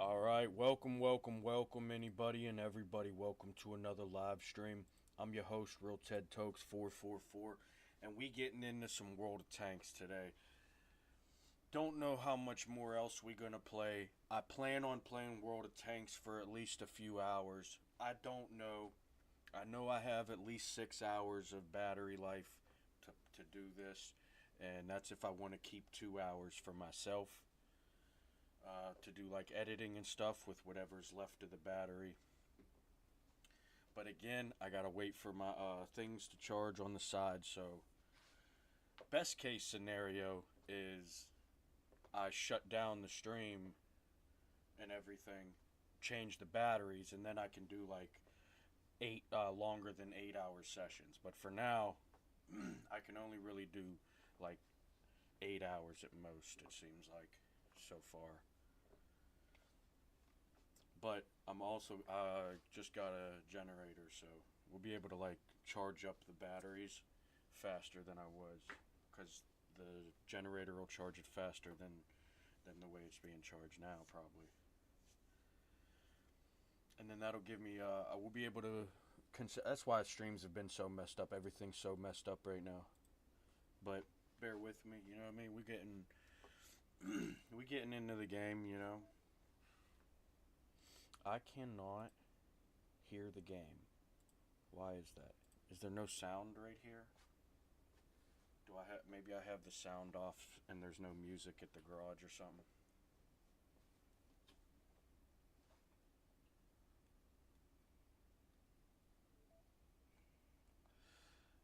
Alright, welcome anybody and everybody. Welcome to another live stream. I'm your host, RealtedTOKEZ444, and we getting into some World of Tanks today. Don't know how much more else we're gonna play. I plan on playing World of Tanks for at least a few hours. I don't know. I know I have at least 6 hours of battery life to do this, and that's if I want to keep 2 hours for myself. To do like editing and stuff with whatever's left of the battery. But again, I gotta wait for my things to charge on the side. So best case scenario is I shut down the stream and everything, change the batteries, and then I can do like longer than 8 hour sessions. But for now, I can only really do like 8 hours at most, it seems like, so far. But I'm also just got a generator, so we'll be able to like charge up the batteries faster than I was, because the generator will charge it faster than the way it's being charged now, probably. And then that'll give me I will be able to that's why streams have been so messed up. Everything's so messed up right now. But bear with me, you know what I mean? We getting into the game, you know. I cannot hear the game. Why is that? Is there no sound right here? Do I have, maybe I have the sound off and there's no music at the garage or something?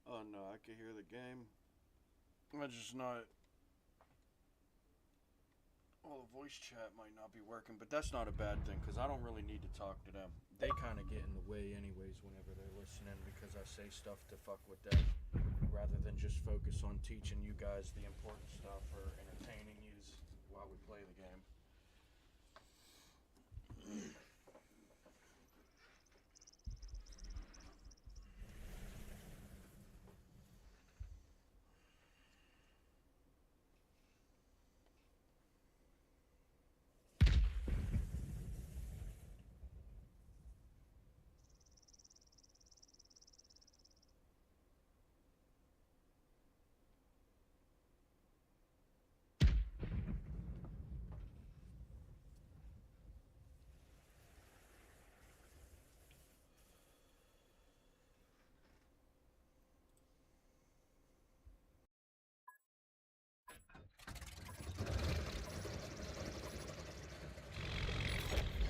Oh no, I can hear the game. I just not. Well, the voice chat might not be working, but that's not a bad thing, because I don't really need to talk to them. They kind of get in the way anyways whenever they're listening, because I say stuff to fuck with them, rather than just focus on teaching you guys the important stuff or entertaining you while we play the game.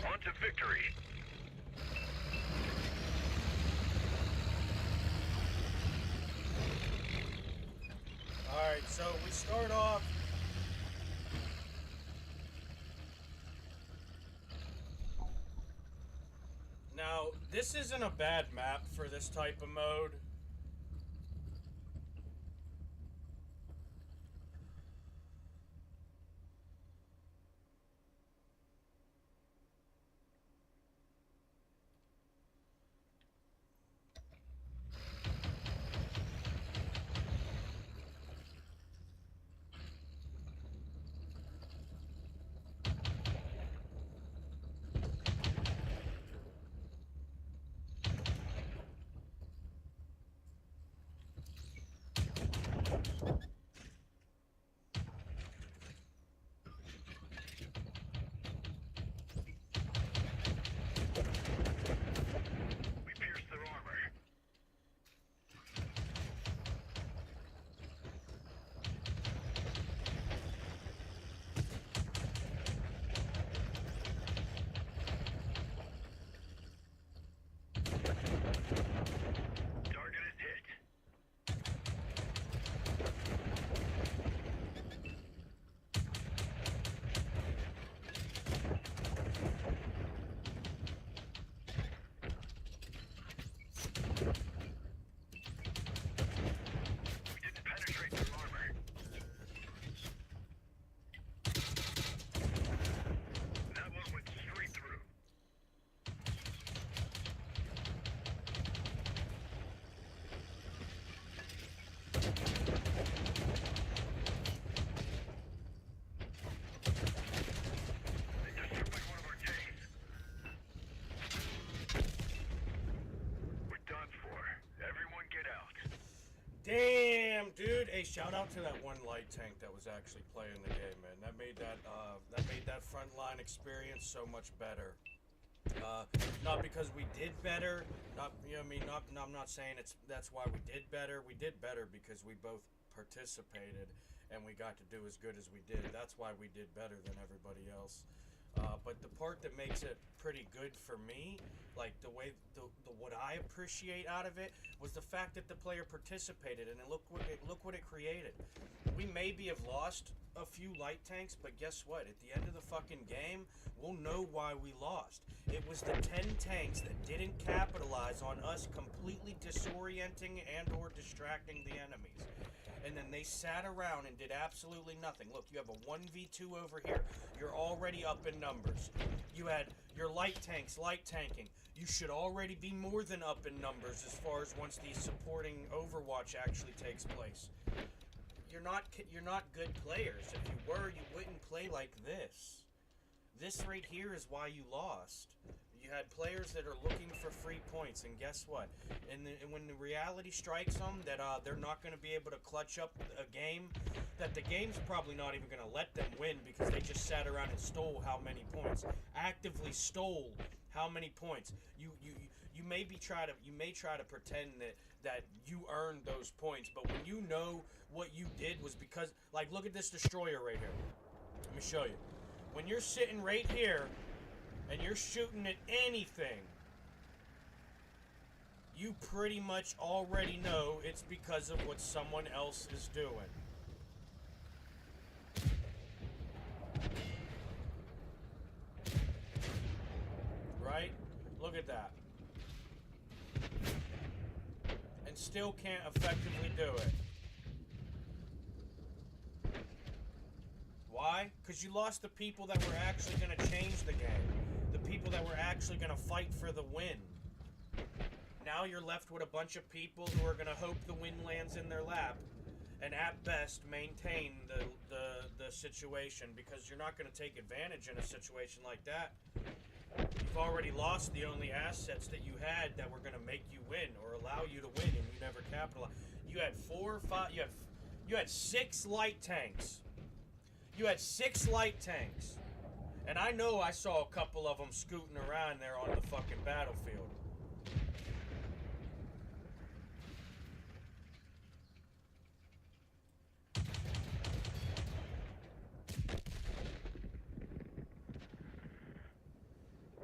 On to victory! Alright, so we start off. Now, this isn't a bad map for this type of mode. Shout out to that one light tank that was actually playing the game, man. That made that frontline experience so much better. Not because we did better, not, you know what I mean, I'm not saying that's why we did better. We did better because we both participated and we got to do as good as we did. That's why we did better than everybody else. But the part that makes it pretty good for me, like the what I appreciate out of it, was the fact that the player participated, and look what it created. We maybe have lost a few light tanks, but guess what? At the end of the fucking game, we'll know why we lost. It was the 10 tanks that didn't capitalize on us completely disorienting and or distracting the enemies. And then they sat around and did absolutely nothing. Look, you have a 1v2 over here. You're already up in numbers. You had your light tanks light tanking. You should already be more than up in numbers as far as once the supporting Overwatch actually takes place. You're not good players. If you were, you wouldn't play like this. This right here is why you lost. You had players that are looking for free points, and guess what? And when the reality strikes them that they're not going to be able to clutch up a game, that the game's probably not even going to let them win because they just sat around and stole how many points, actively stole how many points. You may try to pretend that you earned those points, but when you know what you did was because, like, look at this destroyer right here. Let me show you. When you're sitting right here and you're shooting at anything, you pretty much already know it's because of what someone else is doing. Right? Look at that. And still can't effectively do it. Why? Because you lost the people that were actually going to change the game. The people that were actually going to fight for the win. Now you're left with a bunch of people who are going to hope the win lands in their lap. And at best, maintain the situation. Because you're not going to take advantage in a situation like that. You've already lost the only assets that you had that were going to make you win. Or allow you to win. And you never capitalized. You had 4 or 5... You had 6 light tanks. You had 6 light tanks. And I know I saw a couple of them scooting around there on the fucking battlefield.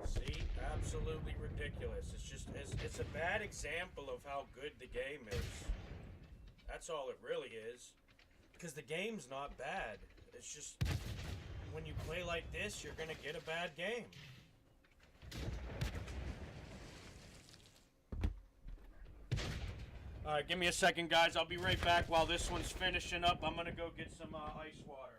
See? Absolutely ridiculous. It's just, it's a bad example of how good the game is. That's all it really is. Because the game's not bad. It's just, when you play like this, you're gonna get a bad game. Alright, give me a second, guys. I'll be right back while this one's finishing up. I'm gonna go get some ice water.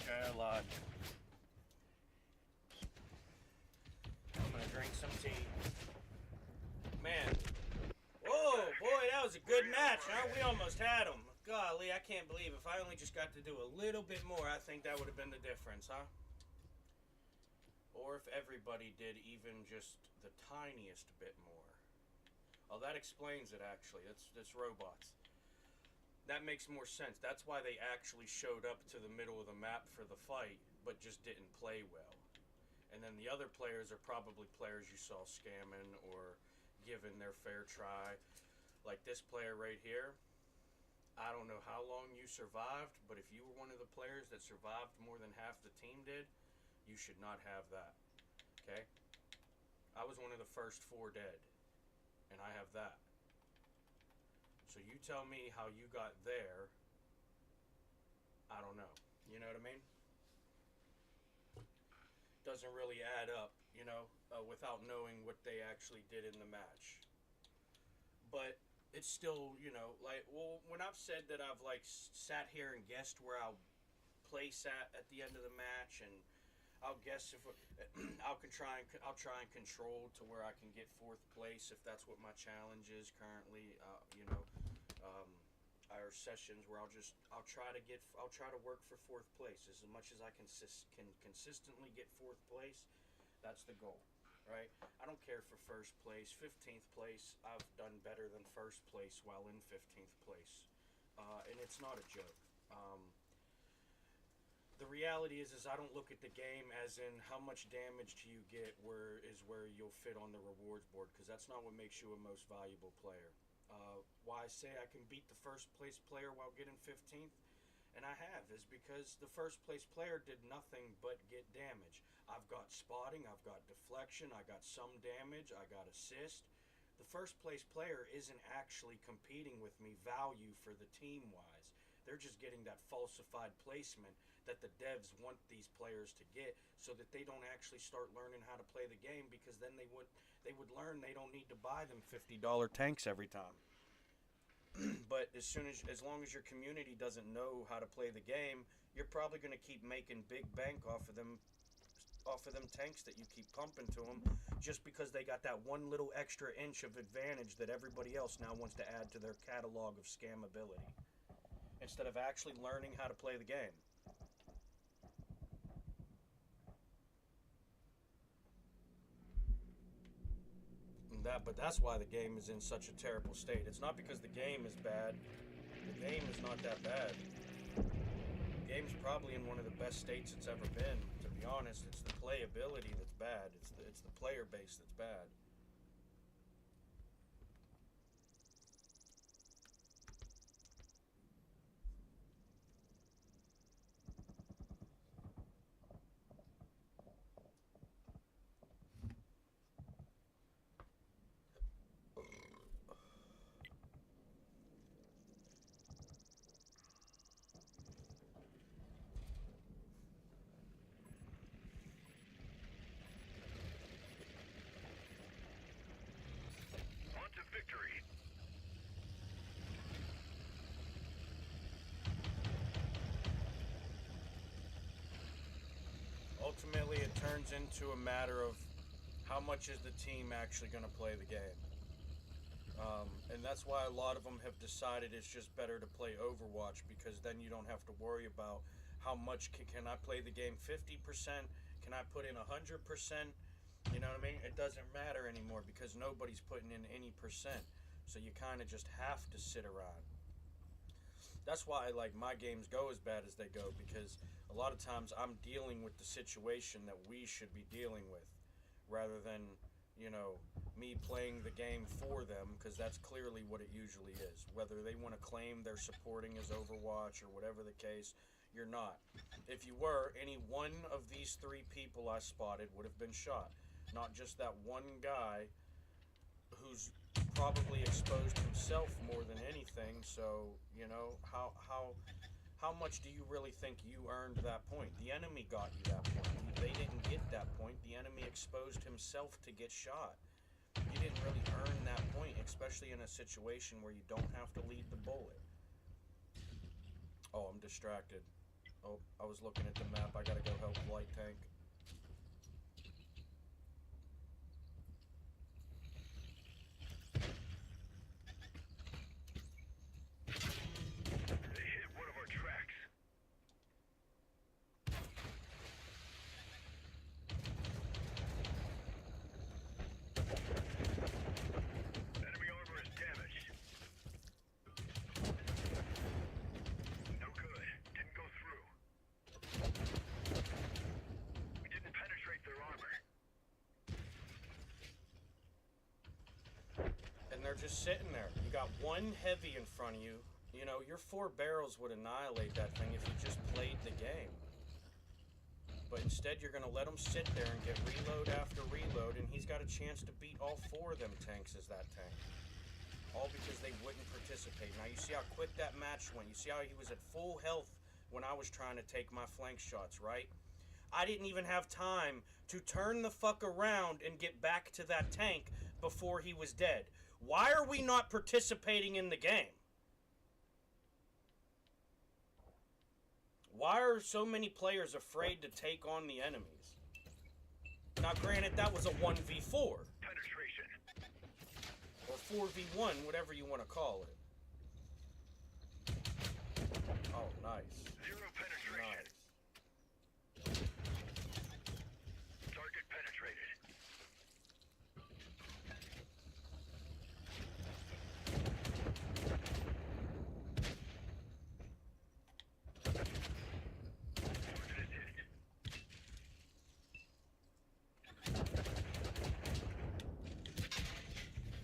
Okay, I lied. I'm gonna drink some tea. Man. Whoa, boy, that was a good match, huh? We almost had him. Golly, I can't believe if I only just got to do a little bit more, I think that would have been the difference, huh? Or if everybody did even just the tiniest bit more. Oh, that explains it, actually. That's robots. That makes more sense. That's why they actually showed up to the middle of the map for the fight, but just didn't play well. And then the other players are probably players you saw scamming or giving their fair try. Like this player right here. I don't know how long you survived, but if you were one of the players that survived more than half the team did, you should not have that. Okay? I was one of the first 4 dead, and I have that. So you tell me how you got there. I don't know. You know what I mean? doesn't really add up, without knowing what they actually did in the match. But it's still, when I've said that I've like sat here and guessed where I'll place at the end of the match, and I'll guess if I'll try and control to where I can get fourth place if that's what my challenge is currently. Our sessions where I'll try to work for fourth place as much as I can consistently get fourth place. That's the goal, right? I don't care for first place, 15th place. I've done better than first place while in 15th place, and it's not a joke. The reality is I don't look at the game as in how much damage do you get where you'll fit on the rewards board, because that's not what makes you a most valuable player. Why I say I can beat the first place player while getting 15th, and I have, is because the first place player did nothing but get damage. I've got spotting, I've got deflection, I got some damage, I got assist. The first place player isn't actually competing with me value for the team wise. They're just getting that falsified placement that the devs want these players to get, so that they don't actually start learning how to play the game, because then they would learn they don't need to buy them $50 tanks every time. But as long as your community doesn't know how to play the game, you're probably going to keep making big bank off of them tanks that you keep pumping to them, just because they got that one little extra inch of advantage that everybody else now wants to add to their catalog of scamability, instead of actually learning how to play the game. But that's why the game is in such a terrible state. It's not because the game is bad. The game is not that bad. The game's probably in one of the best states it's ever been. To be honest, it's the playability that's bad. It's the player base that's bad. On to victory. Ultimately, it turns into a matter of how much is the team actually going to play the game. And that's why a lot of them have decided it's just better to play Overwatch, because then you don't have to worry about how much can I play the game 50%, can I put in 100%, you know what I mean? It doesn't matter anymore because nobody's putting in any percent, so you kind of just have to sit around. That's why my games go as bad as they go, because a lot of times I'm dealing with the situation that we should be dealing with, rather than me playing the game for them, because that's clearly what it usually is. Whether they want to claim they're supporting as Overwatch or whatever the case, you're not. If you were, any one of these three people I spotted would have been shot. Not just that one guy who's probably exposed himself more than anything. So, how much do you really think you earned that point? The enemy got you that point. They didn't get that point. The enemy exposed himself to get shot. You didn't really earn that point, especially in a situation where you don't have to lead the bullet. Oh, I'm distracted. Oh, I was looking at the map. I gotta go help Light Tank. They hit one of our tracks. Enemy armor is damaged. No good. Didn't go through. We didn't penetrate their armor. And they're just sitting there. You got one heavy in front of you. Your 4 barrels would annihilate that thing if you just played the game. But instead, you're going to let him sit there and get reload after reload, and he's got a chance to beat all 4 of them tanks as that tank. All because they wouldn't participate. Now, you see how quick that match went. You see how he was at full health when I was trying to take my flank shots, right? I didn't even have time to turn the fuck around and get back to that tank before he was dead. Why are we not participating in the game? Why are so many players afraid to take on the enemies? Now, granted, that was a 1v4. Penetration. Or 4v1, whatever you want to call it. Oh, nice. Zero penetration. Nice. Target penetrated. Target is hit.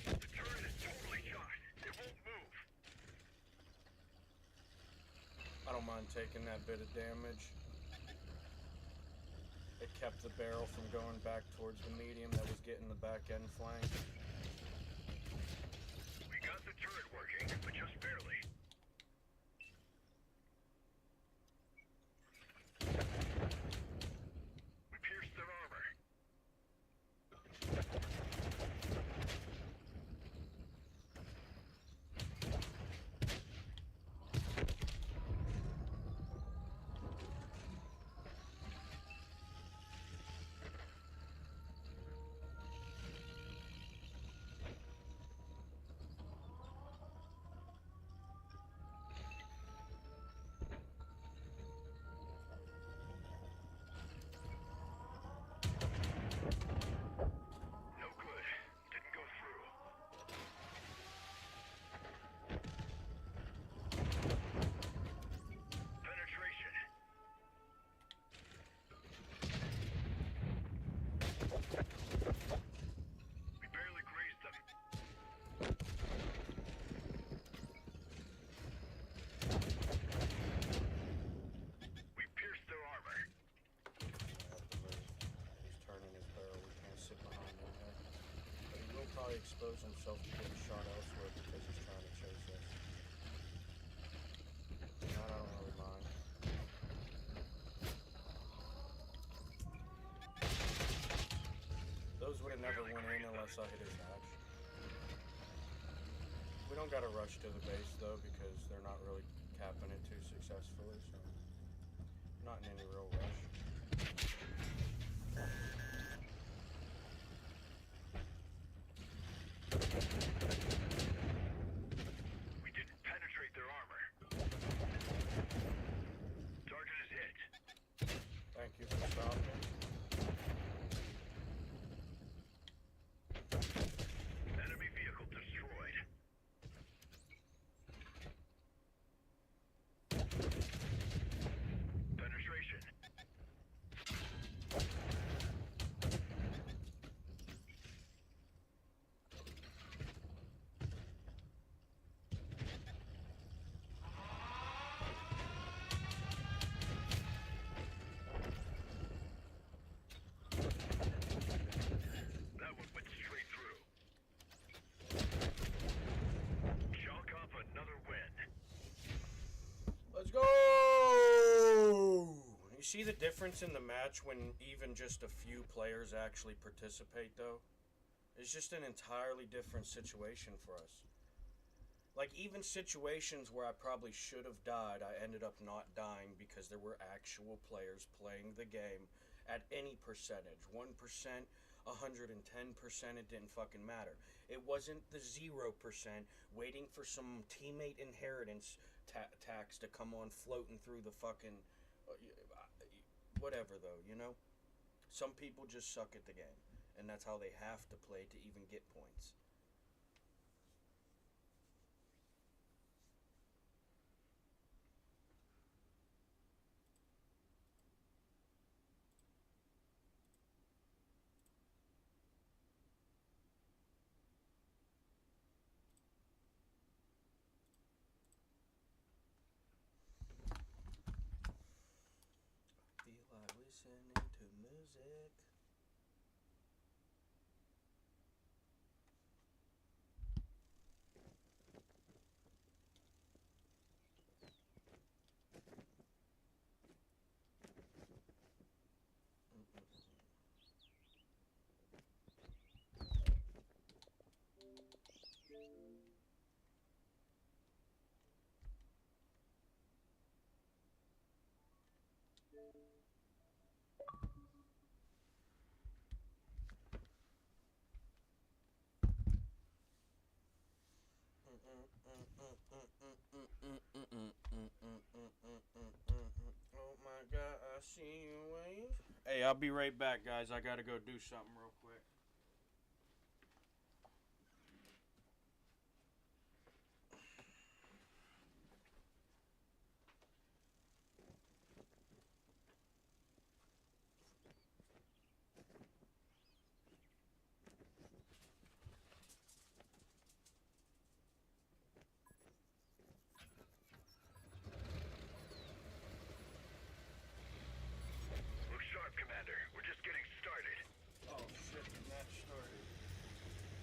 The turret is totally shot. It won't move. I don't mind taking that bit of damage. It kept the barrel from going back towards the medium that was getting the back end flank. We got the turret working, but just barely. We pierced their armor. No good. Didn't go through. Penetration. We barely grazed them. We pierced their armor. He's turning his barrel. We can't sit behind him there. But he will probably expose himself to getting shot elsewhere because he's trying to chase us. And I don't really mind. Those would have never went in unless I hit his hatch. We don't gotta rush to the base though because they're not really capping it too successfully, so not in any real rush. We didn't penetrate their armor. Target is hit. Thank you for stopping. Enemy vehicle destroyed. Penetration. That one went straight through. Chalk up another win. Let's go! You see the difference in the match when even just a few players actually participate, though? It's just an entirely different situation for us. Like, even situations where I probably should have died, I ended up not dying because there were actual players playing the game at any percentage. 1%, 110%, it didn't fucking matter. It wasn't the 0% waiting for some teammate inheritance tax to come on floating through the fucking... whatever, though, you know? Some people just suck at the game, and that's how they have to play to even get points. Feel like listening to music. Hey, I'll be right back, guys. I gotta go do something real quick. Look sharp, Commander. We're just getting started. Oh shit, the match started.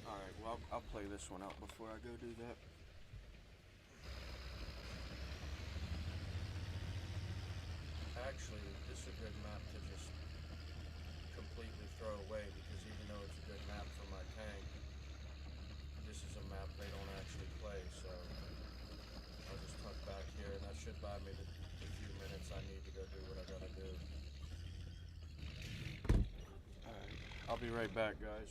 Alright, well, I'll play this one out before I go do that. Actually, this is a good map to just completely throw away, because even though it's a good map for my tank, this is a map they don't actually play, so I'll just tuck back here, and that should buy me the few minutes I need to go do what I gotta do. Alright, I'll be right back, guys.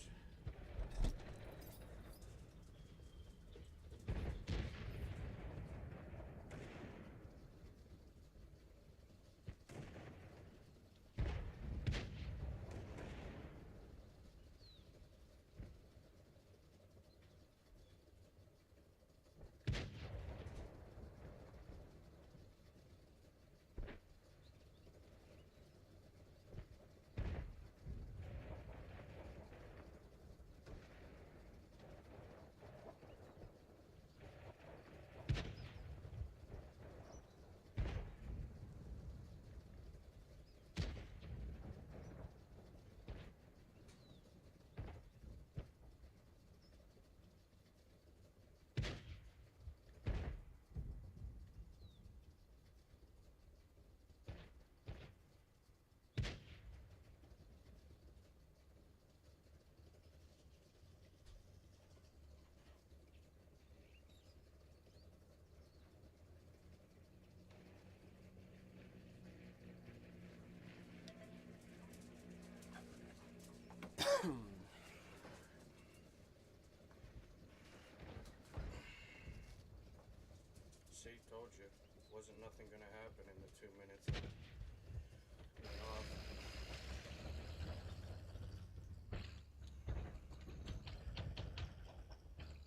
See, told you. Wasn't nothing gonna happen in the 2 minutes. Went off.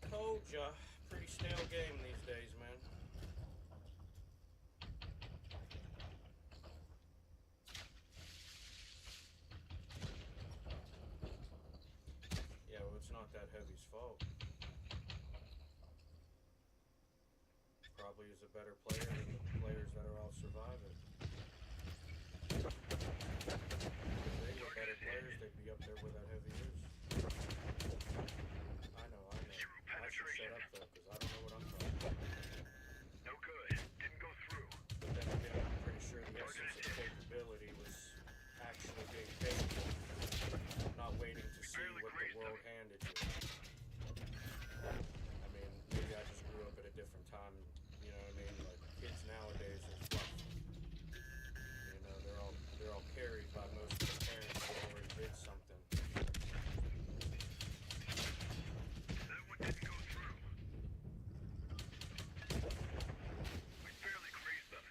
Told ya. Pretty stale game these days, man. Yeah, well, it's not that heavy's fault. Probably is a better player than the players that are all surviving. If they were better players, they'd be up there with that heavy is. I know. I should shut up though, because I don't know what I'm talking about. No good. Didn't go through. But then again, I'm pretty sure the essence of capability was actually being capable, not waiting to see what the world handed you. I mean, maybe I just grew up at a different time. You know what I mean? Like, kids nowadays are fluff. You know, they're all carried by most of their parents who already did something. That one didn't go through. We barely grazed them.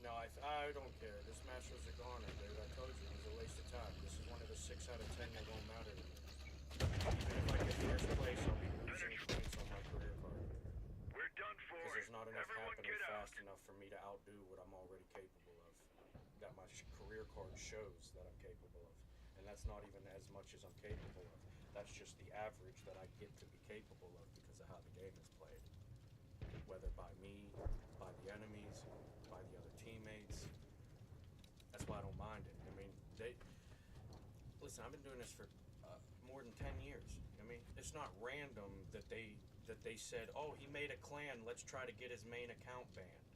No, I don't care. This match was a goner, dude. I told you, it was a waste of time. This is one of the 6 out of 10 that won't matter to me. Even if I get first place, I'll be losing points on my career card. We're done for. Because there's not enough Everyone happening get out. fast enough for me to outdo what I'm already capable of. That my career card shows that I'm capable of. And that's not even as much as I'm capable of. That's just the average that I get to be capable of because of how the game is played. Whether by me, by the enemies, by the other teammates. That's why I don't mind it. I mean, listen, I've been doing this for more than 10 years. I mean, it's not random that they said, oh, he made a clan, let's try to get his main account banned.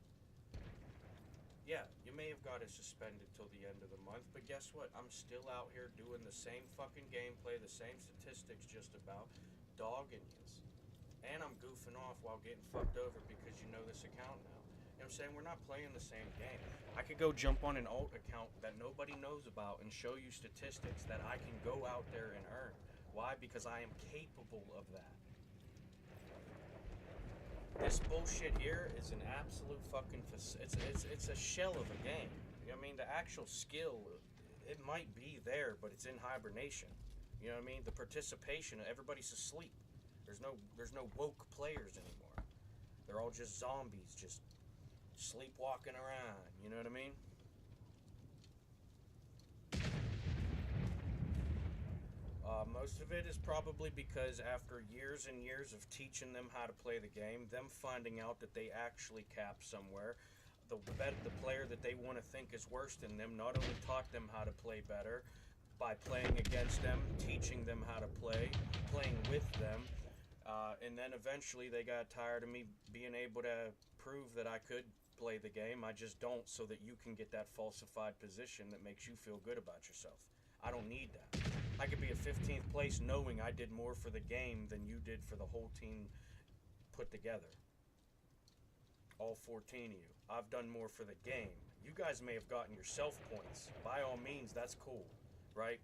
Yeah, you may have got it suspended till the end of the month, but guess what? I'm still out here doing the same fucking gameplay, the same statistics just about, dogging yous. And I'm goofing off while getting fucked over because you know this account now. You know what I'm saying? We're not playing the same game. I could go jump on an alt account that nobody knows about and show you statistics that I can go out there and earn. Why? Because I am capable of that. This bullshit here is an absolute fucking it's a shell of a game. You know what I mean? The actual skill, it might be there, but it's in hibernation. You know what I mean? The participation, everybody's asleep. There's no woke players anymore. They're all just zombies, just sleepwalking around. You know what I mean? Most of it is probably because after years and years of teaching them how to play the game, them finding out that they actually cap somewhere, the player that they want to think is worse than them not only taught them how to play better by playing against them, teaching them how to play, playing with them, and then eventually they got tired of me being able to prove that I could play the game. I just don't, so that you can get that falsified position that makes you feel good about yourself. I don't need that. I could be at 15th place knowing I did more for the game than you did for the whole team put together. All 14 of you. I've done more for the game. You guys may have gotten yourself points. By all means, that's cool, right?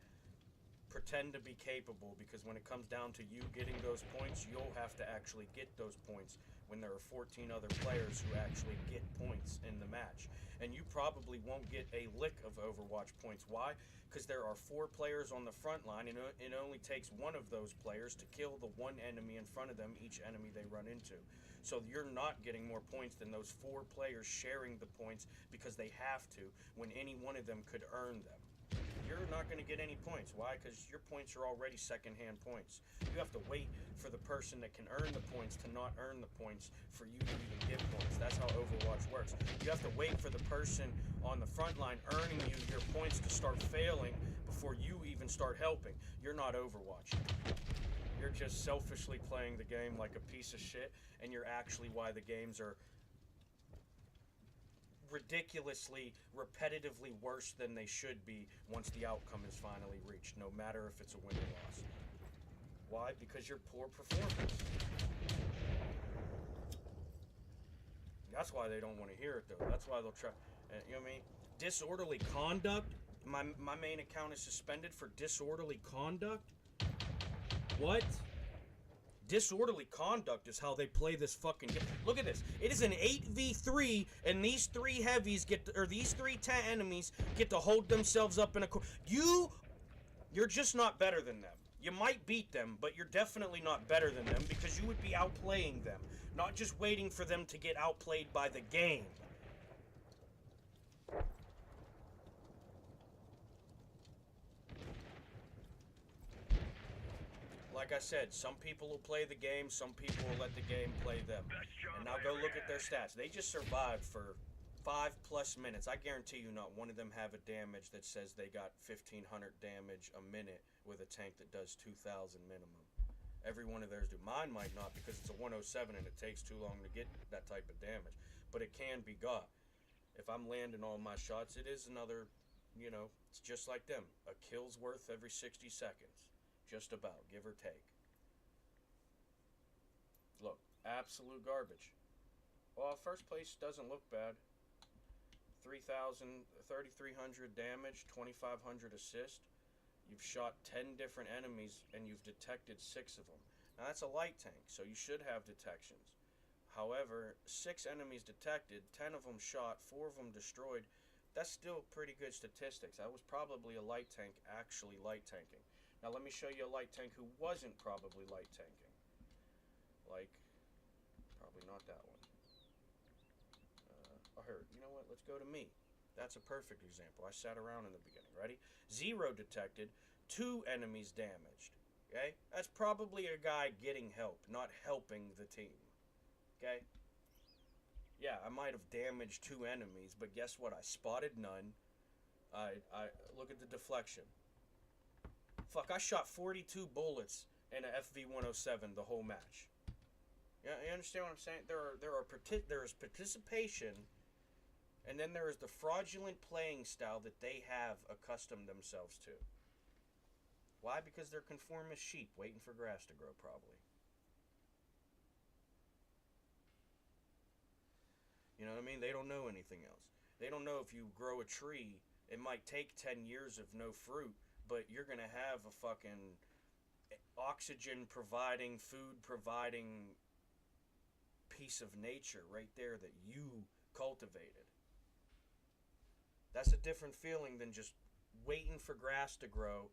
Pretend to be capable, because when it comes down to you getting those points, you'll have to actually get those points when there are 14 other players who actually get points in the match. And you probably won't get a lick of Overwatch points. Why? Because there are 4 players on the front line, and it only takes one of those players to kill the one enemy in front of them, each enemy they run into. So you're not getting more points than those 4 players sharing the points because they have to, when any one of them could earn them. You're not going to get any points. Why? Because your points are already secondhand points. You have to wait for the person that can earn the points to not earn the points for you to even get points. That's how Overwatch works. You have to wait for the person on the front line earning you your points to start failing before you even start helping. You're not Overwatch. You're just selfishly playing the game like a piece of shit, and you're actually why the games are ridiculously, repetitively worse than they should be once the outcome is finally reached, no matter if it's a win or loss. Why? Because you're poor performance. That's why they don't want to hear it, though. That's why they'll try. You know what I mean? Disorderly conduct? My main account is suspended for disorderly conduct? What? Disorderly conduct is how they play this fucking game. Look at this. It is an 8v3, and these 3 heavies these 3 enemies get to hold themselves up in a corner. You're just not better than them. You might beat them, but you're definitely not better than them, because you would be outplaying them, not just waiting for them to get outplayed by the game. Like I said, some people will play the game, some people will let the game play them. And now go look at their stats. They just survived for 5+ minutes. I guarantee you not one of them have a damage that says they got 1,500 damage a minute with a tank that does 2,000 minimum. Every one of theirs do. Mine might not, because it's a 107 and it takes too long to get that type of damage. But it can be got. If I'm landing all my shots, it is another, it's just like them. A kill's worth every 60 seconds. Just about, give or take. Look, absolute garbage. Well, first place doesn't look bad. 3,300 damage, 2,500 assist. You've shot 10 different enemies and you've detected 6 of them. Now that's a light tank, so you should have detections. However, 6 enemies detected, 10 of them shot, 4 of them destroyed. That's still pretty good statistics. That was probably a light tank actually light tanking. Now let me show you a light tank who wasn't probably light tanking. Like, probably not that one. Here, you know what? Let's go to me. That's a perfect example. I sat around in the beginning. Ready? 0 detected, 2 enemies damaged. Okay? That's probably a guy getting help, not helping the team. Okay? Yeah, I might have damaged 2 enemies, but guess what? I spotted none. I look at the deflection. Fuck, I shot 42 bullets in a FV107 the whole match. Yeah, you understand what I'm saying? There is participation, and then there is the fraudulent playing style that they have accustomed themselves to. Why? Because they're conformist sheep waiting for grass to grow, probably. You know what I mean? They don't know anything else. They don't know if you grow a tree, it might take 10 years of no fruit, but you're going to have a fucking oxygen providing, food providing piece of nature right there that you cultivated. That's a different feeling than just waiting for grass to grow,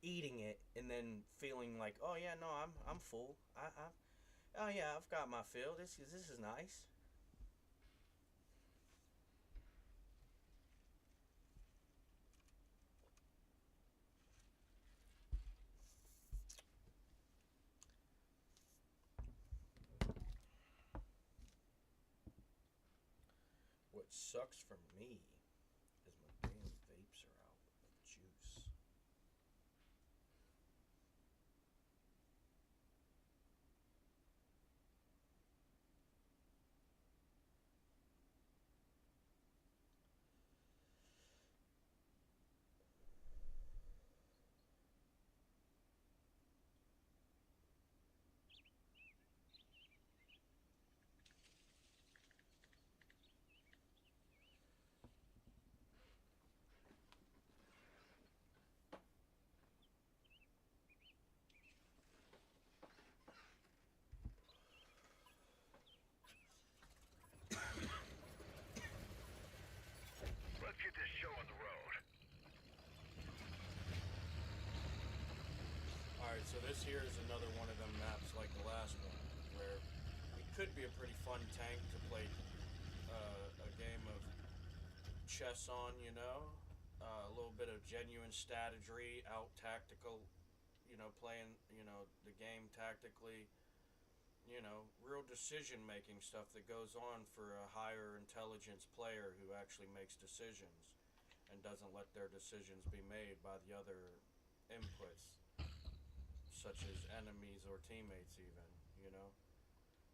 eating it, and then feeling like, oh yeah, no, I'm full. Oh yeah, I've got my fill. This is nice. What sucks for me is my damn vapes are out of juice. Let's get this show on the road. Alright, so this here is another one of them maps like the last one, where it could be a pretty fun tank to play a game of chess on, you know? A little bit of genuine strategy, out tactical, you know, playing, you know, the game tactically, you know, real decision making stuff that goes on for a higher intelligence player who actually makes decisions and doesn't let their decisions be made by the other inputs, such as enemies or teammates even, you know?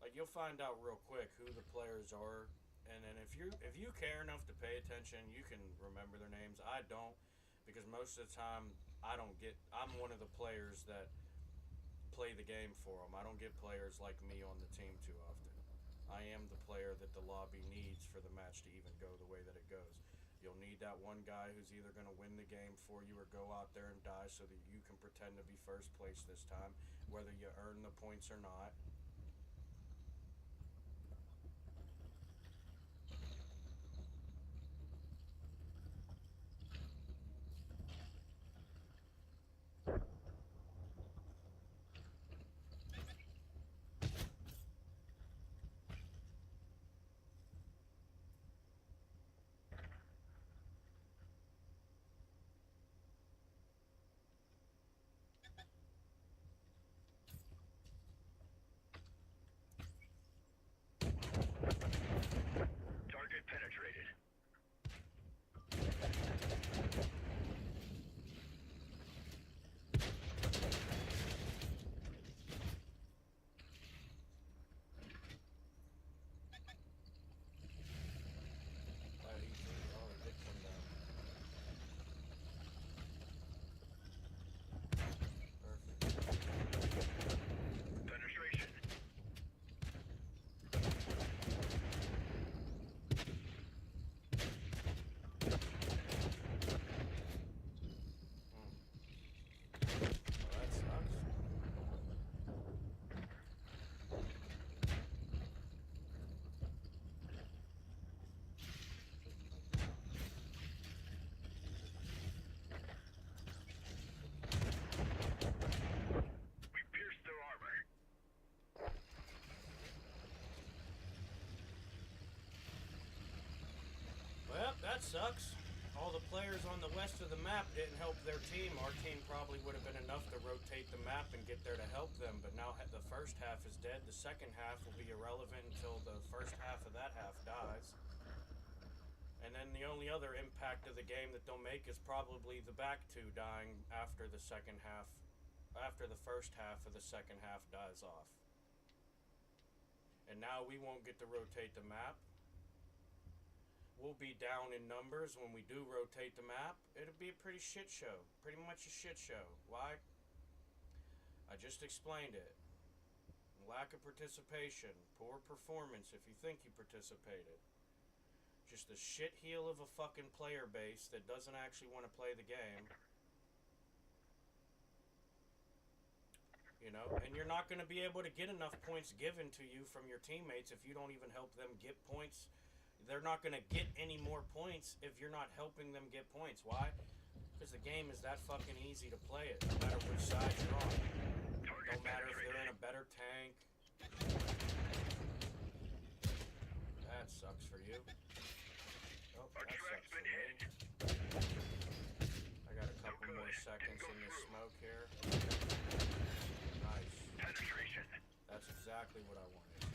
Like, you'll find out real quick who the players are, and then if you care enough to pay attention, you can remember their names. I don't, because most of the time I'm one of the players that play the game for them. I don't get players like me on the team too often. I am the player that the lobby needs for the match to even go the way that it goes. You'll need that one guy who's either going to win the game for you or go out there and die so that you can pretend to be first place this time, whether you earn the points or not. Target penetrated. Oh, it did come down. Perfect. Penetration. Well, that sucks. We pierced their armor. Well, that sucks. All the players on the west of the map didn't help their team. Our team probably would have been enough to rotate the map and get there to help them, but now the first half is dead. The second half will be irrelevant until the first half of that half dies. And then the only other impact of the game that they'll make is probably the back two dying after the second half, after the first half of the second half dies off. And now we won't get to rotate the map. We'll be down in numbers when we do rotate the map. It'll be a pretty shit show. Pretty much a shit show. Why? I just explained it. Lack of participation. Poor performance if you think you participated. Just a shit heel of a fucking player base that doesn't actually want to play the game. You know, and you're not going to be able to get enough points given to you from your teammates if you don't even help them get points. They're not going to get any more points if you're not helping them get points. Why? Because the game is that fucking easy to play it, no matter which side you're on. Don't matter if they're in a better tank. That sucks for you. Oh, that sucks for me. I got a couple more seconds in this smoke here. Nice. Penetration. That's exactly what I wanted.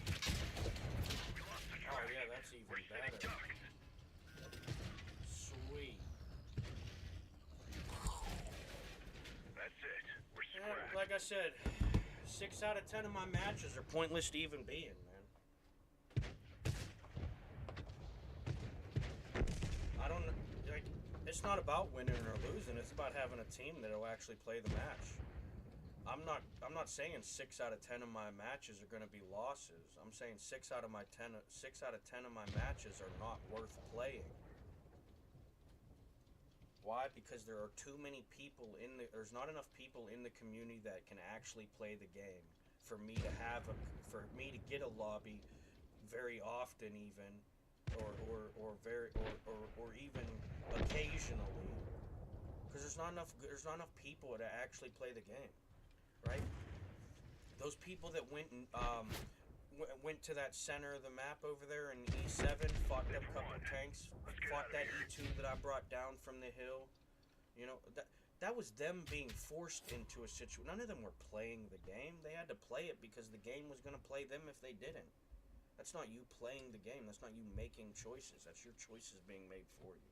Oh yeah, that's even better. Sweet. That's it. We're Yeah, square. like I said, 6 out of 10 of my matches are pointless to even be in, man. I don't like. It's not about winning or losing. It's about having a team that'll actually play the match. I'm not saying 6 out of 10 of my matches are going to be losses. I'm saying 6 out of 10 of my matches are not worth playing. Why? Because there are too many people there's not enough people in the community that can actually play the game for me to get a lobby very often, even or even occasionally, because there's not enough people to actually play the game. Right? Those people that went to that center of the map over there in E7, fought them couple tanks, fought that E2 that I brought down from the hill. You know, that was them being forced into a situation. None of them were playing the game. They had to play it because the game was going to play them if they didn't. That's not you playing the game. That's not you making choices. That's your choices being made for you.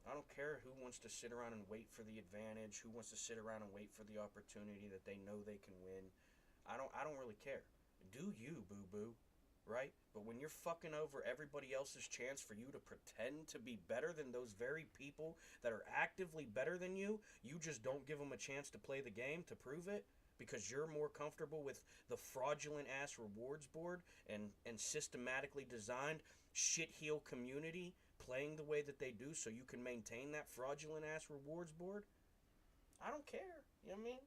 I don't care who wants to sit around and wait for the advantage, who wants to sit around and wait for the opportunity that they know they can win. I don't really care. Do you, boo-boo, right? But when you're fucking over everybody else's chance for you to pretend to be better than those very people that are actively better than you, you just don't give them a chance to play the game to prove it because you're more comfortable with the fraudulent-ass rewards board and systematically designed shit-heel community playing the way that they do so you can maintain that fraudulent-ass rewards board. I don't care. You know what I mean?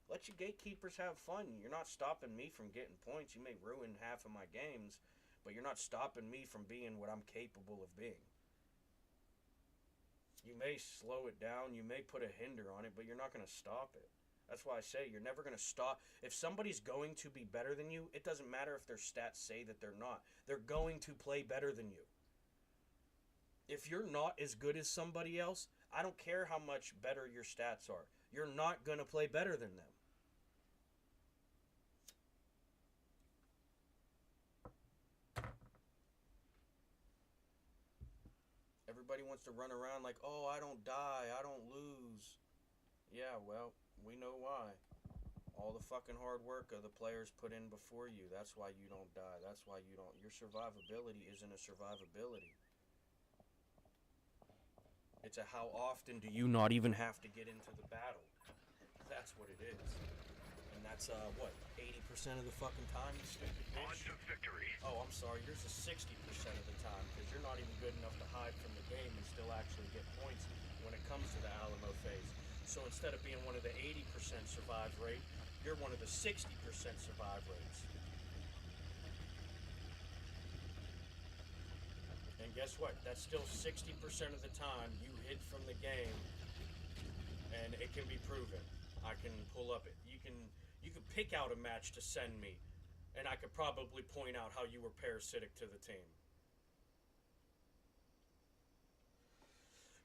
Let your gatekeepers have fun. You're not stopping me from getting points. You may ruin half of my games, but you're not stopping me from being what I'm capable of being. You may slow it down. You may put a hinder on it, but you're not going to stop it. That's why I say you're never going to stop. If somebody's going to be better than you, it doesn't matter if their stats say that they're not. They're going to play better than you. If you're not as good as somebody else, I don't care how much better your stats are. You're not going to play better than them. Everybody wants to run around like, oh, I don't die, I don't lose. Yeah, well, we know why. All the fucking hard work of the players put in before you. That's why you don't die. That's why you don't. Your survivability isn't a survivability. It's a how often do you not even have to get into the battle. That's what it is. And that's, what, 80% of the fucking time, you stupid bitch? On to victory. Oh, I'm sorry, yours is 60% of the time, because you're not even good enough to hide from the game and still actually get points when it comes to the Alamo phase. So instead of being one of the 80% survive rate, you're one of the 60% survive rates. And guess what? That's still 60% of the time you hid from the game, and it can be proven. I can pull up it. You can pick out a match to send me, and I could probably point out how you were parasitic to the team.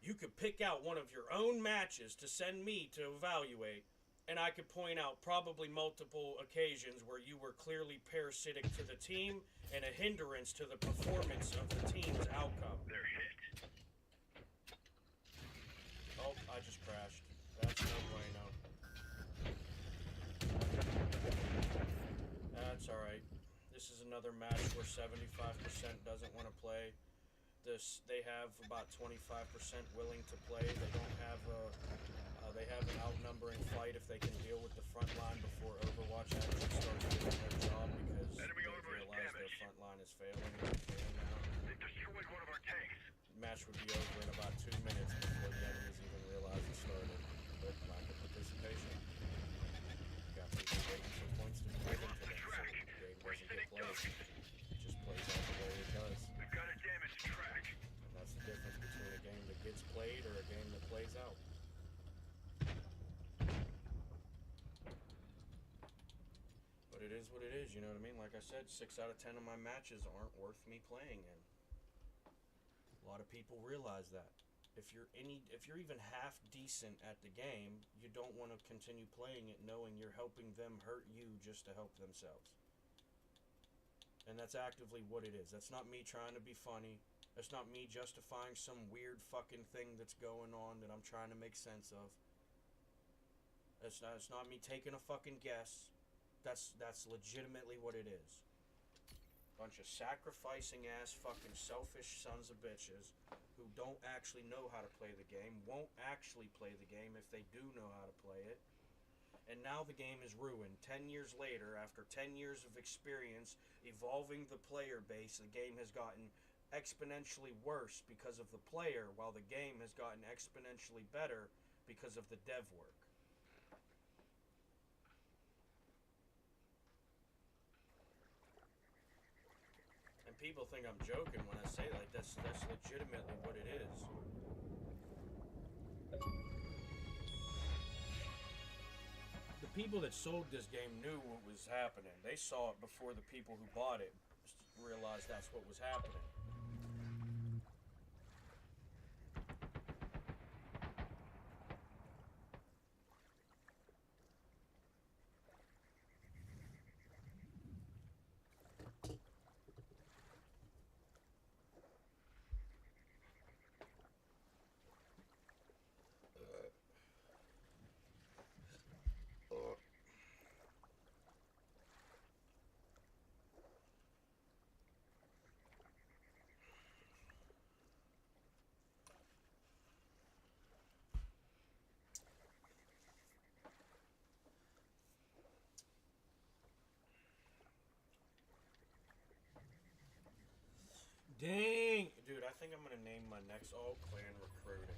You could pick out one of your own matches to send me to evaluate, and I could point out probably multiple occasions where you were clearly parasitic to the team and a hindrance to the performance of the team's outcome. They're hit. Oh, I just crashed. That's no bueno. That's alright. This is another match where 75% doesn't want to play. They have about 25% willing to play. They don't have they have an outnumbering fight if they can deal with the front line before Overwatch actually starts doing their job, because they realize their front line is failing. They destroyed one of our tanks. The match would be over in about 2 minutes before the enemies even realize it started. But lack of participation. guys out. But it is what it is, you know what I mean? Like I said, 6 out of 10 of my matches aren't worth me playing in. A lot of people realize that. If you're even half decent at the game, you don't want to continue playing it knowing you're helping them hurt you just to help themselves. And that's actively what it is. That's not me trying to be funny. That's not me justifying some weird fucking thing that's going on that I'm trying to make sense of. It's not me taking a fucking guess. That's legitimately what it is. Bunch of sacrificing ass fucking selfish sons of bitches who don't actually know how to play the game, won't actually play the game if they do know how to play it. And now the game is ruined. 10 years later, after 10 years of experience evolving the player base, the game has gotten exponentially worse because of the player, while the game has gotten exponentially better because of the dev work. And people think I'm joking when I say like that's legitimately what it is. The people that sold this game knew what was happening. They saw it before the people who bought it realized that's what was happening. Dang! Dude, I think I'm gonna name my next all-clan recruiting.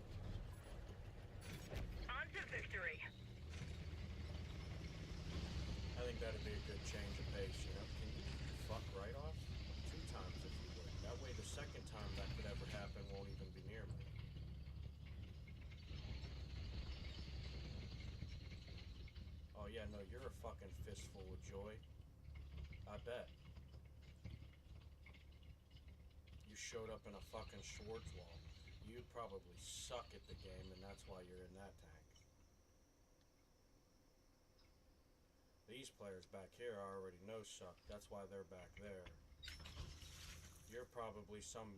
On to victory. I think that'd be a good change of pace, you know? Can you fuck right off? 2 times if you would. That way the second time that could ever happen won't even be near me. Oh yeah, no, you're a fucking fistful of joy. I bet. You showed up in a fucking Schwartz wall. You probably suck at the game, and that's why you're in that tank. These players back here I already know suck. That's why they're back there. You're probably some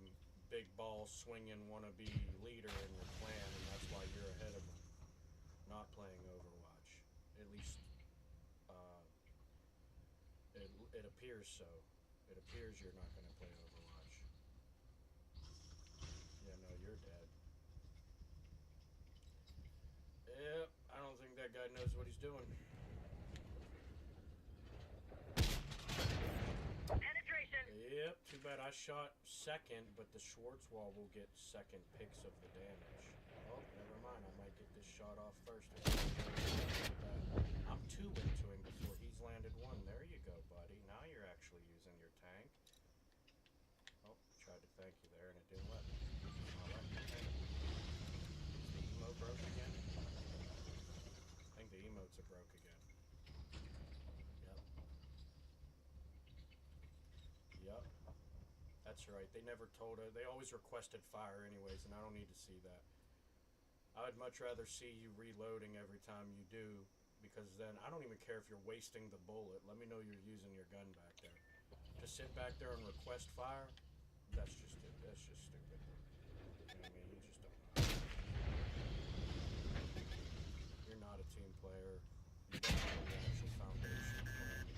big ball swinging wannabe leader in your clan, and that's why you're ahead of them. Not playing Overwatch. At least, it appears so. It appears you're not going to play Overwatch. Yeah, no, you're dead. Yep, I don't think that guy knows what he's doing. Penetration. Yep, too bad I shot second, but the Schwartz wall will get second picks of the damage. Oh, never mind, I might get this shot off first. I'm 2 into him before he's landed 1. There you go, buddy. Now you're actually using your tank. Oh, tried to thank you there and it didn't let me. I'll let me thank you. Is the emote broke again? I think the emotes are broke again. Yep. Yep. That's right. They never told us. They always requested fire anyways, and I don't need to see that. I would much rather see you reloading every time you do, because then I don't even care if you're wasting the bullet. Let me know you're using your gun back there. To sit back there and request fire, that's just stupid. You know what I mean? You just don't know. You're not a team player. You don't know the actual foundation of playing the game.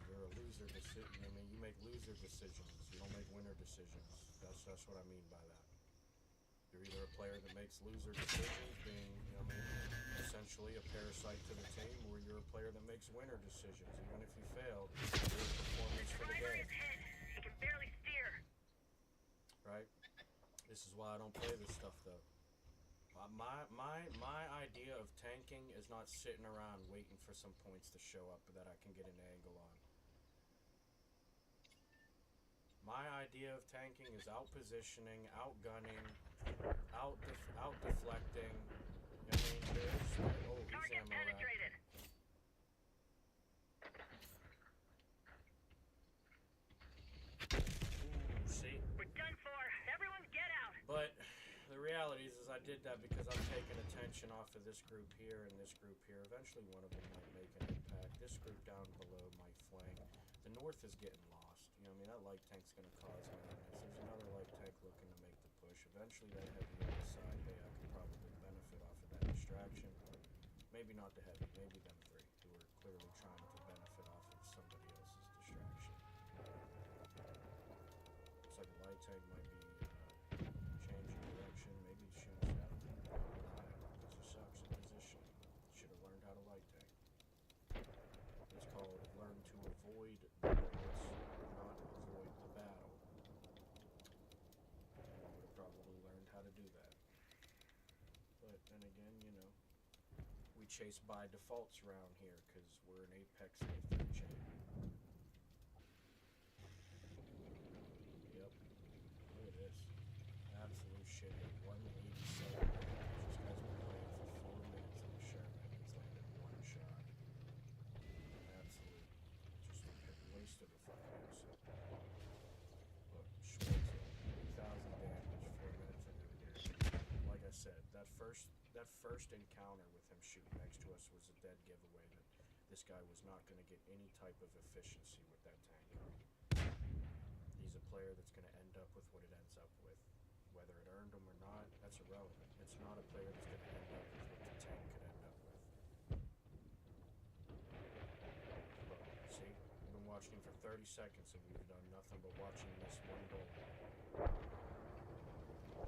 You're a loser decision. I mean, you make loser decisions. You don't make winner decisions. That's what I mean by that. You're either a player that makes loser decisions, being, you know what I mean, essentially a parasite to the team, or you're a player that makes winner decisions. Even if you failed, you're a performance for the game. Driver is hit. He can barely steer. Right? This is why I don't play this stuff, though. My idea of tanking is not sitting around waiting for some points to show up that I can get an angle on. My idea of tanking is out positioning, out gunning, out deflecting. I mean, there's he's Target ammo penetrated. Ooh, see? We're done for. Everyone get out. But the reality is I did that because I'm taking attention off of this group here and this group here. Eventually one of them might make an impact. This group down below might flank. The north is getting lost. You know what I mean? That light tank's going to cause madness. There's another light tank looking to make the push. Eventually that heavy will decide, hey, I could probably benefit off of that distraction. Maybe not the heavy, maybe them three, who are clearly trying to benefit off of somebody else's distraction. Looks like a light tank might be changing direction, maybe shooting us out. Because he sucks at position. Should have learned how to light tank. It's called learn to avoid the bullets, not avoid the battle. And I would have probably learned how to do that. But then again, you know, we chase by defaults around here because we're an Apex food chain. Yep. Look at this. Absolute shit hit 187 damage. This guy's been playing for 4 minutes in the Sherman. He's landed one shot. Absolute. Just wasted a fucking asset. Look, Schwartz, 3,000 damage, 4 minutes into the game. Like I said, that first encounter with him shooting next to us was a dead giveaway that this guy was not going to get any type of efficiency with that tank. He's a player that's going to end up with what it ends up with. Whether it earned him or not, that's irrelevant. It's not a player that's going to end up with what the tank could end up with. But, see, we've been watching him for 30 seconds and we've done nothing but watching this one goal.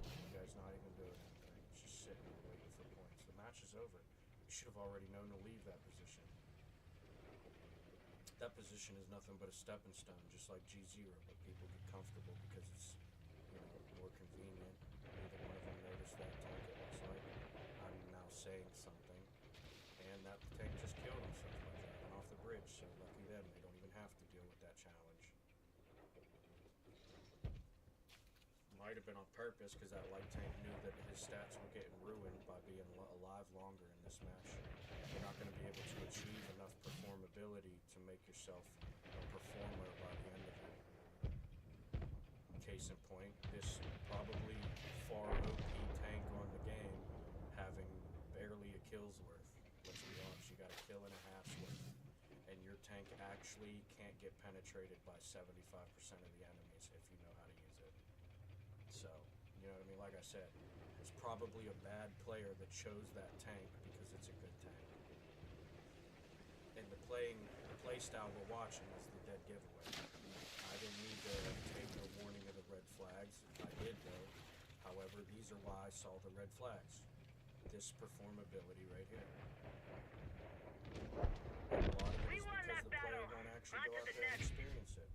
The guy's not even doing anything. He's just sitting and waiting for points. The match is over. You should have already known to leave that position. That position is nothing but a stepping stone, just like G0, but people get comfortable because it's, you know, more convenient. Neither one of them noticed that tank, it looks like. I'm now saying something, and that tank just killed himself by driving off the bridge, so lucky them, they don't even have to deal with that challenge. Might have been on purpose, because that light tank knew that his stats were getting ruined by being alive longer in this match. You're not going to be able to achieve enough performability to make yourself a performer by the end of it. Case in point, this probably far OP tank on the game having barely a kill's worth. Let's be honest, you got a kill and a half's worth. And your tank actually can't get penetrated by 75% of the enemies if you know how to use it. So, you know what I mean? Like I said, it's probably a bad player that chose that tank because it's a good tank. And the play style we're watching is the dead giveaway. I didn't need to take no warning of the red flags. I did though. However, these are why I saw the red flags. This performability right here. And a lot of it is because the player won't actually go out there and experience it.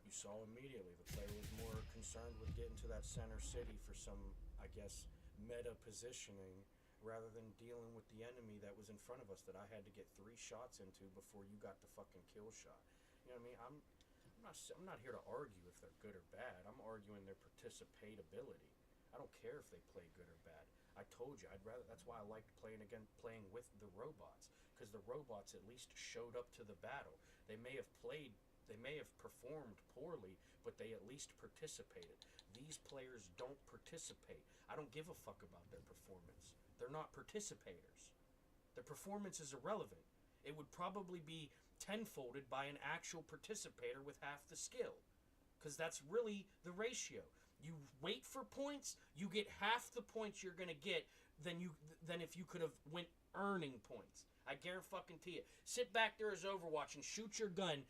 You saw immediately the player was more concerned with getting to that center city for some, I guess, meta positioning rather than dealing with the enemy that was in front of us that I had to get 3 shots into before you got the fucking kill shot. You know what I mean? I'm not here to argue if they're good or bad. I'm arguing their participatability. I don't care if they play good or bad. I told you, that's why I liked playing with the robots, because the robots at least showed up to the battle. They may have performed poorly, but they at least participated. These players don't participate. I don't give a fuck about their performance. They're not participators. Their performance is irrelevant. It would probably be tenfolded by an actual participator with half the skill, because that's really the ratio. You wait for points, you get half the points you're gonna get than if you could have went earning points. I guarantee you. Sit back there as Overwatch and shoot your gun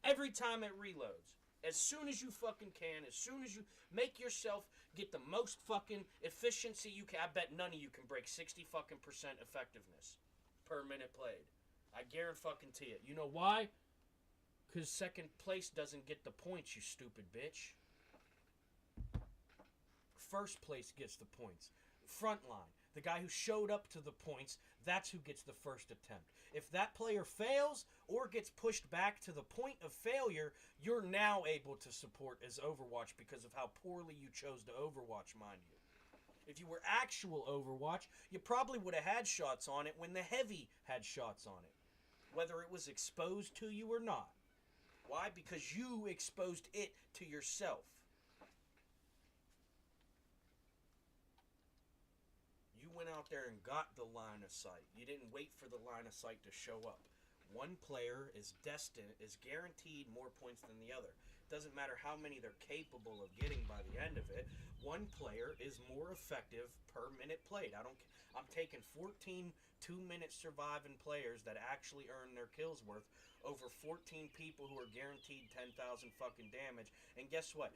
every time it reloads. As soon as you fucking can, as soon as you make yourself get the most fucking efficiency you can. I bet none of you can break 60% effectiveness per minute played. I guarantee it. You know why? Because second place doesn't get the points, you stupid bitch. First place gets the points. Front line. The guy who showed up to the points, that's who gets the first attempt. If that player fails or gets pushed back to the point of failure, you're now able to support as Overwatch because of how poorly you chose to Overwatch, mind you. If you were actual Overwatch, you probably would have had shots on it when the heavy had shots on it, whether it was exposed to you or not. Why? Because you exposed it to yourself. You went out there and got the line of sight. You didn't wait for the line of sight to show up. One player is guaranteed more points than the other. Doesn't matter how many they're capable of getting by the end of it. One player is more effective per minute played. I'm taking 14 2-minute surviving players that actually earn their kills worth over 14 people who are guaranteed 10,000 fucking damage. And guess what?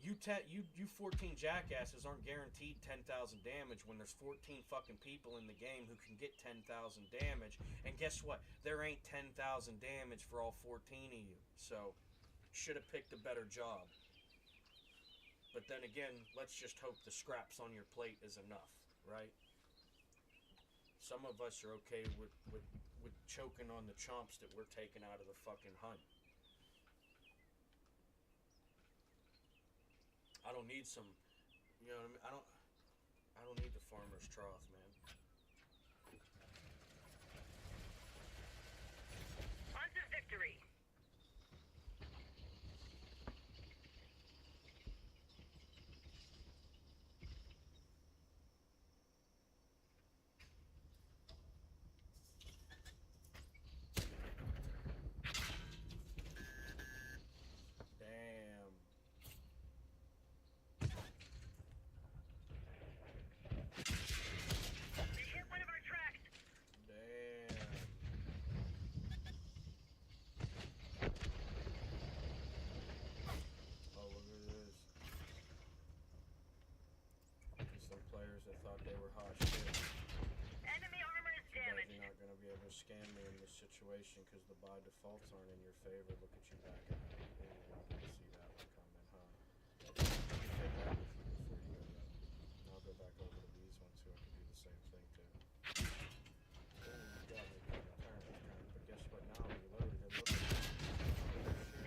You 14 jackasses aren't guaranteed 10,000 damage when there's 14 fucking people in the game who can get 10,000 damage. And guess what? There ain't 10,000 damage for all 14 of you. So, should have picked a better job. But then again, let's just hope the scraps on your plate is enough, right? Some of us are okay with choking on the chomps that we're taking out of the fucking hunt. I don't need some, you know what I mean? I don't need the farmer's trough, man. On to victory. Thought they were hot shit. Enemy armor is damaged. You're not going to be able to scam me in this situation because the by defaults aren't in your favor. Look at you back at me. Ooh, I didn't see that one coming, huh? Okay, take that with you before you go back. I'll go back over to these ones too. I can do the same thing too. Ooh, you got me. Turn. But guess what? Now I'm reloaded and look at me.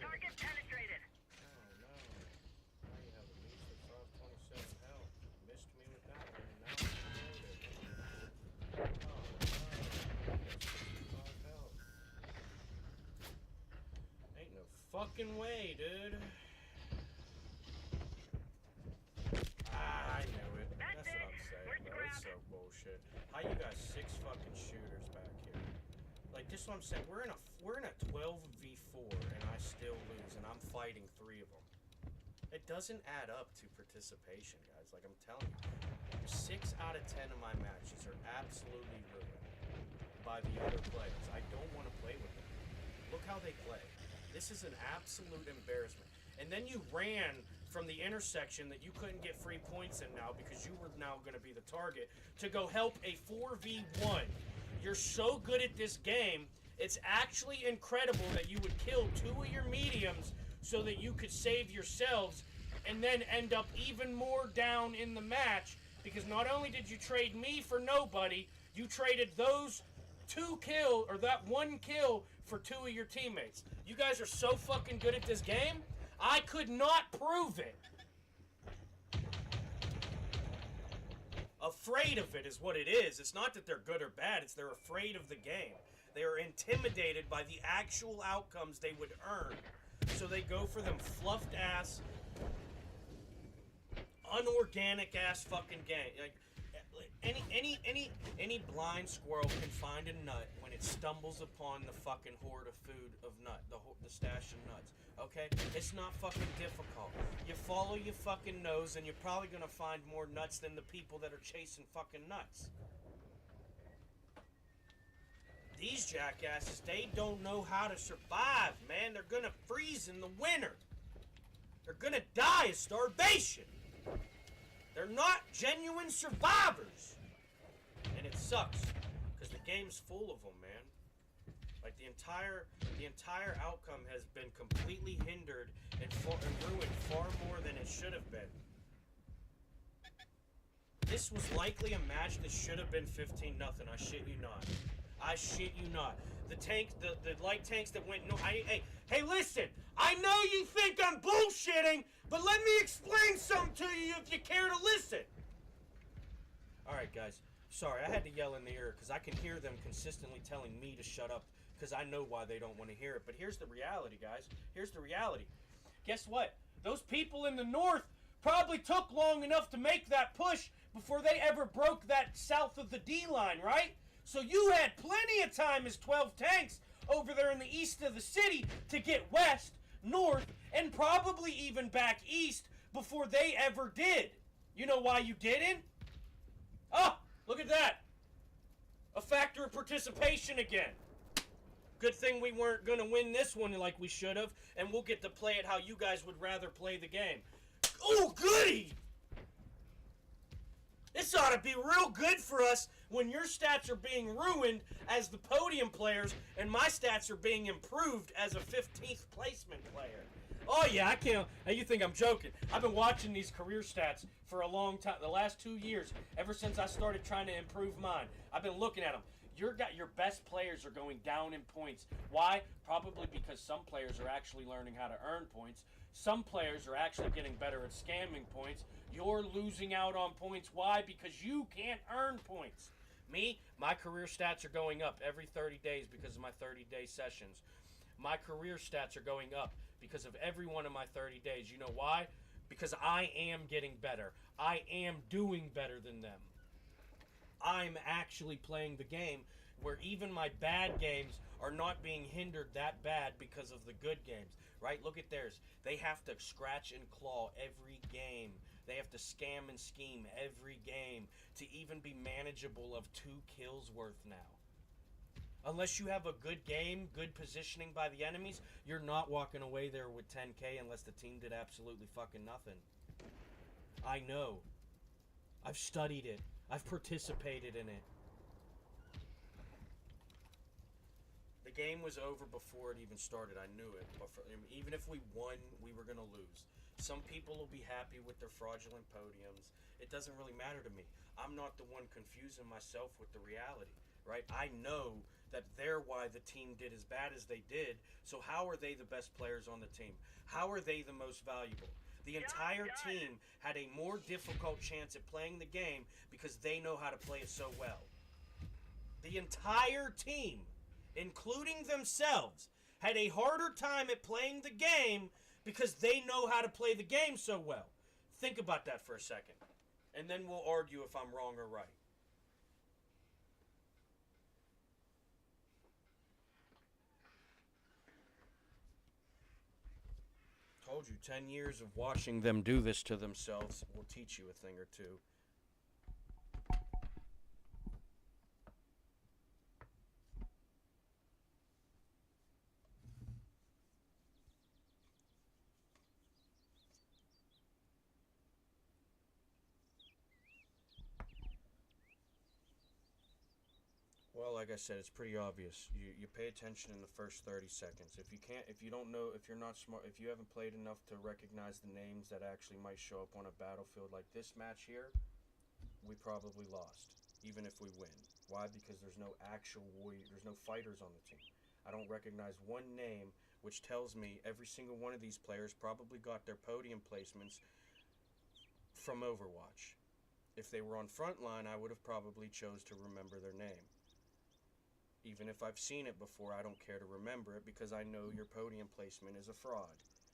Target penetrated. Oh no. Now you have a measly 527 health. Missed me with that one. Ain't no fucking way, dude. I knew it. That's what I'm saying, bro. It's so bullshit. How you got 6 fucking shooters back here? Like, this is what I'm saying. We're in a 12v4 and I still lose, and I'm fighting 3 of them. It doesn't add up to participation, guys. Like, I'm telling you. 6 out of 10 of my matches are absolutely ruined by the other players. I don't want to play with them. Look how they play. This is an absolute embarrassment. And then you ran from the intersection that you couldn't get free points in now because you were now going to be the target to go help a 4v1. You're so good at this game, it's actually incredible that you would kill 2 of your mediums so that you could save yourselves and then end up even more down in the match. Because not only did you trade me for nobody, you traded those 2 kill, or that 1 kill, for 2 of your teammates. You guys are so fucking good at this game, I could not prove it. Afraid of it is what it is. It's not that they're good or bad, it's they're afraid of the game. They are intimidated by the actual outcomes they would earn. So they go for them fluffed ass, unorganic ass fucking game. Like any blind squirrel can find a nut when it stumbles upon the fucking hoard of food of the stash of nuts. Okay, it's not fucking difficult. You follow your fucking nose, and you're probably gonna find more nuts than the people that are chasing fucking nuts. These jackasses, they don't know how to survive, man. They're gonna freeze in the winter. They're gonna die of starvation. They're not genuine survivors. And it sucks, because the game's full of them, man. Like, the entire outcome has been completely hindered and ruined far more than it should have been. This was likely a match that should have been 15-0. I shit you not. I shit you not. The tank, the light tanks that went no. Hey, listen. I know you think I'm bullshitting, but let me explain something to you if you care to listen. All right, guys. Sorry, I had to yell in the ear because I can hear them consistently telling me to shut up because I know why they don't want to hear it. But here's the reality, guys. Here's the reality. Guess what? Those people in the north probably took long enough to make that push before they ever broke that south of the D line, right? So you had plenty of time as 12 tanks over there in the east of the city to get west, north, and probably even back east before they ever did. You know why you didn't? Oh, look at that. A factor of participation again. Good thing we weren't going to win this one like we should have, and we'll get to play it how you guys would rather play the game. Oh, goody! This ought to be real good for us when your stats are being ruined as the podium players and my stats are being improved as a 15th placement player. Oh, yeah, I can't. Now, you think I'm joking. I've been watching these career stats for a long time, the last 2 years, ever since I started trying to improve mine. I've been looking at them. Your best players are going down in points. Why? Probably because some players are actually learning how to earn points. Some players are actually getting better at scamming points. You're losing out on points. Why? Because you can't earn points. Me, my career stats are going up every 30 days because of my 30-day sessions. My career stats are going up because of every one of my 30 days. You know why? Because I am getting better. I am doing better than them. I'm actually playing the game where even my bad games are not being hindered that bad because of the good games, right? Look at theirs. They have to scratch and claw every game. They have to scam and scheme every game to even be manageable of 2 kills worth now. Unless you have a good game, good positioning by the enemies, you're not walking away there with 10K unless the team did absolutely fucking nothing. I know. I've studied it. I've participated in it. The game was over before it even started. I knew it. Even if we won, we were going to lose. Some people will be happy with their fraudulent podiums. It doesn't really matter to me. I'm not the one confusing myself with the reality, right? I know that they're why the team did as bad as they did. So how are they the best players on the team? How are they the most valuable? The entire team had a more difficult chance at playing the game because they know how to play it so well. The entire team, including themselves, had a harder time at playing the game because they know how to play the game so well. Think about that for a second, and then we'll argue if I'm wrong or right. Told you, 10 years of watching them do this to themselves will teach you a thing or two. Well, like I said, it's pretty obvious. You pay attention in the first 30 seconds. If you don't know, if you're not smart, if you haven't played enough to recognize the names that actually might show up on a battlefield like this match here, we probably lost, even if we win. Why? Because there's no actual warrior, there's no fighters on the team. I don't recognize one name, which tells me every single one of these players probably got their podium placements from Overwatch. If they were on Frontline, I would have probably chose to remember their name. Even if I've seen it before, I don't care to remember it because I know your podium placement is a fraud.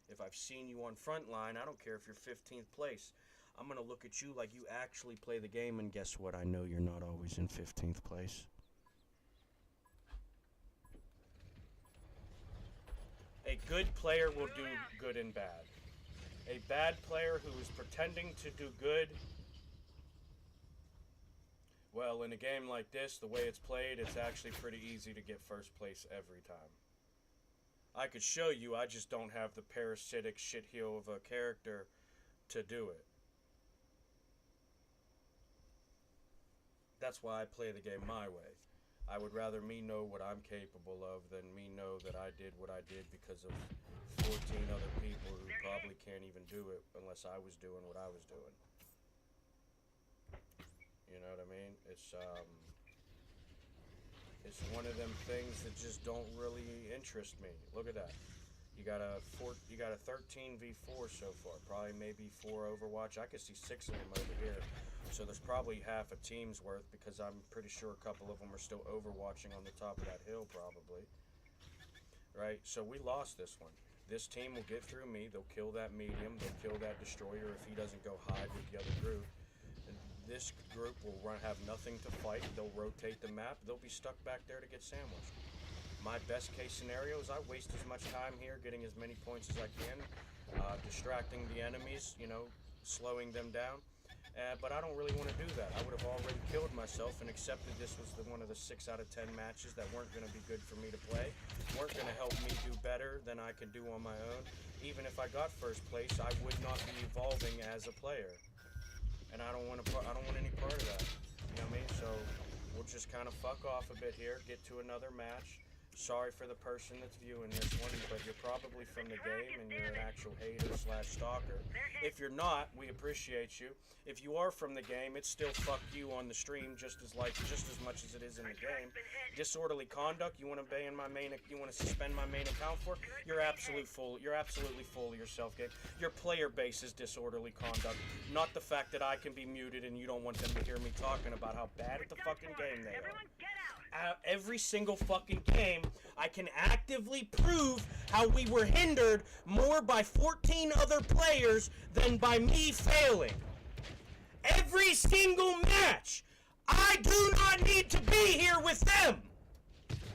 If I've seen you on Frontline, I don't care if you're 15th place. I'm going to look at you like you actually play the game, and guess what? I know you're not always in 15th place. A good player will do good and bad. A bad player who is pretending to do good, well, in a game like this, the way it's played, it's actually pretty easy to get first place every time. I could show you, I just don't have the parasitic shitheel of a character to do it. That's why I play the game my way. I would rather me know what I'm capable of than me know that I did what I did because of 14 other people who probably can't even do it unless I was doing what I was doing. You know what I mean? It's one of them things that just don't really interest me. Look at that. You got a 13 v4 so far. Probably maybe 4 Overwatch. I could see 6 of them over here. So there's probably half a team's worth because I'm pretty sure a couple of them are still overwatching on the top of that hill probably. Right? So we lost this one. This team will get through me. They'll kill that medium. They'll kill that destroyer if he doesn't go hide with the other group. This group will have nothing to fight. They'll rotate the map. They'll be stuck back there to get sandwiched. My best case scenario is I waste as much time here getting as many points as I can, distracting the enemies, you know, slowing them down. But I don't really want to do that. I would have already killed myself and accepted this was one of the 6 out of 10 matches that weren't going to be good for me to play, weren't going to help me do better than I can do on my own. Even if I got first place, I would not be evolving as a player. And I don't want any part of that. You know what I mean? So we'll just kind of fuck off a bit here, get to another match. Sorry for the person that's viewing this one, but you're probably from the game and you're an actual hater / stalker. If you're not, we appreciate you. If you are from the game, it's still fuck you on the stream just as much as it is in the game. Disorderly conduct, you want to ban my main, you want to suspend my main account for? You're absolutely full of yourself, game. Your player base is disorderly conduct, not the fact that I can be muted and you don't want them to hear me talking about how bad at the fucking game they are. Every single fucking game, I can actively prove how we were hindered more by 14 other players than by me failing. Every single match, I do not need to be here with them.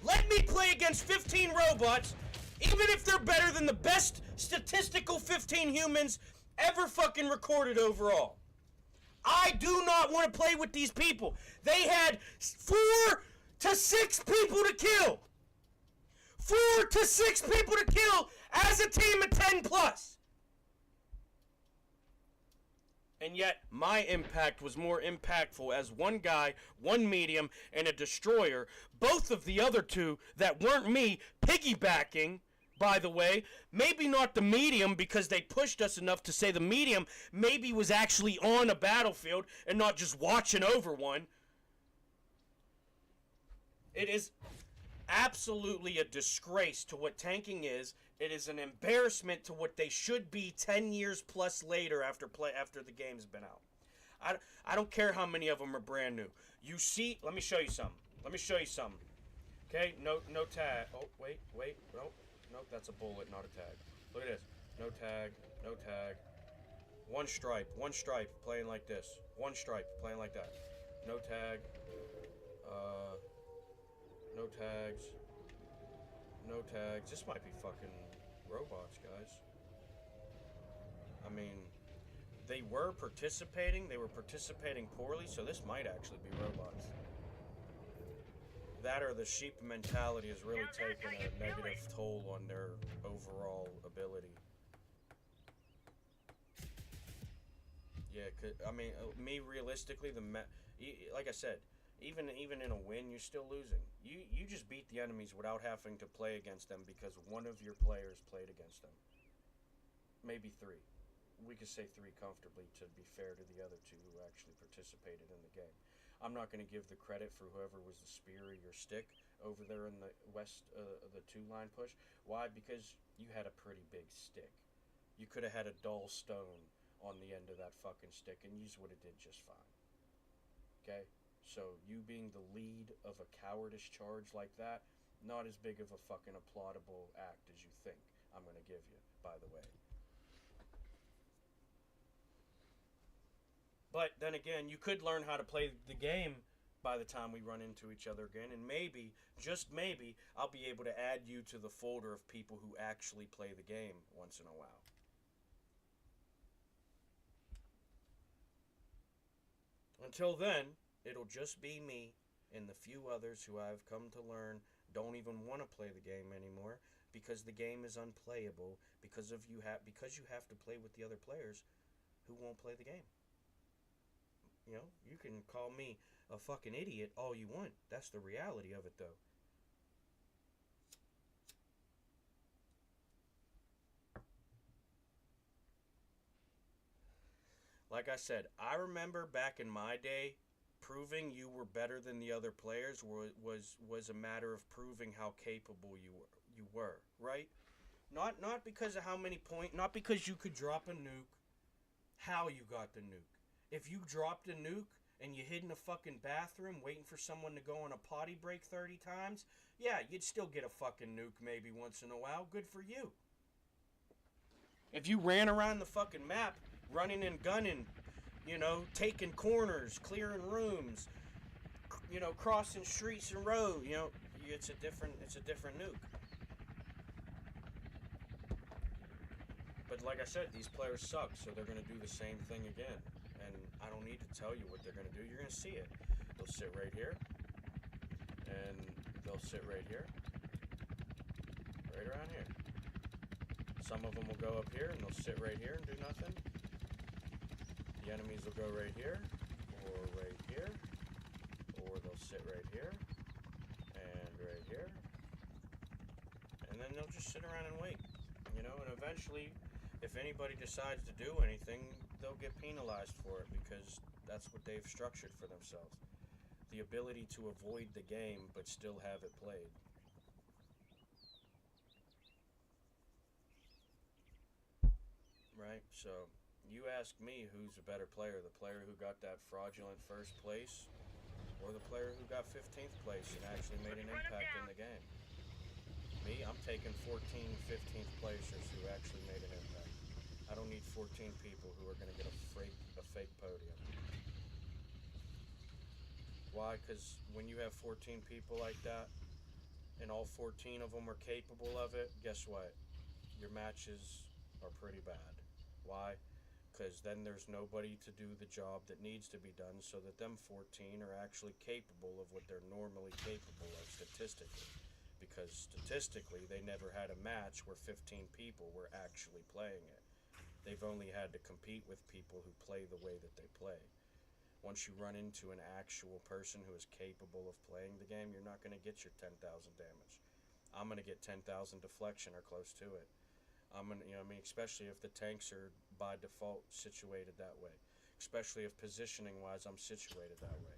Let me play against 15 robots, even if they're better than the best statistical 15 humans ever fucking recorded overall. I do not want to play with these people. They had 4 to 6 people to kill. 4 to 6 people to kill as a team of 10 plus. And yet, my impact was more impactful as one guy, one medium, and a destroyer. Both of the other two that weren't me piggybacking, by the way. Maybe not the medium because they pushed us enough to say the medium maybe was actually on a battlefield and not just watching over one. It is absolutely a disgrace to what tanking is. It is an embarrassment to what they should be 10 years plus later after the game's been out. I don't care how many of them are brand new. You see, let me show you something. Okay, no tag. Oh, wait, nope, that's a bullet, not a tag. Look at this. No tag. One stripe, playing like this. One stripe, playing like that. No tag. No tags. This might be fucking robots, guys. I mean, they were participating poorly, so this might actually be robots. That or the sheep mentality is really taking a negative toll on their overall ability. Yeah, I mean, me realistically, like I said, even in a win, you're still losing. You just beat the enemies without having to play against them because one of your players played against them. Maybe 3. We could say 3 comfortably to be fair to the other 2 who actually participated in the game. I'm not going to give the credit for whoever was the spear or your stick over there in the west, the 2-line push. Why? Because you had a pretty big stick. You could have had a dull stone on the end of that fucking stick and you would have did just fine. Okay? So you being the lead of a cowardice charge like that, not as big of a fucking applaudable act as you think I'm going to give you, by the way. But then again, you could learn how to play the game by the time we run into each other again, and maybe, just maybe, I'll be able to add you to the folder of people who actually play the game once in a while. Until then, it'll just be me and the few others who I've come to learn don't even want to play the game anymore because the game is unplayable because you have to play with the other players who won't play the game. You know, you can call me a fucking idiot all you want. That's the reality of it, though. Like I said, I remember back in my day, proving you were better than the other players was a matter of proving how capable you were, right? Not because of how many points, not because you could drop a nuke, how you got the nuke. If you dropped a nuke and you hid in a fucking bathroom waiting for someone to go on a potty break 30 times, yeah, you'd still get a fucking nuke maybe once in a while. Good for you. If you ran around the fucking map, running and gunning, you know, taking corners, clearing rooms, you know, crossing streets and roads, you know, it's a different nuke. But like I said, these players suck, so they're going to do the same thing again. And I don't need to tell you what they're going to do. You're going to see it. They'll sit right here. And they'll sit right here. Right around here. Some of them will go up here, and they'll sit right here and do nothing. The enemies will go right here, or right here. Or they'll sit right here. And right here. And then they'll just sit around and wait. You know, and eventually, if anybody decides to do anything, they'll get penalized for it because that's what they've structured for themselves. The ability to avoid the game but still have it played. Right? So, you ask me who's a better player, the player who got that fraudulent first place or the player who got 15th place and actually made an impact in the game. Me, I'm taking 14, 15th placers who actually made an impact. I don't need 14 people who are going to get a fake podium. Why? Because when you have 14 people like that, and all 14 of them are capable of it, guess what? Your matches are pretty bad. Why? Because then there's nobody to do the job that needs to be done so that them 14 are actually capable of what they're normally capable of statistically. Because statistically, they never had a match where 15 people were actually playing it. They've only had to compete with people who play the way that they play. Once you run into an actual person who is capable of playing the game, you're not going to get your 10,000 damage. I'm going to get 10,000 deflection or close to it. I'm going to, you know what I mean, especially if the tanks are by default situated that way. Especially if positioning-wise I'm situated that way.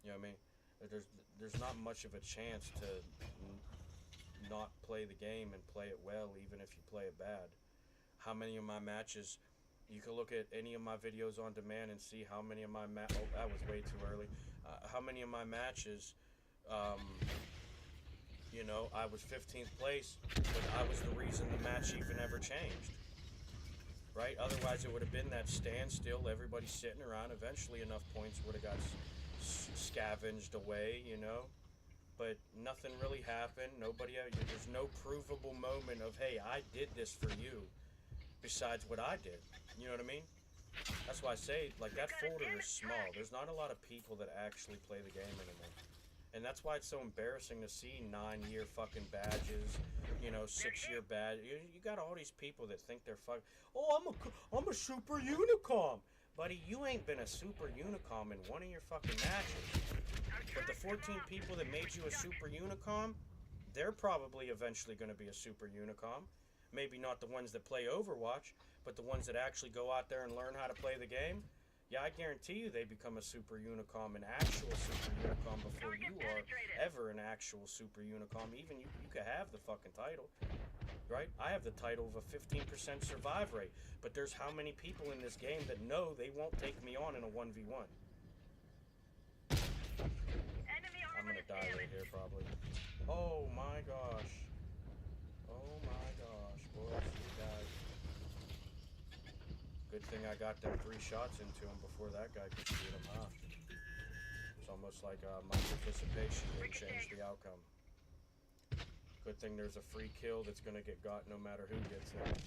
You know what I mean? There's not much of a chance to not play the game and play it well, even if you play it bad. How many of my matches, you can look at any of my videos on demand and see how many of my oh, that was way too early. How many of my matches, you know, I was 15th place, but I was the reason the match even ever changed. Right? Otherwise, it would have been that standstill, everybody sitting around. Eventually, enough points would have got scavenged away, you know. But nothing really happened. There's no provable moment of, hey, I did this for you, besides what I did. You know what I mean? That's why I say, like, that folder is small. There's not a lot of people that actually play the game anymore. And that's why it's so embarrassing to see 9-year fucking badges, you know, 6-year badge. You got all these people that think they're oh, I'm a super unicom. Buddy, you ain't been a super unicom in one of your fucking matches. But the 14 people that made you a super unicom, they're probably eventually going to be a super unicom. Maybe not the ones that play Overwatch, but the ones that actually go out there and learn how to play the game. Yeah, I guarantee you they become a super unicom, an actual super unicom before you are ever an actual super unicom. Even you could have the fucking title, right? I have the title of a 15% survive rate, but there's how many people in this game that know they won't take me on in a 1v1. I'm gonna die right here probably. Oh my gosh. Oh my gosh, boys, you died. Good thing I got them 3 shots into him before that guy could shoot him off. It's almost like my participation didn't change the outcome. Good thing there's a free kill that's gonna get got no matter who gets it.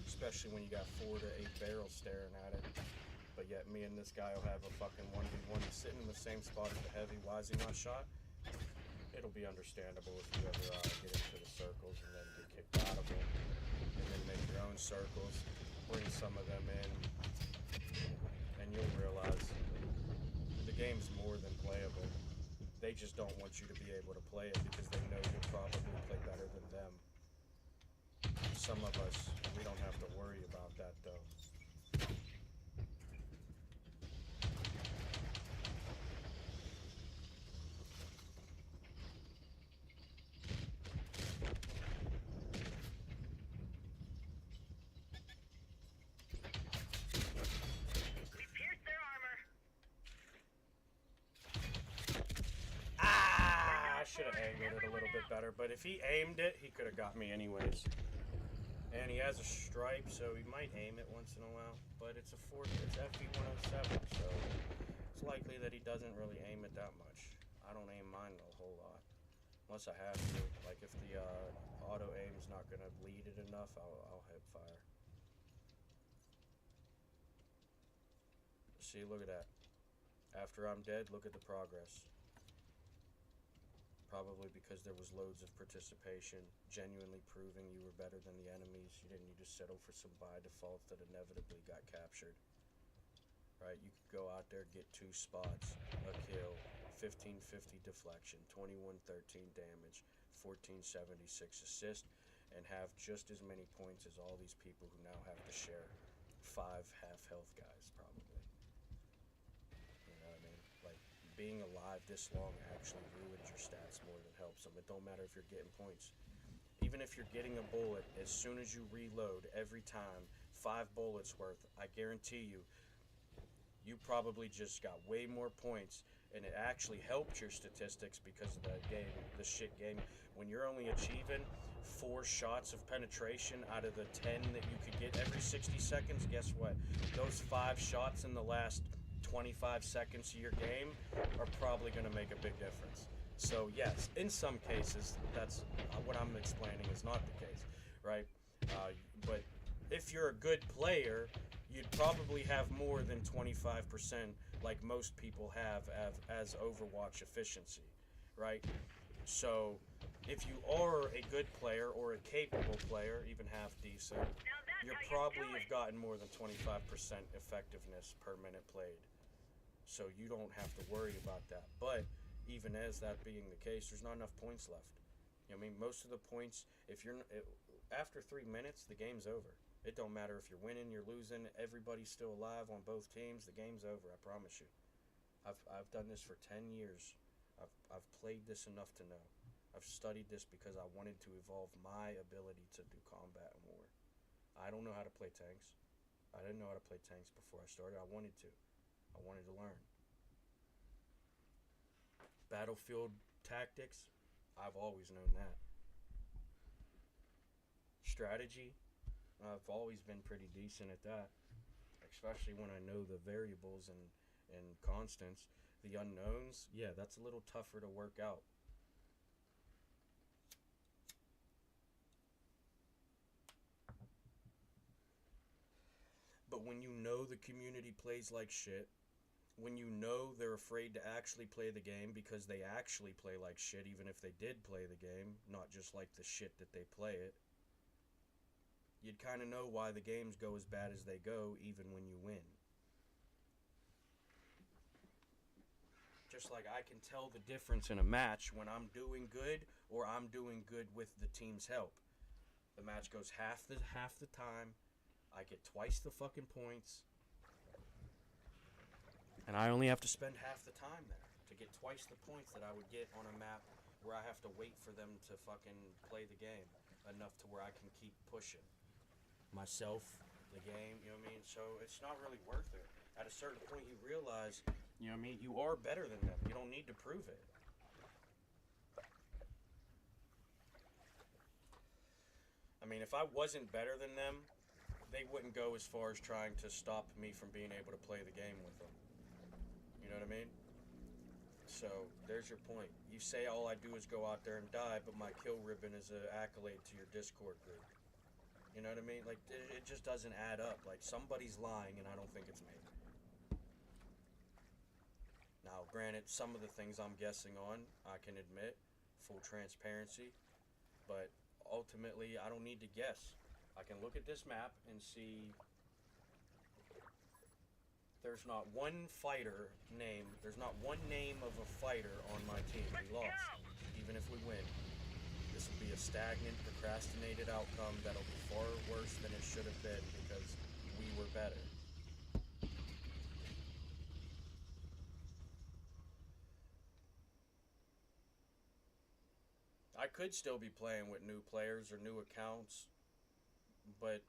Especially when you got 4 to 8 barrels staring at it. But yet me and this guy will have a fucking 1v1. He's sitting in the same spot as the heavy. Why is he not shot? It'll be understandable if you ever get into the circles and then get kicked out of them. And then make your own circles, bring some of them in, and you'll realize the game's more than playable. They just don't want you to be able to play it because they know you'll probably play better than them. Some of us, we don't have to worry about that though. better. But if he aimed it, he could have got me anyways. And he has a stripe, so he might aim it once in a while. But it's a it's FE107, so it's likely that he doesn't really aim it that much. I don't aim mine a whole lot, unless I have to. Like if the auto aim's not gonna lead it enough, I'll hip fire. See, look at that. After I'm dead, look at the progress. Probably because there was loads of participation, genuinely proving you were better than the enemies. You didn't need to settle for some by defaults that inevitably got captured. Right? You could go out there, get 2 spots, a kill, 1550 deflection, 2113 damage, 1476 assist, and have just as many points as all these people who now have to share 5 half health guys, probably. You know what I mean? Like, being alive this long actually ruins your stats more than helps them. It don't matter if you're getting points. Even if you're getting a bullet, as soon as you reload every time, 5 bullets worth, I guarantee you, you probably just got way more points, and it actually helped your statistics because of the game, the shit game. When you're only achieving 4 shots of penetration out of the 10 that you could get every 60 seconds, guess what? Those 5 shots in the last 25 seconds of your game are probably going to make a big difference. So yes, in some cases, that's what I'm explaining is not the case, right? But if you're a good player, you'd probably have more than 25% like most people have as Overwatch efficiency, right? So if you are a good player or a capable player, even half decent, you probably have gotten more than 25% effectiveness per minute played. So you don't have to worry about that. But even as that being the case, there's not enough points left. You know what I mean? Most of the points, if you're after 3 minutes, the game's over. It don't matter if you're winning, you're losing, everybody's still alive on both teams, the game's over, I promise you. I've done this for 10 years. I've played this enough to know. I've studied this because I wanted to evolve my ability to do combat more. I don't know how to play tanks. I didn't know how to play tanks before I started. I wanted to. I wanted to learn. Battlefield tactics, I've always known that. Strategy, I've always been pretty decent at that, especially when I know the variables and constants. The unknowns, yeah, that's a little tougher to work out. But when you know the community plays like shit, when you know they're afraid to actually play the game because they actually play like shit even if they did play the game, not just like the shit that they play it, you'd kind of know why the games go as bad as they go even when you win. Just like I can tell the difference in a match when I'm doing good or I'm doing good with the team's help. The match goes half the time, I get twice the fucking points, and I only have to spend half the time there to get twice the points that I would get on a map where I have to wait for them to fucking play the game enough to where I can keep pushing myself, the game, you know what I mean? So it's not really worth it. At a certain point you realize, you know what I mean, you are better than them. You don't need to prove it. I mean, if I wasn't better than them, they wouldn't go as far as trying to stop me from being able to play the game with them. You know what I mean? So, there's your point. You say all I do is go out there and die, but my kill ribbon is an accolade to your Discord group. You know what I mean? Like, it just doesn't add up. Like, somebody's lying, and I don't think it's me. Now, granted, some of the things I'm guessing on, I can admit, full transparency, but ultimately, I don't need to guess. I can look at this map and see there's not one fighter name, there's not one name of a fighter on my team. We lost, even if we win. This will be a stagnant, procrastinated outcome that'll be far worse than it should have been because we were better. I could still be playing with new players or new accounts, but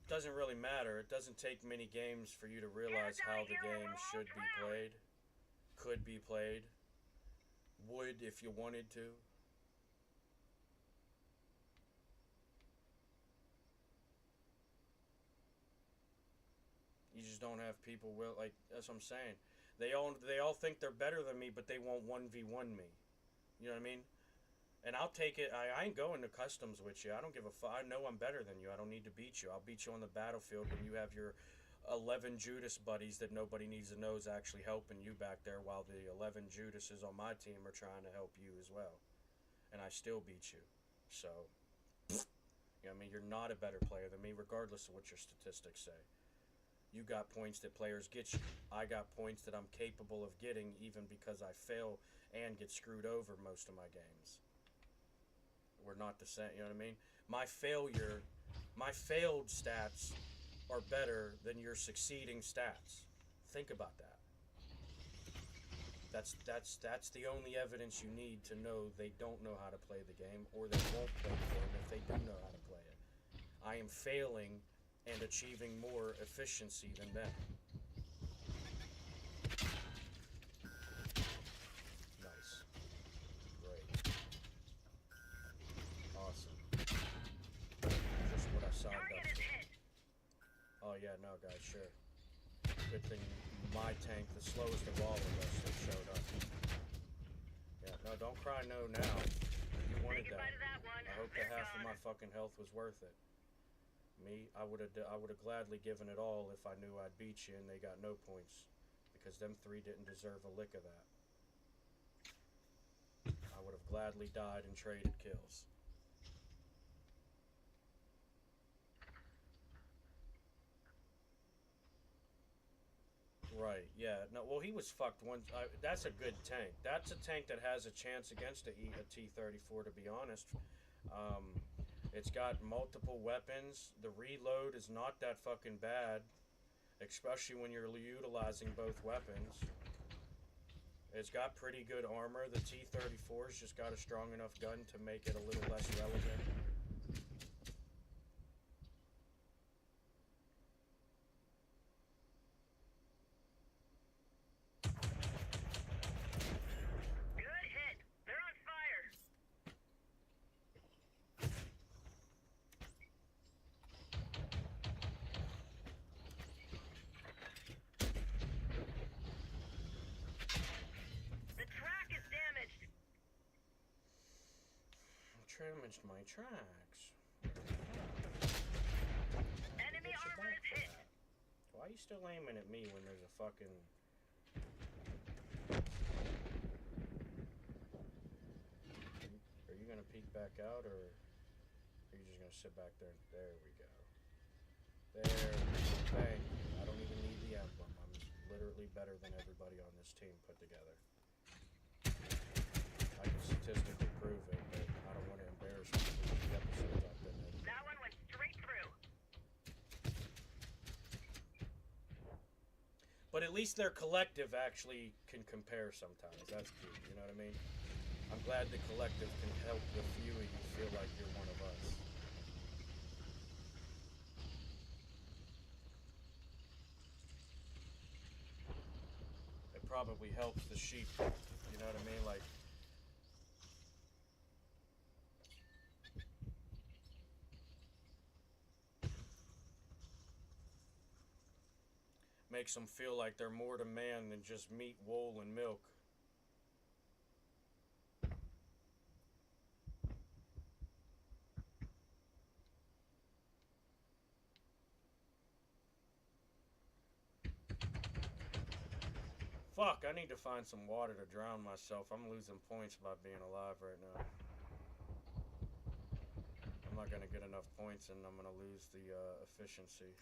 doesn't really matter. It doesn't take many games for you to realize how the game should be played, could be played, would if you wanted to. You just don't have people like that's what I'm saying. They all think they're better than me, but they won't 1v1 me. You know what I mean? And I'll take it. I ain't going to customs with you. I don't give a fuck. I know I'm better than you. I don't need to beat you. I'll beat you on the battlefield when you have your 11 Judas buddies that nobody needs to know is actually helping you back there, while the 11 Judases on my team are trying to help you as well. And I still beat you. So, you know what I mean? You're not a better player than me, regardless of what your statistics say. You got points that players get you. I got points that I'm capable of getting, even because I fail and get screwed over most of my games. We're not the same, you know what I mean? My failed stats are better than your succeeding stats. Think about that. That's the only evidence you need to know they don't know how to play the game, or they won't play the game if they do know how to play it. I am failing and achieving more efficiency than them. Nice. Great. Awesome. Just what I signed up for. Oh yeah, no guys, sure. Good thing my tank, the slowest of all of us, that showed up. Yeah, no, don't cry no now. You wanted that. I hope that half of my fucking health was worth it. Me, I would have gladly given it all if I knew I'd beat you and they got no points, because them three didn't deserve a lick of that. I would have gladly died and traded kills. Right, yeah. No, well, he was fucked once. That's a good tank. That's a tank that has a chance against a T-34, to be honest. It's got multiple weapons. The reload is not that fucking bad, especially when you're utilizing both weapons. It's got pretty good armor. The T-34's just got a strong enough gun to make it a little less relevant. Damaged my tracks. Enemy armor is hit. Why are you still aiming at me when there's a fucking... Are you gonna peek back out, or are you just gonna sit back there? There we go. There. Bang. I don't even need the emblem. I'm literally better than everybody on this team put together. I can statistically prove it, but I don't want to embarrass you with the episodes I've been in. That one went straight through. But at least their collective actually can compare sometimes. That's good, you know what I mean? I'm glad the collective can help the few of you feel like you're one of us. It probably helps the sheep, you know what I mean? Like, makes them feel like they're more to man than just meat, wool, and milk. Fuck, I need to find some water to drown myself. I'm losing points by being alive right now. I'm not gonna get enough points and I'm gonna lose the efficiency.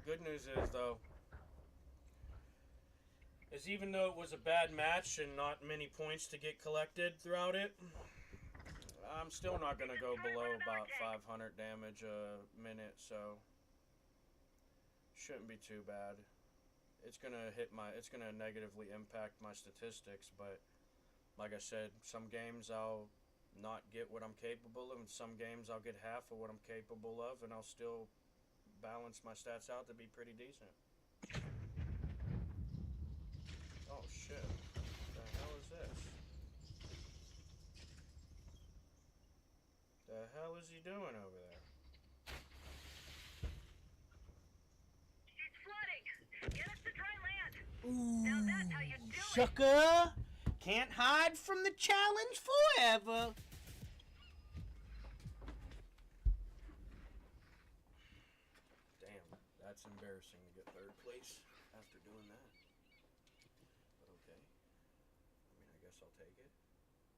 Good news is, though, is even though it was a bad match and not many points to get collected throughout it, I'm still not going to go below about 500 damage a minute, so shouldn't be too bad. It's going to negatively impact my statistics, but like I said, some games I'll not get what I'm capable of, and some games I'll get half of what I'm capable of, and I'll still balance my stats out to be pretty decent. Oh shit. What the hell is this? The hell is he doing over there? It's flooding. Get us to dry land. Ooh, Now that's how you do it. sucker! Can't hide from the challenge forever. Damn, that's embarrassing to get third place after doing that. But okay. I mean, I guess I'll take it.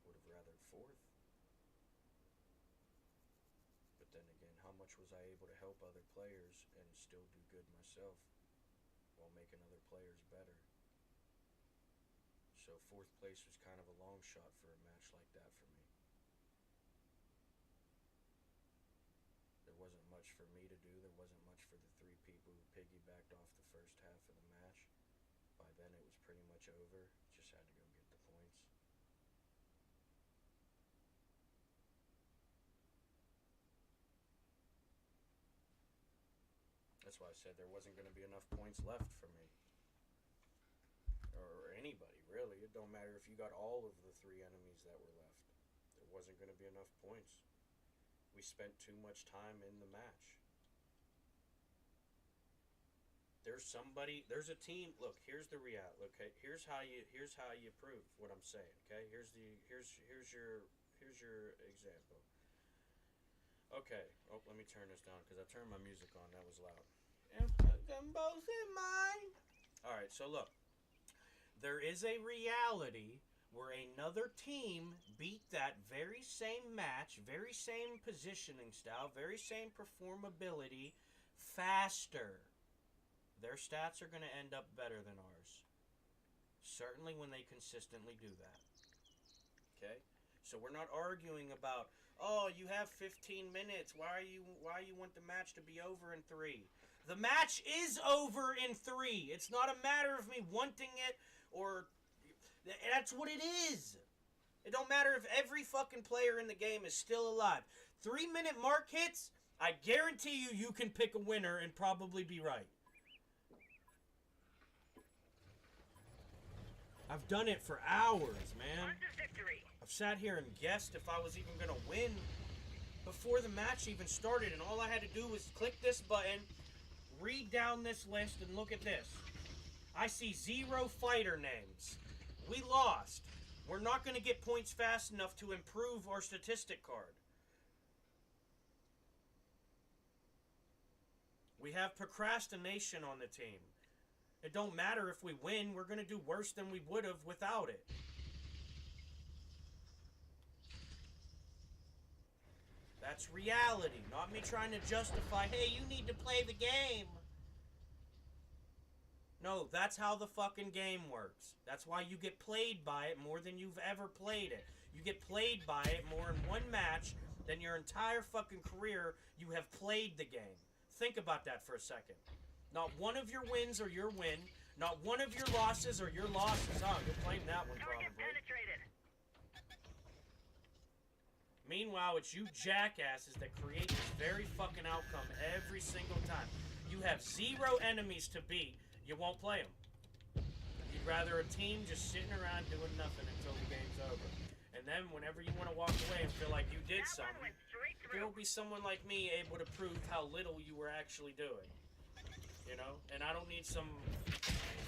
Would have rathered fourth. But then again, how much was I able to help other players and still do good myself while making other players better? So fourth place was kind of a long shot for a match like that for me. There wasn't much for me to do. There wasn't much for the three people who piggybacked off the first half of the match. By then it was pretty much over. Just had to go get the points. That's why I said there wasn't going to be enough points left for me. Or anybody, really. It don't matter if you got all of the three enemies that were left. There wasn't going to be enough points. We spent too much time in the match. There's a team. Look, here's the reality. Okay, here's how you prove what I'm saying. Okay, here's your example. Okay, oh, let me turn this down because I turned my music on. That was loud. And put them both in mine. All right, so look, there is a reality where another team beat that very same match, very same positioning style, very same performability faster. Their stats are going to end up better than ours. Certainly when they consistently do that. Okay? So we're not arguing about, oh, you have 15 minutes. Why you want the match to be over in 3? The match is over in 3. It's not a matter of me wanting it or that's what it is. It don't matter if every fucking player in the game is still alive. 3-minute mark hits, I guarantee you can pick a winner and probably be right. I've done it for hours, man. On to victory. I've sat here and guessed if I was even going to win before the match even started, and all I had to do was click this button, read down this list, and look at this. I see 0 fighter names. We lost. We're not going to get points fast enough to improve our statistic card. We have procrastination on the team. It don't matter if we win, we're going to do worse than we would have without it. That's reality, not me trying to justify, hey, you need to play the game. No, that's how the fucking game works. That's why you get played by it more than you've ever played it. You get played by it more in one match than your entire fucking career you have played the game. Think about that for a second. Not one of your wins are your win. Not one of your losses are your losses. Oh, you'll claim that one Target probably. penetrated. Meanwhile, it's you jackasses that create this very fucking outcome every single time. You have 0 enemies to beat. You won't play them. You'd rather a team just sitting around doing nothing until the game's over. And then whenever you want to walk away and feel like you did That one something, went straight there through. will be someone like me able to prove how little you were actually doing. You know? And I don't need some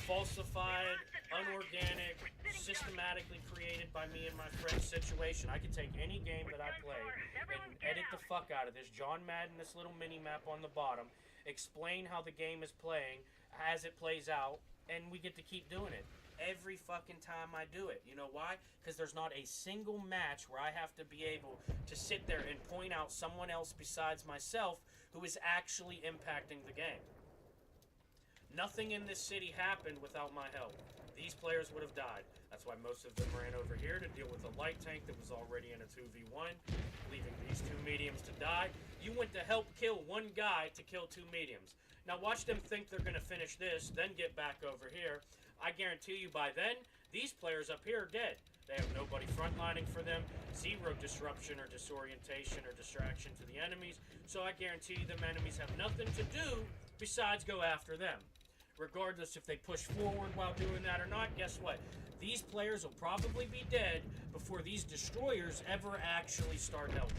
falsified, unorganic, systematically created by me and my friends situation. I can take any game that I play and edit the fuck out of this. John Madden, this little mini map on the bottom, explain how the game is playing as it plays out, and we get to keep doing it every fucking time I do it. You know why? Because there's not a single match where I have to be able to sit there and point out someone else besides myself who is actually impacting the game. Nothing in this city happened without my help. These players would have died. That's why most of them ran over here to deal with a light tank that was already in a 2v1, leaving these 2 mediums to die. You went to help kill one guy to kill 2 mediums. Now watch them think they're going to finish this, then get back over here. I guarantee you by then, these players up here are dead. They have nobody frontlining for them, zero disruption or disorientation or distraction to the enemies, so I guarantee them enemies have nothing to do besides go after them. Regardless if they push forward while doing that or not, guess what? These players will probably be dead before these destroyers ever actually start helping.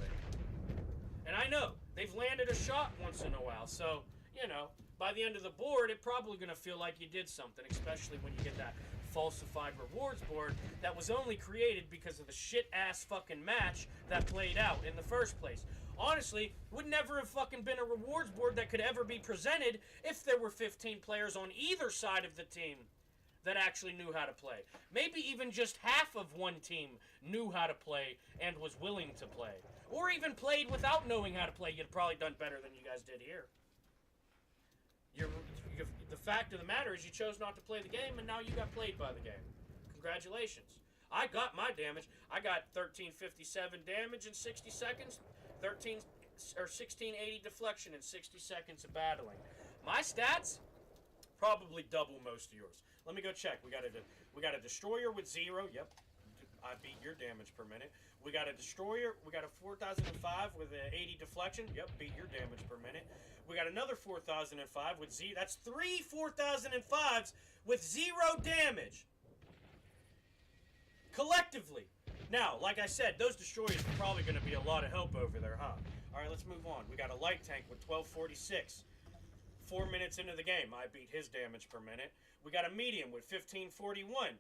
And I know, they've landed a shot once in a while, so, you know, by the end of the board, it's probably going to feel like you did something, especially when you get that falsified rewards board that was only created because of the shit-ass fucking match that played out in the first place. Honestly, would never have fucking been a rewards board that could ever be presented if there were 15 players on either side of the team that actually knew how to play. Maybe even just half of one team knew how to play and was willing to play. Or even played without knowing how to play. You'd probably done better than you guys did here. The fact of the matter is you chose not to play the game, and now you got played by the game. Congratulations. I got my damage. I got 1357 damage in 60 seconds, 1680 deflection in 60 seconds of battling. My stats probably double most of yours. Let me go check. We got a destroyer with 0. Yep, I beat your damage per minute. We got a destroyer. We got a 4005 with an 80 deflection. Yep, beat your damage per minute. We got another 4005 with Z. That's 3 4005s with 0 damage. Collectively. Now, like I said, those destroyers are probably going to be a lot of help over there, huh? All right, let's move on. We got a light tank with 1246. 4 minutes into the game, I beat his damage per minute. We got a medium with 1541.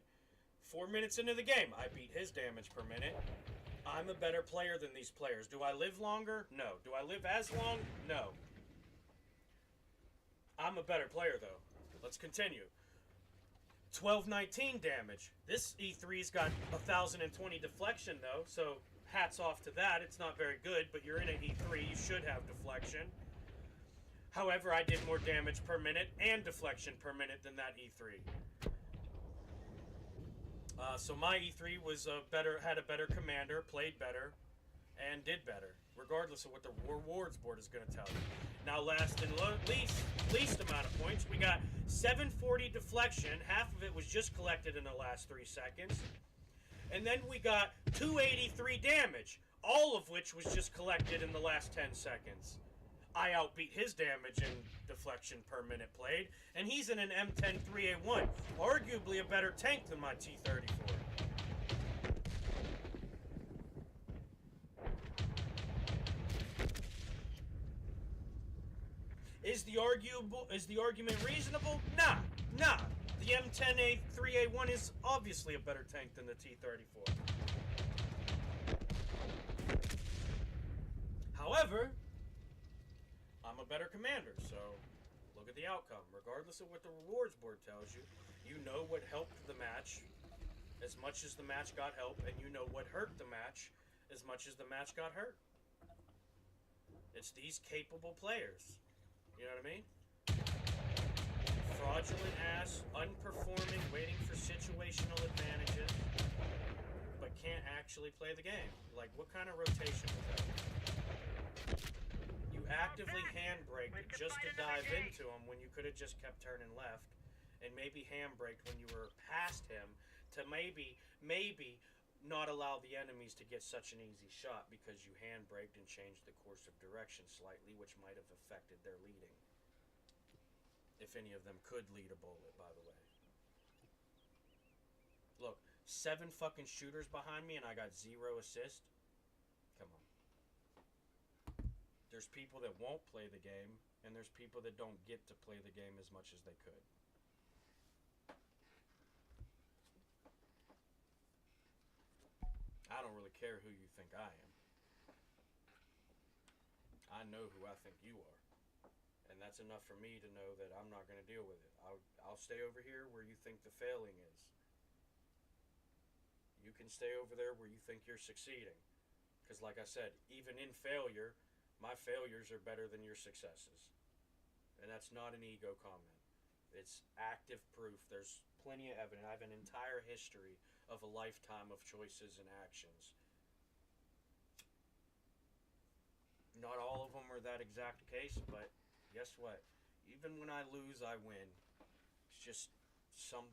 4 minutes into the game, I beat his damage per minute. I'm a better player than these players. Do I live longer? No. Do I live as long? No. I'm a better player, though. Let's continue. 1219 damage. This E3's got 1020 deflection, though, so hats off to that. It's not very good, but you're in an E3. You should have deflection. However, I did more damage per minute and deflection per minute than that E3. So my E3 was had a better commander, played better, and did better, regardless of what the rewards board is going to tell you. Now, last and least amount of points, we got 740 deflection. Half of it was just collected in the last 3 seconds. And then we got 283 damage, all of which was just collected in the last 10 seconds. I outbeat his damage and deflection per minute played, and he's in an M10-3A1, arguably a better tank than my T-34. Is the argument reasonable? Nah. The M10-3A1 is obviously a better tank than the T-34. However, I'm a better commander, so look at the outcome. Regardless of what the rewards board tells you, you know what helped the match as much as the match got help, and you know what hurt the match as much as the match got hurt. It's these capable players. You know what I mean? Fraudulent ass, unperforming, waiting for situational advantages, but can't actually play the game. Like, what kind of rotation was that? You actively handbraked just to dive into him when you could have just kept turning left, and maybe handbraked when you were past him to maybe not allow the enemies to get such an easy shot because you handbraked and changed the course of direction slightly, which might have affected their leading. If any of them could lead a bullet, by the way. Look, 7 fucking shooters behind me and I got 0 assist. Come on. There's people that won't play the game, and there's people that don't get to play the game as much as they could. I don't really care who you think I am. I know who I think you are. And that's enough for me to know that I'm not going to deal with it. I'll stay over here where you think the failing is. You can stay over there where you think you're succeeding. Because like I said, even in failure, my failures are better than your successes. And that's not an ego comment. It's active proof. There's plenty of evidence. I have an entire history of a lifetime of choices and actions. Not all of them are that exact case, but guess what? Even when I lose, I win. It's just some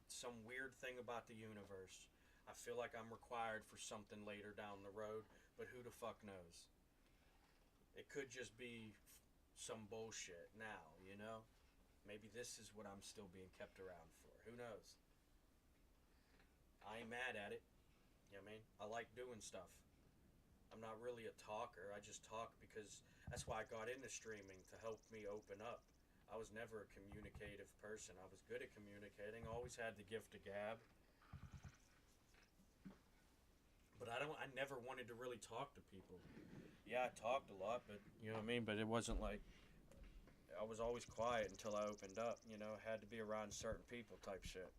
weird thing about the universe. I feel like I'm required for something later down the road, but who the fuck knows? It could just be some bullshit now, you know? Maybe this is what I'm still being kept around for. Who knows? I ain't mad at it. You know what I mean? I like doing stuff. I'm not really a talker. I just talk because that's why I got into streaming, to help me open up. I was never a communicative person. I was good at communicating. Always had the gift of gab. But I never wanted to really talk to people. Yeah, I talked a lot, but you know what I mean? But it wasn't like, I was always quiet until I opened up, you know? Had to be around certain people type shit.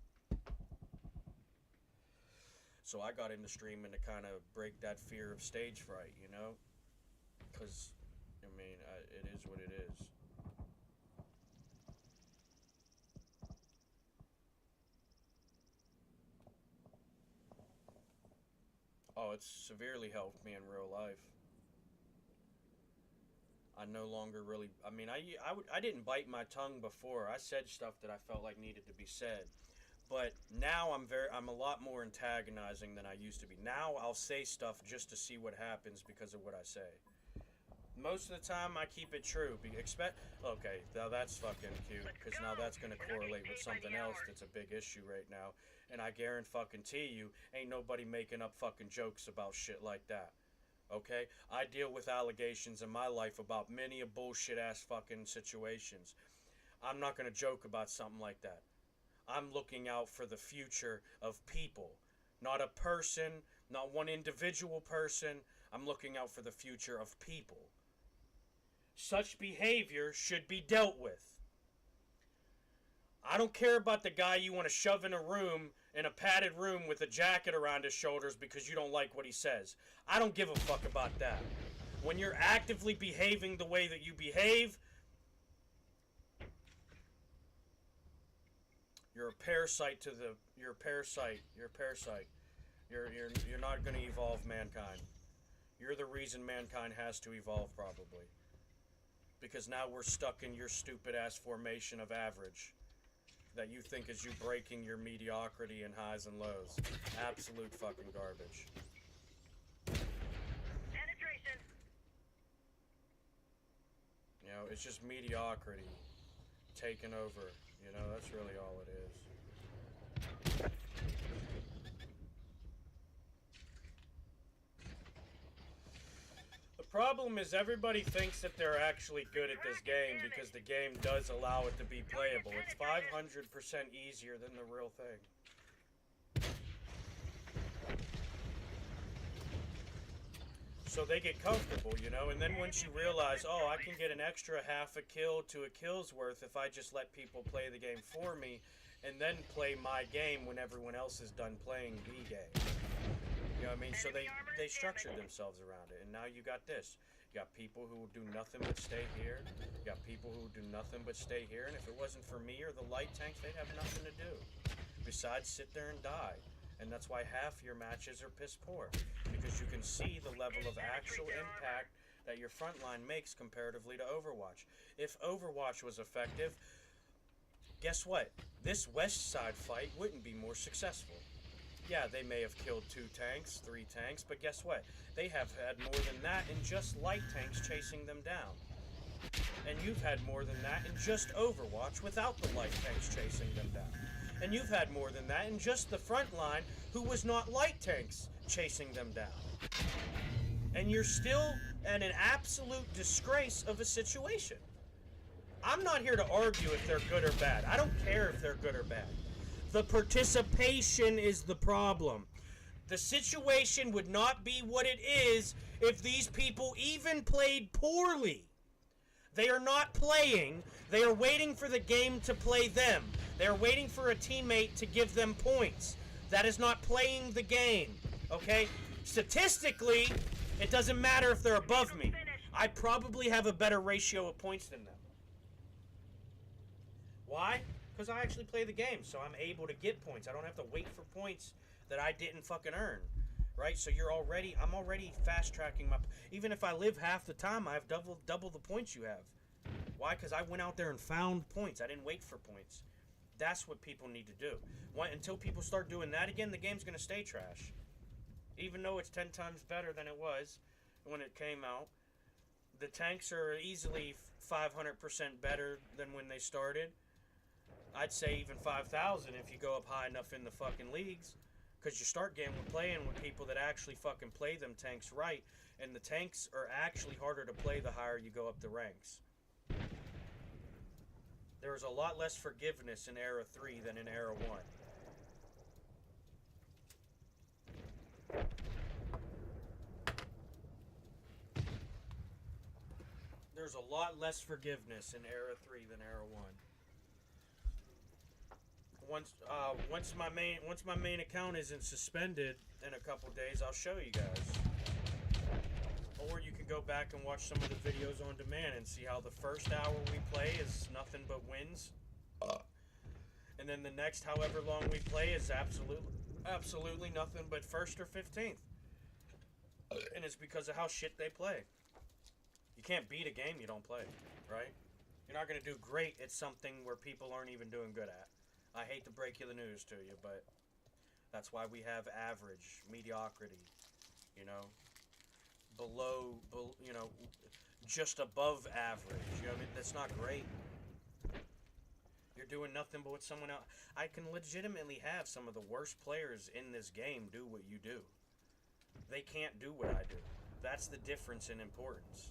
So I got into streaming to kind of break that fear of stage fright, you know? Because, I mean, it is what it is. Oh, it's severely helped me in real life. I no longer really, I mean, I didn't bite my tongue before. I said stuff that I felt like needed to be said. But now I'm a lot more antagonizing than I used to be. Now I'll say stuff just to see what happens because of what I say. Most of the time I keep it true. Okay, now that's fucking cute, because now that's going to correlate with something else that's a big issue right now. And I guarantee you, ain't nobody making up fucking jokes about shit like that. Okay? I deal with allegations in my life about many a bullshit ass fucking situations. I'm not going to joke about something like that. I'm looking out for the future of people. Not a person, not one individual person. I'm looking out for the future of people. Such behavior should be dealt with. I don't care about the guy you want to shove in a padded room with a jacket around his shoulders because you don't like what he says. I don't give a fuck about that. When you're actively behaving the way that you behave, you're a parasite to the... You're a parasite. You're a parasite. You're not going to evolve mankind. You're the reason mankind has to evolve, probably. Because now we're stuck in your stupid ass formation of average that you think is you breaking your mediocrity and highs and lows. Absolute fucking garbage. Penetration. You know, it's just mediocrity taking over. You know, that's really all it is. The problem is everybody thinks that they're actually good at this game because the game does allow it to be playable. It's 500% easier than the real thing. So they get comfortable, you know, and then once you realize, oh, I can get an extra half a kill to a kill's worth if I just let people play the game for me and then play my game when everyone else is done playing the game. You know what I mean? So they structured themselves around it, and now you got this. You got people who will do nothing but stay here. You got people who will do nothing but stay here, and if it wasn't for me or the light tanks, they'd have nothing to do besides sit there and die. And that's why half your matches are piss poor, because you can see the level of actual impact that your front line makes comparatively to Overwatch. If Overwatch was effective, guess what? This west side fight wouldn't be more successful. Yeah, they may have killed 2 tanks, 3 tanks, but guess what? They have had more than that in just light tanks chasing them down. And you've had more than that in just Overwatch without the light tanks chasing them down. And you've had more than that in just the front line who was not light tanks chasing them down. And you're still in an absolute disgrace of a situation. I'm not here to argue if they're good or bad. I don't care if they're good or bad. The participation is the problem. The situation would not be what it is if these people even played poorly. They are not playing. They are waiting for the game to play them. They are waiting for a teammate to give them points. That is not playing the game, okay? Statistically, it doesn't matter if they're above me. I probably have a better ratio of points than them. Why? Because I actually play the game, so I'm able to get points. I don't have to wait for points that I didn't fucking earn, right? So I'm already fast-tracking my... Even if I live half the time, I have double the points you have. Why? Because I went out there and found points. I didn't wait for points. That's what people need to do. Until people start doing that again, the game's going to stay trash. Even though it's 10 times better than it was when it came out. The tanks are easily 500% better than when they started. I'd say even 5,000 if you go up high enough in the fucking leagues. Because you start playing with people that actually fucking play them tanks right. And the tanks are actually harder to play the higher you go up the ranks. There is a lot less forgiveness in Era 3 than in Era 1. There's a lot less forgiveness in Era 3 than Era 1. Once my main account isn't suspended in a couple days, I'll show you guys. Or you can go back and watch some of the videos on demand and see how the first hour we play is nothing but wins. And then the next however long we play is absolutely nothing but first or 15th. And it's because of how shit they play. You can't beat a game you don't play, right? You're not going to do great at something where people aren't even doing good at. I hate to break you the news to you, but that's why we have average, mediocrity, you know? Below, you know, just above average. You know what I mean? That's not great. You're doing nothing but what someone else... I can legitimately have some of the worst players in this game do what you do. They can't do what I do. That's the difference in importance.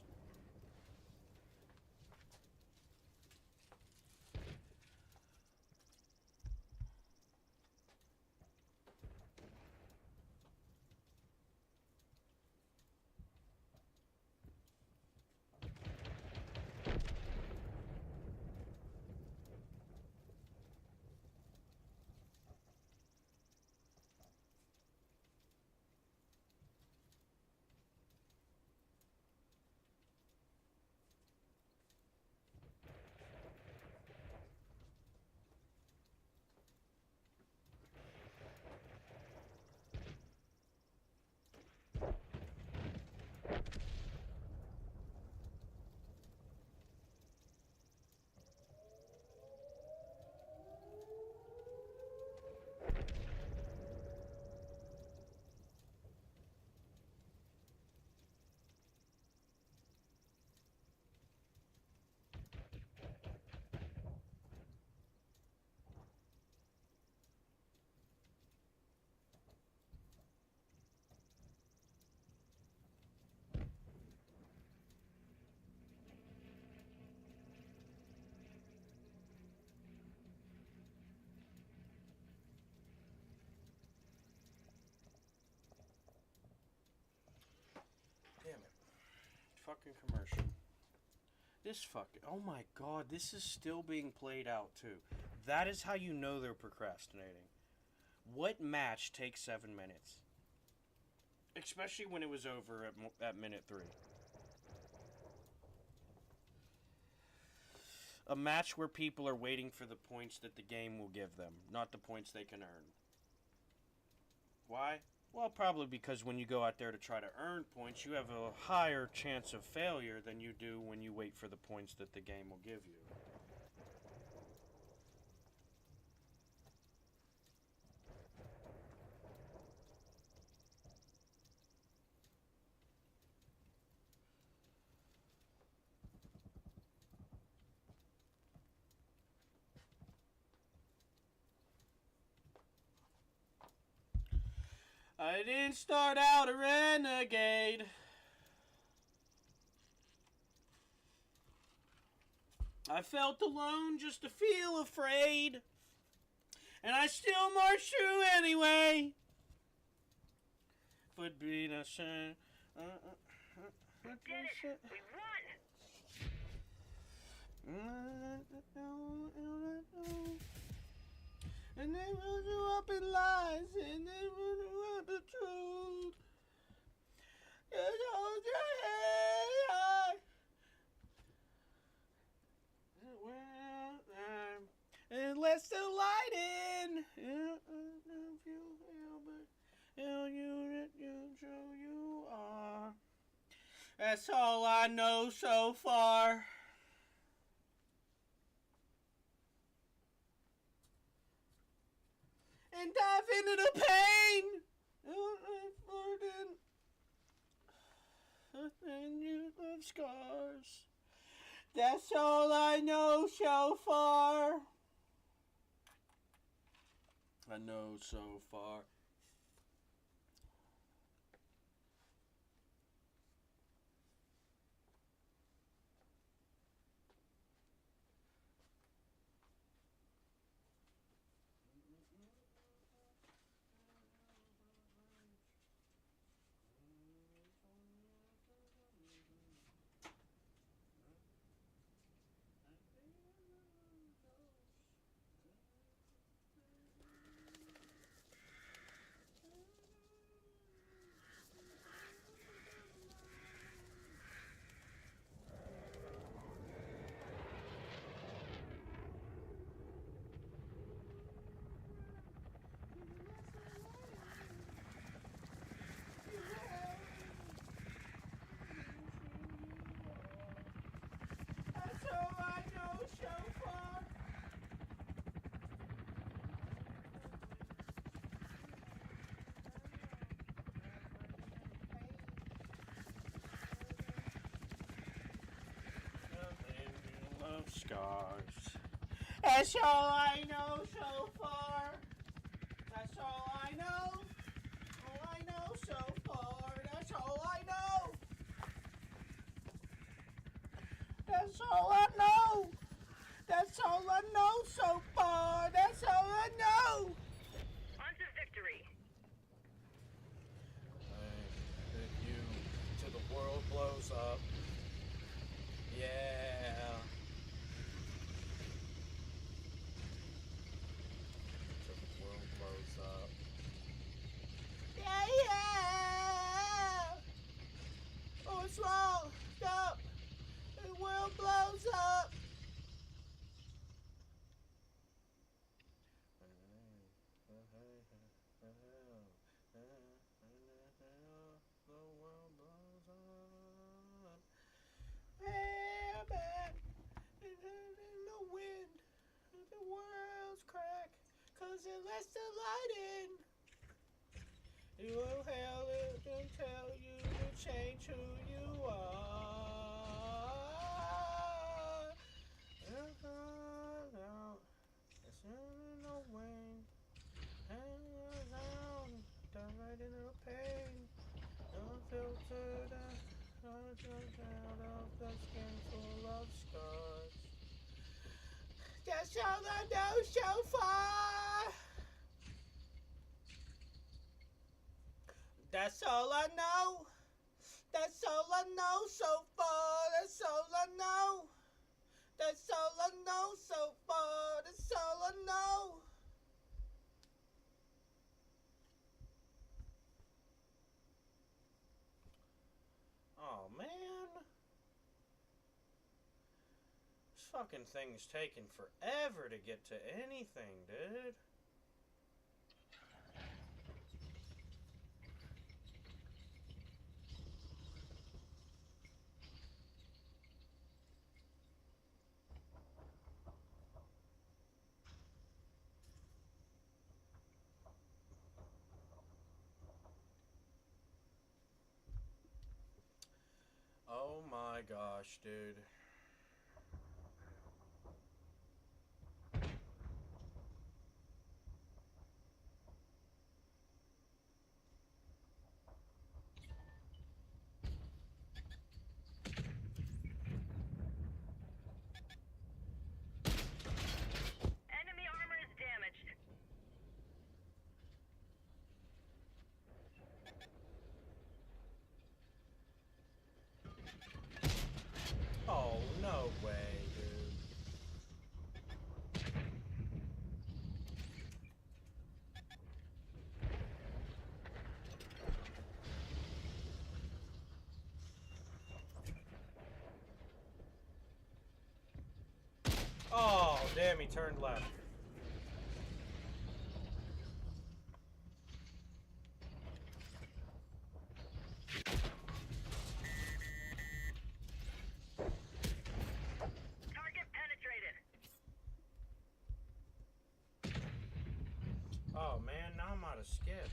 Fucking commercial. This fucking... Oh my god, this is still being played out too. That is how you know they're procrastinating. What match takes 7 minutes? Especially when it was over at minute 3. A match where people are waiting for the points that the game will give them, not the points they can earn. Why? Well, probably because when you go out there to try to earn points, you have a higher chance of failure than you do when you wait for the points that the game will give you. I didn't start out a renegade. I felt alone just to feel afraid. And I still marched through anyway. Would be no shame. We did it! We won! And they will you up in lies, and they will you up the truth. Just hold your head high. And let's the light in. If you feel, but tell you that you true you are. That's all I know so far. into the pain. And you have scars. That's all I know so far. I know so far. That's all I know so far. Love scars. That's all I know so far. That's all I know. All I know so far. That's all I know. That's all I know. That's all I know so far. That's all I know. On to victory. You till the world blows up. Yeah. Till the world blows up. Yeah, yeah. Oh, what's wrong? Stop. The world blows up. The world blows up. Well, back in the wind. The world's crack. 'Cause it lets the light in. You will hail it and tell you to change who you are. It's in the wind. Hang around. Dive right into the pain. Unfiltered out of the skin full of scars. That's all I know so far. That's all I know. That's all I know so far. That's all I know. That's all I know so far. That's all I know. Oh man. This fucking thing's taking forever to get to anything, dude. Oh my gosh, dude. Enemy armor is damaged. Oh, no way, dude. Oh, damn, he turned left. Target penetrated. Oh man, now I'm out skips.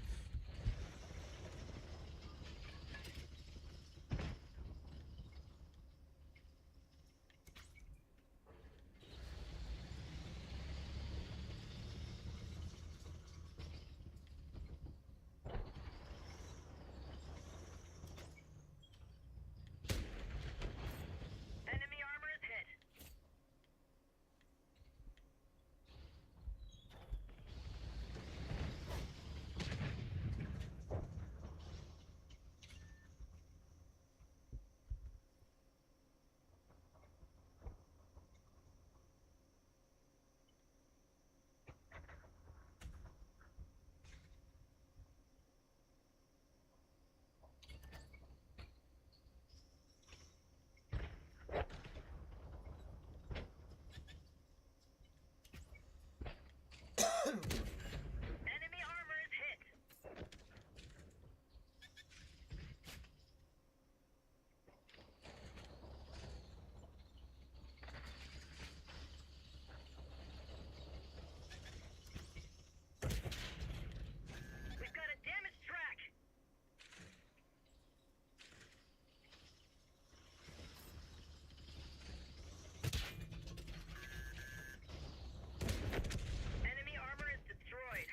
Enemy armor is hit. Enemy armor is hit. We've got a damaged track. Enemy armor is destroyed.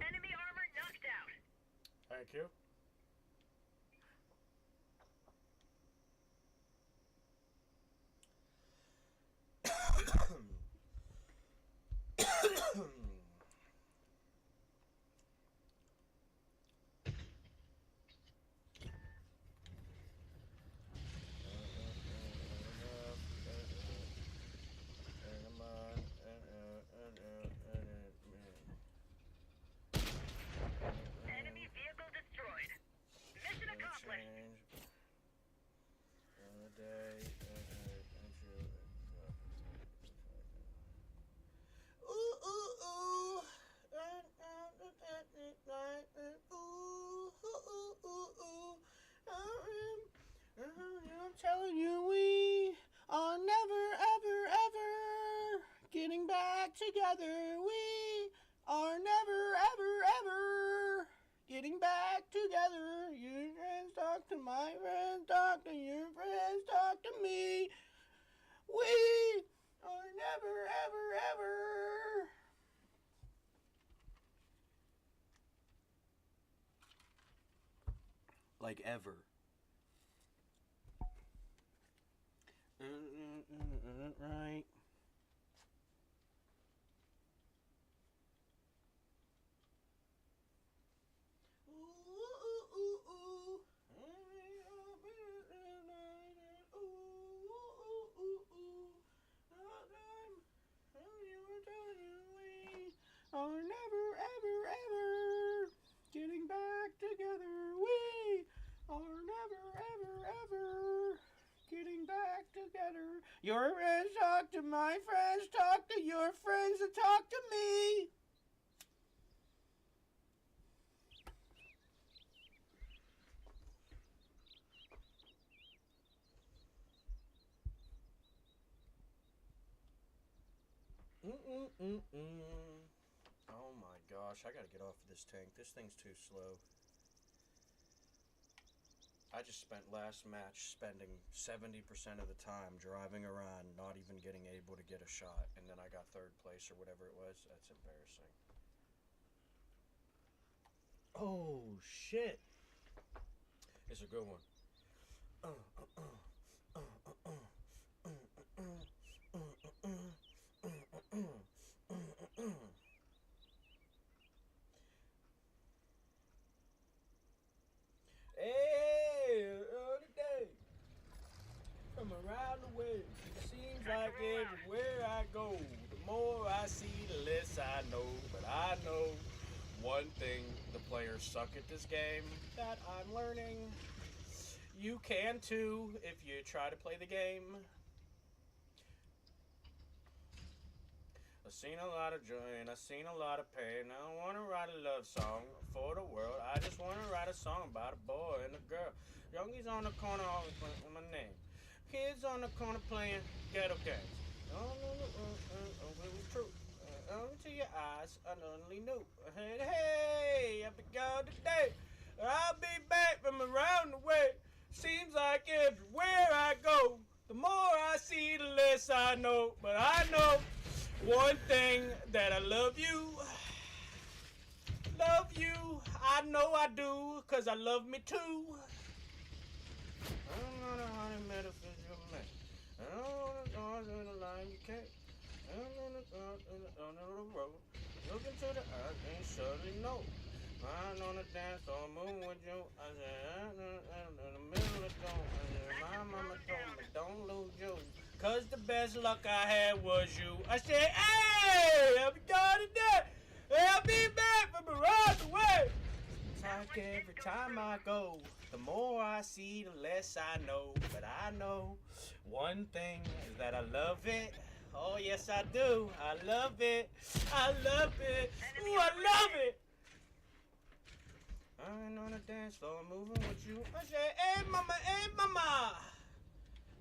Enemy armor knocked out. Thank you. Enemy vehicle destroyed. Mission accomplished. Ooh, ooh, ooh. I'm telling you, we are never, ever, ever getting back together. We are never, ever, ever getting back together. Your friends talk to my friends, talk to your friends, talk to me. We are never, ever, ever. Like ever. Right. Are never, ever, ever getting back together. We are never, ever, ever getting back together. Your friends talk to my friends, talk to your friends, and talk to me. Oh my gosh, I gotta get off of this tank. This thing's too slow. I just spent last match spending 70% of the time driving around, not even getting able to get a shot, and then I got third place or whatever it was. That's embarrassing. Oh, shit. It's a good one. Hey, today, from around the way, it seems like everywhere I go, the more I see, the less I know. But I know one thing: the players suck at this game that I'm learning. You can too if you try to play the game. I've seen a lot of joy and I've seen a lot of pain. I don't wanna write a love song for the world. I just wanna write a song about a boy and a girl. Youngies on the corner always playing my name. Kids on the corner playing ghetto games. It was true. Into your eyes, I only knew. Hey, I begun today. I'll be back from around the way. Seems like everywhere I go, the more I see, the less I know. But I know one thing, that I love you. Love you. I know I do, cause I love me too. I'm not a honey metaphysical man. I don't wanna go in the line you can't. I'm on the road. Looking to the eyes and surely know. I'm on the dance floor, moving with you. I said, I'm in the middle of the zone. I said, my mama told me, don't lose you. Cause the best luck I had was you. I said, hey, I'll be gone today. I'll be back from around the way. It's like every time I go, the more I see, the less I know. But I know one thing is that I love it. Oh, yes, I do. I love it. I love it. Ooh, I love it. I'm on the dance floor, moving with you. I said, hey, mama, hey, mama.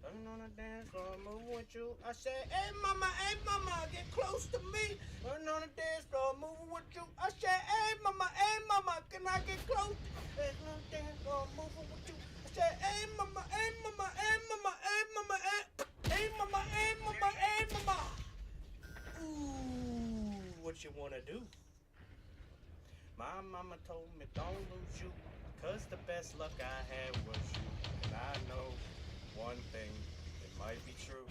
I'm on the dance floor, moving with you. I said, hey, mama, get close to me. I'm on the dance floor, moving with you. I said, hey, mama, can I get close? I'm on the dance floor, moving with you. I said, hey, mama, hey, mama, hey, mama, hey, mama, hey. Hey, mama, hey, mama, hey, mama. Ooh, what you wanna do? My mama told me don't lose you, cause the best luck I had was you. And I know one thing, it might be true.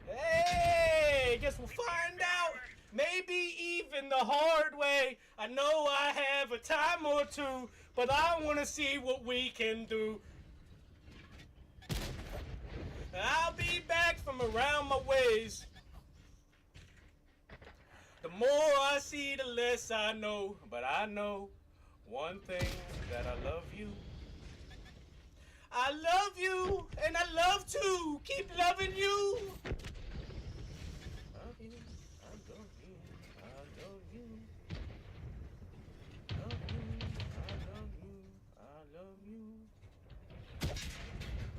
Hey, guess we'll find out. Maybe even the hard way. I know I have a time or two, but I wanna see what we can do. I'll be back from around my ways. The more I see, the less I know. But I know one thing, that I love you. I love you, and I love to keep loving you. I love you, I love you, I love you. Love you, I love you, I love you.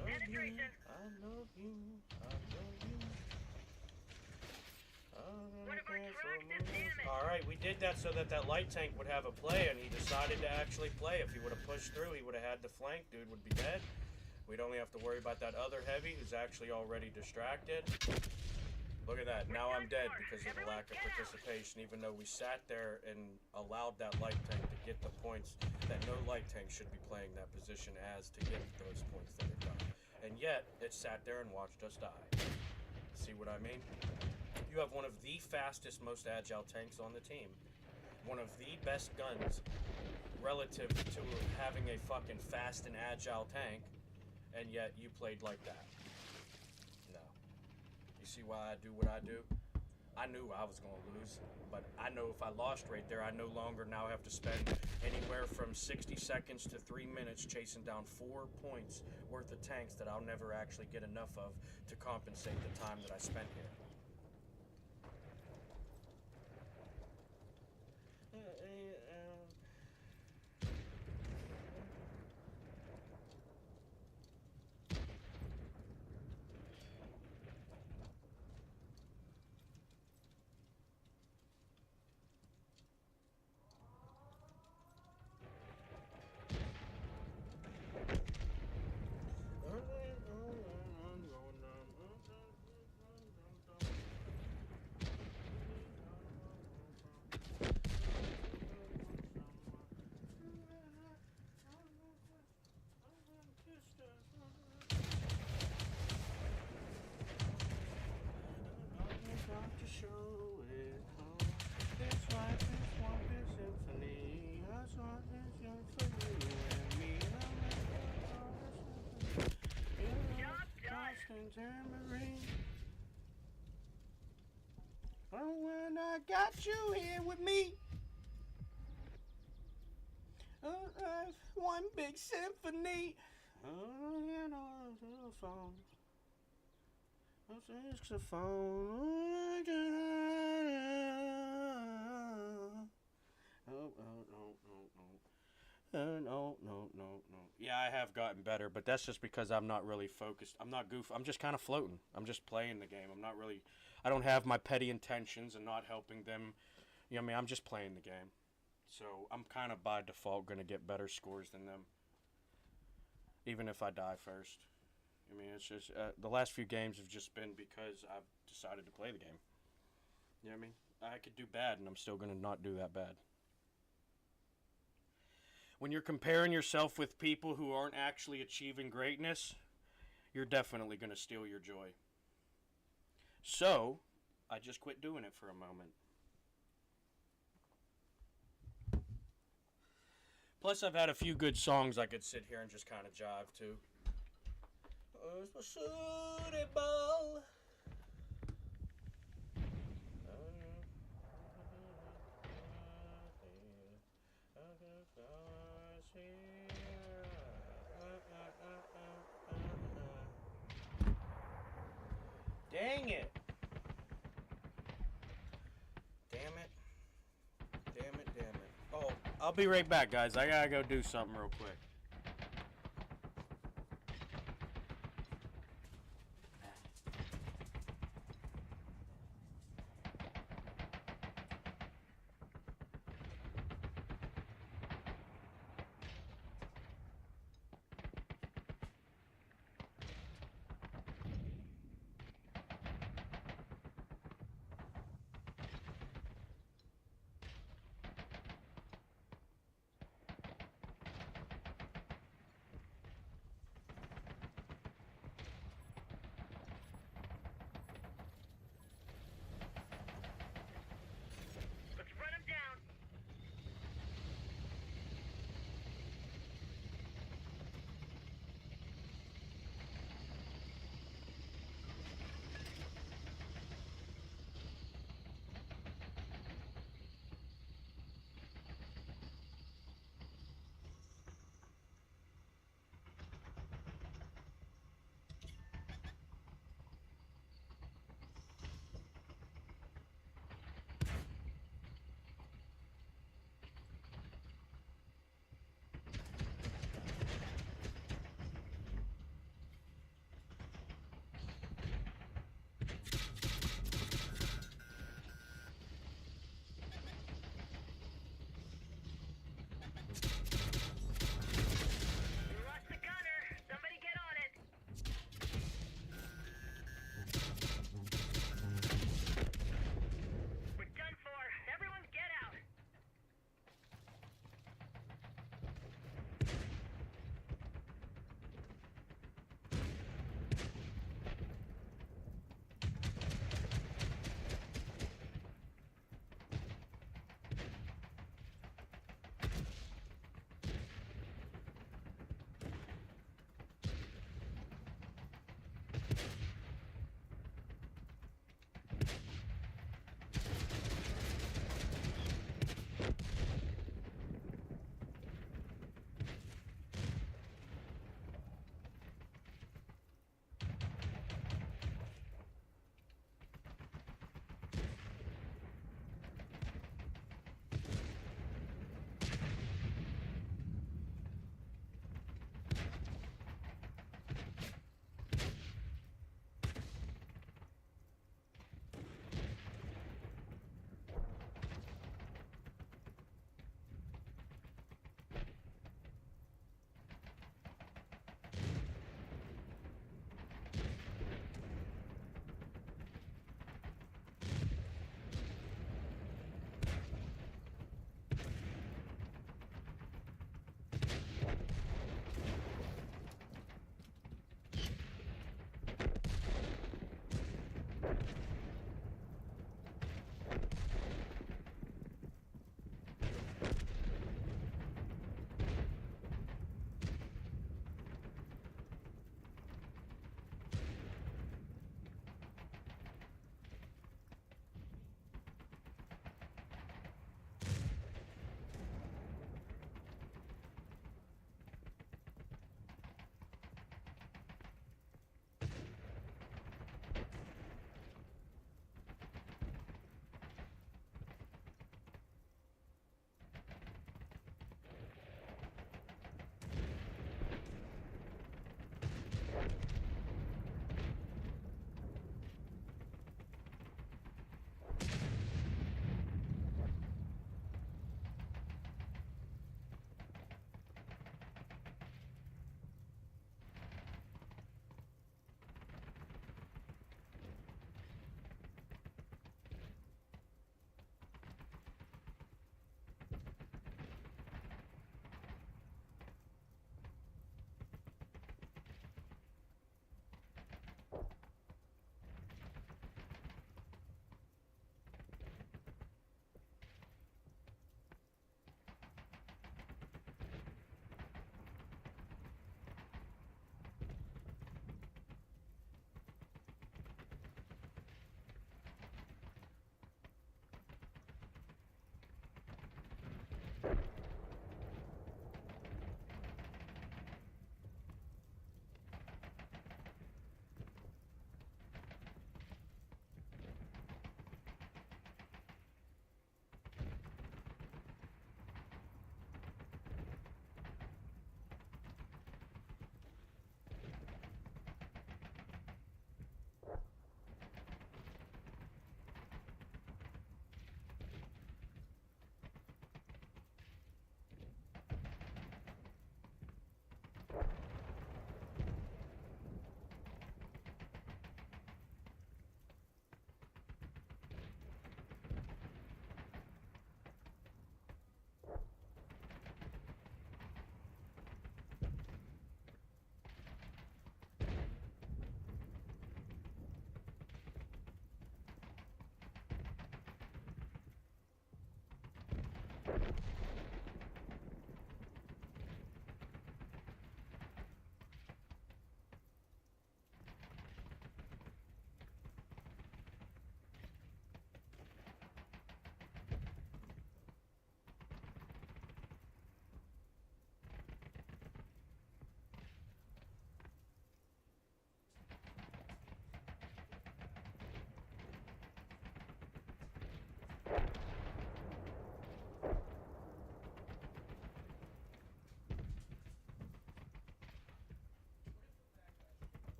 Love you, I love you, I love you. Alright, we did that so that light tank would have a play, and he decided to actually play. If he would have pushed through, he would have had the flank. Dude would be dead. We'd only have to worry about that other heavy who's actually already distracted. Look at that. Now I'm dead because of the lack of participation, even though we sat there and allowed that light tank to get the points that no light tank should be playing that position as to get those points that it got. And yet, it sat there and watched us die. See what I mean? You have one of the fastest, most agile tanks on the team. One of the best guns relative to having a fucking fast and agile tank, and yet you played like that. No. You see why I do what I do? I knew I was going to lose, but I know if I lost right there, I no longer now have to spend anywhere from 60 seconds to 3 minutes chasing down 4 points worth of tanks that I'll never actually get enough of to compensate the time that I spent here. Oh, when I got you here with me, one big symphony. Oh, you know, song. Saxophone. Oh, no. Yeah, I have gotten better, but that's just because I'm not really focused. I'm not goof. I'm just kind of floating. I'm just playing the game. I'm not really. I don't have my petty intentions and not helping them. You know what I mean? I'm just playing the game. So I'm kind of by default going to get better scores than them. Even if I die first. I mean, it's just. The last few games have just been because I've decided to play the game. You know what I mean? I could do bad, and I'm still going to not do that bad. When you're comparing yourself with people who aren't actually achieving greatness, you're definitely going to steal your joy. So, I just quit doing it for a moment. Plus, I've had a few good songs I could sit here and just kind of jive to. Suitable. Dang it. Damn it. Oh, I'll be right back, guys. I gotta go do something real quick.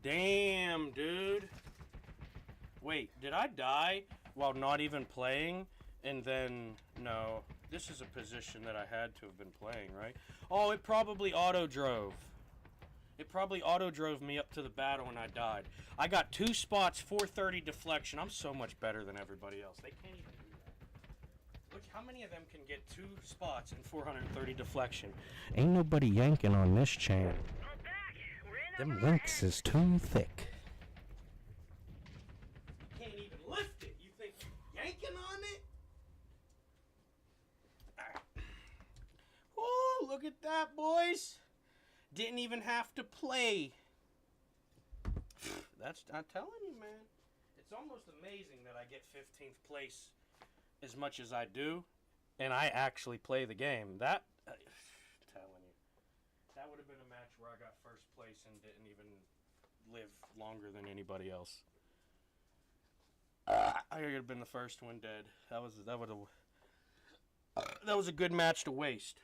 Damn, dude. Wait, did I die while not even playing? And then, no. This is a position that I had to have been playing, right? Oh, it probably auto-drove. It probably auto-drove me up to the battle and I died. I got 2 spots, 430 deflection. I'm so much better than everybody else. They can't even do that. Look, how many of them can get 2 spots and 430 deflection? Ain't nobody yanking on this chain. Them links is too thick. You can't even lift it. You think you're yanking on it? Oh, look at that, boys. Didn't even have to play. I'm telling you, man. It's almost amazing that I get 15th place as much as I do, and I actually play the game. That, telling you, that would have been a match where I got first place and didn't even live longer than anybody else. I could have been the first one dead. That was a good match to waste.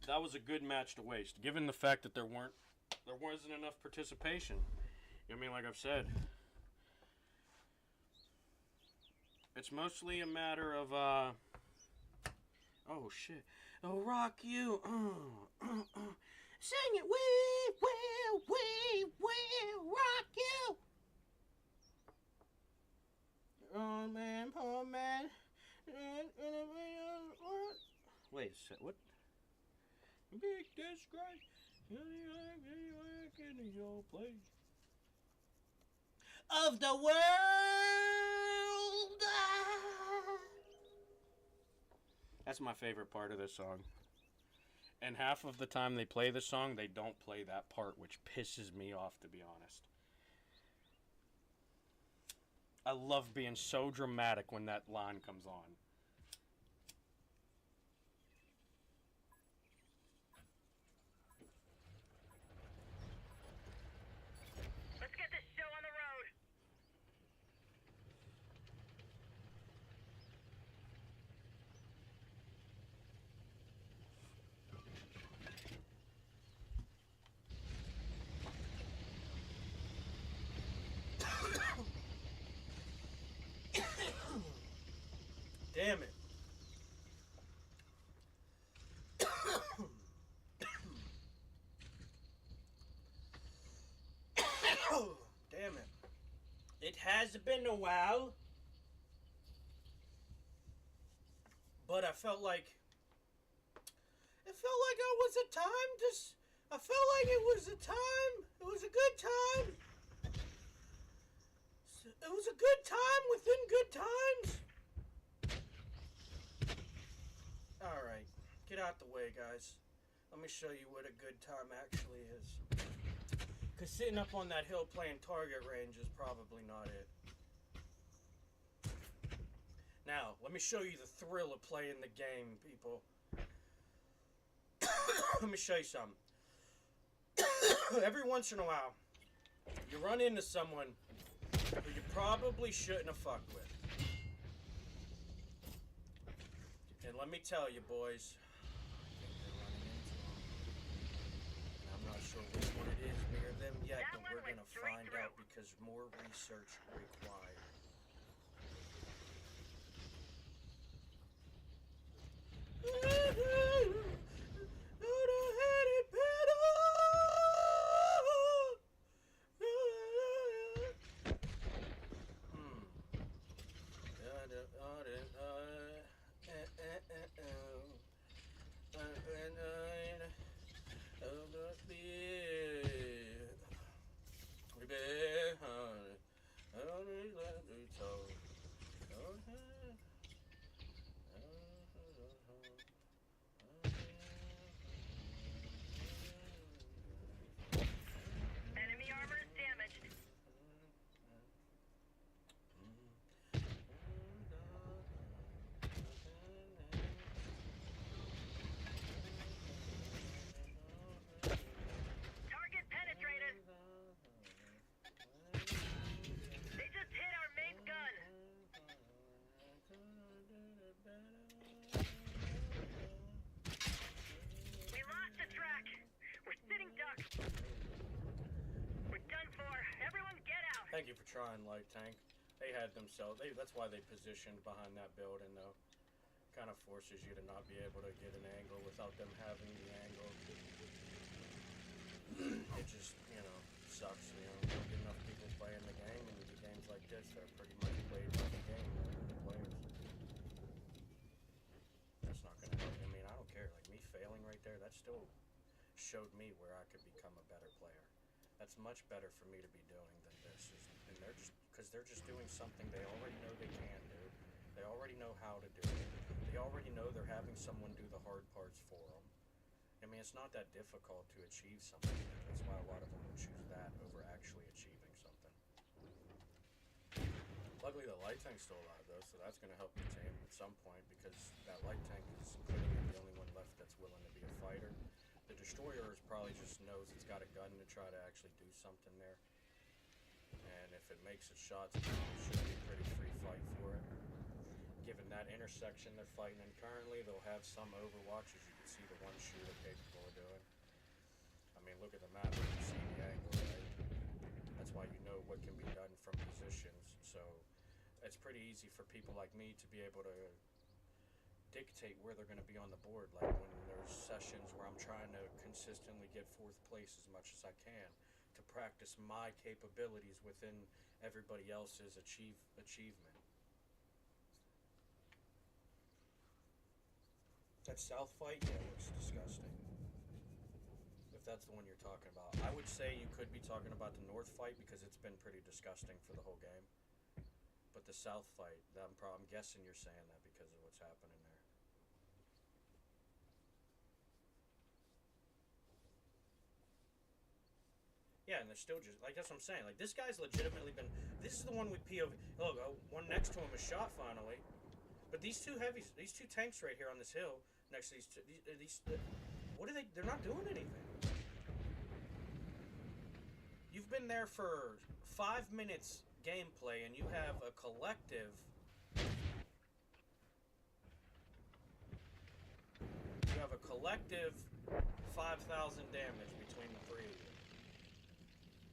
That was a good match to waste, given the fact that there wasn't enough participation. I mean, like I've said, it's mostly a matter of oh shit, oh rock you, sing it, we will rock you. Oh man, poor man. Wait a sec, what? Big disgrace. In your place Of the world. That's my favorite part of this song. And half of the time they play the song, they don't play that part, which pisses me off, to be honest. I love being so dramatic when that line comes on. Let's get this show on the road. Damn it. Damn it. It has been a while, but I felt like it was a time. It was a good time. It was a good time within good times. All right, get out the way, guys. Let me show you what a good time actually is. Because sitting up on that hill playing target range is probably not it. Now, let me show you the thrill of playing the game, people. Let me show you something. Every once in a while, you run into someone who you probably shouldn't have fucked with. And let me tell you, boys, I'm not sure which one it is near them yet, but we're going to find out because more research required. Enemy armor is damaged. Target penetrated. They just hit our main Patron light tank. They had themselves. That's why they positioned behind that building, though. Kind of forces you to not be able to get an angle without them having the angle. It just, sucks. Don't get enough people playing the game, and the games like this, they're pretty much played by the game rather than the players. That's not gonna help. I mean, I don't care. Like me failing right there, that still showed me where I could become a better player. That's much better for me to be doing than this. And they're just doing something they already know they can do. They already know how to do it. They already know they're having someone do the hard parts for them. I mean, it's not that difficult to achieve something. That's why a lot of them will choose that over actually achieving something. Luckily, the light tank's still alive, though, so that's going to help the team at some point, because that light tank is clearly the only one left that's willing to be a fighter. The destroyer probably just knows it's got a gun to try to actually do something there. And if it makes its shots, it should be a pretty free fight for it. Given that intersection they're fighting in currently, they'll have some overwatch, as you can see the one shooter capable of doing. I mean, look at the map, you can see the angle, right? That's why you know what can be done from positions. So it's pretty easy for people like me to be able to dictate where they're going to be on the board. Like when there's sessions where I'm trying to consistently get 4th place as much as I can to practice my capabilities within everybody else's achievement. That south fight, yeah, looks disgusting. If that's the one you're talking about. I would say you could be talking about the north fight because it's been pretty disgusting for the whole game. But the south fight, I'm guessing you're saying that because of what's happening there. Yeah, and they're still just, like, that's what I'm saying. Like, this guy's legitimately been, this is the one with POV. Look, one next to him is shot finally. But these two heavies, these two tanks right here on this hill, next to these two, what are they, they're not doing anything. You've been there for 5 minutes gameplay, and you have a collective, 5,000 damage between the three of you.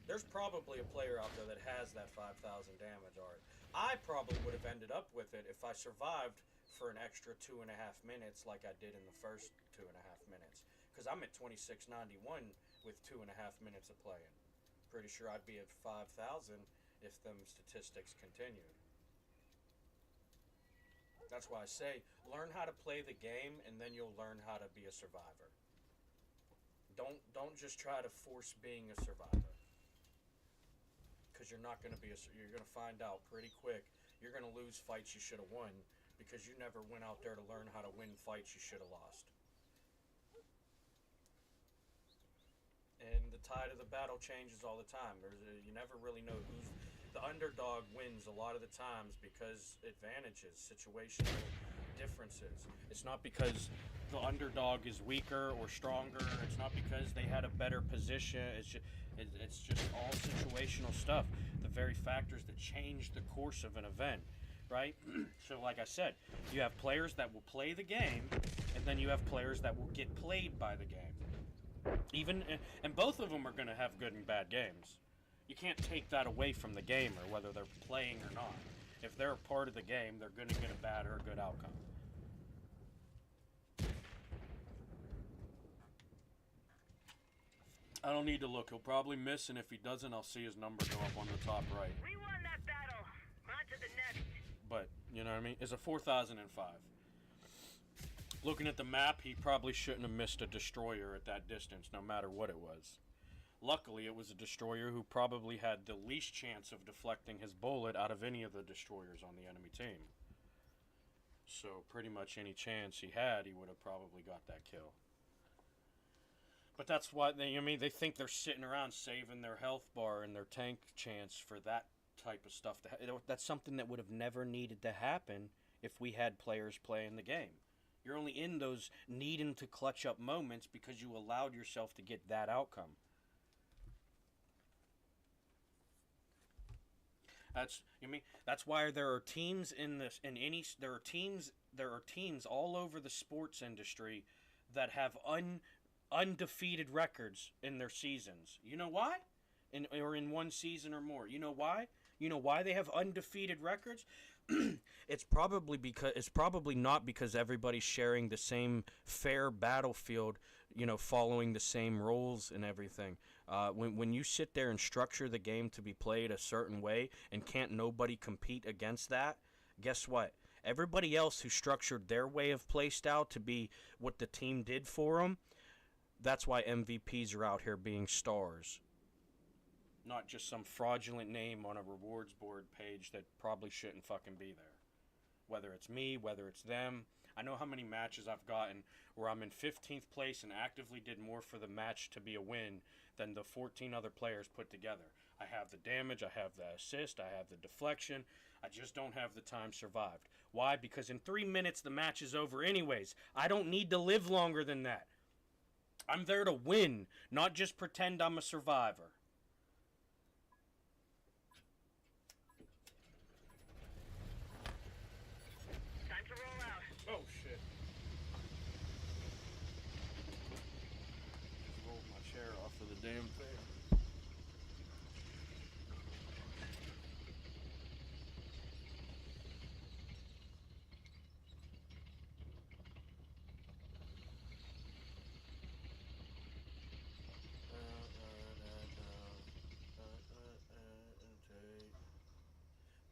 There's probably a player out there that has that 5,000 damage art. I probably would have ended up with it if I survived for an extra 2.5 minutes like I did in the first 2.5 minutes. Because I'm at 2691 with 2.5 minutes of playing. Pretty sure I'd be at 5,000 if them statistics continued. That's why I say, learn how to play the game and then you'll learn how to be a survivor. Don't just try to force being a survivor. Because you're not going to be you're going to find out pretty quick you're going to lose fights you should have won because you never went out there to learn how to win fights you should have lost. And the tide of the battle changes all the time. You never really know who's the underdog wins a lot of the times because advantages, situational differences. It's not because the underdog is weaker or stronger. It's not because they had a better position. It's just all situational stuff. The very factors that change the course of an event, right? So like I said, you have players that will play the game, and then you have players that will get played by the game. And both of them are going to have good and bad games. You can't take that away from the gamer, whether they're playing or not. If they're a part of the game, they're going to get a bad or a good outcome. I don't need to look. He'll probably miss, and if he doesn't, I'll see his number go up on the top right. We won that battle. On to the next. But, you know what I mean? It's a 4005. Looking at the map, he probably shouldn't have missed a destroyer at that distance, no matter what it was. Luckily, it was a destroyer who probably had the least chance of deflecting his bullet out of any of the destroyers on the enemy team. So, pretty much any chance he had, he would have probably got that kill. But that's why they think they're sitting around saving their health bar and their tank chance for that type of stuff. That's something that would have never needed to happen if we had players playing the game. You're only in those needing to clutch up moments because you allowed yourself to get that outcome. That's why there are teams there are teams all over the sports industry that have undefeated records in their seasons. You know why? Or in one season or more. You know why? You know why they have undefeated records? It's probably not because everybody's sharing the same fair battlefield, you know, following the same rules and everything. When you sit there and structure the game to be played a certain way and can't nobody compete against that, guess what? Everybody else who structured their way of play style to be what the team did for them, that's why MVPs are out here being stars. Not just some fraudulent name on a rewards board page that probably shouldn't fucking be there. Whether it's me, whether it's them. I know how many matches I've gotten where I'm in 15th place and actively did more for the match to be a win than the 14 other players put together. I have the damage, I have the assist, I have the deflection. I just don't have the time survived. Why? Because in 3 minutes the match is over anyways. I don't need to live longer than that. I'm there to win, not just pretend I'm a survivor. Time to roll out. Oh shit. Just rolled my chair off of the damn thing.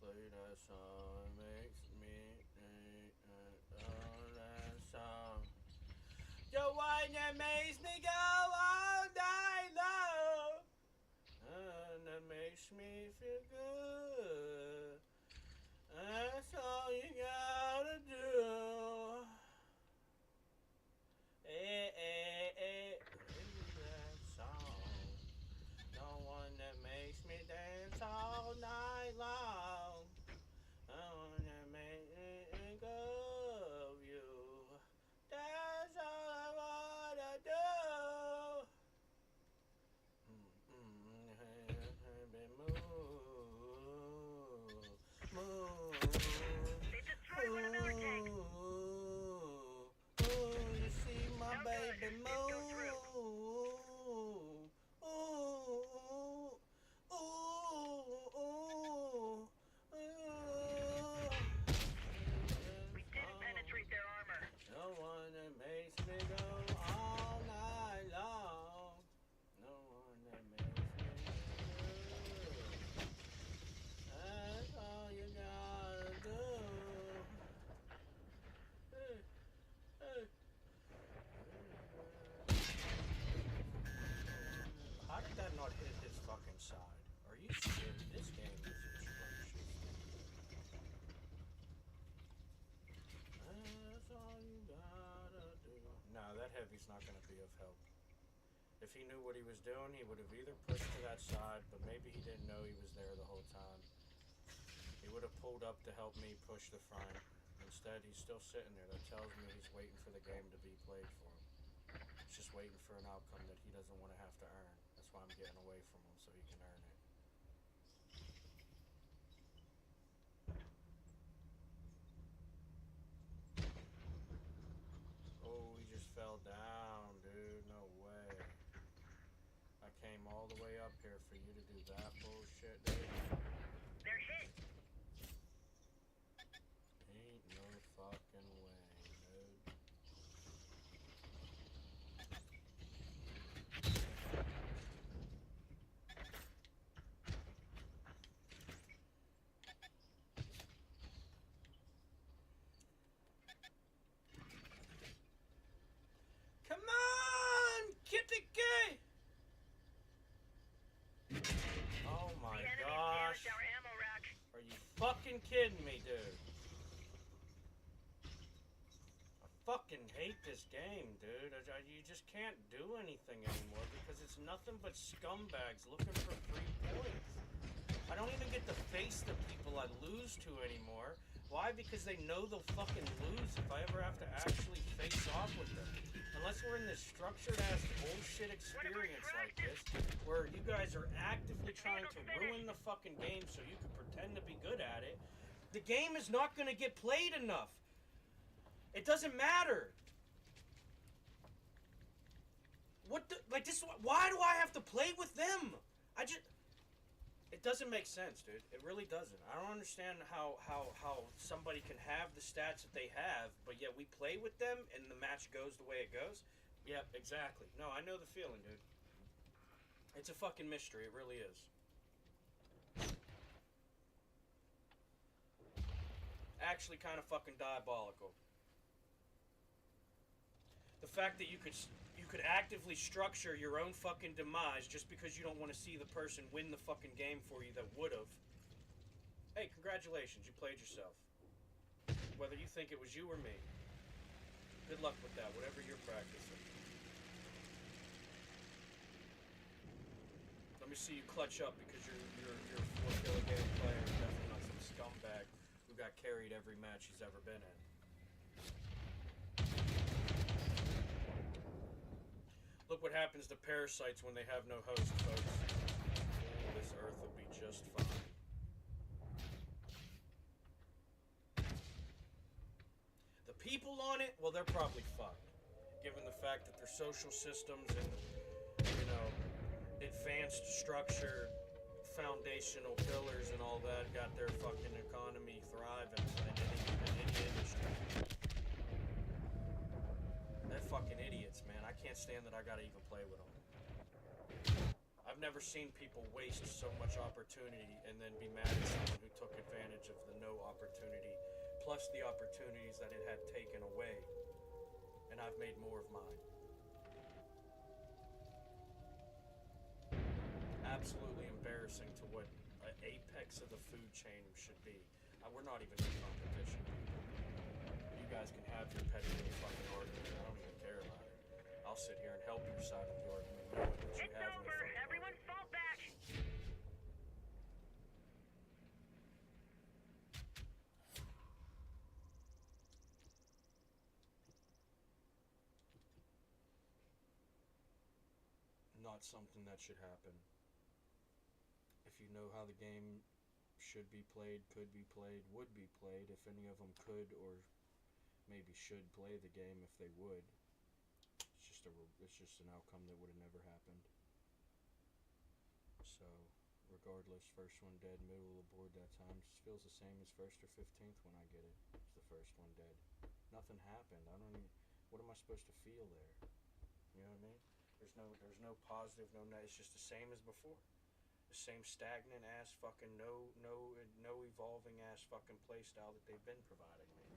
Play that song, makes me that song. The one that makes me go all night long, and that makes me feel good. That's all you gotta do. That song, the one that makes me dance all night long. The one that makes me think of you. That's all I wanna do. They destroyed one of our tanks. You see my No baby good. Didn't go through. We didn't penetrate their armor. No one that makes me go all night long. No one that makes me go. That's all you gotta do. Hey, hey. How did that not hit his fucking side? Are you serious? This game is atrocious. That's all you gotta do. No, that heavy's not gonna be of help. If he knew what he was doing, he would have either pushed to that side, but maybe he didn't know he was there the whole time. He would have pulled up to help me push the front. Instead, he's still sitting there. That tells me he's waiting for the game to be played for him. He's just waiting for an outcome that he doesn't want to have to earn. That's why I'm getting away from him, so he can earn it. Oh, he just fell down, dude. No way. I came all the way up here for you to do that bullshit, dude. They're hit. Ain't no fucking way, dude. Come on, kitty gay. Oh my The enemy gosh. damaged our ammo rack. Are you fucking kidding me, dude? I fucking hate this game, dude. You just can't do anything anymore because it's nothing but scumbags looking for free points. I don't even get to face the people I lose to anymore. Why? Because they know they'll fucking lose if I ever have to actually face off with them. Unless we're in this structured-ass bullshit experience like this, where you guys are actively trying to ruin the fucking game so you can pretend to be good at it, the game is not going to get played enough. It doesn't matter. What the, like this? Why do I have to play with them? It doesn't make sense, dude. It really doesn't. I don't understand how somebody can have the stats that they have, but yet we play with them and the match goes the way it goes. Yep, exactly. No, I know the feeling, dude. It's a fucking mystery. It really is. Actually kind of fucking diabolical. The fact that you could actively structure your own fucking demise just because you don't want to see the person win the fucking game for you that would have. Hey, congratulations, you played yourself. Whether you think it was you or me. Good luck with that, whatever you're practicing. Let me see you clutch up because you're a 4 kill a game player. You're definitely not some scumbag who got carried every match he's ever been in. Look what happens to parasites when they have no host, folks. Oh, this earth will be just fine. The people on it, well, they're probably fucked. Given the fact that their social systems and, you know, advanced structure, foundational pillars and all that got their fucking economy thriving in any industry. They're fucking idiots, man. I can't stand that I gotta even play with them. I've never seen people waste so much opportunity and then be mad at someone who took advantage of the no opportunity, plus the opportunities that it had taken away. And I've made more of mine. Absolutely embarrassing to what an apex of the food chain should be. We're not even in competition. You guys can have your petty little fucking argument. I don't even care about it. I'll sit here and help your side of the argument knowing that you It's have no over. fucking Everyone argument. fall back. Not something that should happen. If you know how the game should be played, could be played, would be played, if any of them could or maybe should play the game if they would, it's just an outcome that would have never happened. So, regardless, first one dead, middle of the board that time, just feels the same as first or 15th when I get it. It's the first one dead. Nothing happened. I don't even, what am I supposed to feel there? You know what I mean? There's no positive, no negative. It's just the same as before. The same stagnant ass fucking no evolving ass fucking play style that they've been providing me.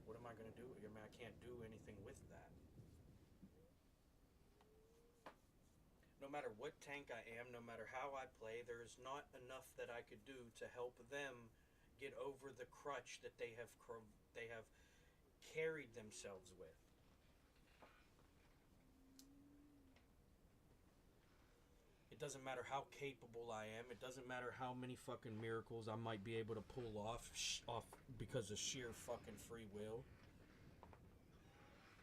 What am I gonna do? I mean, I can't do anything with that. No matter what tank I am, no matter how I play, there is not enough that I could do to help them get over the crutch that they have carried themselves with. It doesn't matter how capable I am. It doesn't matter how many fucking miracles I might be able to pull off because of sheer fucking free will.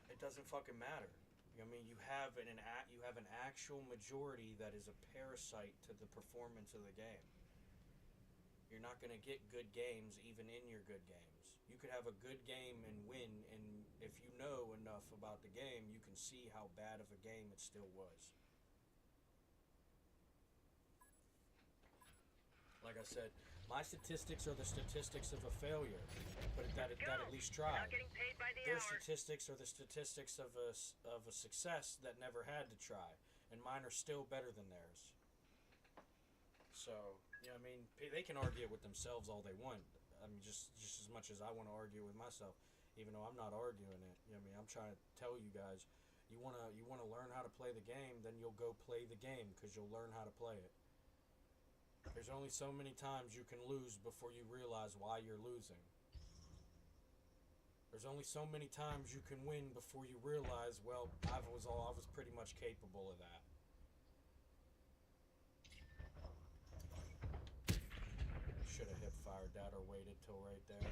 It doesn't fucking matter. I mean, you have an actual majority that is a parasite to the performance of the game. You're not going to get good games even in your good games. You could have a good game and win, and if you know enough about the game, you can see how bad of a game it still was. Like I said, my statistics are the statistics of a failure, but that at least tried. Not getting paid by the Their hour. statistics are the statistics of a success that never had to try, and mine are still better than theirs. So, you know what I mean? They can argue it with themselves all they want. I mean, just as much as I want to argue with myself, even though I'm not arguing it. You know what I mean? I'm trying to tell you guys, you wanna learn how to play the game, then you'll go play the game because you'll learn how to play it. There's only so many times you can lose before you realize why you're losing. There's only so many times you can win before you realize, well, I was pretty much capable of that. Should have hip fired that or waited till right there.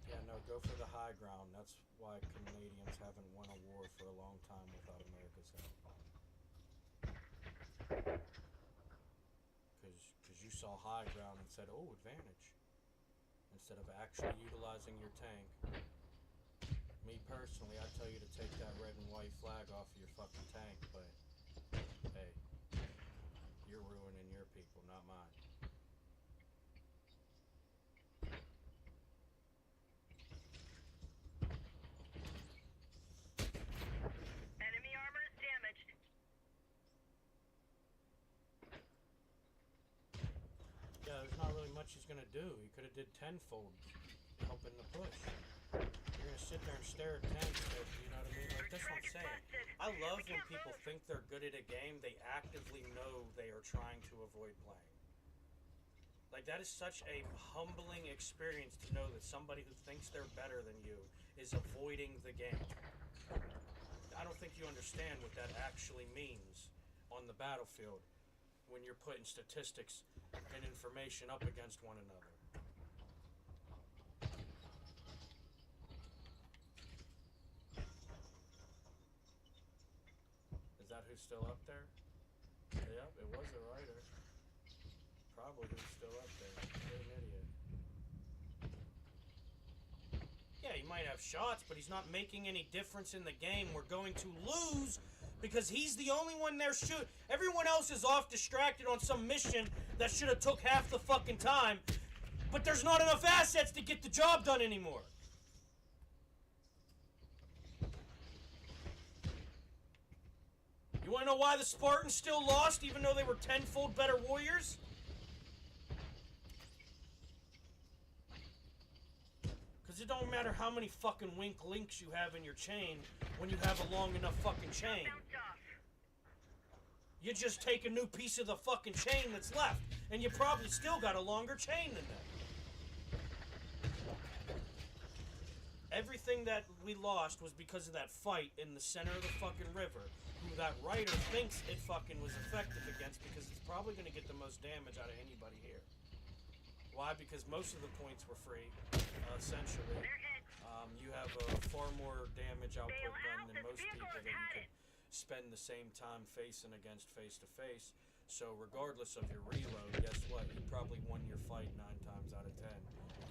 Yeah, no, go for the high ground. That's why Canadians haven't won a war for a long time without America's help. Because you saw high ground and said, oh, advantage. Instead of actually utilizing your tank. Me personally, I tell you to take that red and white flag off of your fucking tank, but hey, you're ruining your people, not mine. Enemy armor is damaged. Yeah, there's not really much he's gonna do. He could have did tenfold, helping the push. You're gonna sit there and stare at tanks, you know what I mean? Like, that's what I'm saying. I love when people think they're good at a game, they actively know they are trying to avoid playing. Like, that is such a humbling experience to know that somebody who thinks they're better than you is avoiding the game. I don't think you understand what that actually means on the battlefield when you're putting statistics and information up against one another. Is that who's still up there? Yep, it was a writer. Probably who's still up there. What an idiot. Yeah, he might have shots, but he's not making any difference in the game. We're going to lose because he's the only one there shoot. Everyone else is off distracted on some mission that should have took half the fucking time, but there's not enough assets to get the job done anymore. You want to know why the Spartans still lost even though they were tenfold better warriors? Because it don't matter how many fucking wink links you have in your chain when you have a long enough fucking chain. You just take a new piece of the fucking chain that's left, and you probably still got a longer chain than that. Everything that we lost was because of that fight in the center of the fucking river, who that writer thinks it fucking was effective against because it's probably going to get the most damage out of anybody here. Why? Because most of the points were free, essentially. You have a far more damage output gun than most people that you could spend the same time facing against face-to-face. So regardless of your reload, guess what? You probably won your fight 9 times out of 10,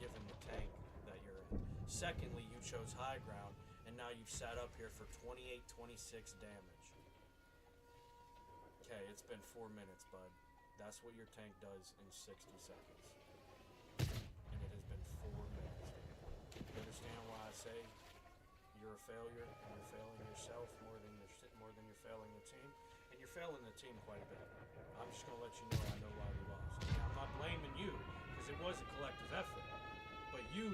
given the tank that you're in. Secondly, you chose high ground, and now you've sat up here for 28-26 damage. Okay, it's been 4 minutes, bud. That's what your tank does in 60 seconds. And it has been 4 minutes. You understand why I say you're a failure, and you're failing yourself more than you're failing the team? And you're failing the team quite a bit. I'm just going to let you know I know why we lost. Now, I'm not blaming you, because it was a collective effort. But you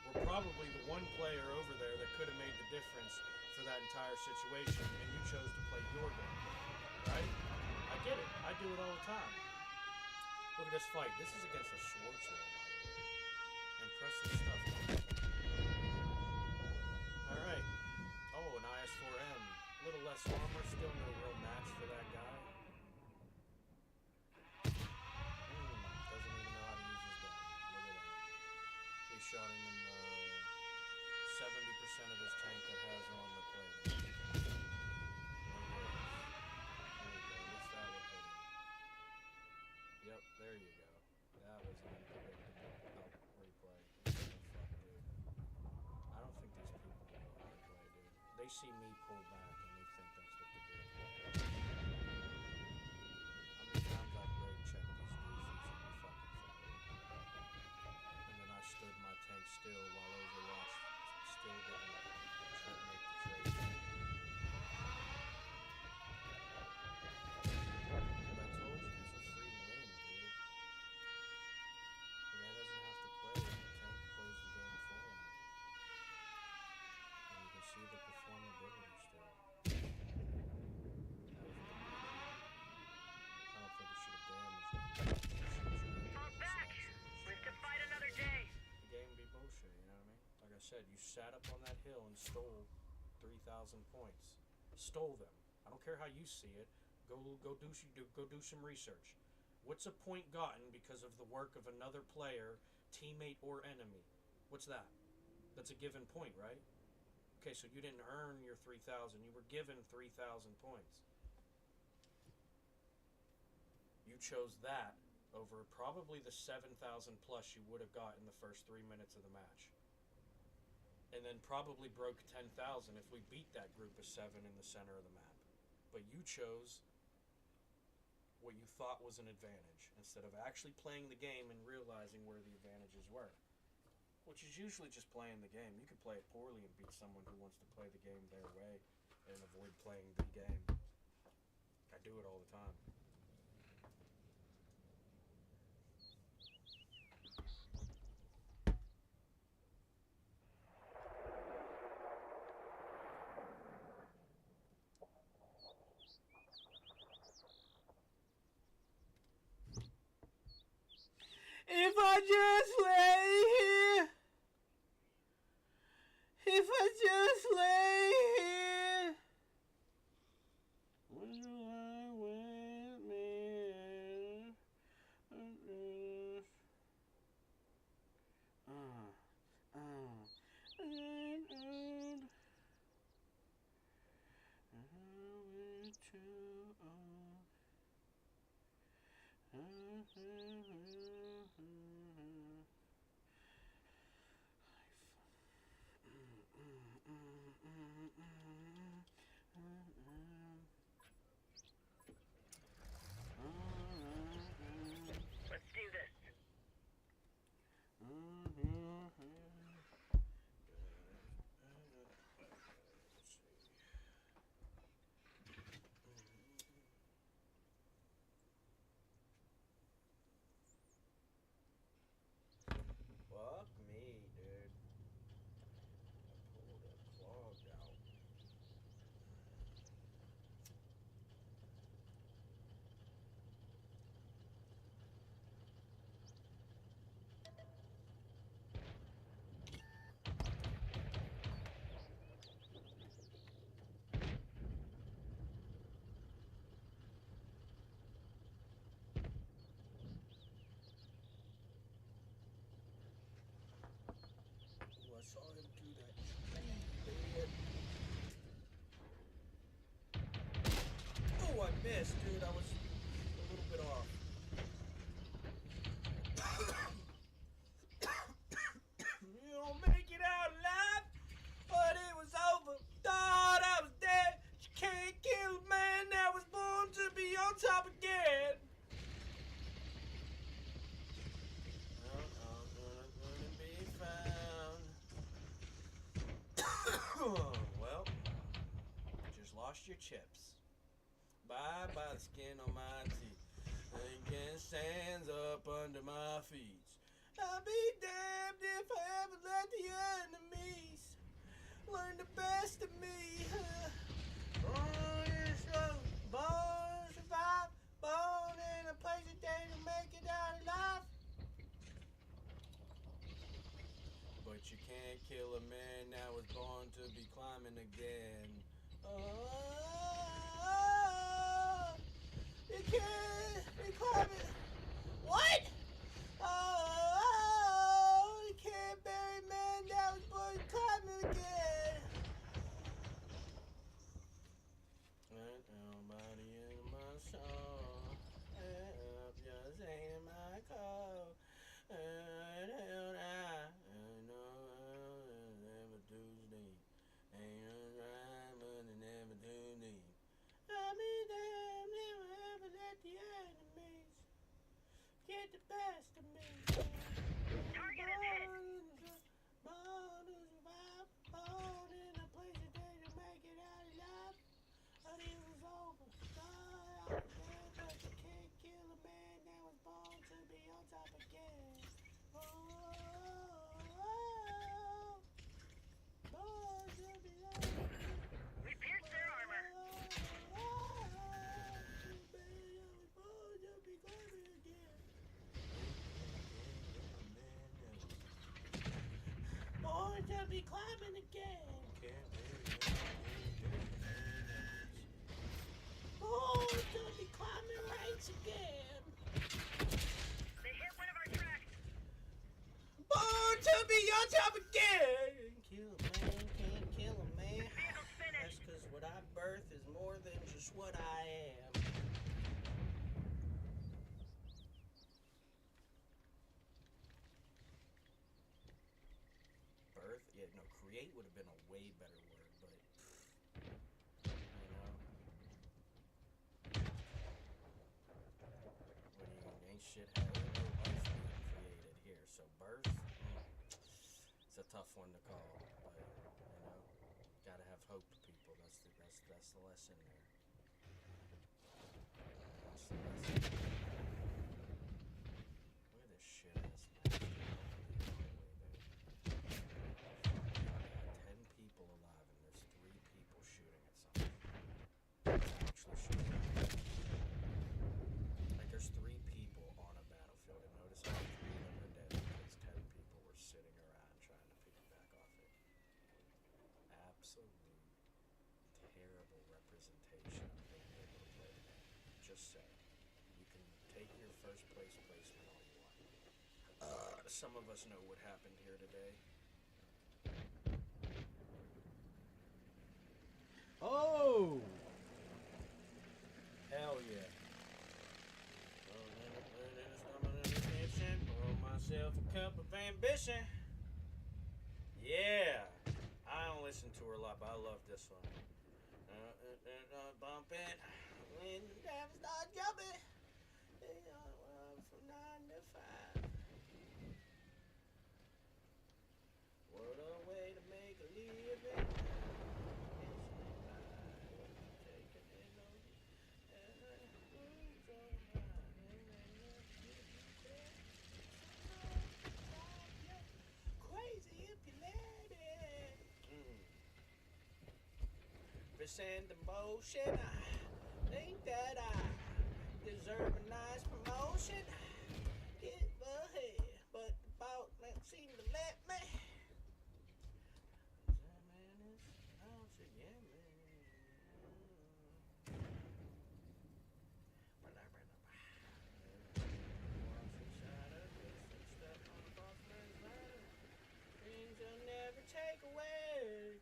were probably the one player over there that could have made the difference for that entire situation, and you chose to play your game. Right? I get it. I do it all the time. Look at this fight. This is against a Schwartzwald, by the way. Impressive stuff. Alright. Oh, an IS-4M. A little less armor. Still no real match for that guy. Doesn't even know how to use his gun. Look at that. He shot him in the 70% of his tank that has armor plated. What's that one hitting? Yep, there you go. That was an unpredictable replay. What the fuck, dude? I don't think these people know how to play, dude. They see me pull back and they think that's what to do. How many times I've brake checked these goofus and we fucking failed. And then I stood my tank still while Overwatch still didn't make the trade. I told you, it's a free win, dude. The guy doesn't have to play. The tank plays the game for him. And you can see the performability still. That was really I don't think it should have damaged him. Fall back. Live to fight another day. The game be bullshit, you know what I mean? Like I said, you sat up on that hill and stole 3,000 points. Stole them. I don't care how you see it. Go do some research. What's a point gotten because of the work of another player, teammate, or enemy? What's that? That's a given point, right? Okay, so you didn't earn your 3,000. You were given 3,000 points. You chose that over probably the 7,000 plus you would have got in the first 3 minutes of the match. and then probably broke 10,000 if we beat that group of 7 in the center of the map. But you chose what you thought was an advantage instead of actually playing the game and realizing where the advantages were, which is usually just playing the game. You could play it poorly and beat someone who wants to play the game their way and avoid playing the game. I do it all the time. If I just lay here, if I just lay here, would you lie with me? Let's do this. Fuck me, dude. Pull that clog out. I saw him do that. Oh, I missed, dude. I was a little bit off. You don't make it out alive, but it was over. Thought I was dead. You can't kill a man that was born to be on top again. Gonna be found. Well, just lost your chips. Bye bye the skin on my teeth. Thinking stands up under my feet. I'll be damned if I ever let the enemies learn the best of me. Born to survive, born in a place that they don't make it out alive. But you can't kill a man that was born to be climbing again. Oh, you can't be climbing. What? Oh, you can't bury a man that was born climbing again. Ain't nobody in my soul. Help just ain't in my call. And hell I know never do me. Ain't right, but it never do me. I mean, damn, never ever let the enemies get the best of me. Target is hit. Born to survive, born in a place that they don't make it out alive. But it was over. Thought I was dead, but you can't kill a man that was born to be on top again. Born to be on. We pierced their armor. Born to be climbing again. Born to be climbing ranks again. They hit one of our tracks. Born to be on top again. Kill a man, can't kill a man. Vehicle's That's finished. because what I birth is more than just what I am. Birth? Yeah, no, Create would have been a way better word, but you know, what do you ain't shit having no life being created here. So birth, it's a tough one to call, but you know, gotta have hope, people. That's the lesson there. That's the lesson. Look at this shit ass match. 10 people alive and there's 3 people shooting at something. Actually shooting. Like there's 3 people on a battlefield, and notice how 3 of them are dead because 10 people were sitting around trying to piggyback off it. Absolute terrible representation of being able to play the game. Just say, you can take your first place placement all you want. Some of us know what happened here today. Oh! Hell yeah. Pour myself a cup of ambition. Yeah. I don't listen to her a lot, but I love this one. Bumping. When the devil starts jumping. From 9 to 5. What a way to make a living. Crazy if you let it. Send the motion. I think that I deserve a nice promotion. Get ahead, but the boss don't seem to let me. Things you'll never take away.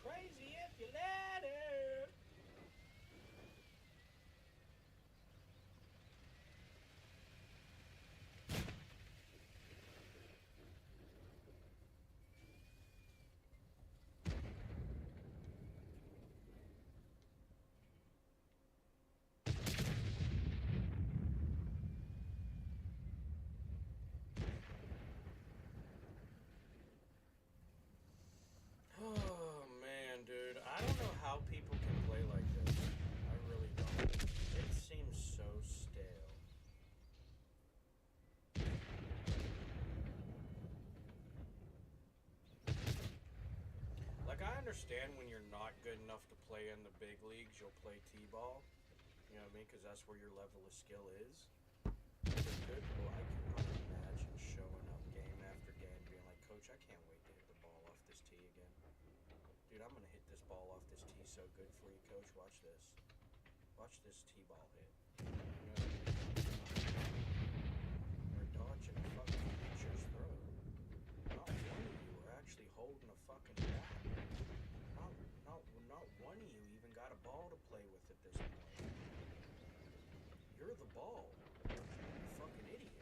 Crazy if you let her. Oh man, dude, I don't know how people can play like this. I really don't. It seems so stale. Like, I understand when you're not good enough to play in the big leagues, you'll play T-ball. You know what I mean? Because that's where your level of skill is. But good, well, I cannot imagine showing up game after game being like, Coach, I can't wait to hit the ball off this tee again. Dude, I'm going to hit this ball off this tee so good for you, Coach. Watch this. Watch this T-ball hit. You know, or dodging a fucking pitcher's throw. Not one of you are actually holding a fucking bat. Not one of you even got a ball to play with at this point. You're the ball. You fucking idiot.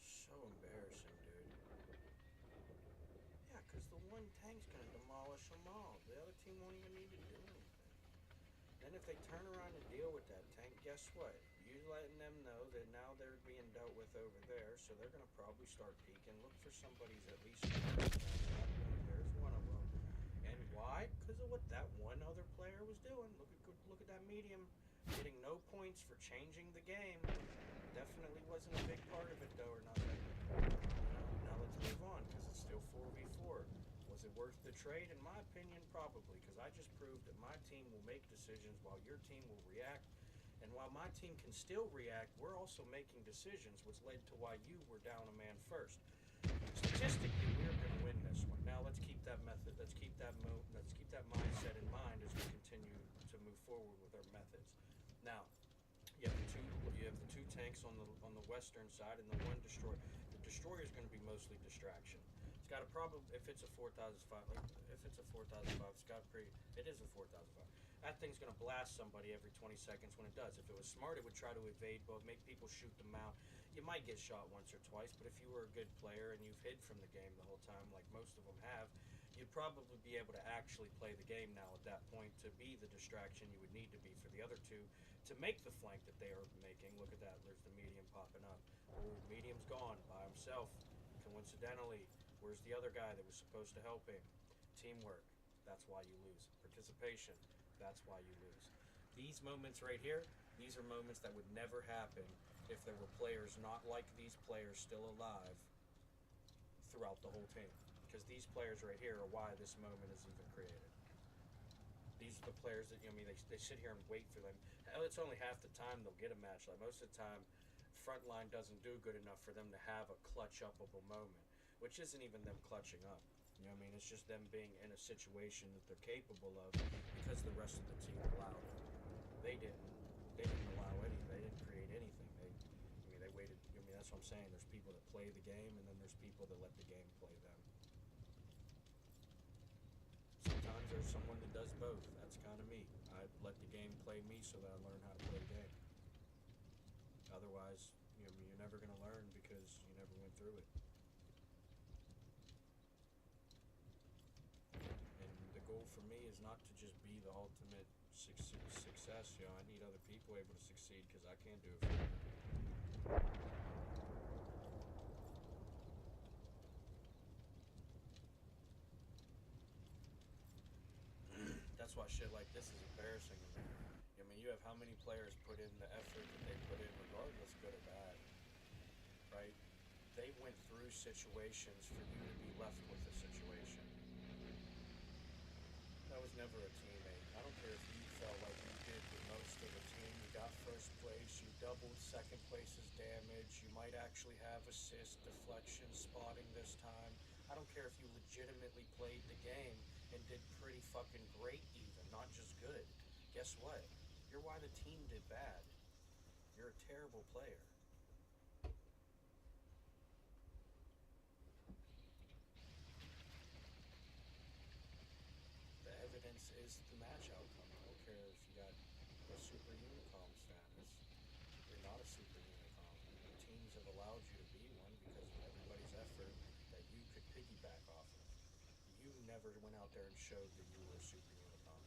So embarrassing, dude. Yeah, because the one tank's going to demolish them all. The other team won't even need to do anything. Then if they turn around and deal with that tank, guess what? You're letting them know that now they're being dealt with over there, so they're going to probably start peeking. Look for somebody's at least. There's one of them. And why? Because of what that one other player was doing. Look at that medium getting no points for changing the game. Definitely wasn't a big part of it, though, or nothing. Now let's move on, because it's still 4v4. Was it worth the trade? In my opinion, probably, because I just proved that my team will make decisions while your team will react And while my team can still react, we're also making decisions, which led to why you were down a man first. Statistically, we're going to win this one. Now let's keep that method. Let's keep that mindset in mind as we continue to move forward with our methods. Now, you have the two tanks on the western side and the one destroyer. The destroyer is going to be mostly distraction. It's got a problem if it's a 4005. If it's a 4005, it's got pretty. It is a 4005. That thing's going to blast somebody every 20 seconds when it does. If it was smart, it would try to evade, but make people shoot them out. You might get shot once or twice, but if you were a good player and you've hid from the game the whole time, like most of them have, you'd probably be able to actually play the game now at that point to be the distraction you would need to be for the other two to make the flank that they are making. Look at that. There's the medium popping up. Oh, medium's gone by himself. Coincidentally, where's the other guy that was supposed to help him? Teamwork. That's why you lose. Participation. That's why you lose. These moments right here, these are moments that would never happen if there were players not like these players still alive throughout the whole team. Because these players right here are why this moment is even created. These are the players that, they sit here and wait for them. Hell, it's only half the time they'll get a match. Like most of the time, frontline doesn't do good enough for them to have a clutch-upable moment, which isn't even them clutching up. You know what I mean? It's just them being in a situation that they're capable of because the rest of the team allowed it. They didn't allow anything. They didn't create anything. They waited. That's what I'm saying. There's people that play the game, and then there's people that let the game play them. Sometimes there's someone that does both. That's kind of me. I let the game play me so that I learn how to play the game. Otherwise, you're never going to learn because you never went through it. The goal for me is not to just be the ultimate success. I need other people able to succeed because I can't do it for them. That's why shit like this is embarrassing to me. You have how many players put in the effort that they put in, regardless, good or bad, right? They went through situations for you to be left with a situation. That was never a teammate. I don't care if you felt like you did the most of the team. You got first place, you doubled second place's damage, you might actually have assist, deflection, spotting this time. I don't care if you legitimately played the game and did pretty fucking great even, not just good. Guess what? You're why the team did bad. You're a terrible player. The evidence is the match outcome. I don't care if you got a super unicom status. You're not a super unicom. The teams have allowed you to be one because of everybody's effort that you could piggyback off of. You never went out there and showed that you were a super unicom.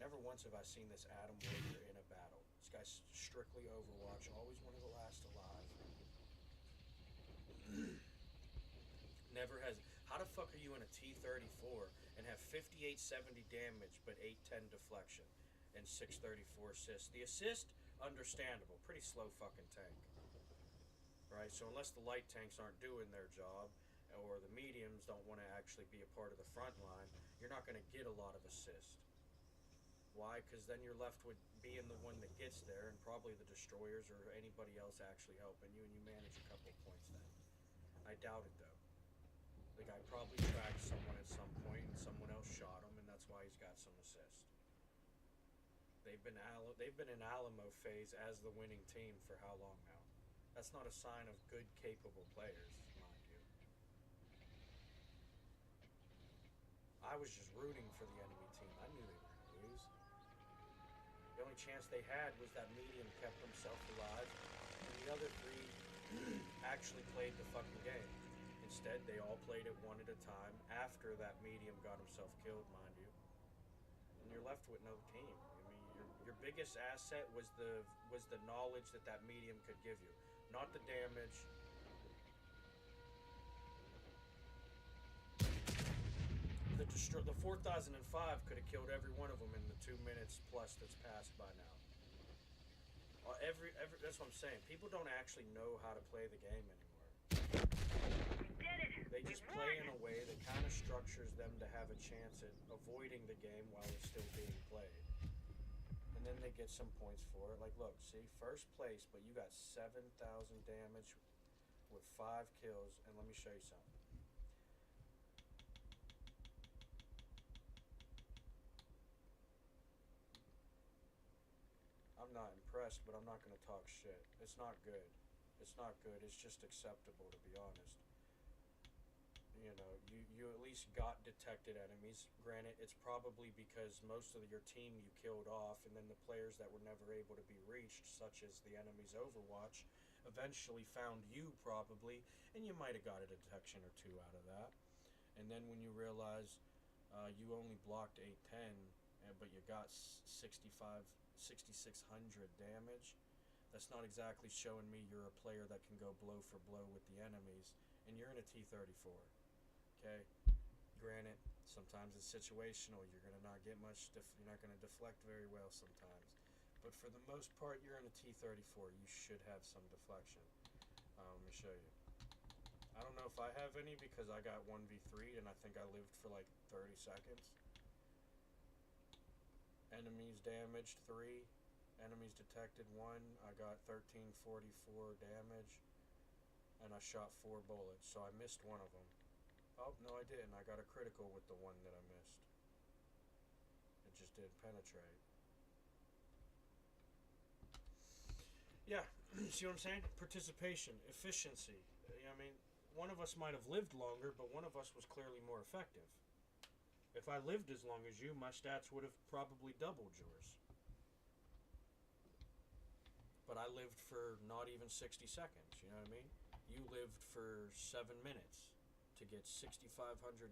Never once have I seen this Adam Warrior in a battle. This guy's strictly Overwatch, always one of the last alive. Never has. How the fuck are you in a T-34 and have 5870 damage but 810 deflection and 634 assist? The assist, understandable. Pretty slow fucking tank. Right? So unless the light tanks aren't doing their job or the mediums don't want to actually be a part of the front line, you're not going to get a lot of assist. Why? Because then you're left with being the one that gets there and probably the destroyers or anybody else actually helping you, and you manage a couple of points then. I doubt it though. The guy probably tracked someone at some point and someone else shot him, and that's why he's got some assist. They've been in Alamo phase as the winning team for how long now? That's not a sign of good, capable players, mind you. I was just rooting for the enemy team. I knew they were going to lose. The only chance they had was that medium kept himself alive, and the other three actually played the fucking game. Instead, they all played it one at a time after that medium got himself killed, mind you. And you're left with no team. Your biggest asset was the knowledge that medium could give you, not the damage. The 4005 could have killed every one of them in the 2 minutes plus that's passed by now. That's what I'm saying. People don't actually know how to play the game anymore. We did it! They just play in a way that kind of structures them to have a chance at avoiding the game while it's still being played. And and then they get some points for it. Like, look, see, first place, but you got 7,000 damage with 5 kills, and let me show you something. I'm not impressed, but I'm not going to talk shit. It's not good. It's not good. It's just acceptable, to be honest. You know, you at least got detected enemies. Granted, it's probably because most of your team you killed off, and then the players that were never able to be reached, such as the enemies Overwatch, eventually found you probably, and you might have got a detection or two out of that. And then when you realize you only blocked 810, but you got 6,600 damage, that's not exactly showing me you're a player that can go blow for blow with the enemies, and you're in a T-34. Okay, granted, sometimes it's situational. You're gonna not get much. You're not gonna deflect very well sometimes, but for the most part, you're in a T-34. You should have some deflection. Let me show you. I don't know if I have any because I got 1v3 and I think I lived for like 30 seconds. Enemies damaged 3. Enemies detected 1. I got 1344 damage, and I shot 4 bullets, so I missed one of them. Oh, no, I didn't. I got a critical with the one that I missed. It just didn't penetrate. Yeah, see what I'm saying? Participation, efficiency. I mean, one of us might have lived longer, but one of us was clearly more effective. If I lived as long as you, my stats would have probably doubled yours. But I lived for not even 60 seconds, you know what I mean? You lived for 7 minutes to get 6,500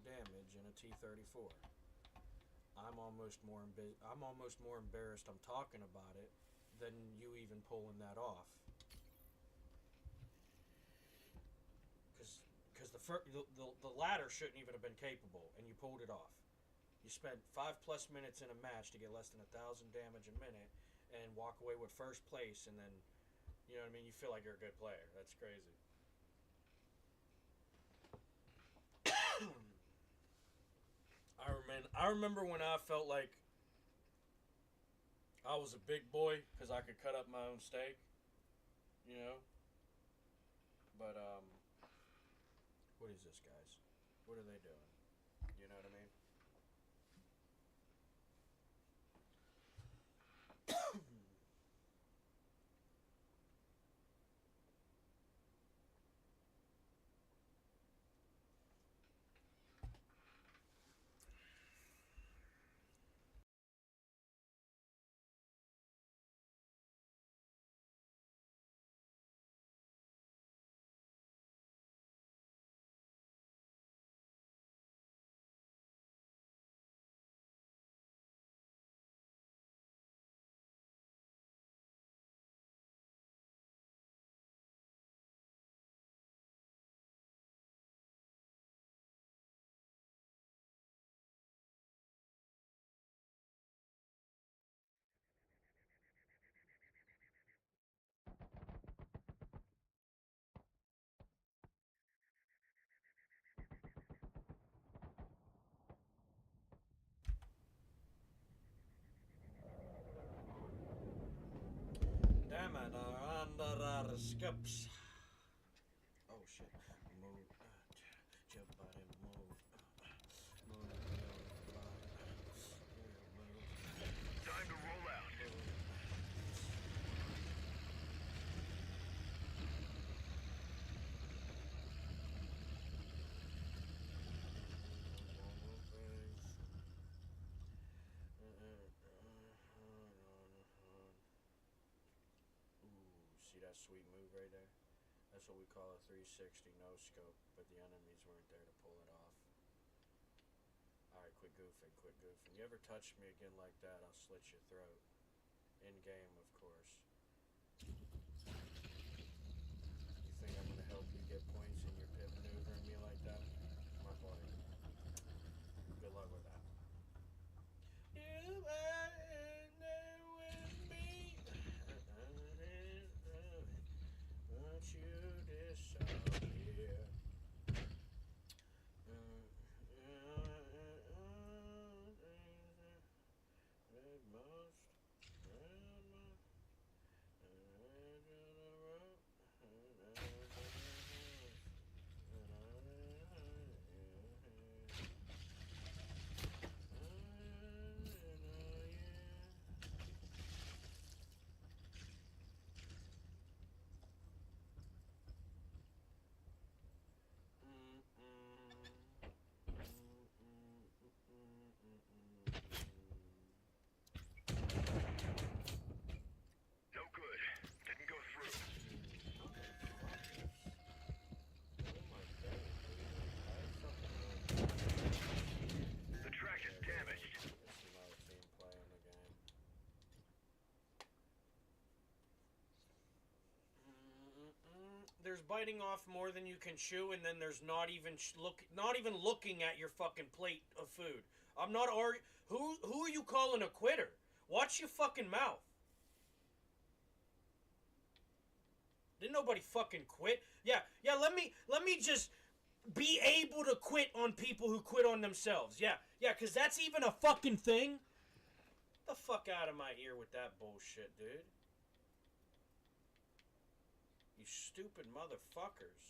damage in a T-34. I'm almost more embarrassed I'm talking about it than you even pulling that off. Because the latter shouldn't even have been capable, and you pulled it off. You spent 5+ minutes in a match to get less than 1,000 damage a minute and walk away with first place, and then, you know what I mean, you feel like you're a good player. That's crazy. I remember when I felt like I was a big boy because I could cut up my own steak, you know. But what is this, guys? What are they doing? You know what I mean? Damn it, under our skips. Oh shit. Move. Your body move. Move. Time to roll out. See that sweet move right there? That's what we call a 360 no scope, but the enemies weren't there to pull it off. Alright, quit goofing, quit goofing. You ever touch me again like that, I'll slit your throat. In game, of course. You think I'm gonna help you get points in your pit maneuvering me like that? My boy. Good luck with that. You are in there with me. Won't you disappear? It must No good. Didn't go through. The track is damaged. This is another team playing the game. There's biting off more than you can chew, and then there's not even looking at your fucking plate of food. I'm not arguing. Who are you calling a quitter? Watch your fucking mouth. Didn't nobody fucking quit? Yeah. Let me just be able to quit on people who quit on themselves. Yeah, because that's even a fucking thing. Get the fuck out of my ear with that bullshit, dude. You stupid motherfuckers.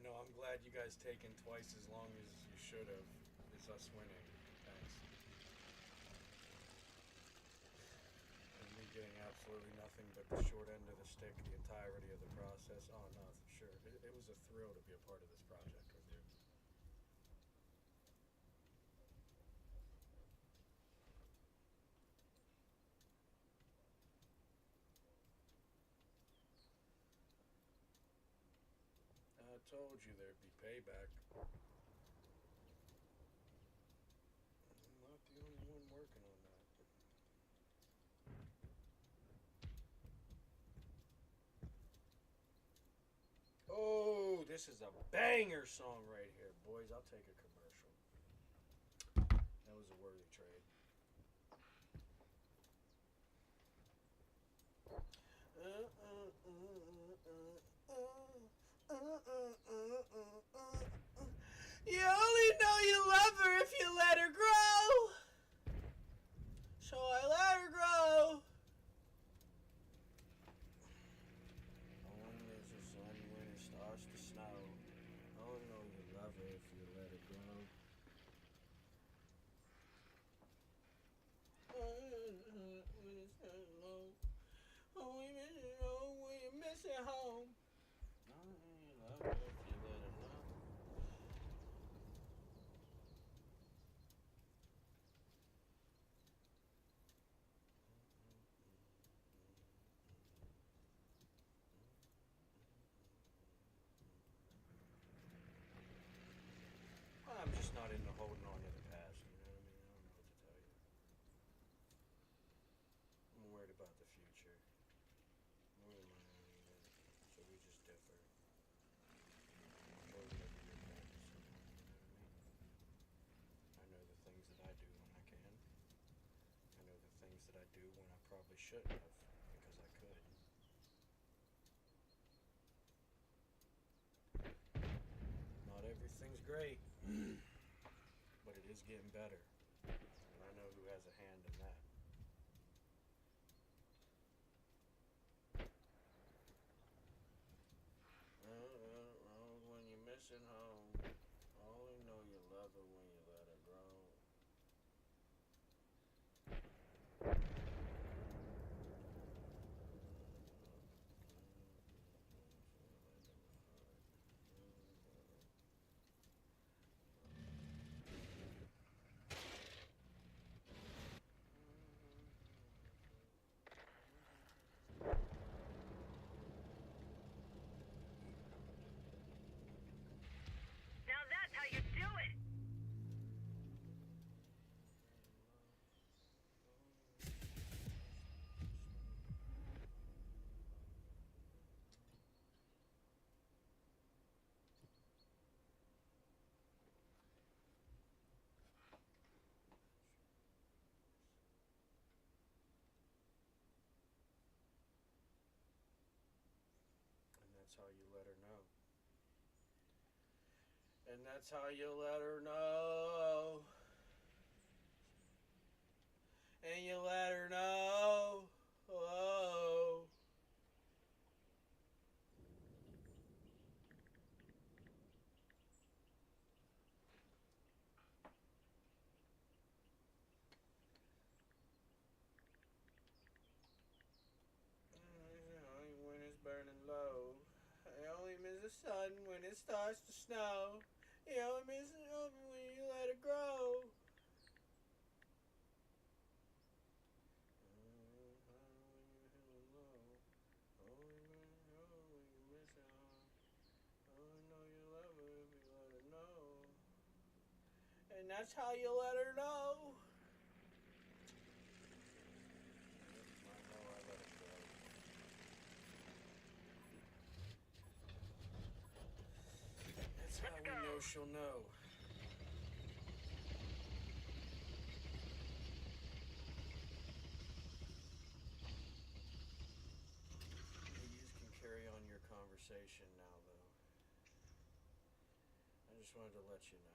know. I'm glad you guys taken twice as long as you should have. It's us winning. Thanks. And me getting absolutely nothing but the short end of the stick the entirety of the process. Oh, no, for sure. It was a thrill to be a part of this project with you. I told you there'd be payback. I'm not the only one working on that. Oh, this is a banger song right here, boys. I'll take a commercial. That was a worthy trade. You only know you love her if you let her grow. So I let her grow. Only as the sun when it starts to snow. Oh no, you love her if you let it grow. When you miss it home. Oh, you love her if you let her know. I'm just not into holding on to the past, you know what I mean? I don't know what to tell you. I'm worried about the future. More than my own even. So we just differ. Or whatever your practice is, you know what I mean? I know the things that I do when I can. I know the things that I do when I probably shouldn't have, because I could. Not everything's great, but it is getting better. And I know who has a hand in that. When you're missing home, only know you love her when you let her grow. Now that's how you do it. And that's how you let her know. And that's how you let her know. And you let her know. Oh. When it's burning low. I only miss the sun when it starts to snow. You only miss it when you let it grow. And that's how you let her know. That's how we know she'll know. You can carry on your conversation now, though. I just wanted to let you know.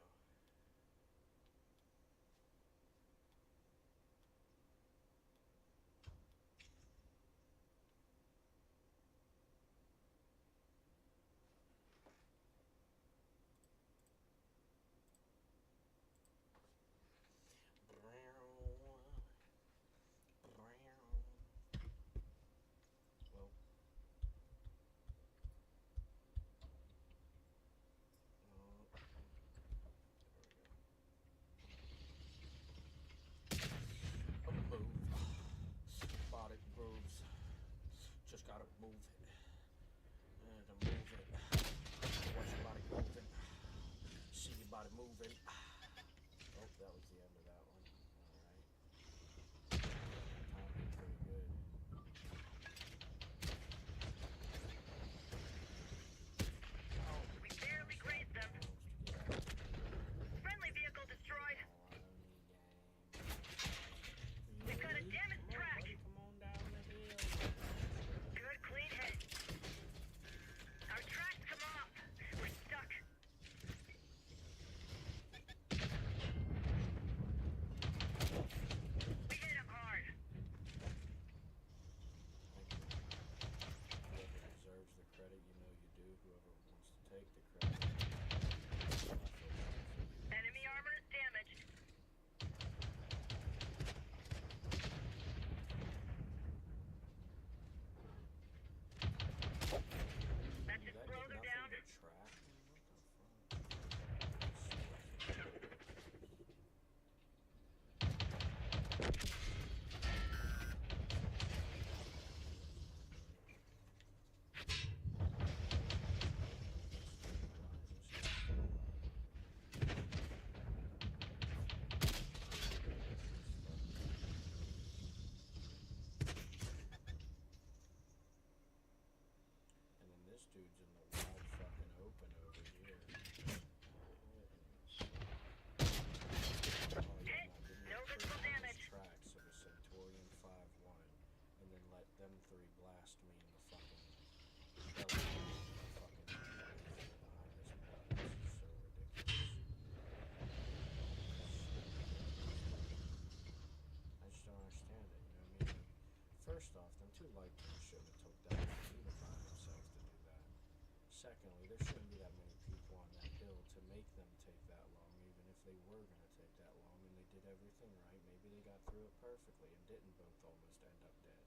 secondly, there shouldn't be that many people on that hill to make them take that long, even if they were going to take that long and they did everything right. Maybe they got through it perfectly and didn't both almost end up dead.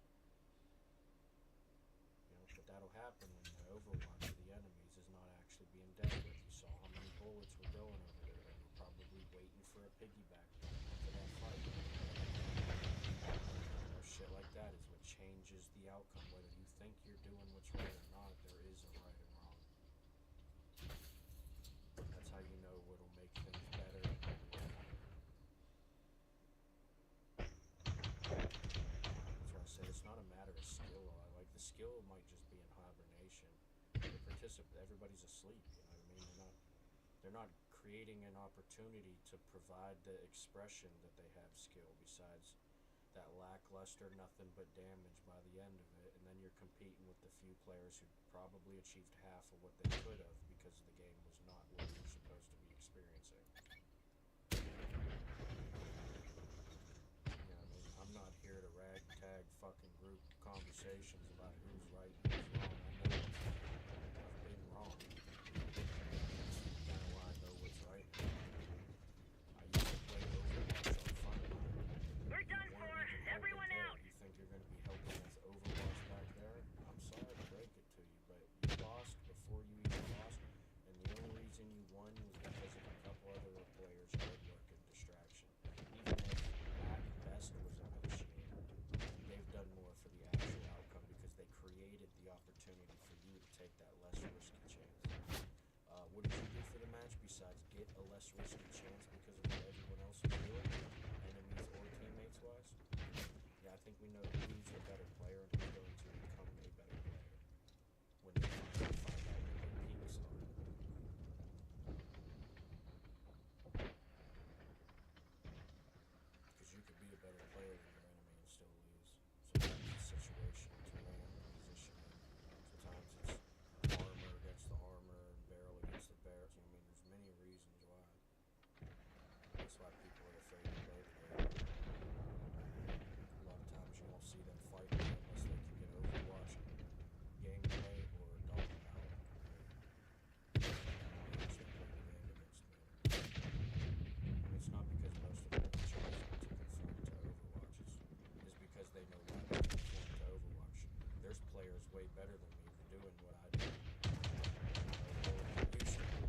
You know, but that'll happen when the overwatch of the enemies is not actually being dealt with. You saw how many bullets were going over there. They were probably waiting for a piggyback to that fight. You know, shit like that is what changes the outcome. Whether you think you're doing what's right or not, there is a right and wrong. That's how you know what'll make things better and what won't. That's why I say it's not a matter of skill. Like the skill might just be in hibernation. Everybody's asleep. You know what I mean? They're not creating an opportunity to provide the expression that they have skill. Besides that lackluster, nothing but damage by the end of it, and then you're competing with the few players who probably achieved half of what they could have because the game was not what you're supposed to be experiencing. You know what I mean? I'm not here to ragtag fucking group conversations about who's right and who's wrong. I know I've been wrong. That's kind of why I know what's right. I used to play Overwatch on Frontline. We're done for. Everyone out. You think you're going to be helping with Overwatch back there? I'm sorry to break it to you, but you lost before you even lost, and the only reason you won was because of a couple other players' hard work and distraction. Even if at best was a negotiator, they've done more for the actual outcome because they created the opportunity for you to take that less risky chance. What did you do for the match besides get a less risky chance because of what everyone else was doing, enemies or teammates wise? Yeah, I think we know who's a better player and who's going to become a better player when they find out what their peaks are. Because you could be a better player than your enemy and still lose. Sometimes it's situational, terrain, positioning. Sometimes it's armor against the armor and barrel against the barrel. I mean, there's many reasons why. That's why people are afraid to play the game. A lot of times you won't see them fight unless they can get Overwatch gameplay or dog power. They play the game against me. And it's not because most of them are chosen to conform to Overwatch. It's because they know why they conform to Overwatch. There's players way better than me doing what I do.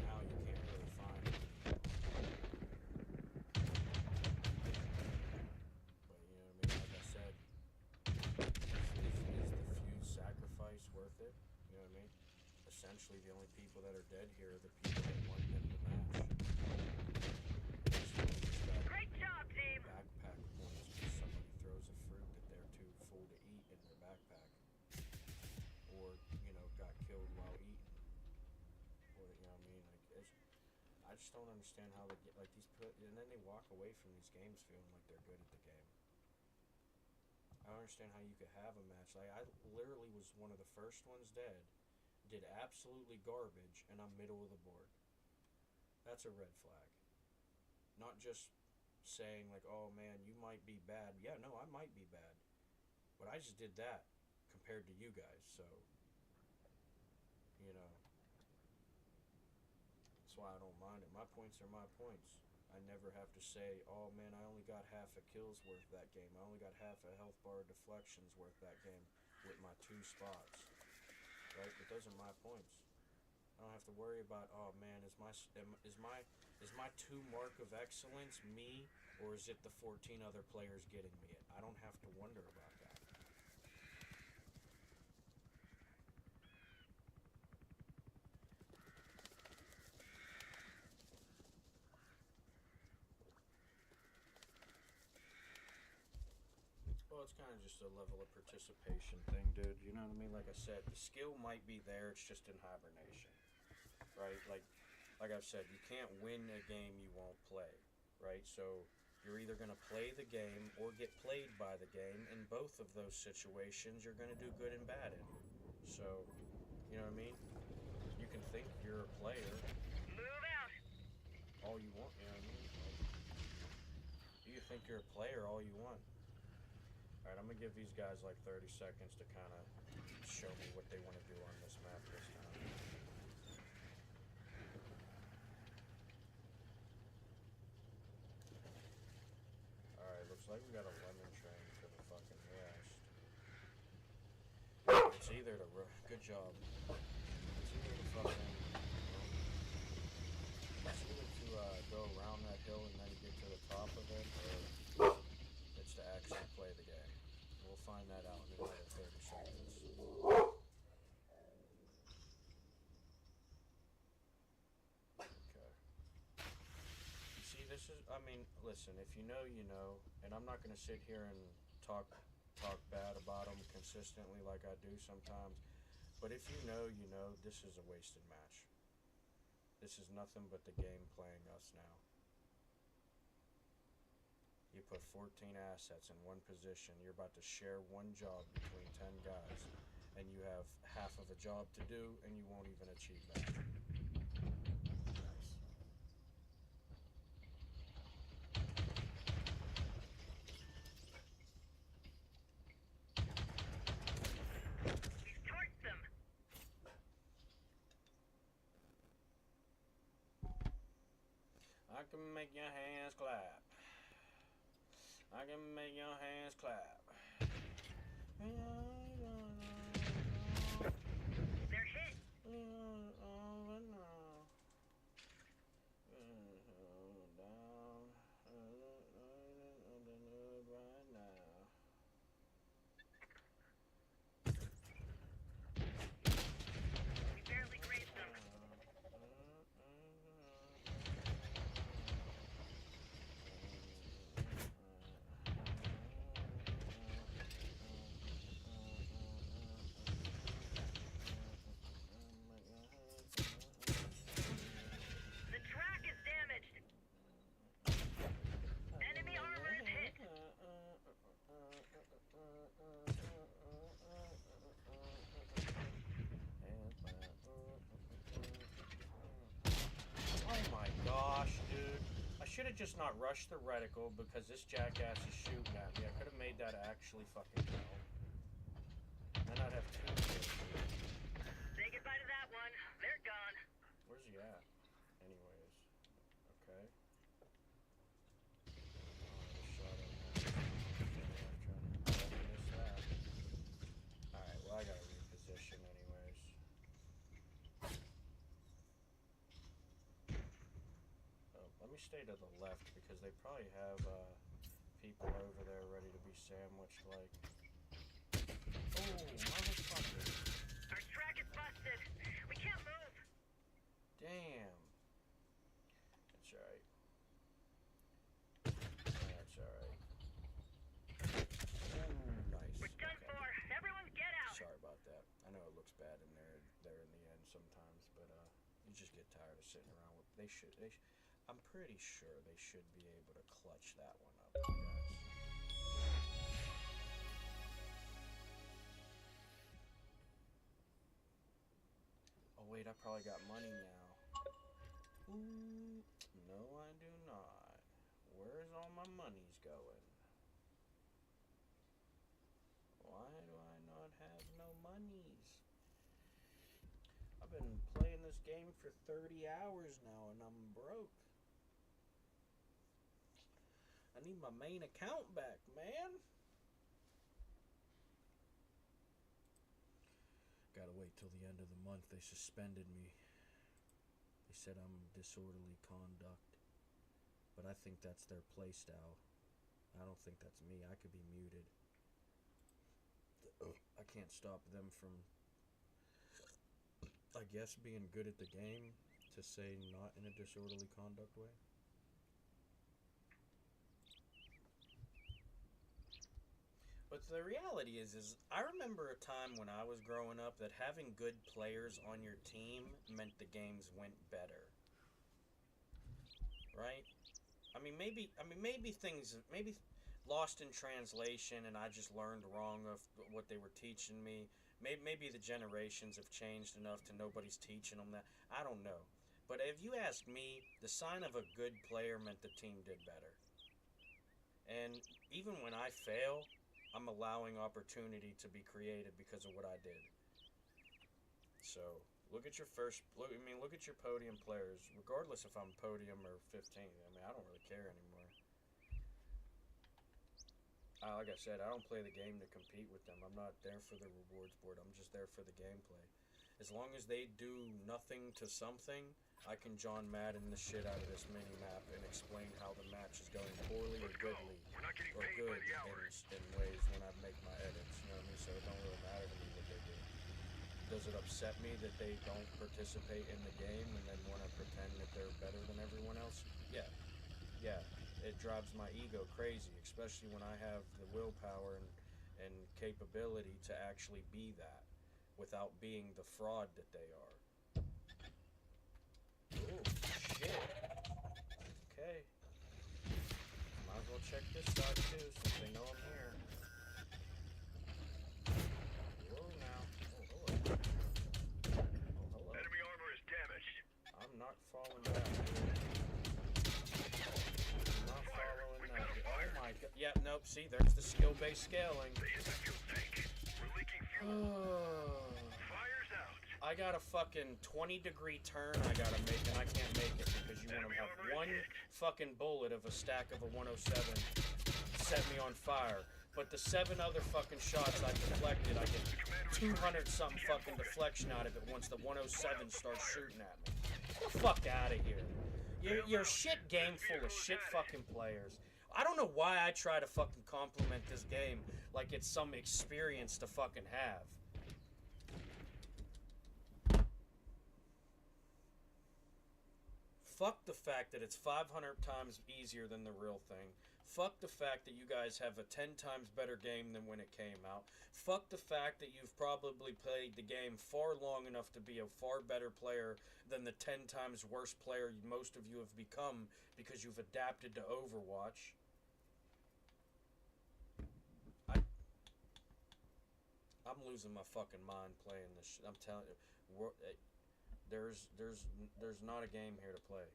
Now you can't really find it. But you know what I mean? Like I said, is the few sacrifice worth it? You know what I mean? Essentially, the only people that are dead here are the people that won them the match. Great job, team. Backpack points because somebody throws a fruit that they're too full to eat in their backpack. Or, you know, got killed while eating. Or, you know what I mean? Like, I just don't understand how they get, like, and then they walk away from these games feeling like they're good at the game. I don't understand how you could have a match. Like, I literally was one of the first ones dead, did absolutely garbage, and I'm middle of the board. That's a red flag. Not just saying, like, oh, man, you might be bad. Yeah, no, I might be bad. But I just did that compared to you guys, so, you know, that's why I don't mind it. My points are my points. I never have to say, oh man, I only got half a kill's worth that game. I only got half a health bar deflections worth that game with my 2 spots, right? But those are my points. I don't have to worry about, oh man, is my 2 mark of excellence me, or is it the 14 other players getting me it? I don't have to wonder about that. Well, it's kind of just a level of participation thing, dude. You know what I mean? Like I said, the skill might be there. It's just in hibernation, right? Like I've said, you can't win a game you won't play, right? So you're either going to play the game or get played by the game. In both of those situations, you're going to do good and bad in. So, you know what I mean? You can think you're a player. Move out. All you want, you know what I mean? You can think you're a player all you want. Alright, I'm going to give these guys like 30 seconds to kind of show me what they want to do on this map this time. like we got a lemon train to the fucking west. It's either to good job. It's either to fucking. It's either to go around that hill and then get to the top of it, or it's to actually play the game. We'll find that out in another 30 seconds. Okay. You see, this is, I mean, listen, if you know, you know, and I'm not going to sit here and talk bad about them consistently like I do sometimes, but if you know, you know, this is a wasted match. This is nothing but the game playing us now. You put 14 assets in one position. You're about to share one job between 10 guys. And you have half of a job to do, and you won't even achieve that. Nice. We've torched them. I can make your hands clap. I can make your hands clap. They're hit. We barely grazed them. The track is damaged. Enemy armor is hit. Oh my gosh, dude. I should have just not rushed the reticle because this jackass is shooting at me. I could have made that actually fucking count. Then I'd have two kills. Say goodbye to that one. They're gone. Where's he at? Anyways. Okay. Alright, well I gotta reposition anyways. Oh, let me stay to the left because they probably have people over there ready to be sandwiched like. Oh, motherfucker. Our track is busted. We can't move. Damn. That's alright. That's alright. Ooh, nice. We're done Okay. for. Everyone get out. Sorry about that. I know it looks bad in there in the end sometimes, but you just get tired of sitting around with. I'm pretty sure they should be able to clutch that one up, guys. Oh wait, I probably got money now. Ooh, no, I do not. Where's all my monies going? Why do I not have no monies? I've been playing this game for 30 hours now and I'm broke. I need my main account back, man. Gotta wait till the end of the month. They suspended me. They said I'm disorderly conduct. But I think that's their play style. I don't think that's me. I could be muted. I can't stop them from, I guess, being good at the game to say not in a disorderly conduct way. But the reality is I remember a time when I was growing up that having good players on your team meant the games went better. Right? Maybe things lost in translation and I just learned wrong of what they were teaching me. Maybe the generations have changed enough to nobody's teaching them that. I don't know. But if you ask me, the sign of a good player meant the team did better. And even when I fail, I'm allowing opportunity to be created because of what I did. So, look at your look at your podium players, regardless if I'm podium or 15th. I don't really care anymore. Like I said, I don't play the game to compete with them. I'm not there for the rewards board. I'm just there for the gameplay. As long as they do nothing to something, I can John Madden the shit out of this mini map and explain how the match is going poorly or goodly or good in ways when I make my edits. You know what I mean? So it don't really matter to me what they do. Does it upset me that they don't participate in the game and then want to pretend that they're better than everyone else? Yeah. Yeah. It drives my ego crazy, especially when I have the willpower and capability to actually be that without being the fraud that they are. Ooh, shit. Okay. Might as well check this side too, since they know I'm here. Whoa now. Oh, hello. Oh, hello. Enemy armor is damaged. I'm not falling back, dude. I'm not following that. Oh my god. Yeah, nope, see, there's the skill-based scaling. They hit the fuel tank. We're leaking fuel. Fire's out. I got a fucking 20-degree turn I gotta make, and I can't make it because you want to have one fucking bullet of a stack of a 107 set me on fire. But the 7 other fucking shots I deflected, I get 200-something fucking deflection out of it once the 107 starts shooting at me. Get the fuck out of here. You're a shit game full of shit fucking players. I don't know why I try to fucking compliment this game like it's some experience to fucking have. Fuck the fact that it's 500 times easier than the real thing. Fuck the fact that you guys have a 10 times better game than when it came out. Fuck the fact that you've probably played the game far long enough to be a far better player than the 10 times worse player most of you have become because you've adapted to Overwatch. I'm losing my fucking mind playing this shit. I'm telling you, there's not a game here to play.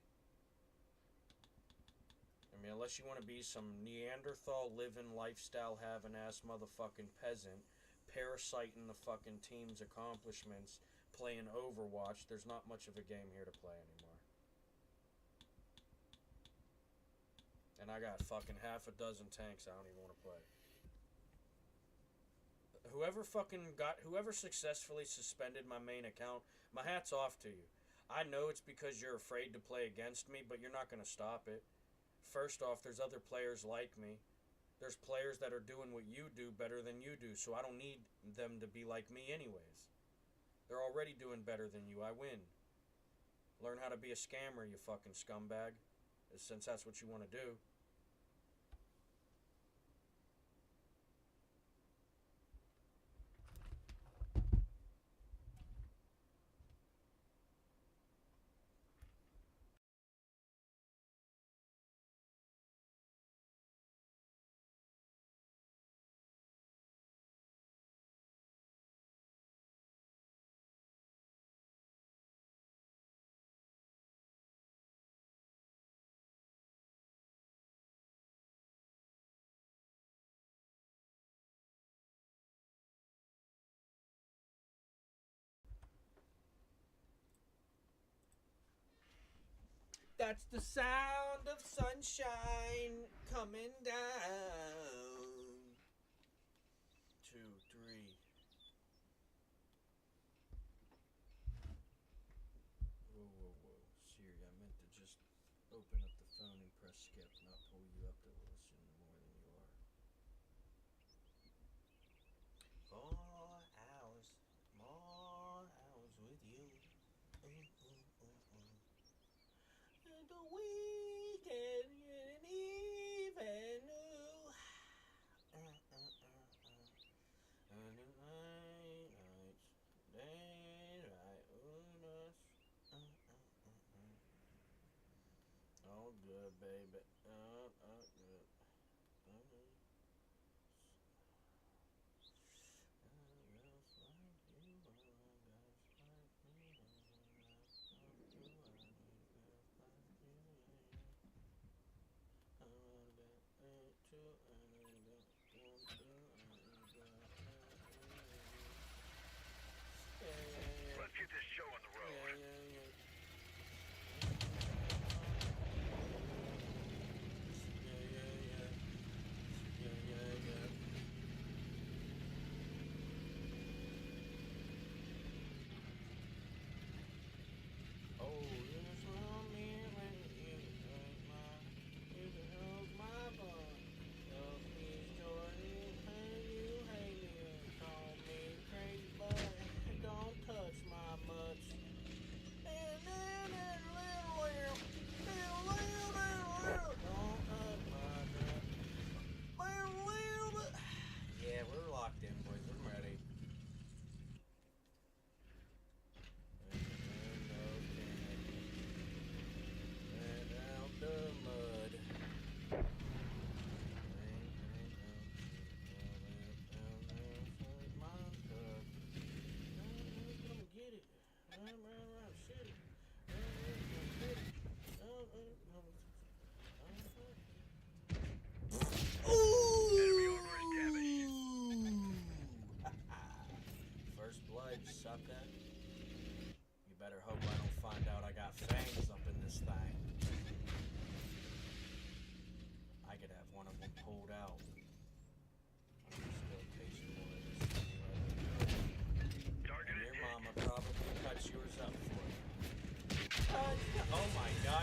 I mean, unless you want to be some Neanderthal living lifestyle having ass motherfucking peasant, parasiting the fucking team's accomplishments, playing Overwatch, there's not much of a game here to play anymore. And I got fucking half a dozen tanks I don't even want to play. Whoever successfully suspended my main account, my hat's off to you. I know it's because you're afraid to play against me, but you're not going to stop it. First off, there's other players like me. There's players that are doing what you do better than you do, so I don't need them to be like me anyways. They're already doing better than you. I win. Learn how to be a scammer, you fucking scumbag, since that's what you want to do. That's the sound of sunshine coming down. 2, 3. Whoa, whoa, whoa. Siri, I meant to just open up the phone and press skip, not pull you up to listen more than you are. 4 hours, more hours with you. The weekend and even new. And the nights, daylight on us. Oh, good, baby. Good. Let's get this show on the road.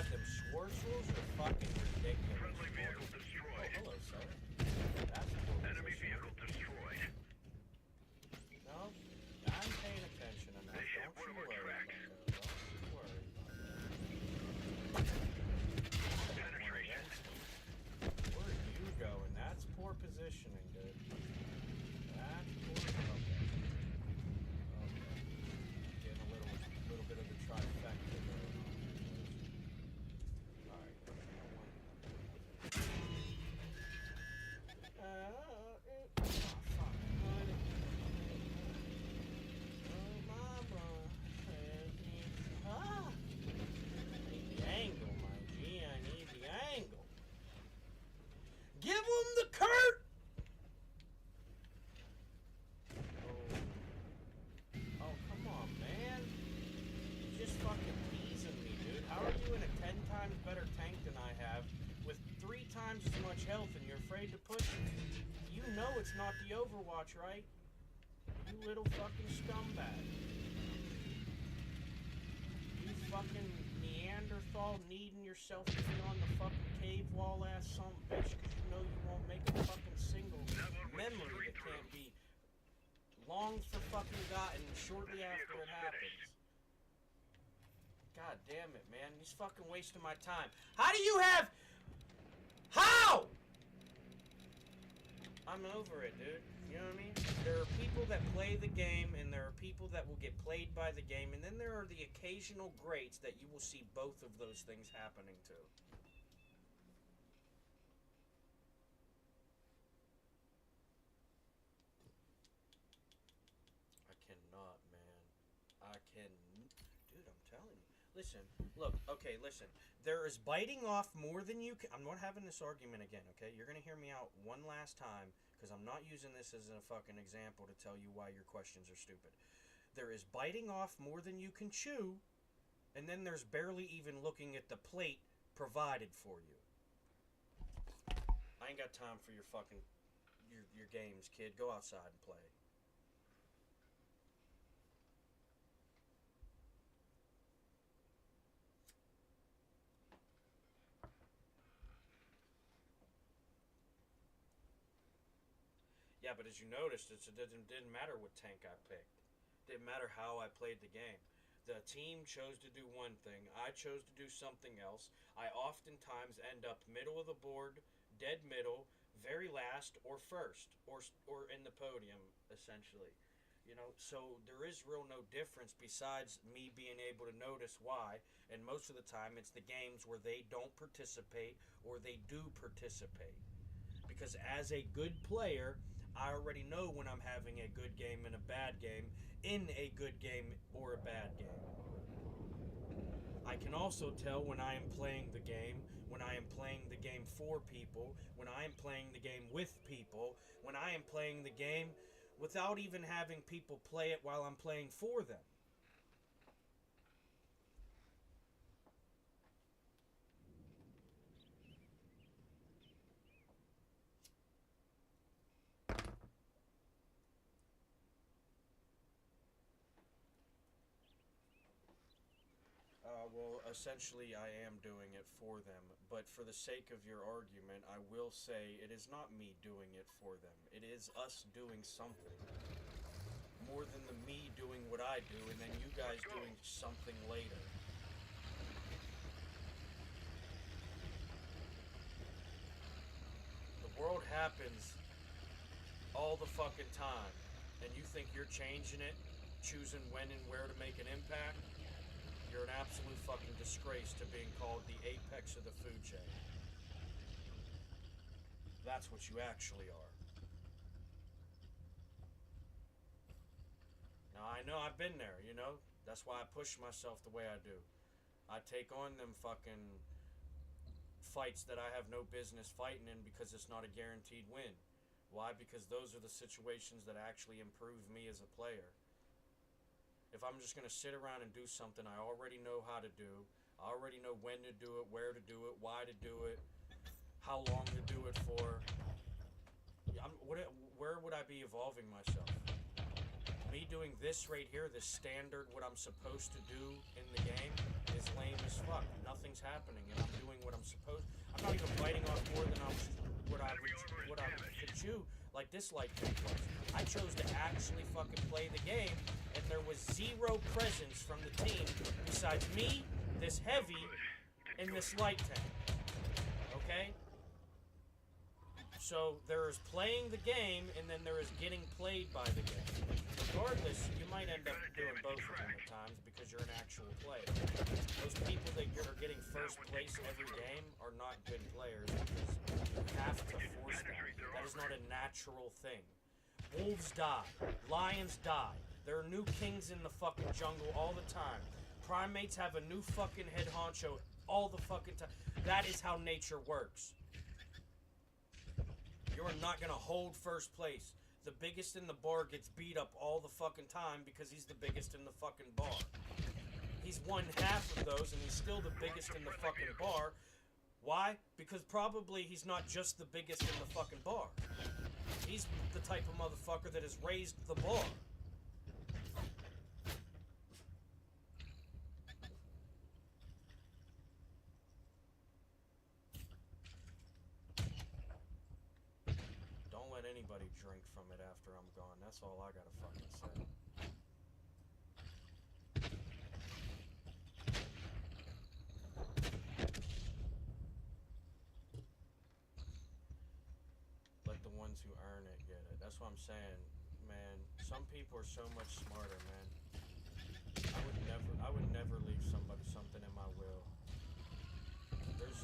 God, them Schwarzels are fucking ridiculous. Friendly vehicle Oh, destroyed. hello, sir. That's poor Enemy position. vehicle destroyed. No, I'm paying attention enough. They hit Don't one you of our worry tracks. about that. Don't you worry about Penetration. that. Where are you going? That's poor positioning, dude. That's poor. Okay. Getting a little bit of the trifecta going on. Alright. Fuck. Honey. Oh, mama. Ah. I need the angle, my G. I need the angle. Give him the Kurt! Oh, come on, man. You're just fucking teasing me, dude. How are you in a 10 times better tank than I have with 3 times as much health and you're afraid to push it? You know it's not the Overwatch, right? You little fucking scumbag. You fucking Neanderthal needing yourself to be on the fucking cave wall ass son of a bitch because you know you won't make a fucking single memory that can't be long for fucking gotten shortly after it happens. God damn it, man. He's fucking wasting my time. How do you have... How? I'm over it, dude. You know what I mean? There are people that play the game, and there are people that will get played by the game, and then there are the occasional greats that you will see both of those things happening to. I cannot, man. I can... Dude, I'm telling you. Listen, look, okay, listen. There is biting off more than you can... I'm not having this argument again, okay? You're going to hear me out one last time, because I'm not using this as a fucking example to tell you why your questions are stupid. There is biting off more than you can chew, and then there's barely even looking at the plate provided for you. I ain't got time for your fucking... your games, kid. Go outside and play. Yeah, but as you noticed, it didn't matter what tank I picked. Didn't matter how I played the game. The team chose to do one thing. I chose to do something else. I oftentimes end up middle of the board, dead middle, very last, or first, or in the podium, essentially. You know, so there is real no difference besides me being able to notice why. And most of the time, it's the games where they don't participate or they do participate. Because as a good player, I already know when I'm having a good game and a bad game, in a good game or a bad game. I can also tell when I am playing the game, when I am playing the game for people, when I am playing the game with people, when I am playing the game without even having people play it while I'm playing for them. Well, essentially I am doing it for them, but for the sake of your argument, I will say it is not me doing it for them. It is us doing something. More than the me doing what I do, and then you guys doing something later. The world happens all the fucking time, and you think you're changing it, choosing when and where to make an impact? You're an absolute fucking disgrace to being called the apex of the food chain. That's what you actually are. Now, I know I've been there, you know? That's why I push myself the way I do. I take on them fucking fights that I have no business fighting in because it's not a guaranteed win. Why? Because those are the situations that actually improve me as a player. If I'm just going to sit around and do something I already know how to do, I already know when to do it, where to do it, why to do it, how long to do it for, where would I be evolving myself? Me doing this right here, this standard, what I'm supposed to do in the game, is lame as fuck. Nothing's happening, and I'm doing what I'm supposed. I'm not even biting off more than what I could chew, like this light tank was. I chose to actually fucking play the game, and there was zero presence from the team besides me, this heavy, and this light tank. Okay? So there is playing the game, and then there is getting played by the game. Regardless, you might end up doing both of them at times because you're an actual player. Those people that are getting first place every game are not good players because you have to force them. That is not a natural thing. Wolves die. Lions die. There are new kings in the fucking jungle all the time. Primates have a new fucking head honcho all the fucking time. That is how nature works. You're not gonna hold first place. The biggest in the bar gets beat up all the fucking time because he's the biggest in the fucking bar. He's won half of those and he's still the biggest in the fucking bar. Why? Because probably he's not just the biggest in the fucking bar. He's the type of motherfucker that has raised the bar. Don't let anybody drink from it after I'm gone. That's all I gotta fucking say. Let the ones who earn it get it. That's what I'm saying, man. Some people are so much smarter, man. I would never leave somebody something in my will. There's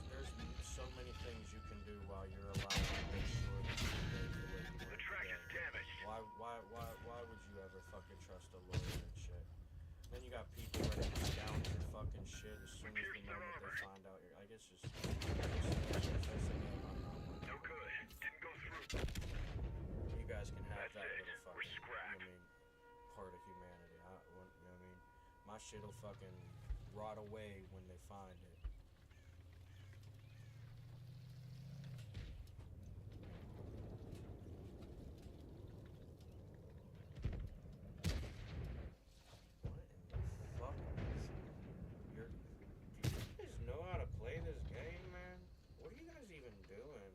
so many things you can do while you're alive to make sure that you live the way you want The track is damaged. Why would you ever fucking trust a lawyer and shit? Then you got people ready to scound your fucking shit as soon as the moment they find out you're. I guess just. No good. Didn't go through. You guys can have That's that it. little We're fucking. scrapped. You know what I mean? Part of humanity. You know what I mean? My shit'll fucking rot away when they find it. What in the fuck is do you guys know how to play this game, man? What are you guys even doing?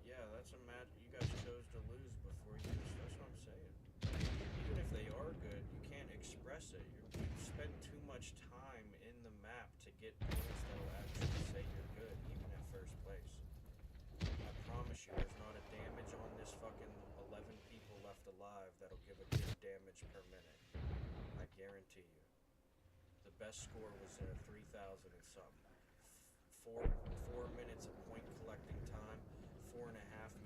Yeah, that's a match. You guys chose to lose before you. That's what I'm saying. Even if they are good, you can't express it. You spend too much time in the map to get points that will actually say you're good, even at first place. I promise you, there's not a damage on this fucking 11 people left alive that'll give a good damage per minute. I guarantee you. The best score was 3,000 and something. 4 minutes of point collecting time. 4.5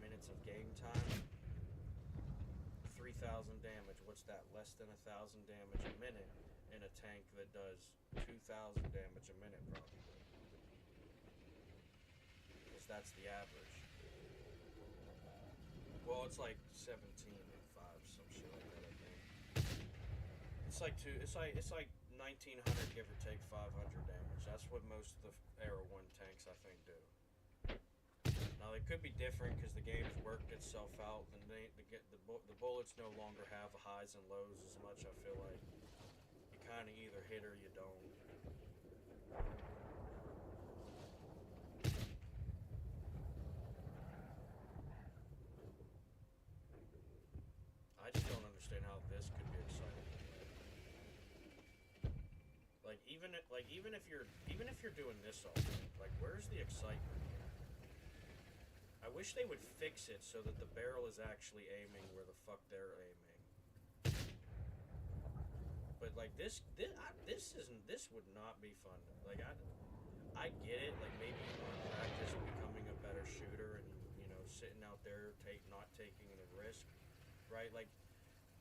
minutes of game time, 3,000 damage. What's that? Less than 1,000 damage a minute in a tank that does 2,000 damage a minute, probably. Because that's the average. Well, it's like 17 and 5, some shit like that, I think. It's like 1,900, give or take 500 damage. That's what most of the Era 1 tanks, I think, do. Now, it could be different because the game's worked itself out, and the bullets no longer have highs and lows as much. I feel like you kind of either hit or you don't. I just don't understand how this could be exciting. Even if you're doing this all day, like, where's the excitement? I wish they would fix it so that the barrel is actually aiming where the fuck they're aiming. But like this would not be fun. Like I get it. Like maybe you want to practice becoming a better shooter and sitting out there not taking the risk, right? Like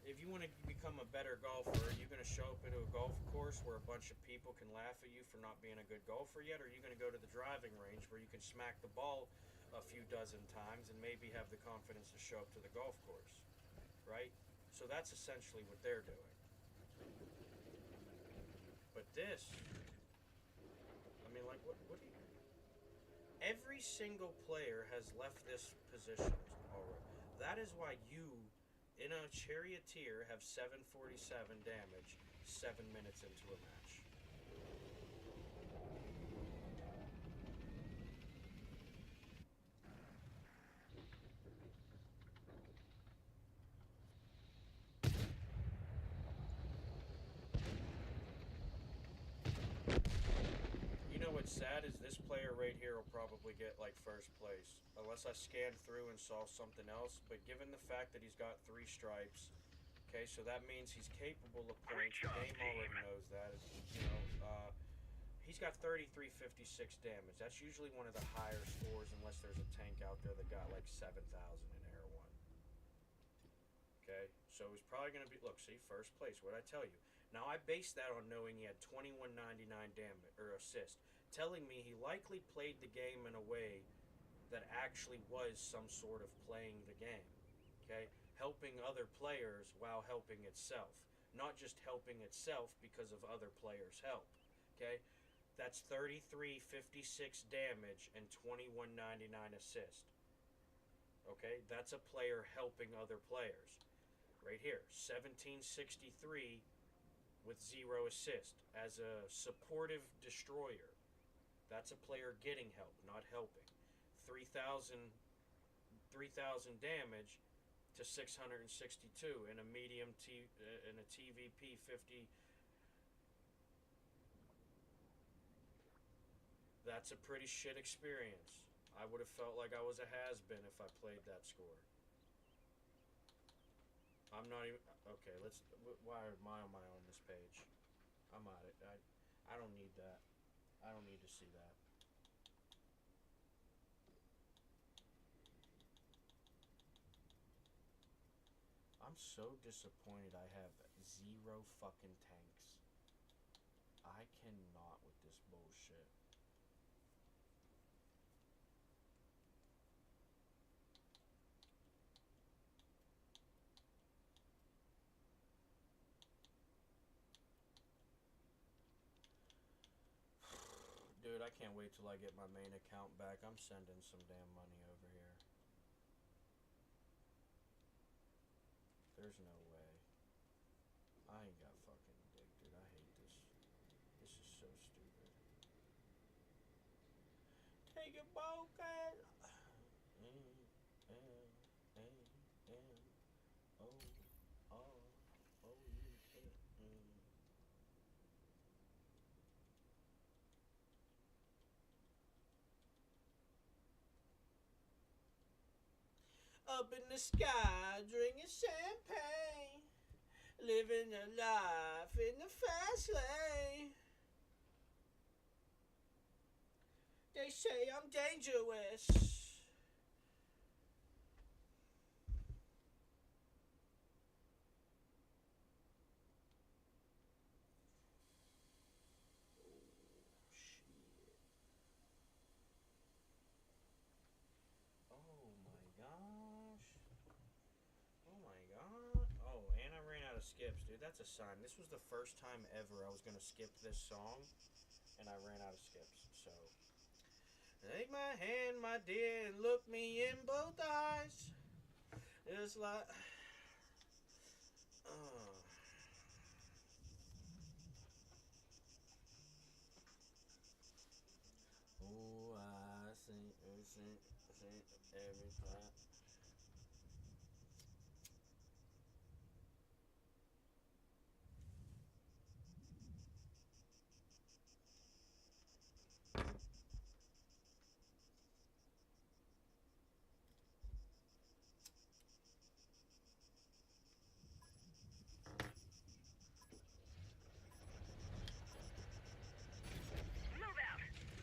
if you want to become a better golfer, are you going to show up into a golf course where a bunch of people can laugh at you for not being a good golfer yet, or are you going to go to the driving range where you can smack the ball a few dozen times and maybe have the confidence to show up to the golf course, right? So that's essentially what they're doing. But this, I mean, like, what do you... Every single player has left this position already. That is why you, in a charioteer, have 747 damage 7 minutes into a match. You know what's sad is this player right here will probably get like first place. Unless I scanned through and saw something else. But given the fact that he's got 3 stripes, okay, so that means he's capable of points. The game already knows that. You know, he's got 3356 damage. That's usually one of the higher scores unless there's a tank out there that got like 7,000 in Air 1. Okay, so he's probably going to be, look, see, first place. What did I tell you? Now, I based that on knowing he had 2199 damage, or assist, telling me he likely played the game in a way that actually was some sort of playing the game, okay? Helping other players while helping itself. Not just helping itself because of other players' help, okay? That's 3356 damage and 2199 assist. Okay, that's a player helping other players. Right here, 1763 with 0 assist as a supportive destroyer. That's a player getting help, not helping. 3,000 damage to 662 in a medium in a TVP 50. That's a pretty shit experience. I would have felt like I was a has-been if I played that score. I'm not even... Okay, let's... Why am I on this page? I'm on it. I don't need that. I don't need to see that. I'm so disappointed I have 0 fucking tanks. I cannot with this bullshit. Dude, I can't wait till I get my main account back. I'm sending some damn money over here. There's no way. I ain't got fucking dick, dude. I hate this. This is so stupid. Take a boat, guys. Up in the sky, drinking champagne, living a life in the fast lane. They say I'm dangerous. Skips, dude. That's a sign. This was the first time ever I was gonna skip this song, and I ran out of skips. So, take my hand, my dear, and look me in both eyes. It's like, oh, I see every time.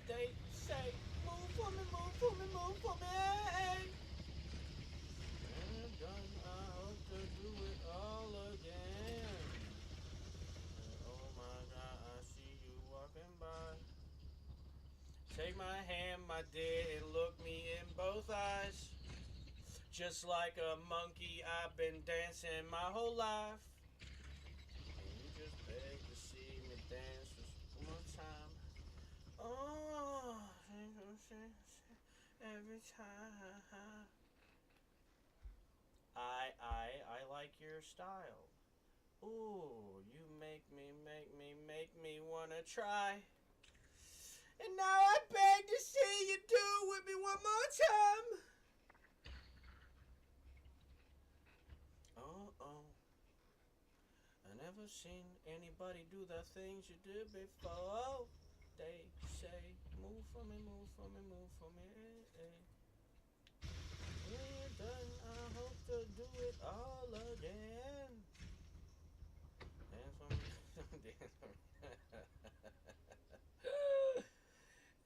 They say, move for me, move for me, move for me. I did and looked me in both eyes. Just like a monkey, I've been dancing my whole life. And you just beg to see me dance just one more time. Oh, every time. I like your style. Ooh, you make me wanna try. And now I beg to see you do it with me one more time. Oh, I never seen anybody do the things you did before. They say, move for me, move for me, move for me. When you're done, I hope to do it all again. Dance for me, dance for me.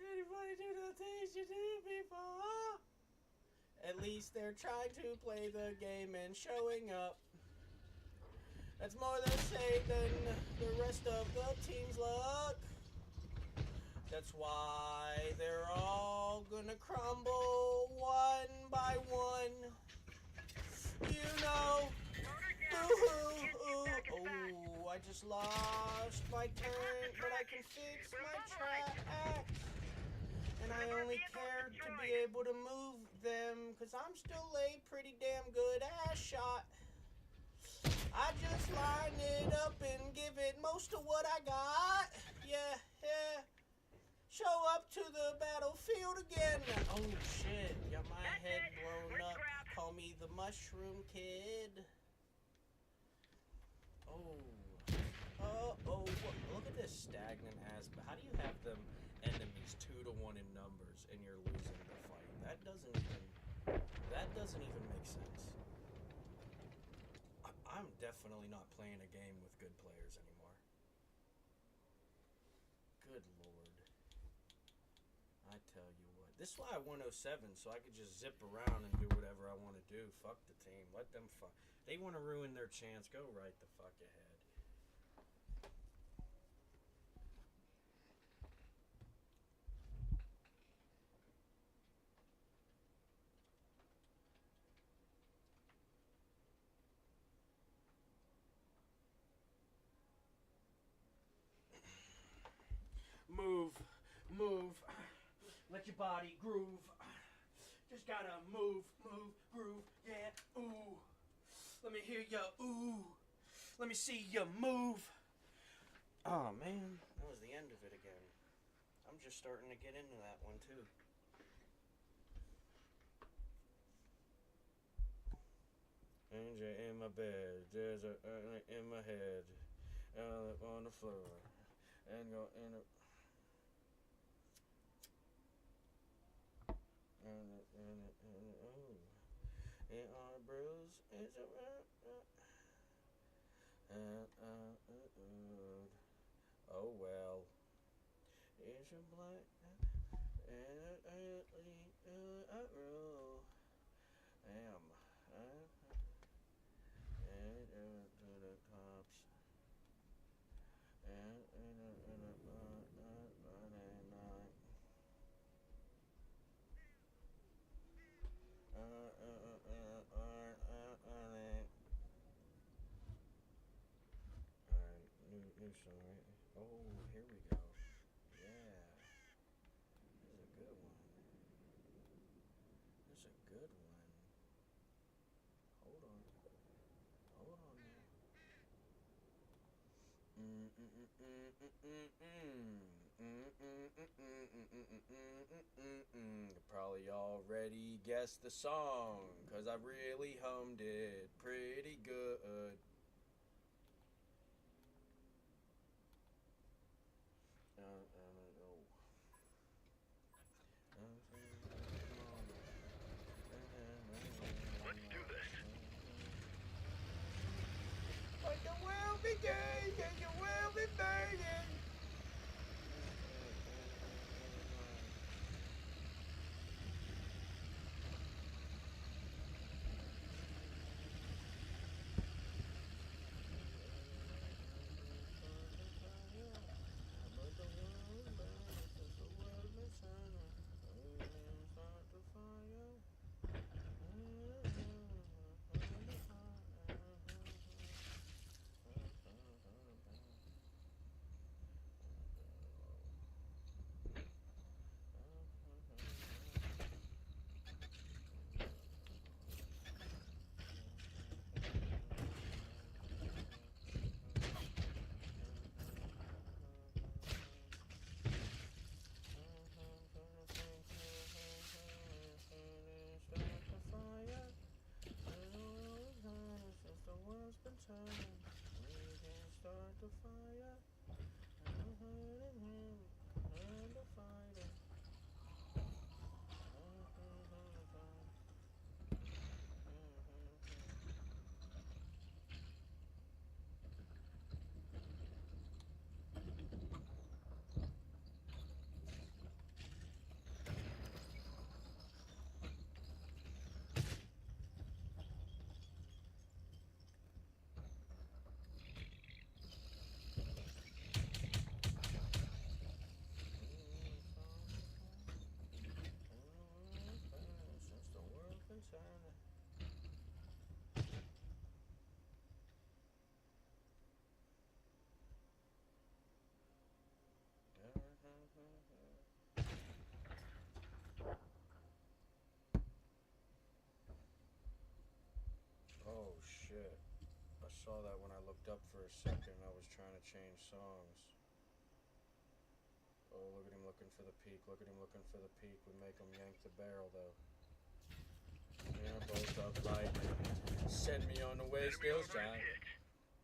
Anybody do the things you did before? At least they're trying to play the game and showing up. That's more than say than the rest of the team's luck. That's why they're all gonna crumble one by one. You know, ooh, I just lost my turn, but I can fix my track. And I only care to be able to move them, cause I'm still a pretty damn good ass shot. I just line it up and give it most of what I got. Yeah. Show up to the battlefield again. Oh shit, got my head blown up. Call me the Mushroom Kid. Look at this stagnant ass. How do you have them enemies 2-1 in numbers and you're losing the fight? That doesn't even make sense. I'm definitely not playing a game with good players anymore. Good lord. I tell you what. This is why I 107, so I could just zip around and do whatever I want to do. Fuck the team. Let them fuck. They want to ruin their chance. Go right the fuck ahead. Move. Let your body groove. Just gotta move, groove, yeah, ooh. Let me hear ya, ooh. Let me see ya move. Oh man, that was the end of it again. I'm just starting to get into that one too. Angel in my bed, there's a in my head, on the floor, and go in a. And on a bruise, it's a oh well, it's a black and a rule. And to the cops and new song, right? Oh, here we go. Yeah. This is a good one. Hold on. You probably already guessed the song, 'cause I really hummed it pretty good. Let's do this. But the world begins and the world is burning. saw that when I looked up for a second. I was trying to change songs. Oh, look at him looking for the peak. Look at him looking for the peak. We make him yank the barrel, though. They're both up like, send me on the way, still shine.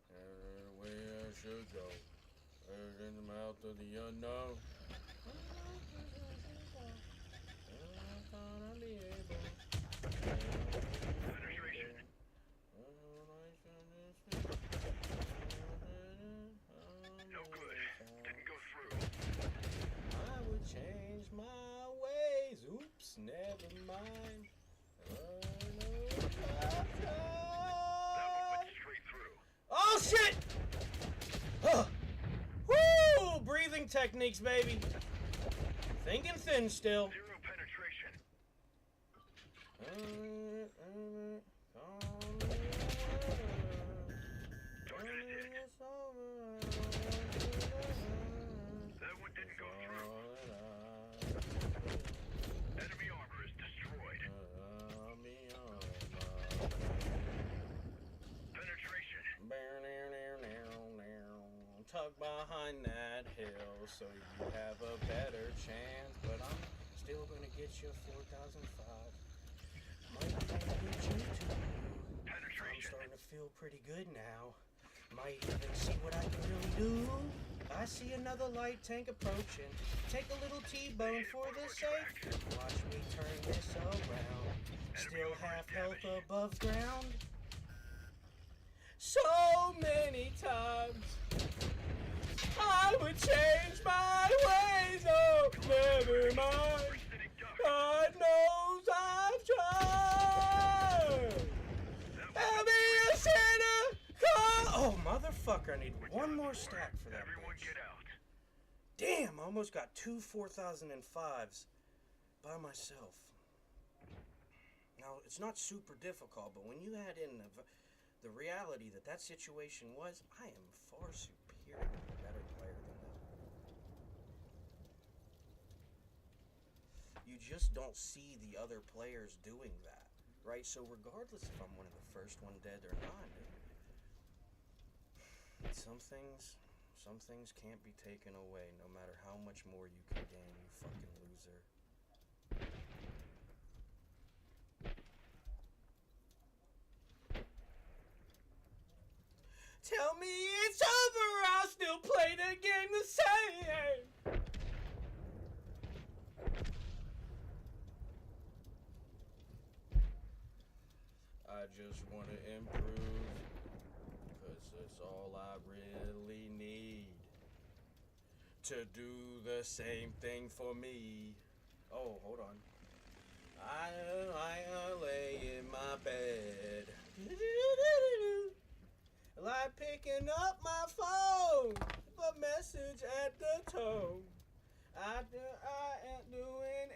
The way I should go. In the mouth of the unknown. Penetration. No good. Didn't go through. I would change my ways. Oops, never mind. That one went straight through. Oh shit! Huh. Woo! Breathing techniques, baby. Thinking thin still. Zero penetration. That one didn't go through. Enemy armor is destroyed. Penetration. Tuck behind that hill so you have a better chance, but I'm still gonna get you 4,005. Might get you too. I'm Penetration. starting to feel pretty good now. Might even see what I can really do. I see another light tank approaching. Take a little T-bone for the sake. Watch me turn this around. Still half health above ground. So many times I would change my ways. Oh, never mind. God knows I've tried. I'll be a sinner. Oh, motherfucker, I need one more stack for that Everyone bitch. get out. Damn, I almost got two 4,005s by myself. Now, it's not super difficult, but when you add in the reality that that situation was, I am far superior, better player than them. You just don't see the other players doing that, right? So regardless if I'm one of the first one dead or not, some things can't be taken away, no matter how much more you can gain, you fucking loser. Tell me it's over, I'll still play the game the same. I just want to improve, 'cause it's all I really need. To do the same thing for me. Oh, hold on. I lay in my bed. Like picking up my phone, a message at the tone. I ain't doing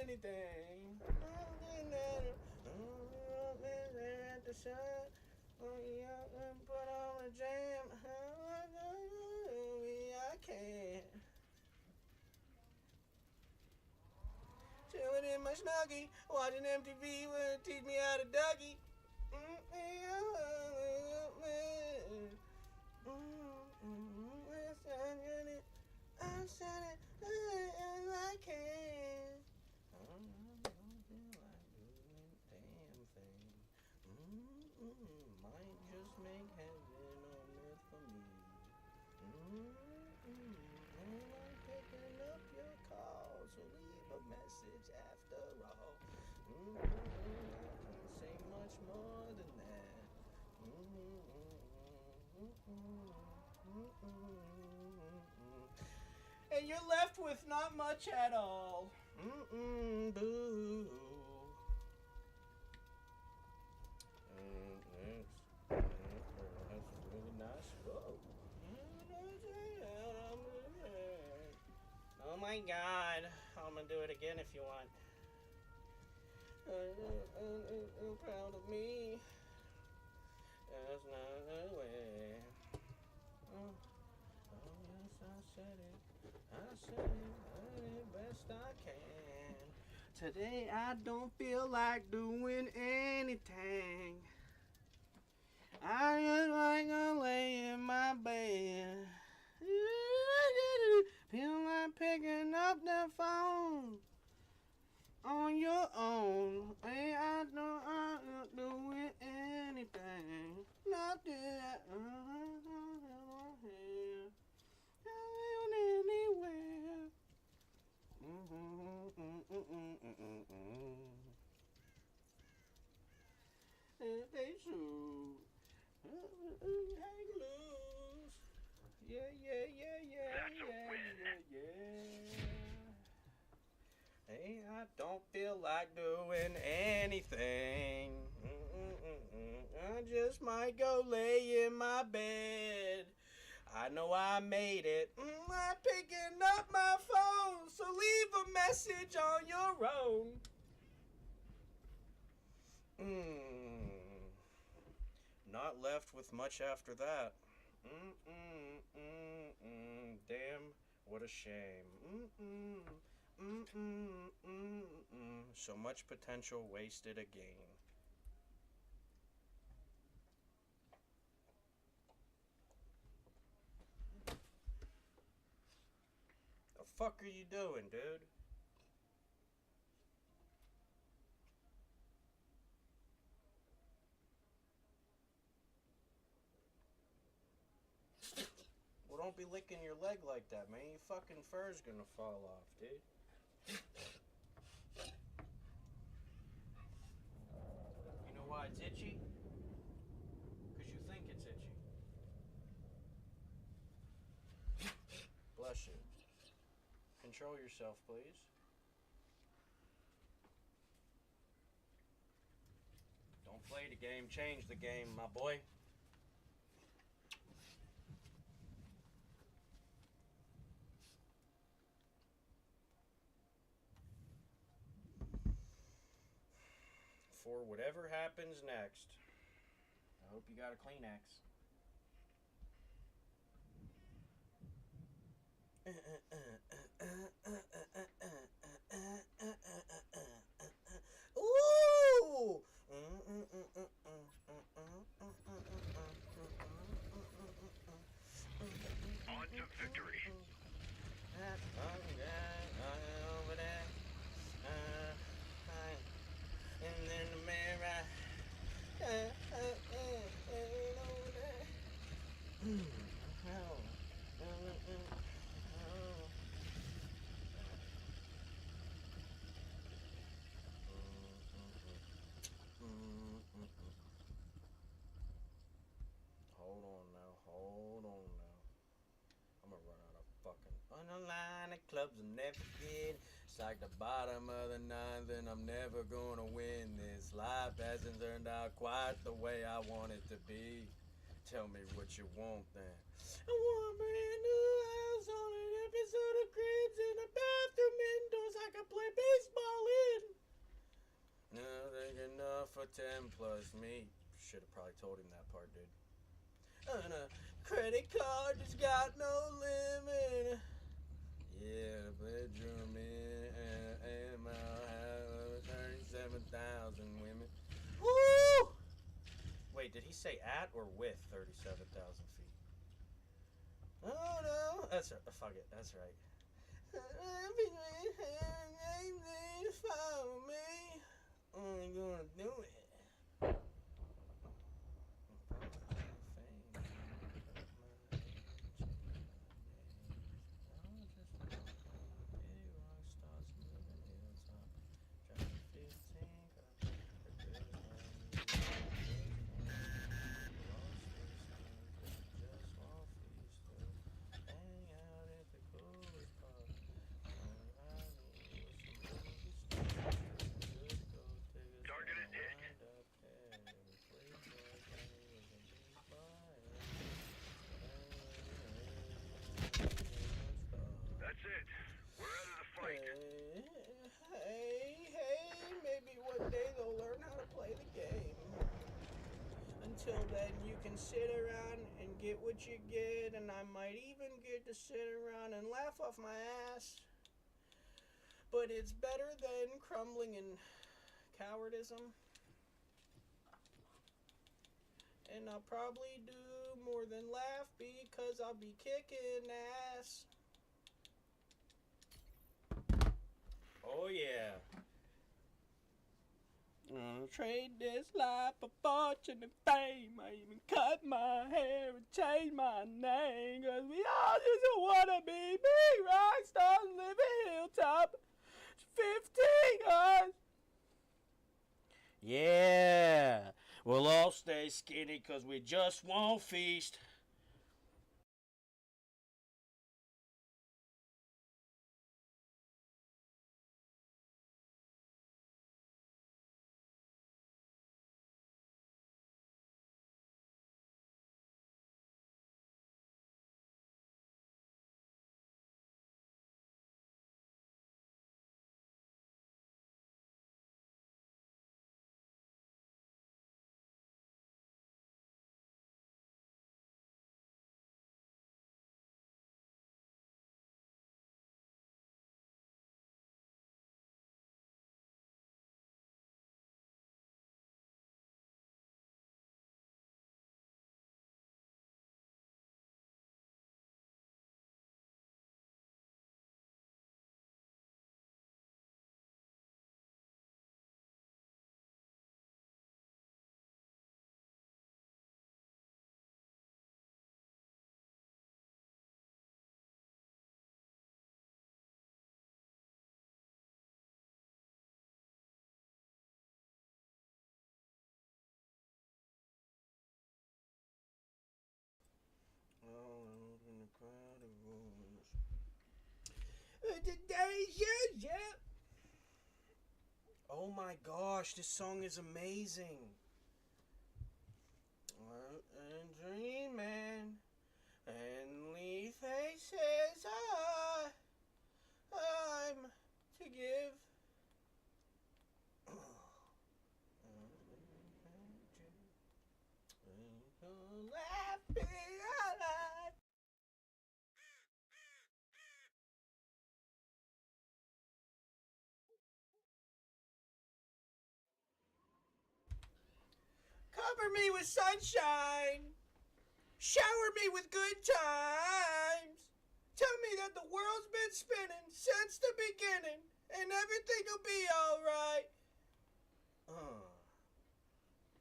anything. At the sun, put on a jam. I can't. Chilling in my snuggie, watching MTV when it teach me how to Dougie. I said it, I can. I don't feel like doing damn thing. Might just make heaven on earth for me. Ain't like picking up your call, so leave a message after all. I can't say much more than that. And you're left with not much at all. Boo. That's really nice. Whoa. Oh my God. I'm gonna do it again if you want. I'm proud of me. That's not the way. Oh yes, I said it. I said it best I can. Today I don't feel like doing anything. I just like to lay in my bed. Feel like picking up the phone on your own. Hey, I know I'm not doing anything. Not that anywhere. They shoot. Hang loose. Yeah. That's a win. Hey, I don't feel like doing anything. I just might go lay in my bed. I know I made it. I'm picking up my phone, so leave a message on your own. Not left with much after that. Damn, what a shame. So much potential wasted again. The fuck are you doing, dude? Well, don't be licking your leg like that, man. Your fucking fur's gonna fall off, dude. You know why it's itchy? Because you think it's itchy. Bless you. Control yourself, please. Don't play the game, change the game, my boy. For whatever happens next, I hope you got a Kleenex. Ooh! On to victory. Over there. And then the mirror. Hold on now. I'm gonna run out of fucking on the line of clubs and never get. It's like the bottom of the ninth, and I'm never gonna win this. Life hasn't turned out quite the way I want it to be. Tell me what you want then. I want a brand new house on an episode of Cribs and a bathroom indoors I can play baseball in. Nothing enough for 10 plus me. Should have probably told him that part, dude. And a credit card just got no limit. Yeah, bedroom in my house, 37,000 women. Woo! Wait, did he say at or with 37,000 feet? Oh no, that's right. Fuck it, that's right. Follow me. I'm gonna do it. Targeted hit. That's it. We're out of the fight. Hey, maybe one day they'll learn how to play the game. Until then, you can sit around and get what you get, and I might even get to sit around and laugh off my ass. But it's better than crumbling in cowardism. And I'll probably do more than laugh because I'll be kicking ass. Oh yeah. I'll trade this life for fortune and fame. I even cut my hair and change my name. Cause we all just wanna be big rock stars, live a hilltop. 15 guys. Yeah. We'll all stay skinny cause we just won't feast. Oh my gosh, this song is amazing. And dreaming and leave faces I'm to give. Laughing alive. Cover me with sunshine. Shower me with good times. Tell me that the world's been spinning since the beginning and everything will be alright.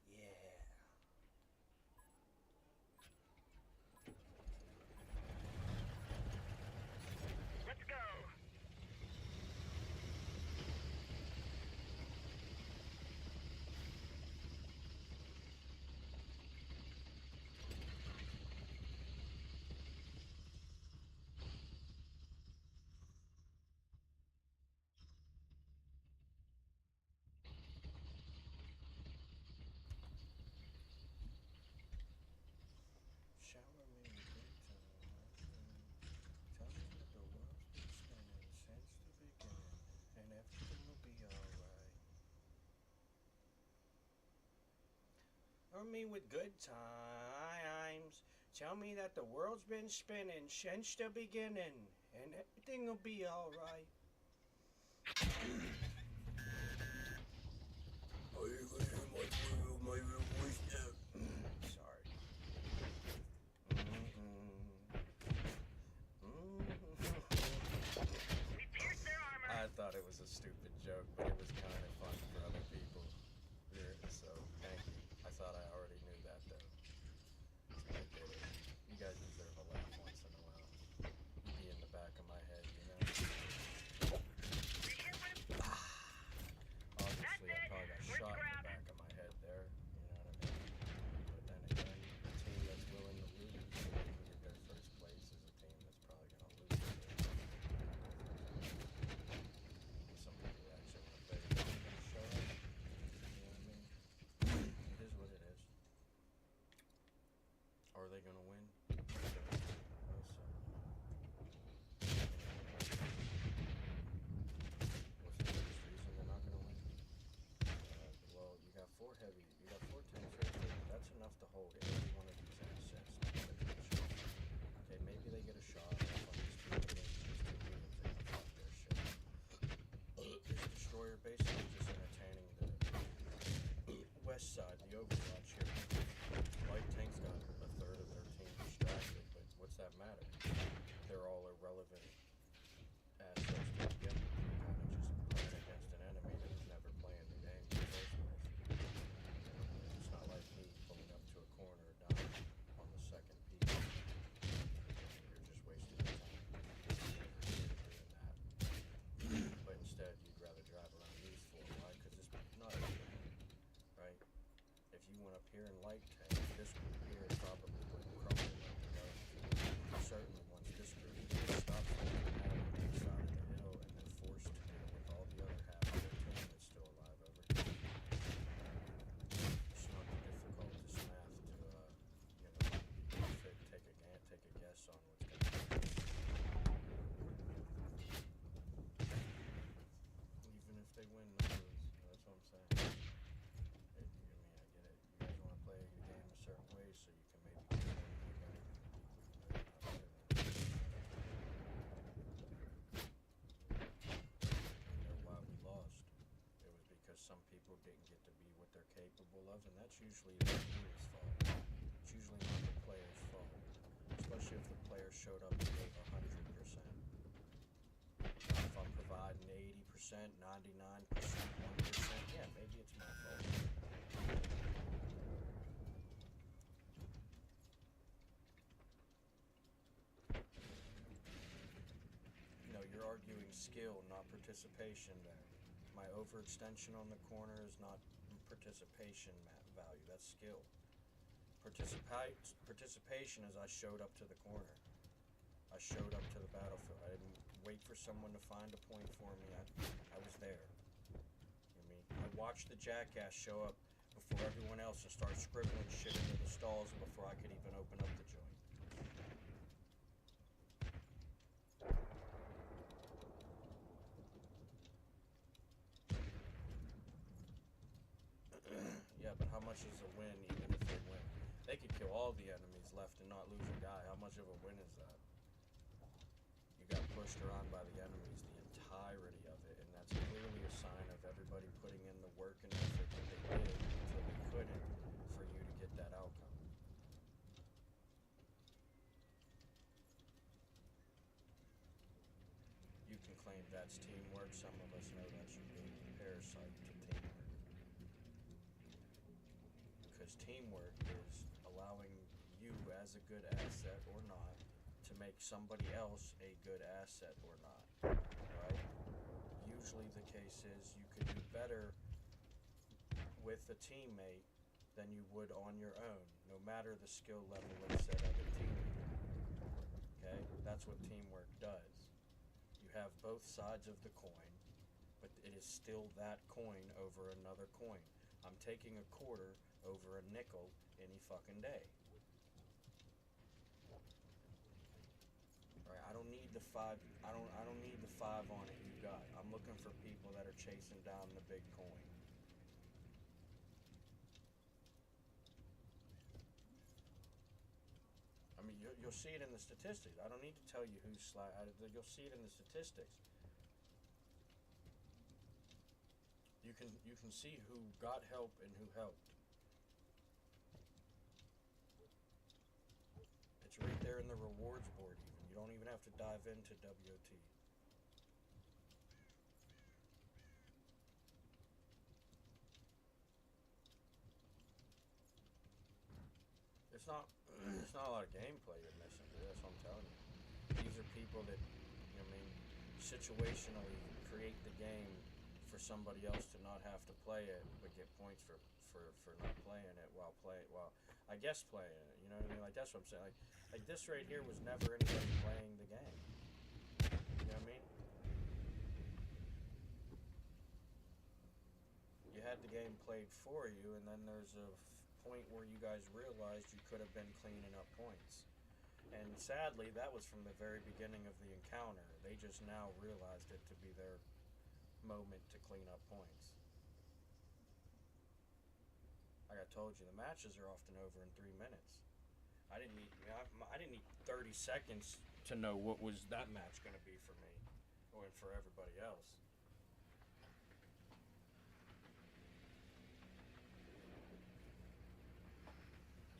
Yeah. Let's go. Shower me with good times. Tell me that the world's been spinning since the beginning and everything will be alright. Cover me with good times. Tell me that the world's been spinning since the beginning and everything will be alright. Sorry. We pierced their armor. I thought it was a stupid joke, but it was kind of fun for other people. Yeah, so thank you. I thought I already knew that though. I did it. You guys deserve a laugh once in a while. Be in the back of my head, you know. Obviously, I probably got shot in the back of my head there. You know what I mean? But then again, a team that's willing to lose so they can get their first place is a team that's probably gonna lose. Some people actually want to bet here in light tank, this group here probably would crumble like the rest. Certainly once this group here stops moving out on the side of the hill and they're forced to deal with all the other half of their team that's still alive over here. It's not difficult to math to, take a guess on what's going to happen. Even if they win, they lose. That's what I'm saying. I get it. You guys want to play your game a certain way so you can maybe get it. You know why we lost? It was because some people didn't get to be what they're capable of, and that's usually the team's fault. It's usually not the player's fault, especially if the player showed up and gave 100%. If I'm providing 80%, 99%, 1%, yeah, maybe it's my fault. No, you're arguing skill, not participation there. My overextension on the corner is not participation value, that's skill. Participation is I showed up to the corner. I showed up to the battlefield. I didn't wait for someone to find a point for me. I was there. You know what I mean? I watched the jackass show up before everyone else and start scribbling shit into the stalls before I could even open up the joint. Yeah, but how much is a win even if they win? They could kill all the enemies left and not lose a guy. How much of a win is that? You got pushed around by the enemies the entirety of it, and that's clearly a sign of everybody putting in the work and effort that they did until they couldn't for you to get that outcome. You can claim that's teamwork. Some of us know that's you being a parasite to teamwork. Because teamwork is allowing you as a good asset or not to make somebody else a good asset or not, right? Usually the case is you could do better with a teammate than you would on your own, no matter the skill level of said other teammate. Okay? That's what teamwork does. You have both sides of the coin, but it is still that coin over another coin. I'm taking a quarter over a nickel any fucking day. Right? I don't need the five. I don't need the 5 on it you got. I'm looking for people that are chasing down the big coin. I mean, you'll see it in the statistics. I don't need to tell you who's you'll see it in the statistics. You can see who got help and who helped. It's right there in the rewards board even. You don't even have to dive into WOT. It's not a lot of gameplay you're missing, dude. That's what I'm telling you. These are people that, you know what I mean, situationally create the game for somebody else to not have to play it, but get points for not playing it while playing it. You know what I mean? Like, that's what I'm saying. Like this right here was never anybody playing the game. You know what I mean? You had the game played for you, and then there's a point where you guys realized you could have been cleaning up points. And sadly, that was from the very beginning of the encounter. They just now realized it to be their moment to clean up points. Like I told you, the matches are often over in 3 minutes. I didn't need 30 seconds to know what was that match going to be for me or for everybody else.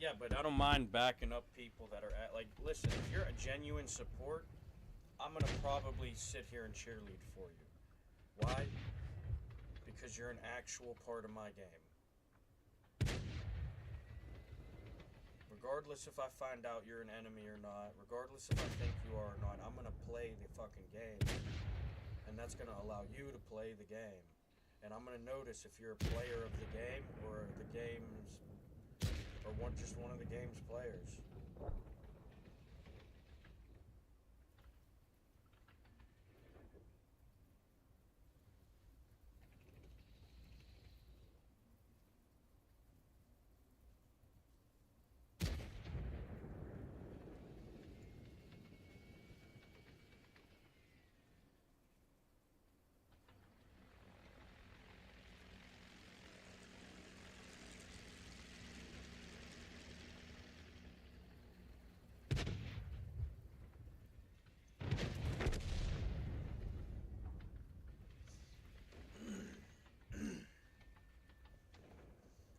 Yeah, but I don't mind backing up people that are at, like, listen, if you're a genuine support, I'm going to probably sit here and cheerlead for you. Why? Because you're an actual part of my game. Regardless if I find out you're an enemy or not, regardless if I think you are or not, I'm going to play the fucking game. And that's going to allow you to play the game. And I'm going to notice if you're a player of the game or the game's Or just one of the game's players.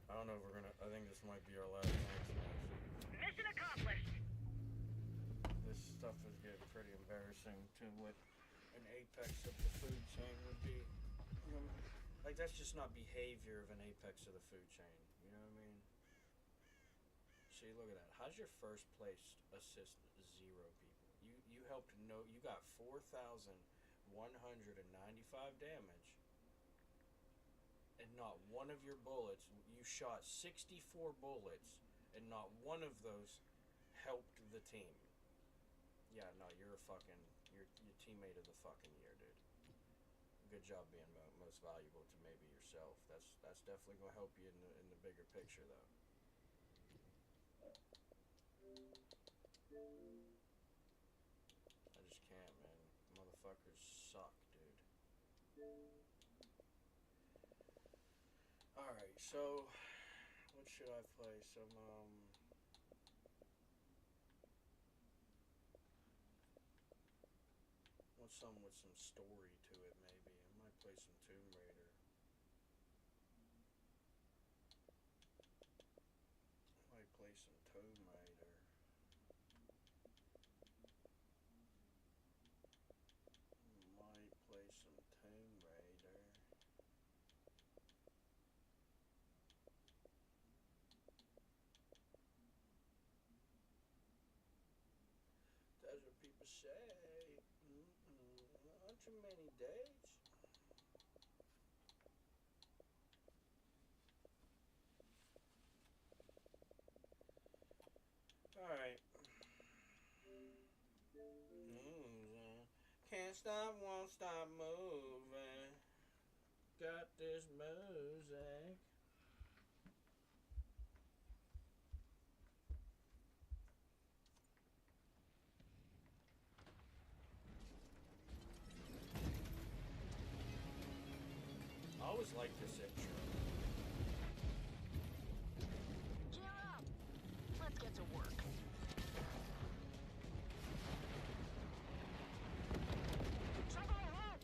I don't know if we're gonna. I think this might be our last match. Mission accomplished. This stuff is getting pretty embarrassing to what an apex of the food chain would be. Like, that's just not behavior of an apex of the food chain. You know what I mean? See, look at that. How's your first place assist 0 people? You helped you got 4,195 damage. And not one of your bullets, you shot 64 bullets, and not one of those helped the team. Yeah, no, you're your teammate of the fucking year, dude. Good job being most valuable to maybe yourself. That's definitely gonna help you in the bigger picture, though. I just can't, man. Motherfuckers suck, dude. Alright, so what should I play? What's something with some story to it, maybe? I might play some Tomb Raider. Might play some Tomb Raider. Might play some Tomb Raider. That's what people say. Not too many days. Alright. Can't stop, won't stop moving. Got this music. I always like this intro. Gear up! Let's get to work. Trouble ahead!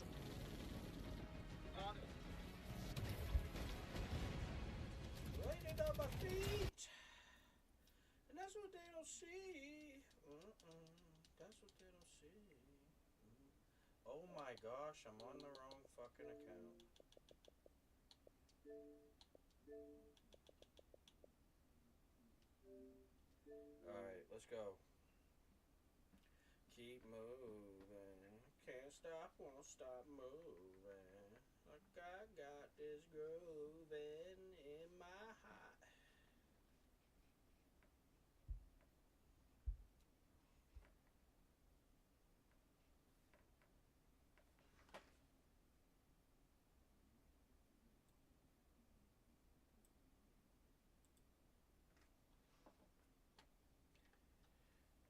Landed on my feet. And that's what they don't see. That's what they don't see. Oh my gosh, I'm on the wrong fucking account. Alright, let's go. Keep moving. Can't stop, won't stop moving. Like I got this grooving in my heart.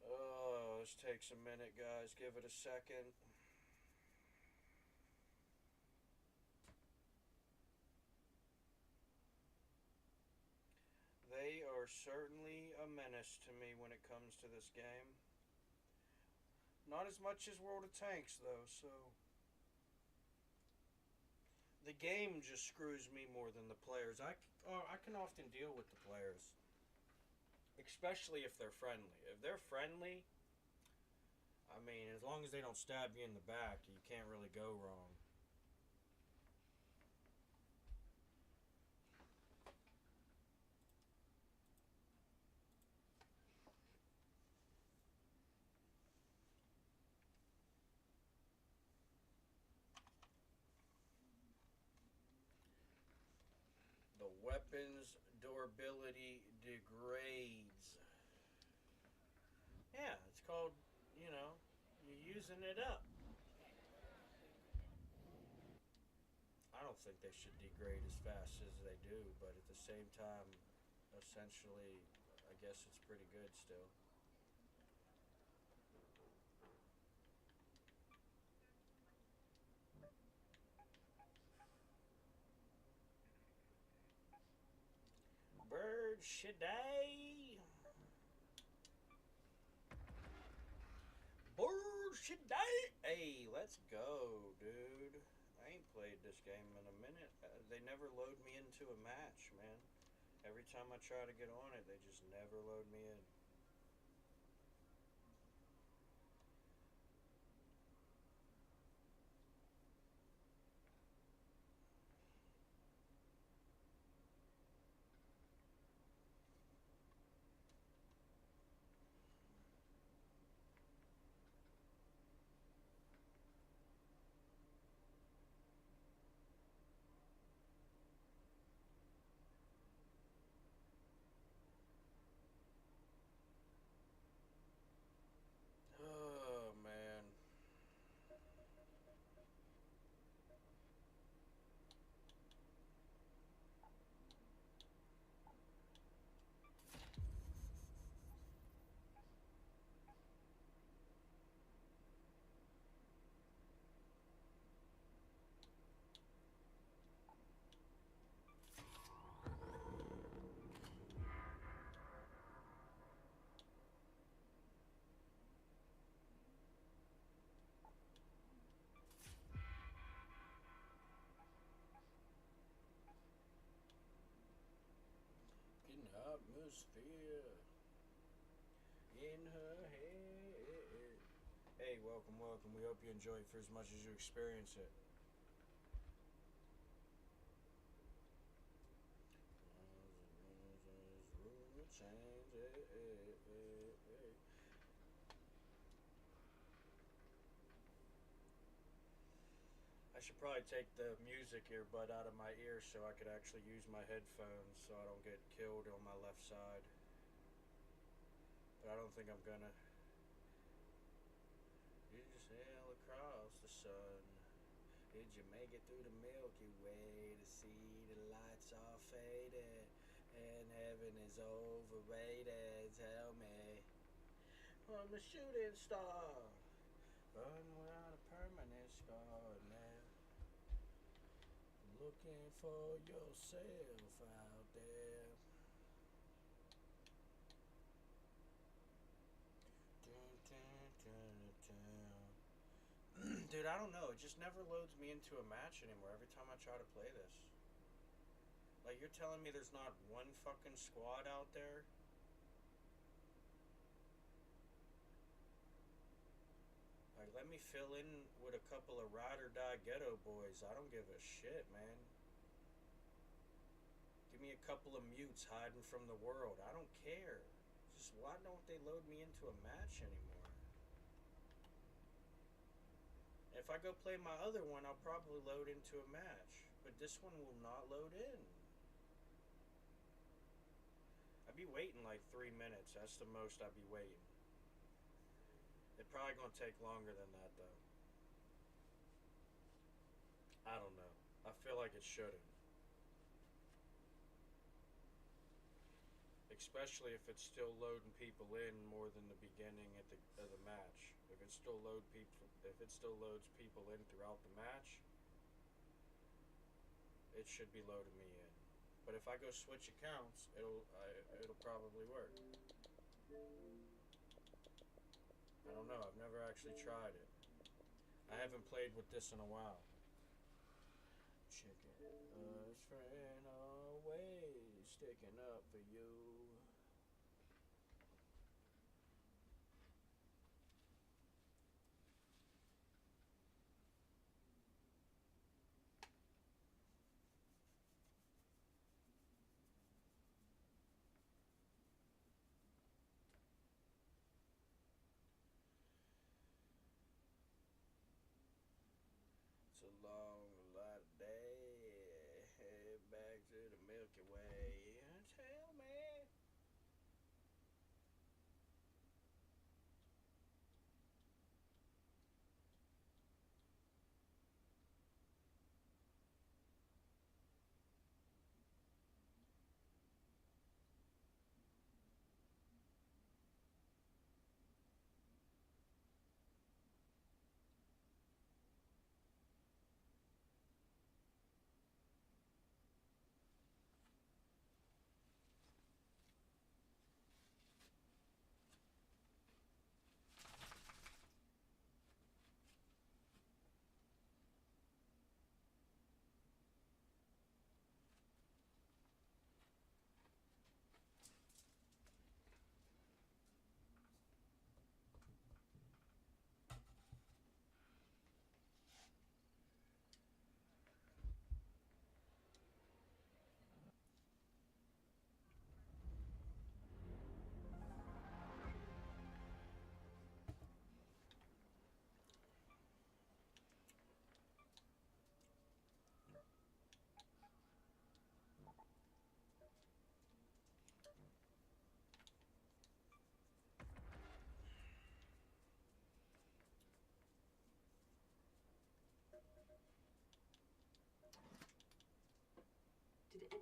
Oh, this takes a minute, guys. Give it a second. They are certainly a menace to me when it comes to this game. Not as much as World of Tanks, though, so... The game just screws me more than the players. I can often deal with the players. Especially if they're friendly. If they're friendly, I mean, as long as they don't stab you in the back, you can't really go wrong. The Weapons durability degrades. Yeah, it's called, you know, you're using it up. I don't think they should degrade as fast as they do, but at the same time, essentially, I guess it's pretty good still. Bird Shaday. Bird Shaday. Hey, let's go, dude. I ain't played this game in a minute. They never load me into a match, man. Every time I try to get on it, they just never load me in. Oh, man. Getting atmosphere in her head. Hey, welcome, welcome. We hope you enjoy it for as much as you experience it. I should probably take the music earbud out of my ear so I could actually use my headphones so I don't get killed on my left side. But I don't think I'm gonna. You just sail across the sun. Did you make it through the Milky Way to see the lights are faded and heaven is overrated? Tell me, I'm a shooting star, run without a permanent scar now. Looking for yourself out there. Dude, I don't know. It just never loads me into a match anymore every time I try to play this. Like, you're telling me there's not one fucking squad out there? Like, let me fill in with a couple of ride or die ghetto boys. I don't give a shit, man. Give me a couple of mutes hiding from the world. I don't care. Just why don't they load me into a match anymore? If I go play my other one, I'll probably load into a match. But this one will not load in. I'd be waiting like 3 minutes. That's the most I'd be waiting. It's probably gonna take longer than that though. I don't know. I feel like it shouldn't. Especially if it's still loading people in more than the beginning of the match. If it still loads people in throughout the match, it should be loading me in. But if I go switch accounts, it'll probably work. I don't know. I've never actually tried it. I haven't played with this in a while. Chicken, friend, always sticking up for you. It's a long, lot of day. Head back to the Milky Way.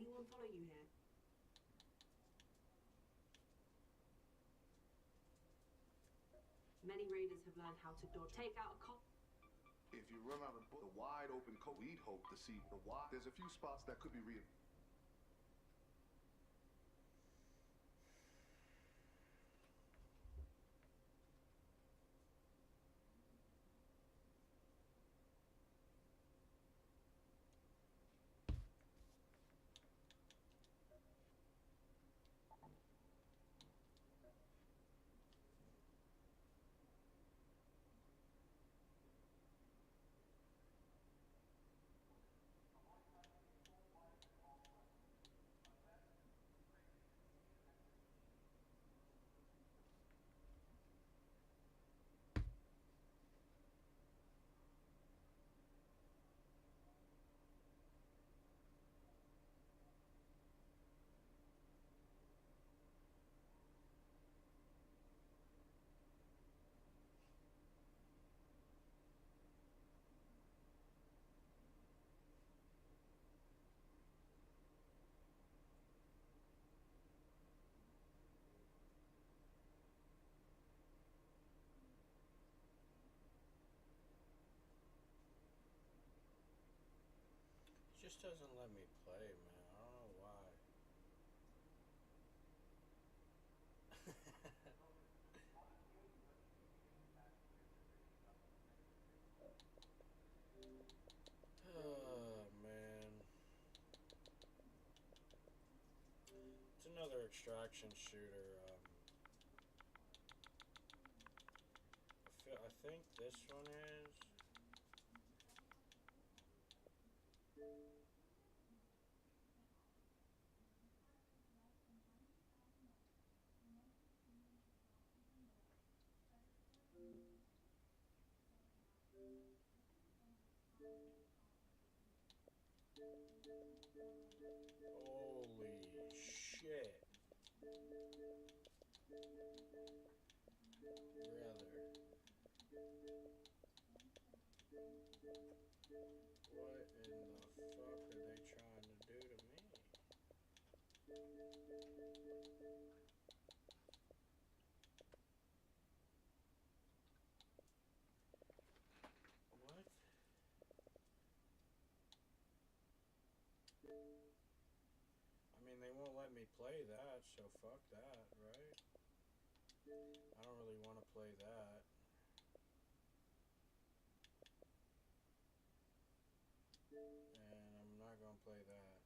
anyone follow you here? Many raiders have learned how to dodge. Take out a cop. If you run out of the wide open coast, we'd hope to see the wide. There's a few spots that could be real. It just doesn't let me play, man. I don't know why. Oh, man. It's another extraction shooter. I think this one is. Holy shit. Brother. What in the fuck are they trying to do to me? What? I mean, they won't let me play that, so fuck that, right? I don't really want to play that. And I'm not going to play that.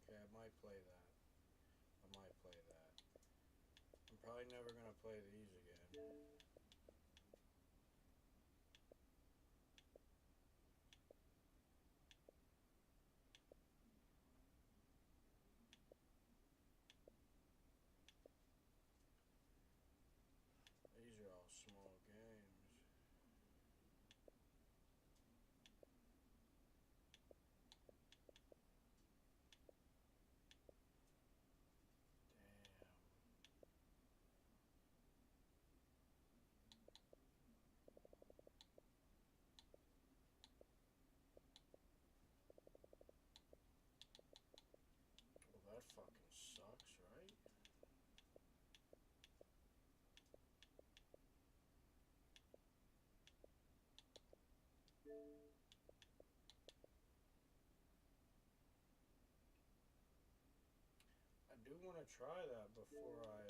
Okay, I might play that. I might play that. I'm probably never going to play these again. These are all small games. Well, that fucking sucks, right? I do want to try that before I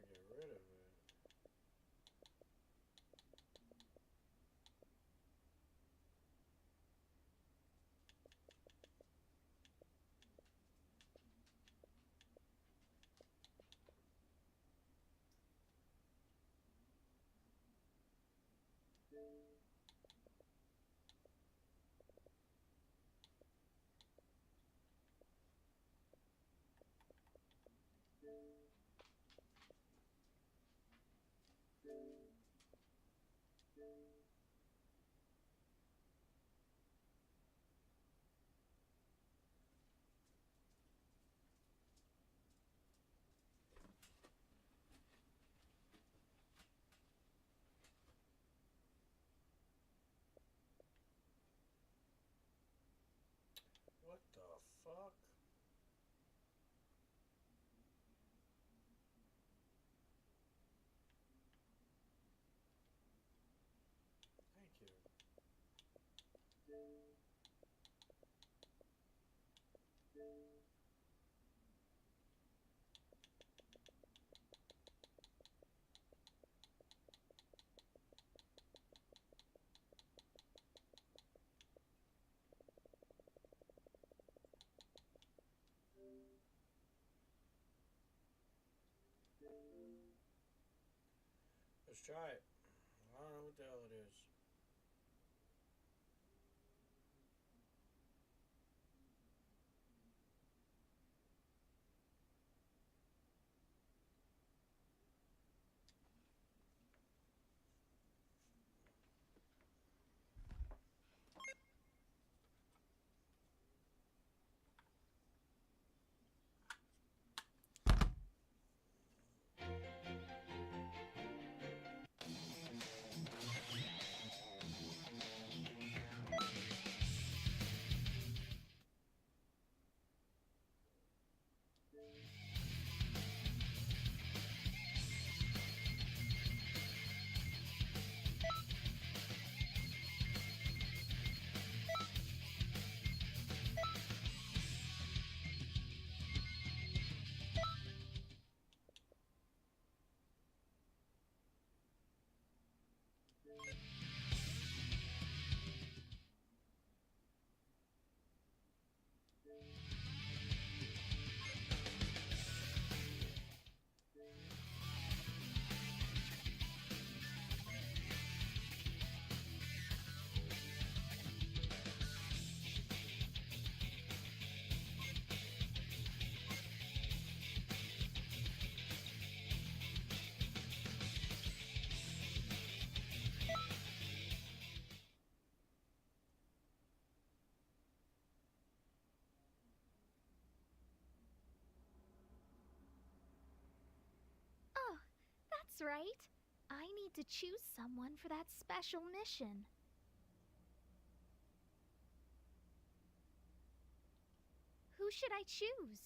get rid of it. Let's try it. I don't know what the hell it is. Oh, that's right. I need to choose someone for that special mission. Who should I choose?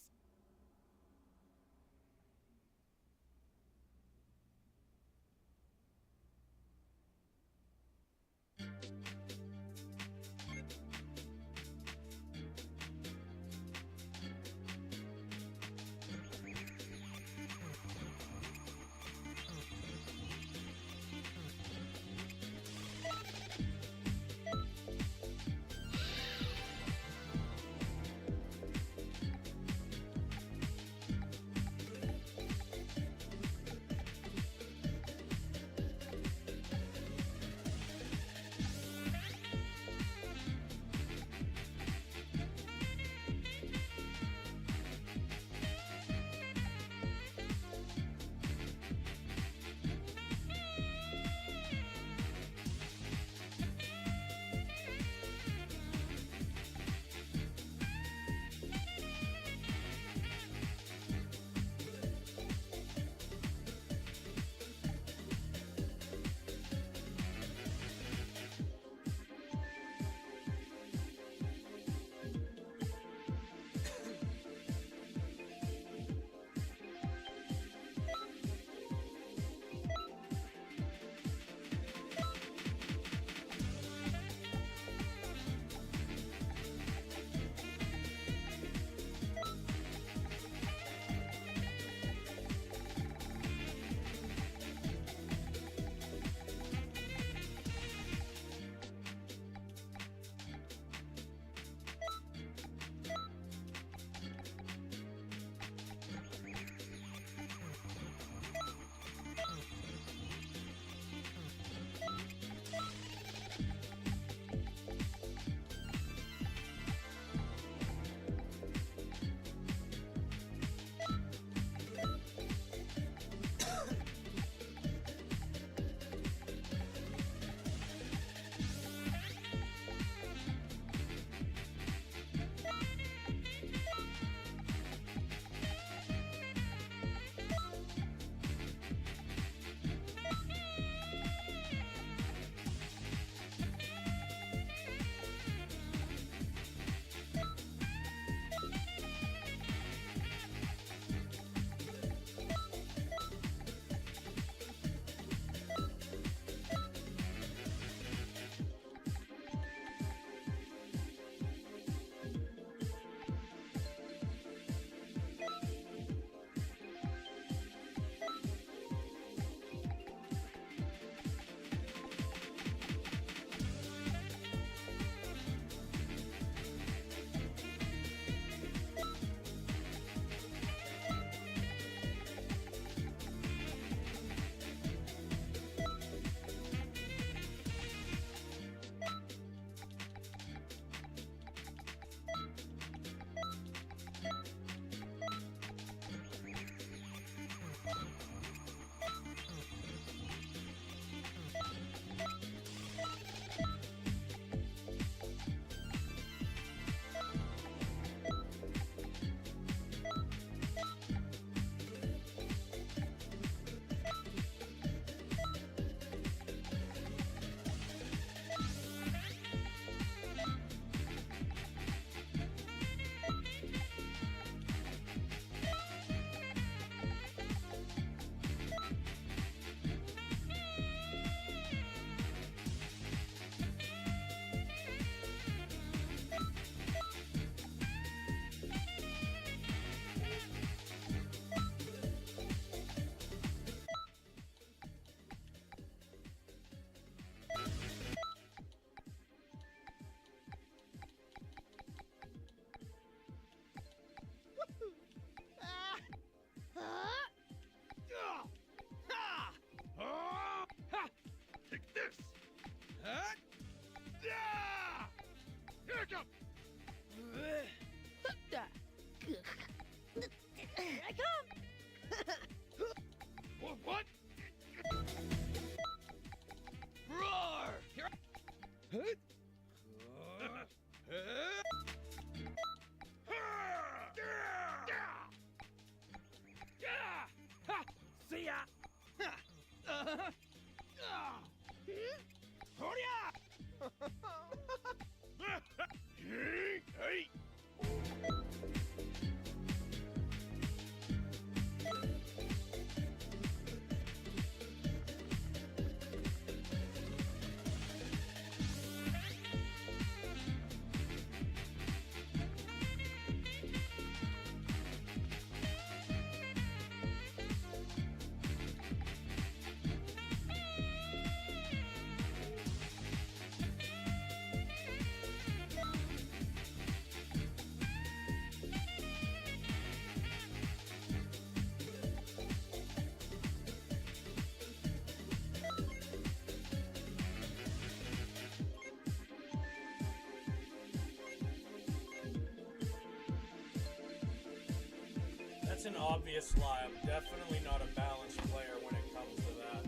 That's an obvious lie. I'm definitely not a balanced player when it comes to that.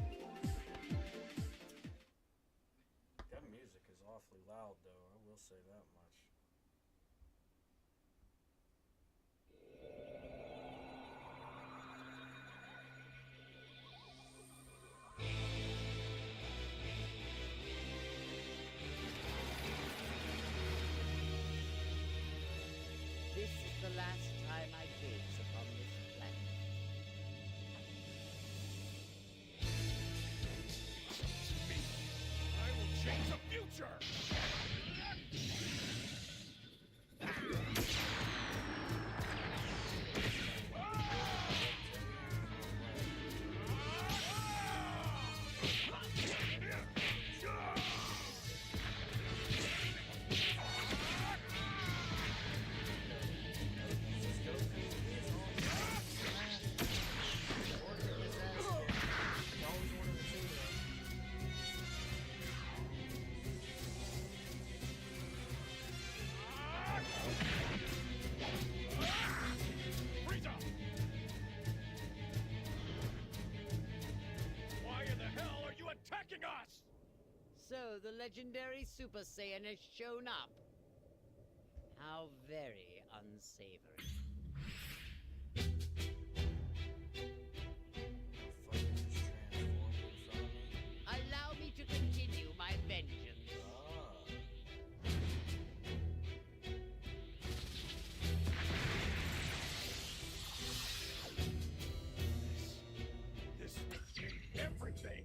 That music is awfully loud, though. I will say that much. This is the last time I gaze upon this planet. I will change the future! Attacking us! So the legendary Super Saiyan has shown up. How very unsavory. Allow me to continue my vengeance. This is everything!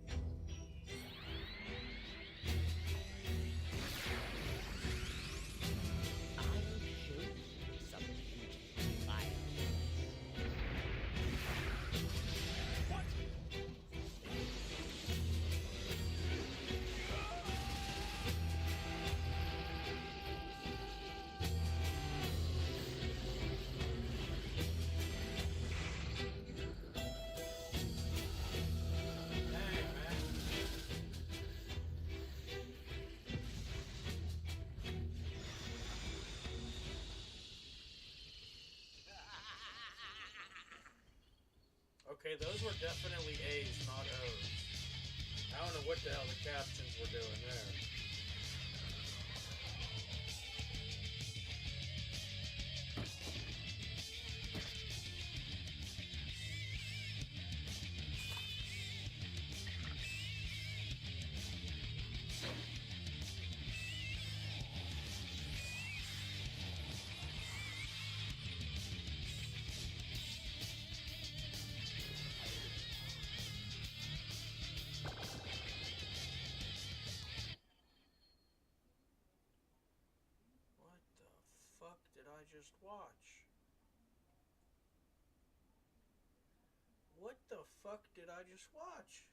Okay, those were definitely A's, not O's. I don't know what the hell the captions were doing there. Just watch. What the fuck did I just watch?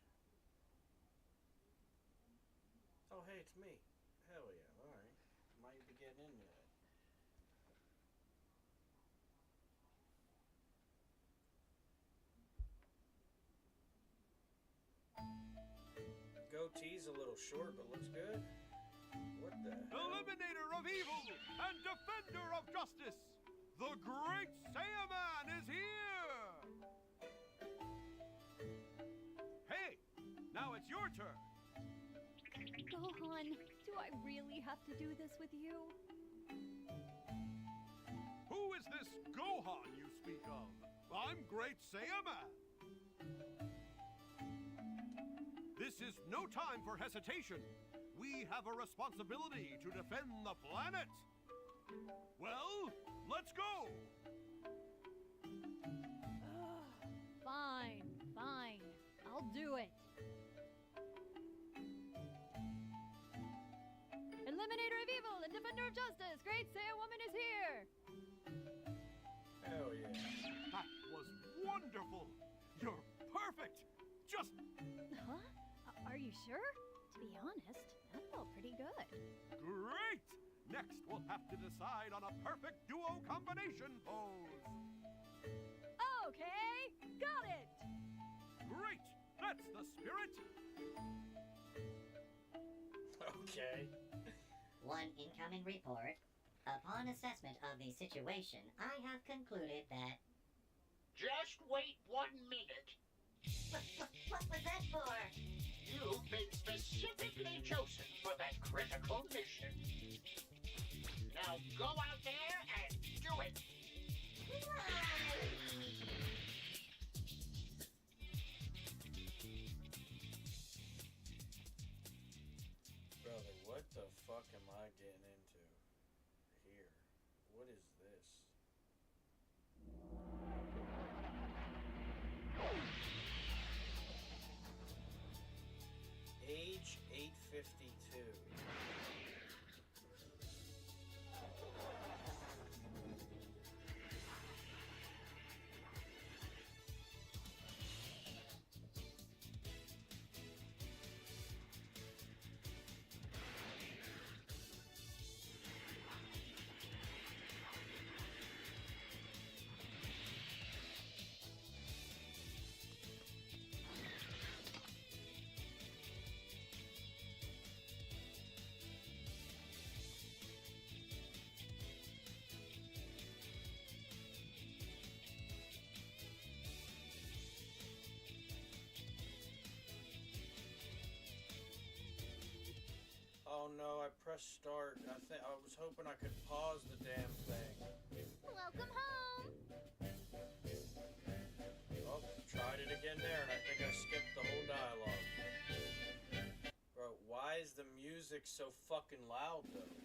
Oh, hey, it's me. Hell yeah, alright. Might be getting into it. Goatee's a little short, but looks good. What the hell? Eliminator of evil and defender of justice, the great Saiyaman is here! Hey, now it's your turn. Gohan, do I really have to do this with you? Who is this Gohan you speak of? I'm Great Saiyaman. This is no time for hesitation. We have a responsibility to defend the planet. Well, let's go. Fine, fine. I'll do it. Eliminator of evil and defender of justice, Great Saiyan Woman is here. Hell yeah. That was wonderful. You're perfect. Just... Huh? Are you sure? To be honest, that felt pretty good. great! Next, we'll have to decide on a perfect duo combination pose. Okay, got it! Great! That's the spirit! Okay. One incoming report. Upon assessment of the situation, I have concluded that Just wait 1 minute. What was that for? You've been specifically chosen for that critical mission. Now go out there and do it. Brother, what the fuck am I getting into here? What is this? Age 852. Oh no, I pressed start. I was hoping I could pause the damn thing. Welcome home. Oh, tried it again there, and I think I skipped the whole dialogue. Bro, why is the music so fucking loud though?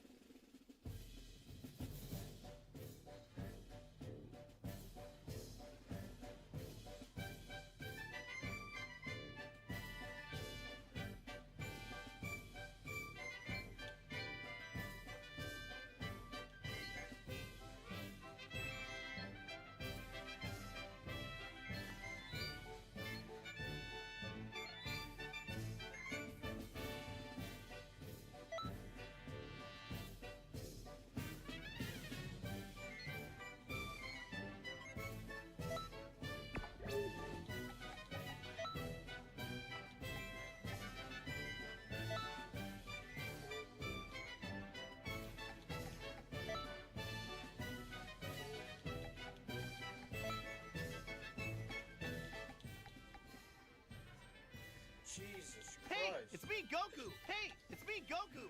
Jesus Christ. Hey, it's me, Goku! Hey, it's me, Goku!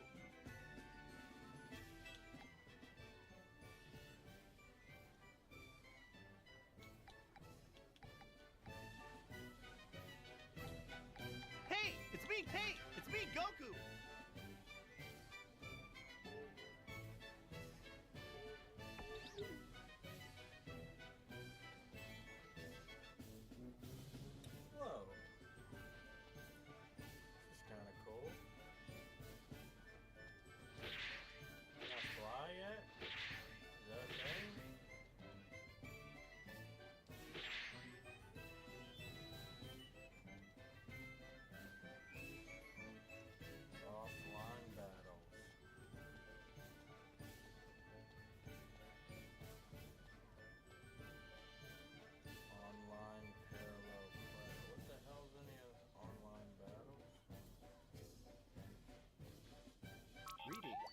Hey, it's me, Goku! Whoa. This is kind of cool. Can I fly yet? Is that a thing? Offline battles. Online parallel play. What the hell's any of online battles? Greetings.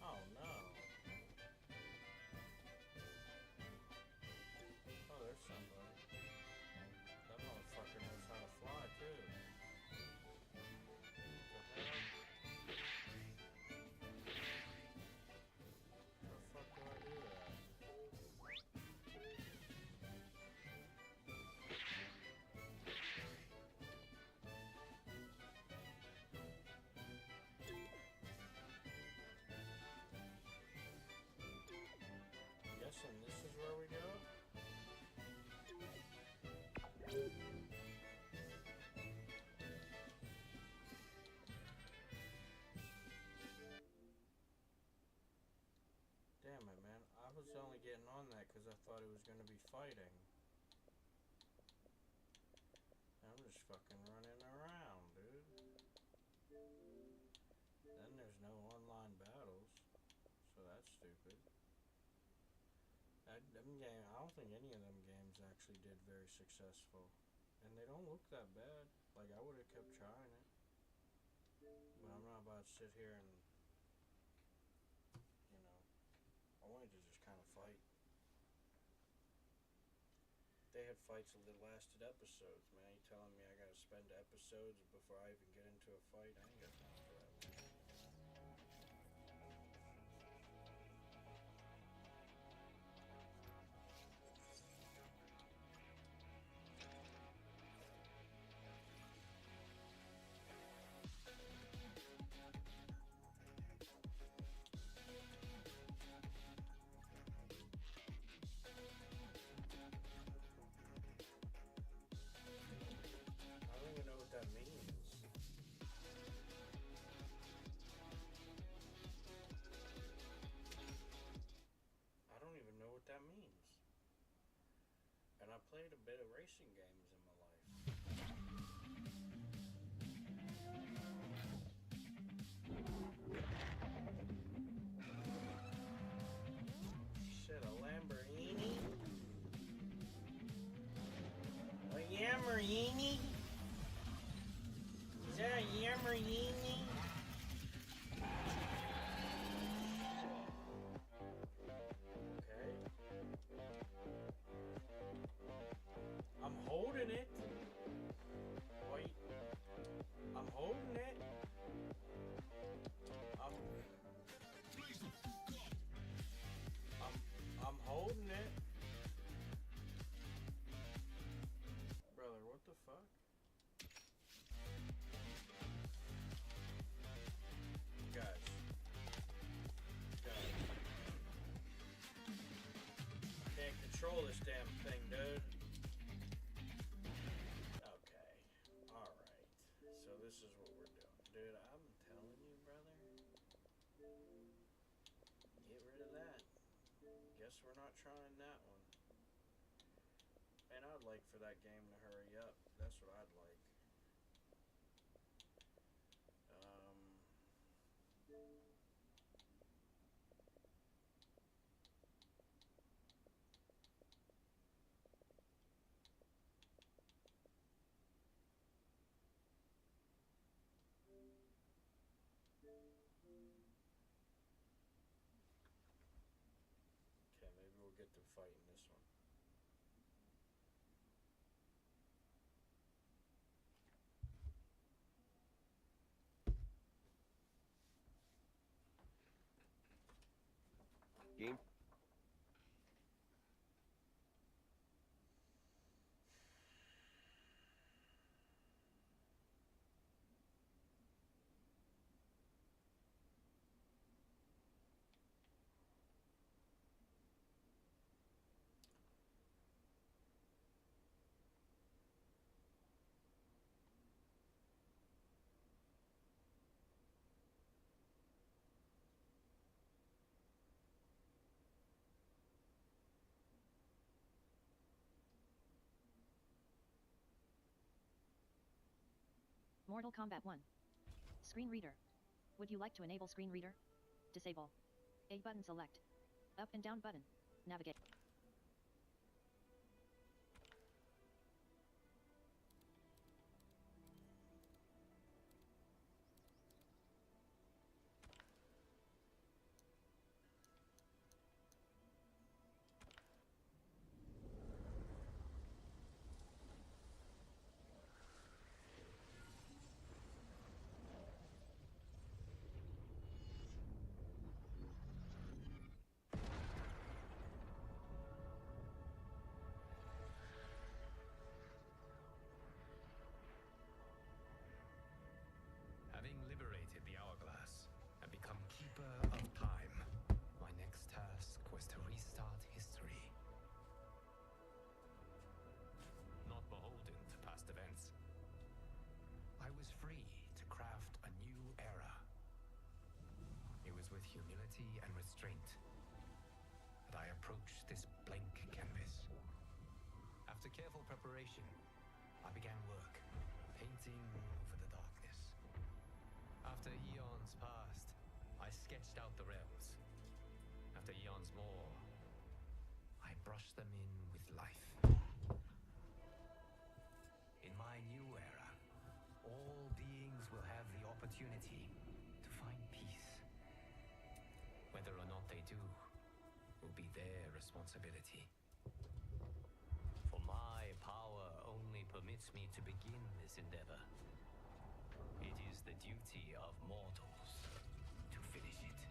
Oh no. Oh, there's somebody. That motherfucker knows how to fly too. What the hell? How the fuck do I do that? Guessing this is where we go? Damn it, man. I was only getting on that because I thought it was going to be fighting. I'm just fucking running around, dude. Then there's no online battles, so that's stupid. I don't think any of them games actually did very successful. And they don't look that bad. Like, I would have kept trying it. But I'm not about to sit here and, you know, I wanted to just kind of had fights that lasted episodes, man. You telling me I gotta spend episodes before I even get into a fight? I ain't got time for that, man. I don't even know what that means. I don't even know what that means. And I played a bit of racing games in my life. Shit, a Lamborghini? A Yamborghini? Is that a Yamborghini? Okay. I'm holding it. Wait. I'm holding it. I'm holding it. Brother, what the fuck? Guys. Can't control this damn thing, dude. Okay. Alright. So this is what we're doing. Dude, I'm telling you, brother. Get rid of that. Guess we're not trying that one. And I'd like for that game to hurry up. That's what I'd like. Okay, maybe we'll get to fighting this one. Game. Mortal Kombat 1. Screen reader. Would you like to enable screen reader? Disable. A button select. Up and down button. Navigate. Having liberated the hourglass and become keeper of time, my next task was to restart history. Not beholden to past events, I was free to craft a new era. It was with humility and restraint that I approached this blank canvas. After careful preparation, I began work, painting over the darkness. After eons passed, I sketched out the realms. After eons more, I brushed them in with life. In my new era, all beings will have the opportunity to find peace. Whether or not they do will be their responsibility. For my permits me to begin this endeavor. It is the duty of mortals to finish it.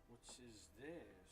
What is this?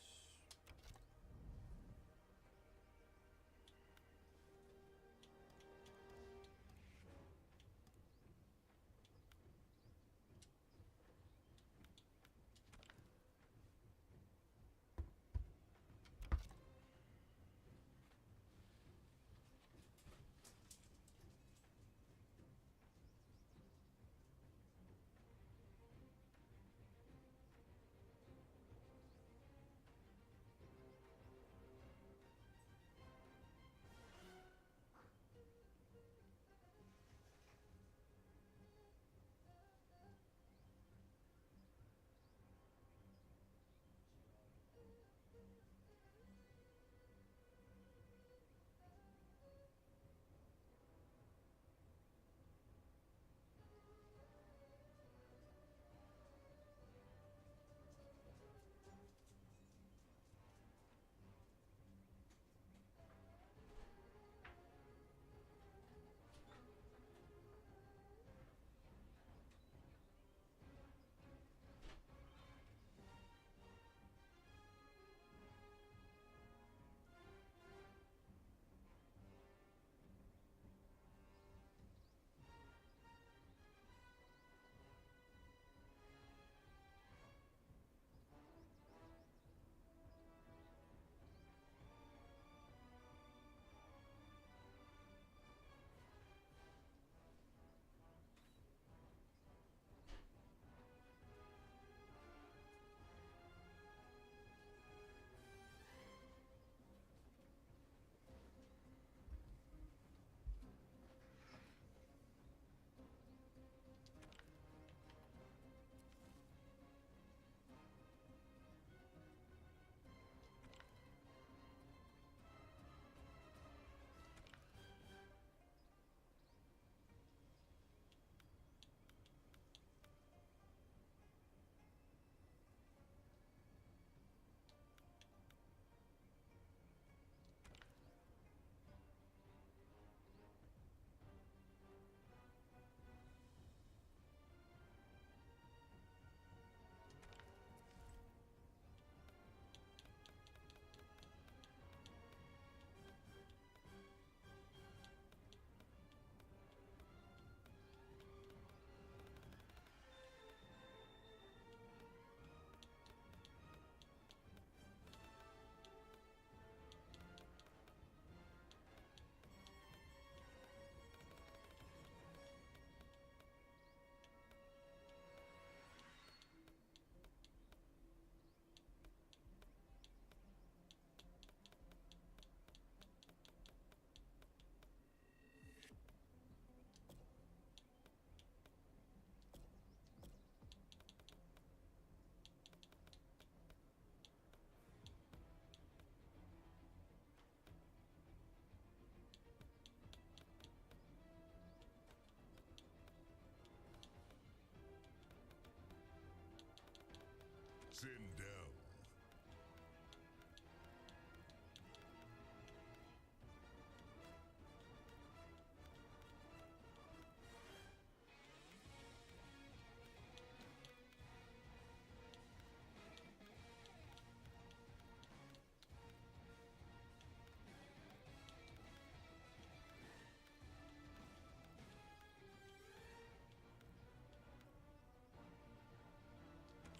Sindel.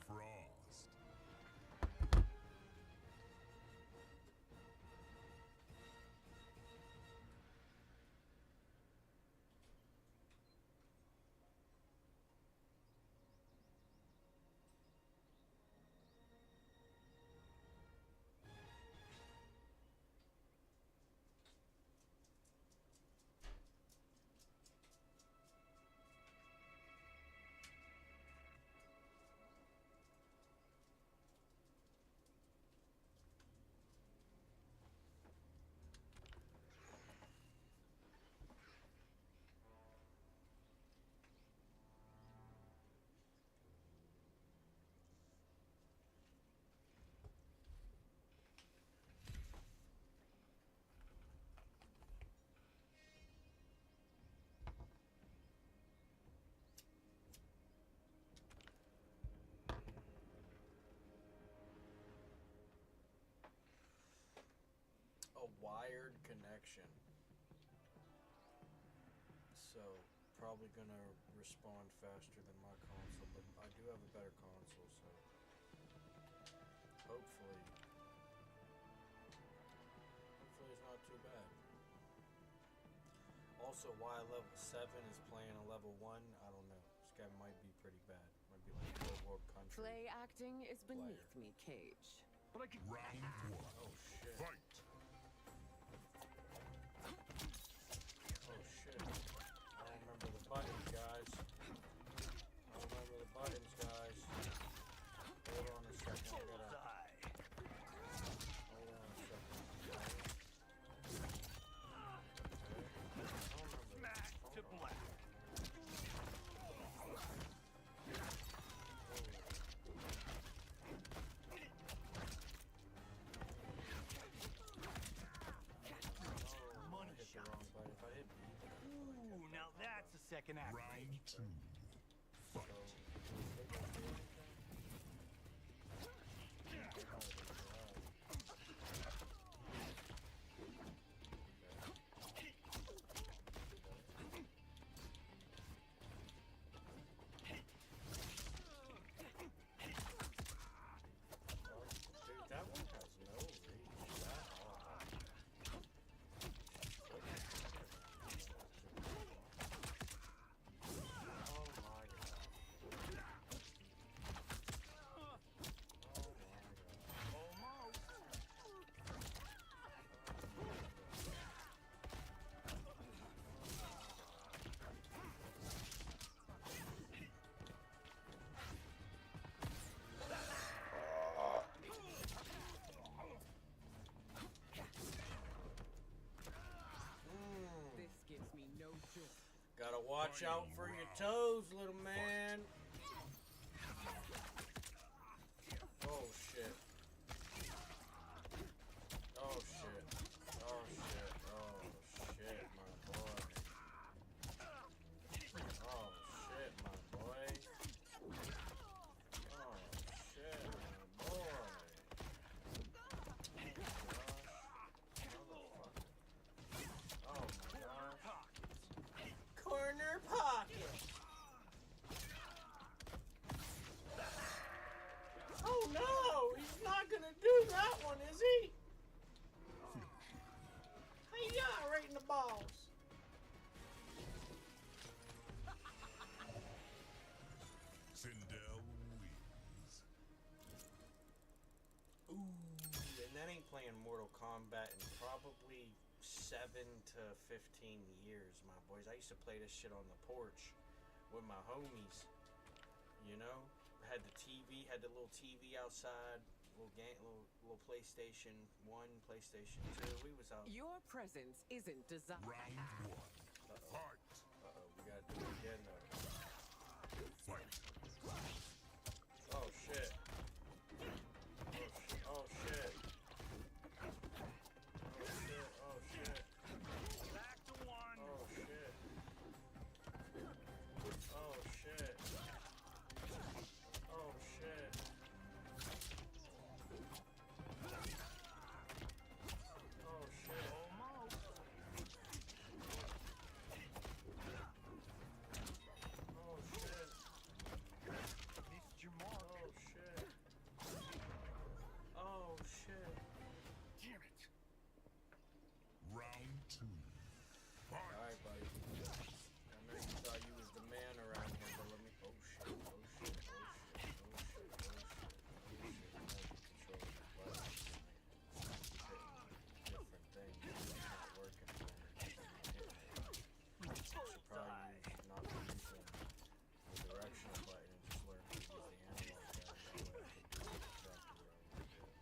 Frost. wired connection. So, probably gonna respond faster than my console, but I do have a better console, so hopefully it's not too bad. Also, why level 7 is playing a level 1, I don't know. This guy might be pretty bad. Might be like third world country. Play acting is beneath me, Cage. But I can... Round 1. Oh shit. Fight. Oh shit. I don't remember the buttons, guys. I don't remember the buttons, guys. Hold on a second. I gotta... Hold on a second. Smack to black. Money shot. If I hit B, Ooh, now that's a second act. Round 2. Fight. Dude, that one has no reach at all. Oh my god. Almost. This gives me no joy. Gotta watch out for your toes, little man. Oh shit. Oh shit. Oh shit. Oh shit, my boy. Oh shit, my boy. Oh shit, my boy. Oh my gosh. Corner pocket. Oh no, he's not gonna do that one, is he? Hey-ya, right in the balls. Sindel wins. Ooh, and that ain't playing Mortal Kombat in probably 7 to 15 years, my boys. I used to play this shit on the porch with my homies, you know? Had the TV, had the little TV outside, little PlayStation 1, PlayStation 2. We was out. Your presence isn't desired. Round 1. Fight. Uh-oh, we gotta do it again though. Fight. Oh shit. Oh shit. Oh shit. Back to one. Oh shit. Oh shit. Oh shit. Oh shit. Almost. Oh shit. Missed your mark. Oh shit. Oh shit. Damn it. Round 2. Fight. Alright, buddy. I know you thought you was the man around here, but let me. Oh shit. Oh shit. Oh shit. Oh shit. Oh shit. Oh shit. I have to control the button. Different things. It's not working for me. I should probably use not to use the directional button and just learn to use the analog button. That way I can do exactly what I want to do.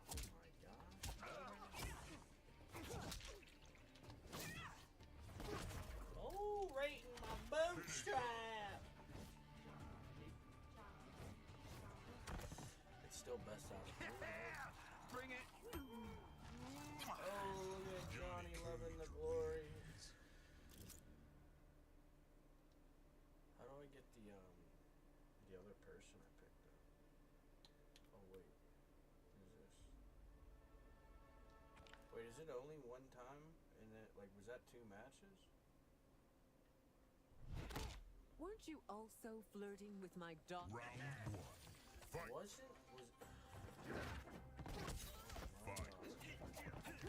Oh my gosh. Oh, right in my bootstrap. It's still best out of Yeah. Bring it. Oh, look at Johnny loving the glory. How do I get the other person I picked up? Oh wait, who's this? Wait, is it only one time? And then, like, was that 2 matches? Weren't you also flirting with my dog? Round 1. Fight. Was it? Was Fight.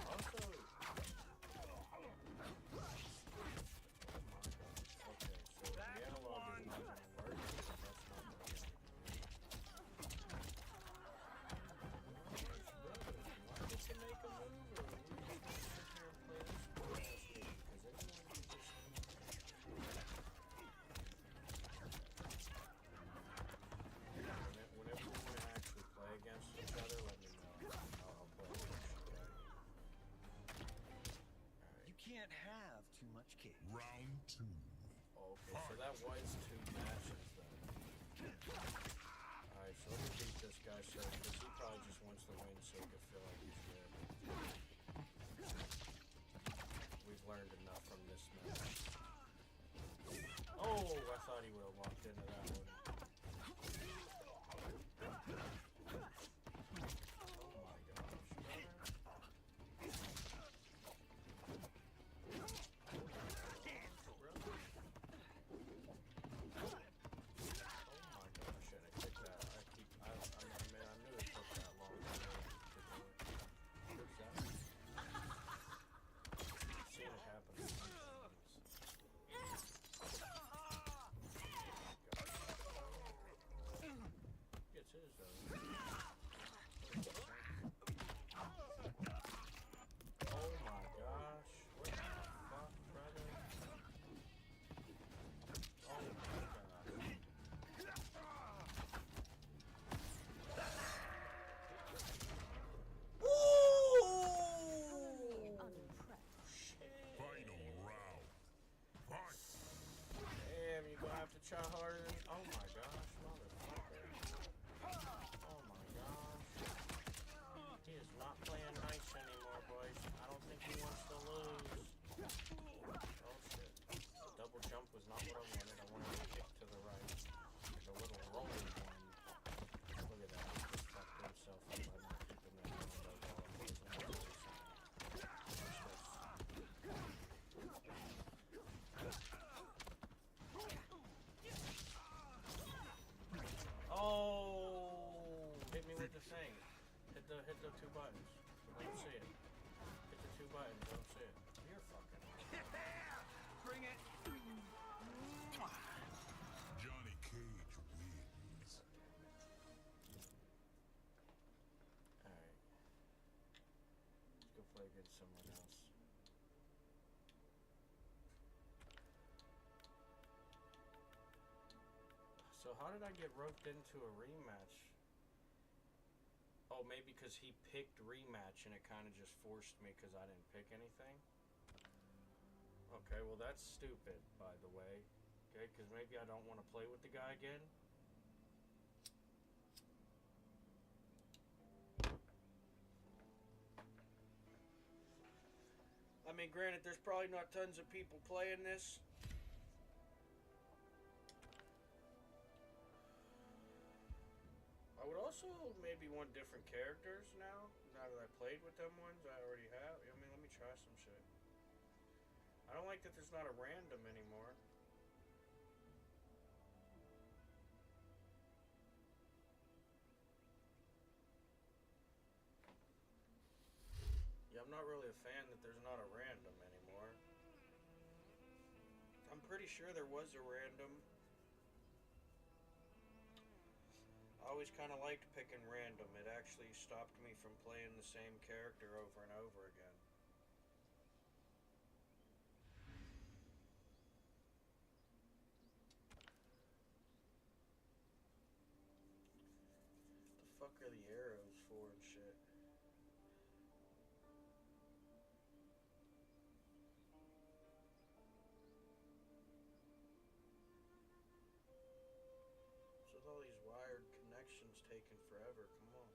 also? Okay, so the analog is not gonna work. That's not gonna work. Why did you make a move, or we just sit here and play this last week? Because anyone can just. Whenever we want to actually play against each other, let me know. I'll play against you, okay? Alright. You can't have too much cake. Round 2. Okay, so that was 2 matches then. Alright, so let me beat this guy because he probably just wants to win so he can feel like he's good. We've learned enough from this match. Oh, I thought he would have walked into that one. Try harder than, oh my gosh, motherfucker. Oh my gosh. He is not playing nice anymore, boys. I don't think he wants to lose. Oh shit. Double jump was not what I wanted. I wanted to kick to the right. Like a little rolling one. Look at that. He just fucked himself up by not keeping that window going. Oh, hit me with the thing. Hit the 2 buttons. I don't see it. Hit the 2 buttons. I don't see it. You're fucking. Bring it. Johnny Cage wins. Alright. Let's go play against someone else. So how did I get roped into a rematch? Oh, maybe because he picked rematch and it kind of just forced me because I didn't pick anything? Okay, well that's stupid, by the way. Okay, because maybe I don't want to play with the guy again. I mean, granted, there's probably not tons of people playing this. I would also maybe want different characters now that I played with them ones I already have. I mean, let me try some shit. I don't like that there's not a random anymore. Yeah, I'm not really a fan that there's not a random anymore. I'm pretty sure there was a random. I always kind of liked picking random. It actually stopped me from playing the same character over and over again. What the fuck are the arrows for and shit? With all these wired connections taking forever, come on.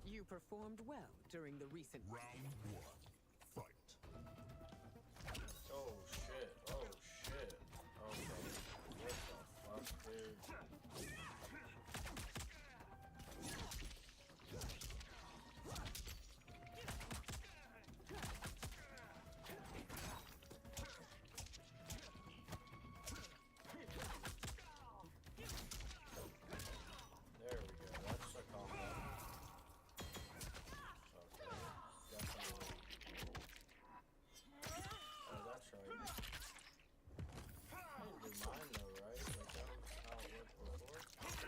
You performed well during the recent Round 1. Fight. Oh shit, oh shit. Okay. What the There we go. That's a combo. Okay. Definitely. Oh, that's right. I didn't do mine though, right? Like that was how it worked before.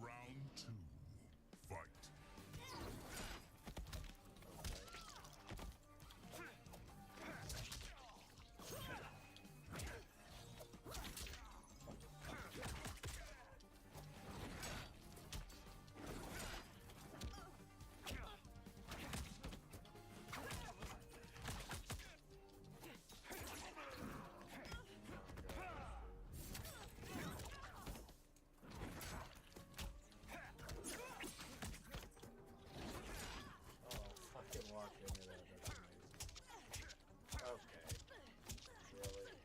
Round 2. Fight. Oh, fucking walked into that. That's amazing. Okay. Really?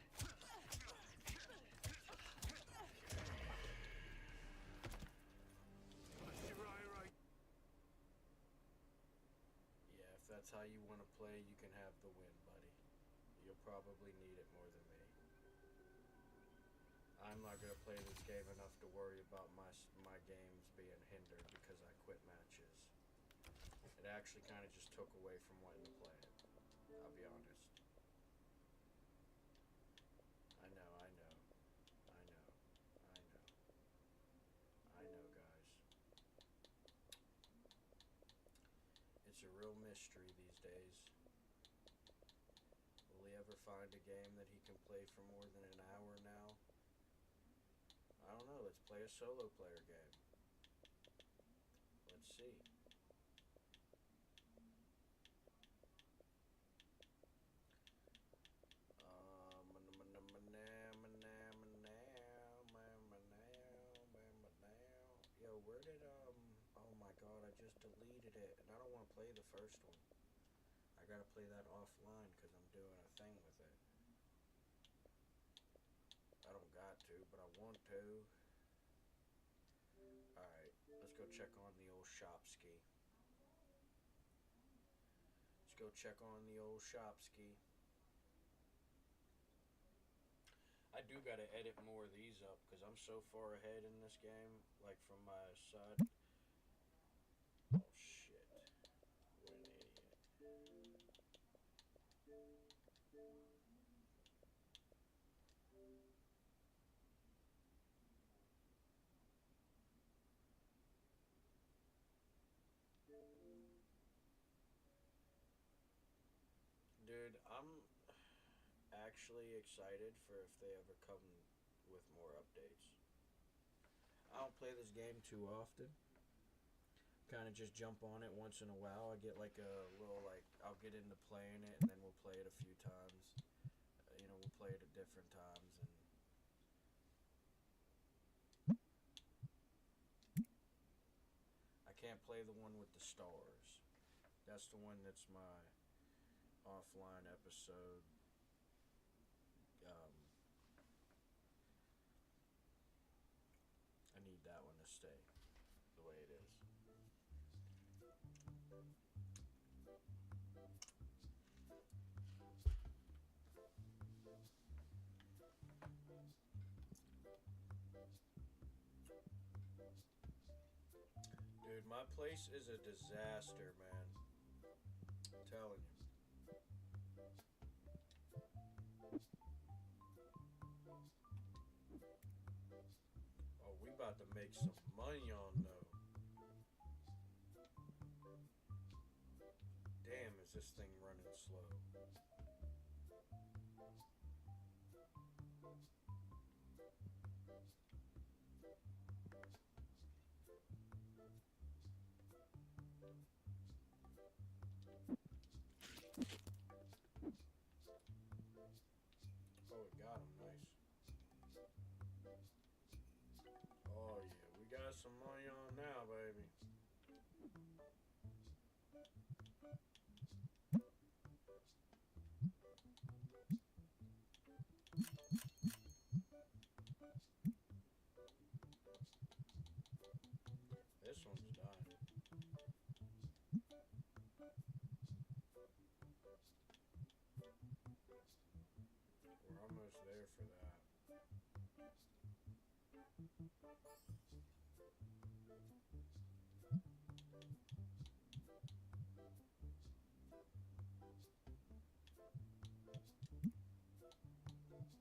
Yeah, if that's how you want to play, you can have the win, buddy. You'll probably need it more than me. I'm not gonna play this game enough to worry about my games being hindered because I quit matches. It actually kind of just took away from wanting to play it. I'll be honest. I know, I know. I know. I know. I know, guys. It's a real mystery these days. Will he ever find a game that he can play for more than an hour now? I don't know. Let's play a solo player game. Let's see. Yo, where did oh my god, I just deleted it, and I don't want to play the first one. I gotta play that offline because I'm doing a thing with it. I don't got to, but I want to. Alright, let's go check on the old shopski. Let's go check on the old shopski. I do gotta edit more of these up because I'm so far ahead in this game, like from my side. Oh shit. What an idiot. Dude, I'm actually excited for if they ever come with more updates. I don't play this game too often. Kind of just jump on it once in a while. I get like a little I'll get into playing it and then we'll play it a few times. You know, we'll play it at different times and I can't play the one with the stars. That's the one that's my offline episode. I need that one to stay the way it is. Dude, my place is a disaster, man. I'm telling you. Oh, we about to make some money on though. Damn, is this thing running slow? got some money on now, baby. This one's done. We're almost there for that.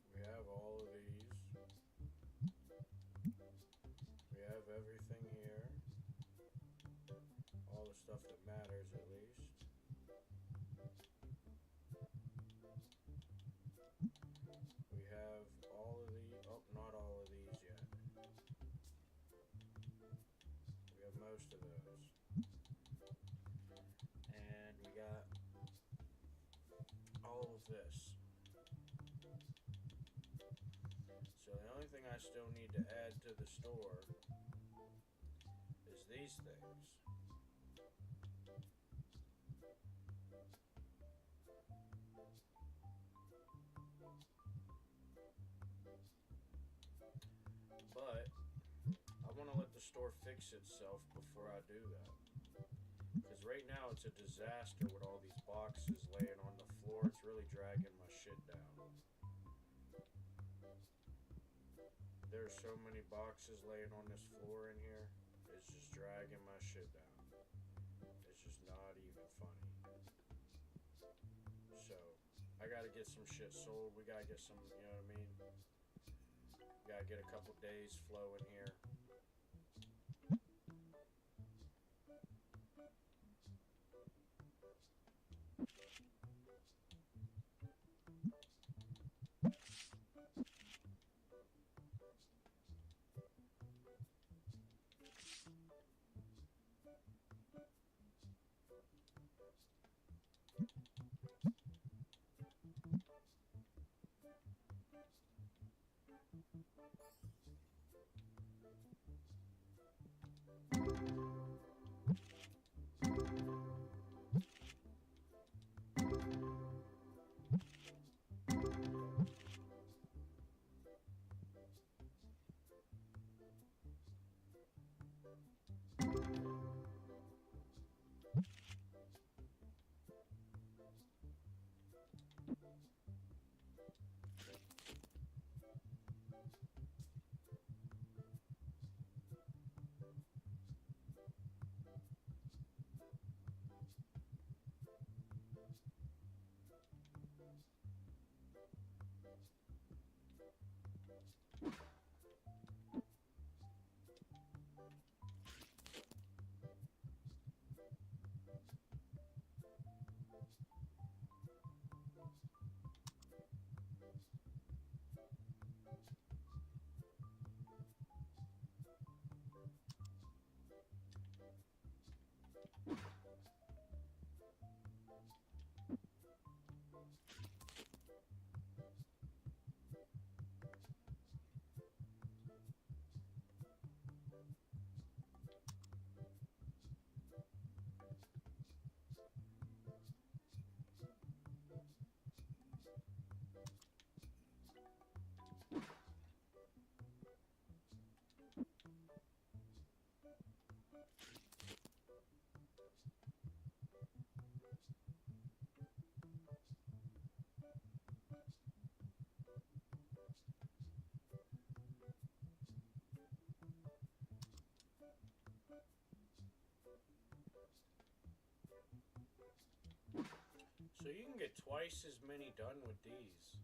We have all of these. We have everything here. All the stuff that matters, at least. We have all of these. Oh, not all of these yet. We have most of those. And we got all of this. So the only thing I still need to add to the store is these things. But I want to let the store fix itself before I do that. Because right now it's a disaster with all these boxes laying on the floor. It's really dragging my shit down. There's so many boxes laying on this floor in here. It's just dragging my shit down. It's just not even funny. So, I gotta get some shit sold. We gotta get some, you know what I mean? Gotta get a couple days flow in here. So you can get twice as many done with these.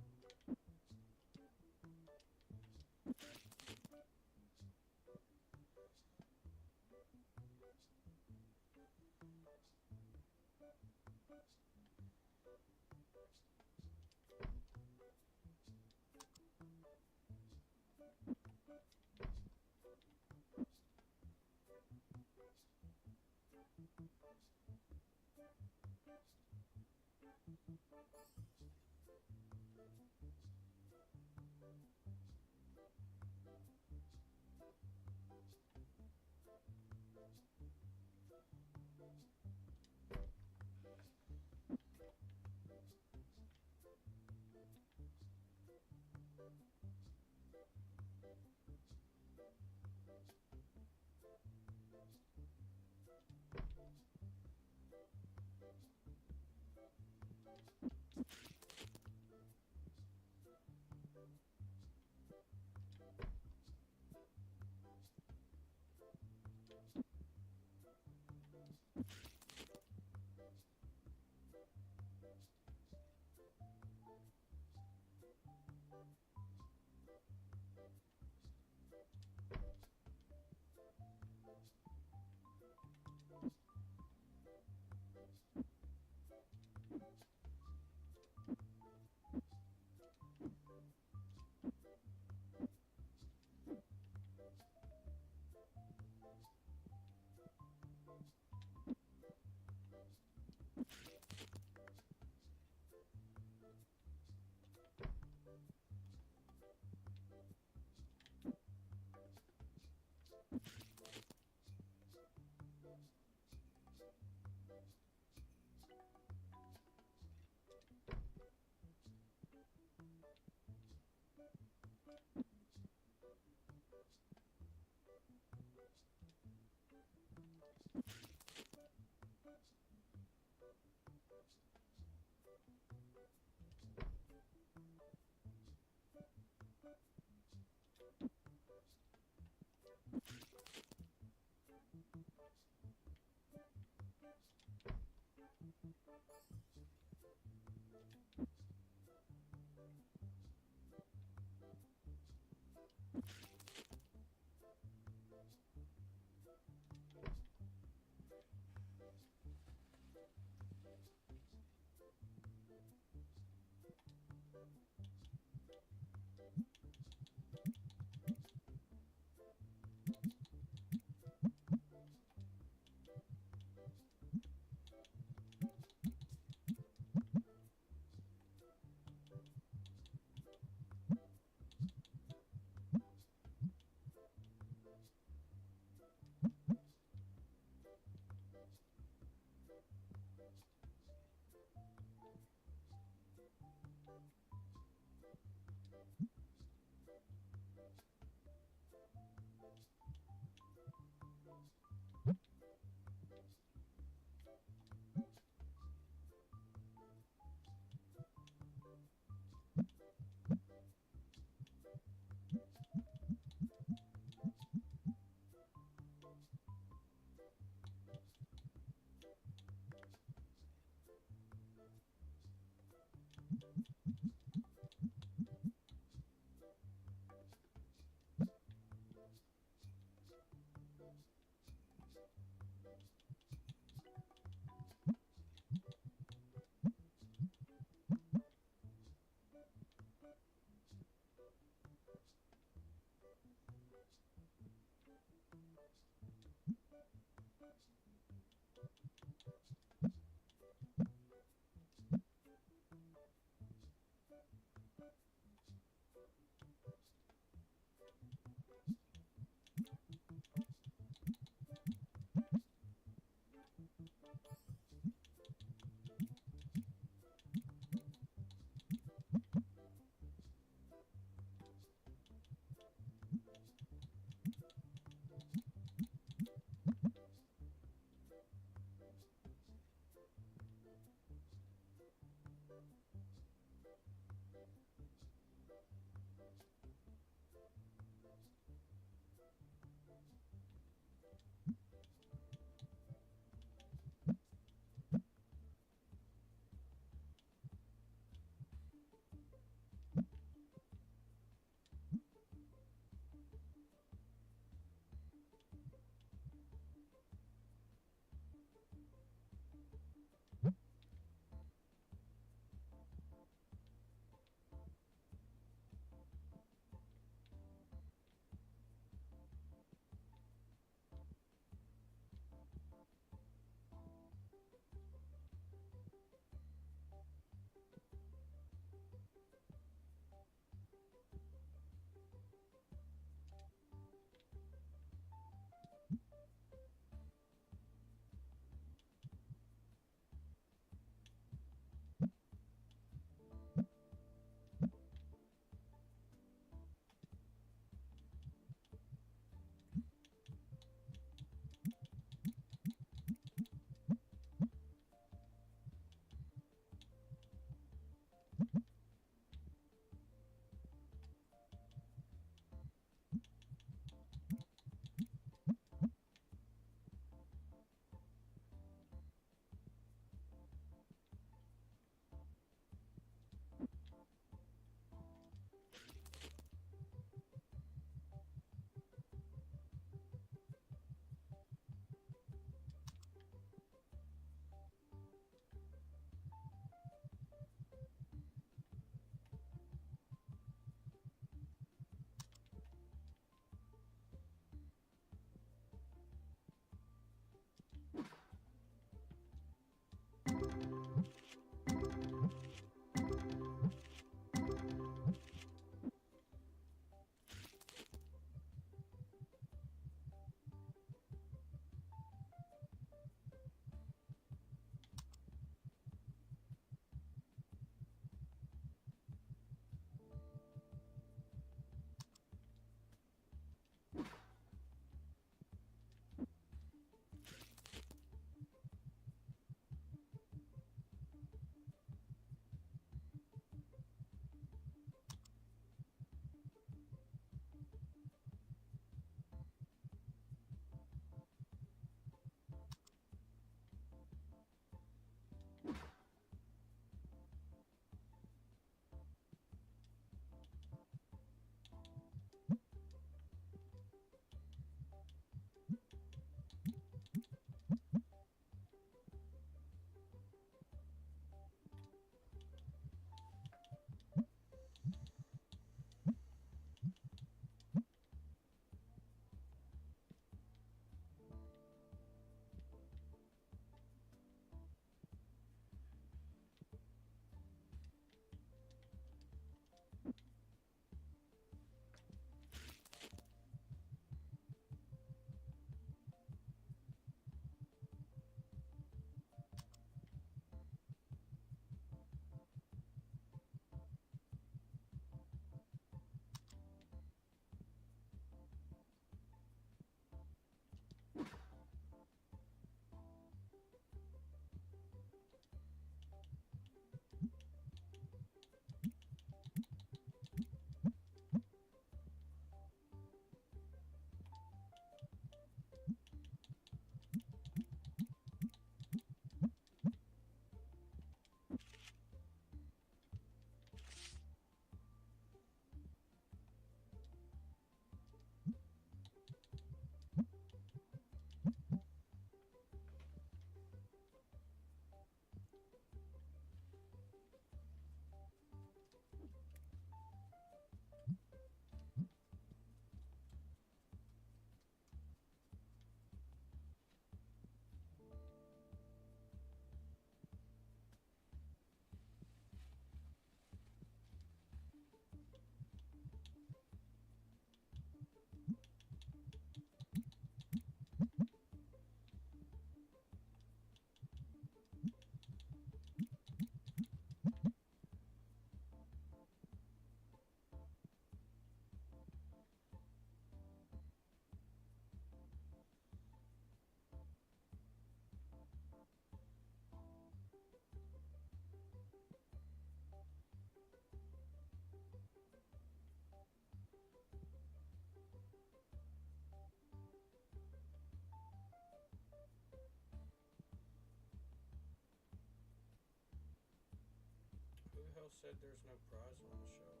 said there's no prize on the shelf.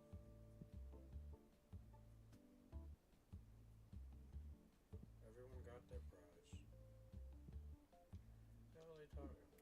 Everyone got their prize. What the hell are they talking about?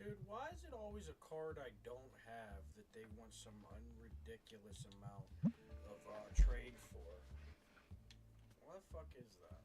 Dude, why is it always a card I don't have that they want some unridiculous amount of trade for? What the fuck is that?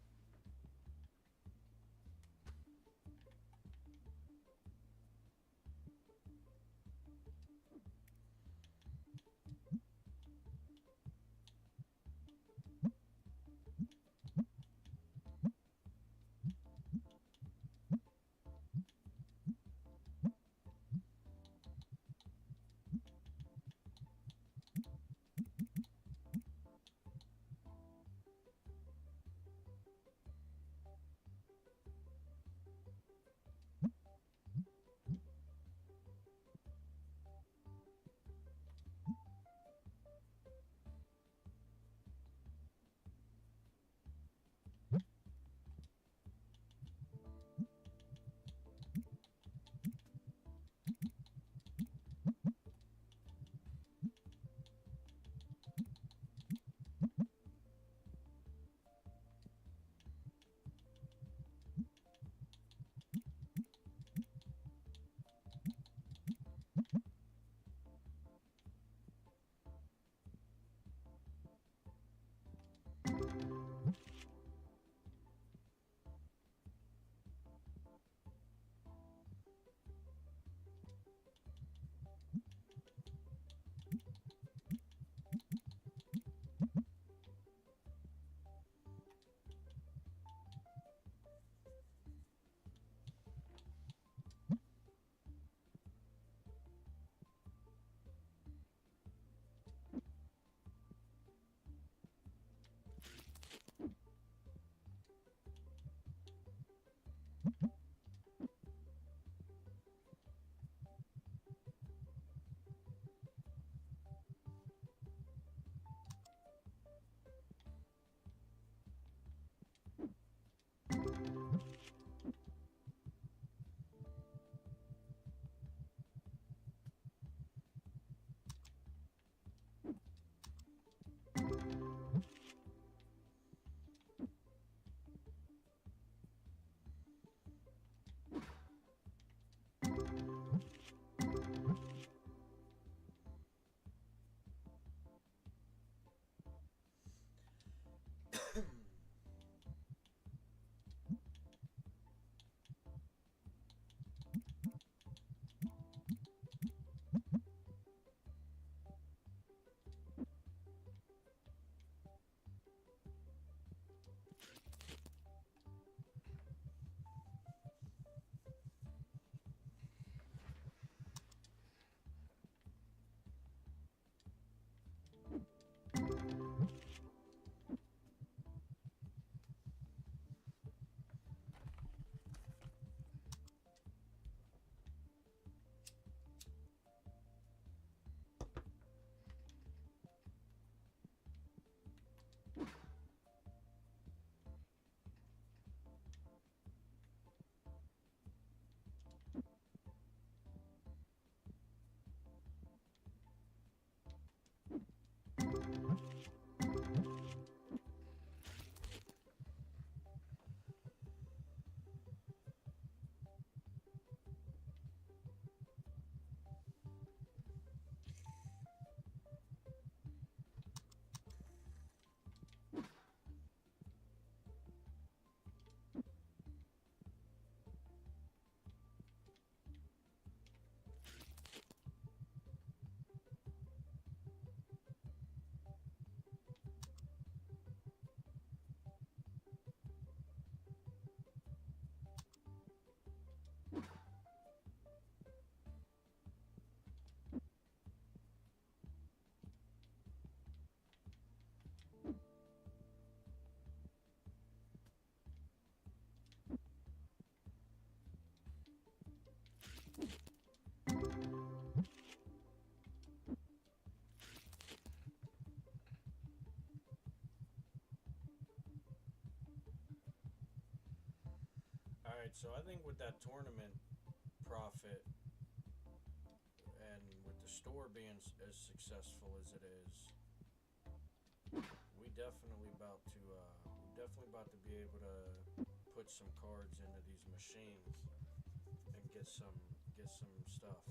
Alright, so I think with that tournament profit and with the store being as successful as it is, we definitely about to be able to put some cards into these machines and get some stuff.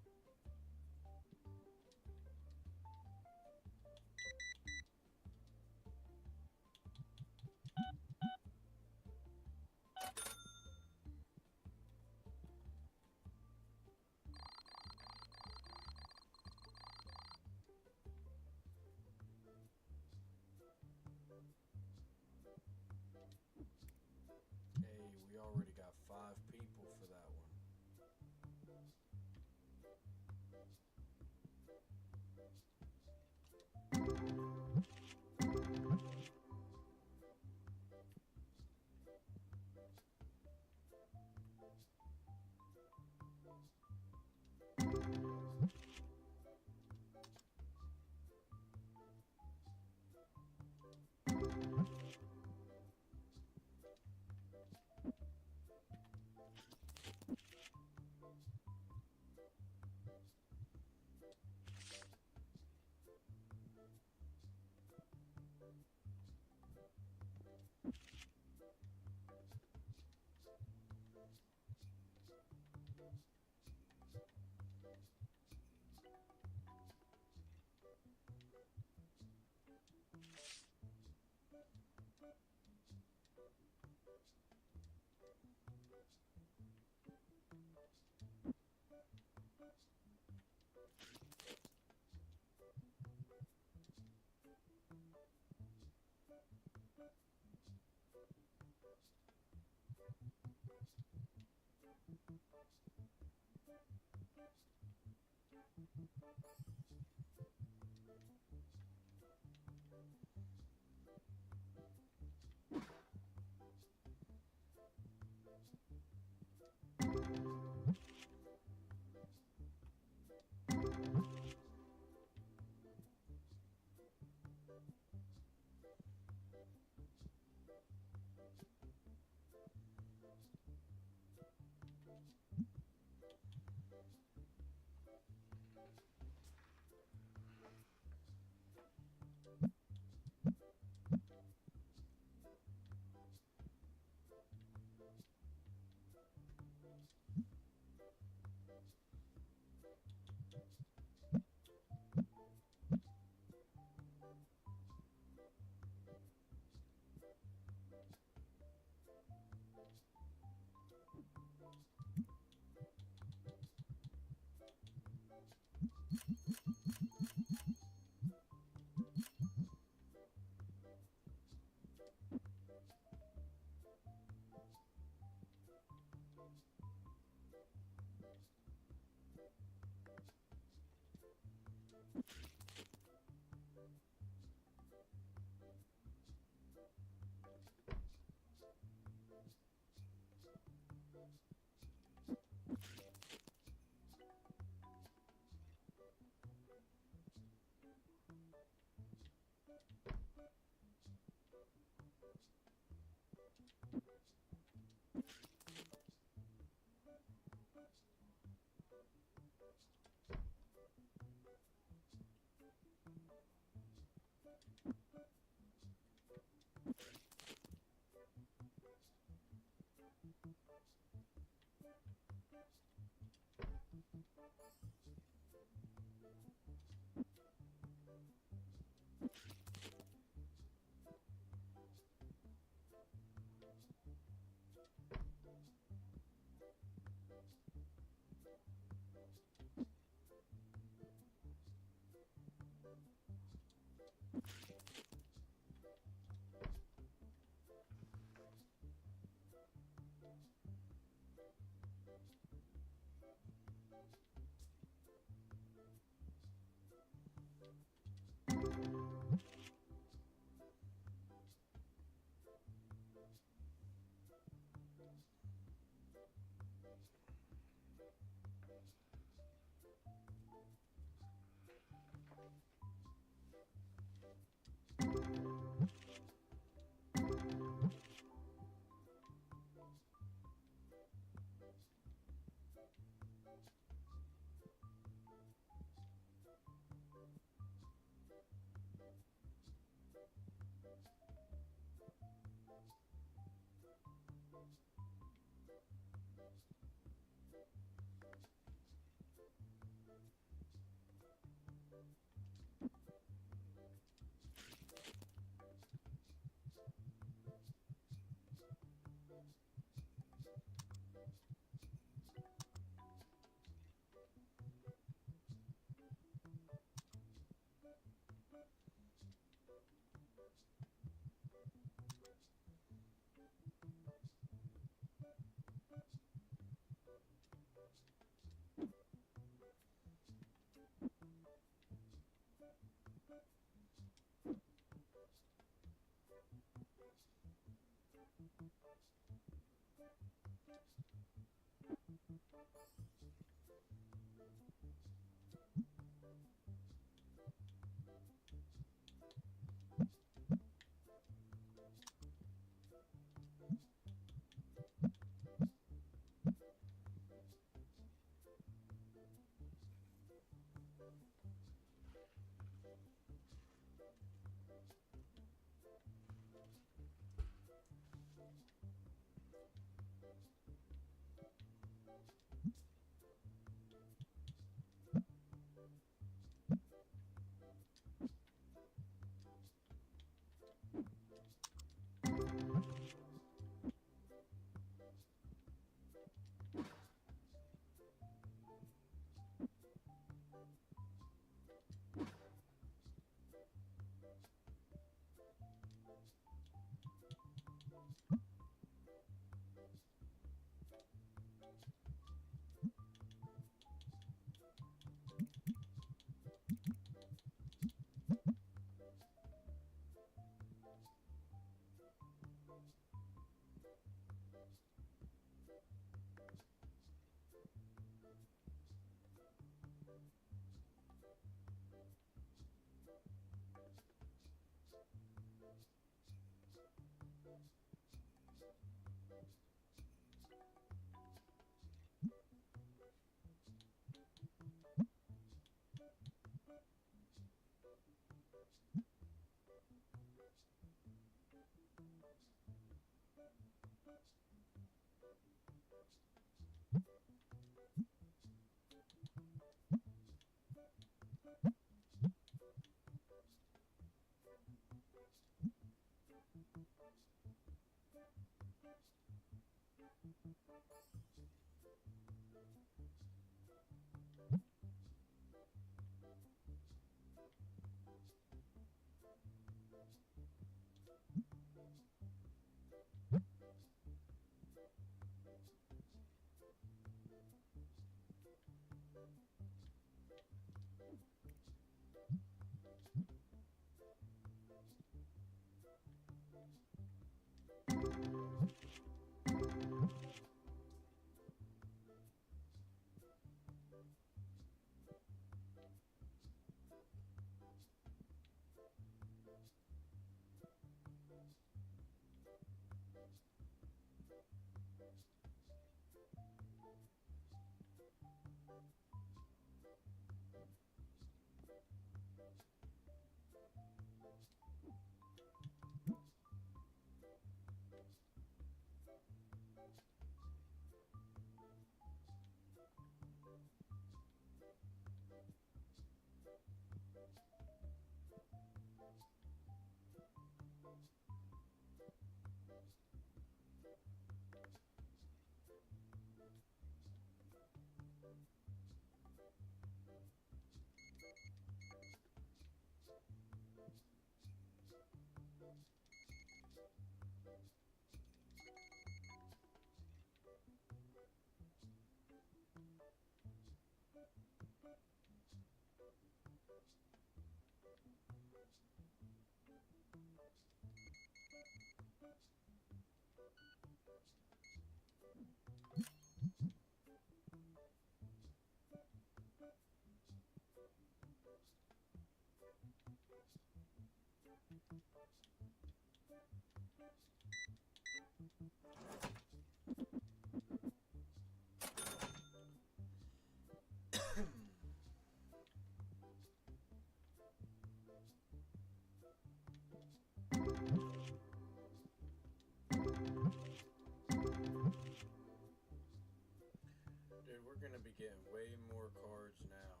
getting way more cards now.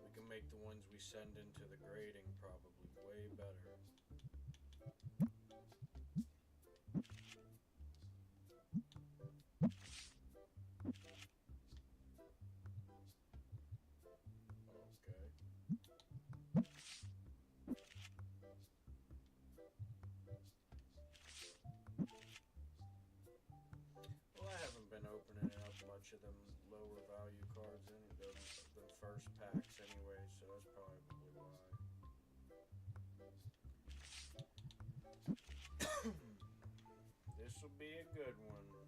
We can make the ones we send into the grading probably way better. Well, I haven't been opening up much of them lower value cards in the first packs anyway, so that's probably why. This will be a good one. Oh yeah.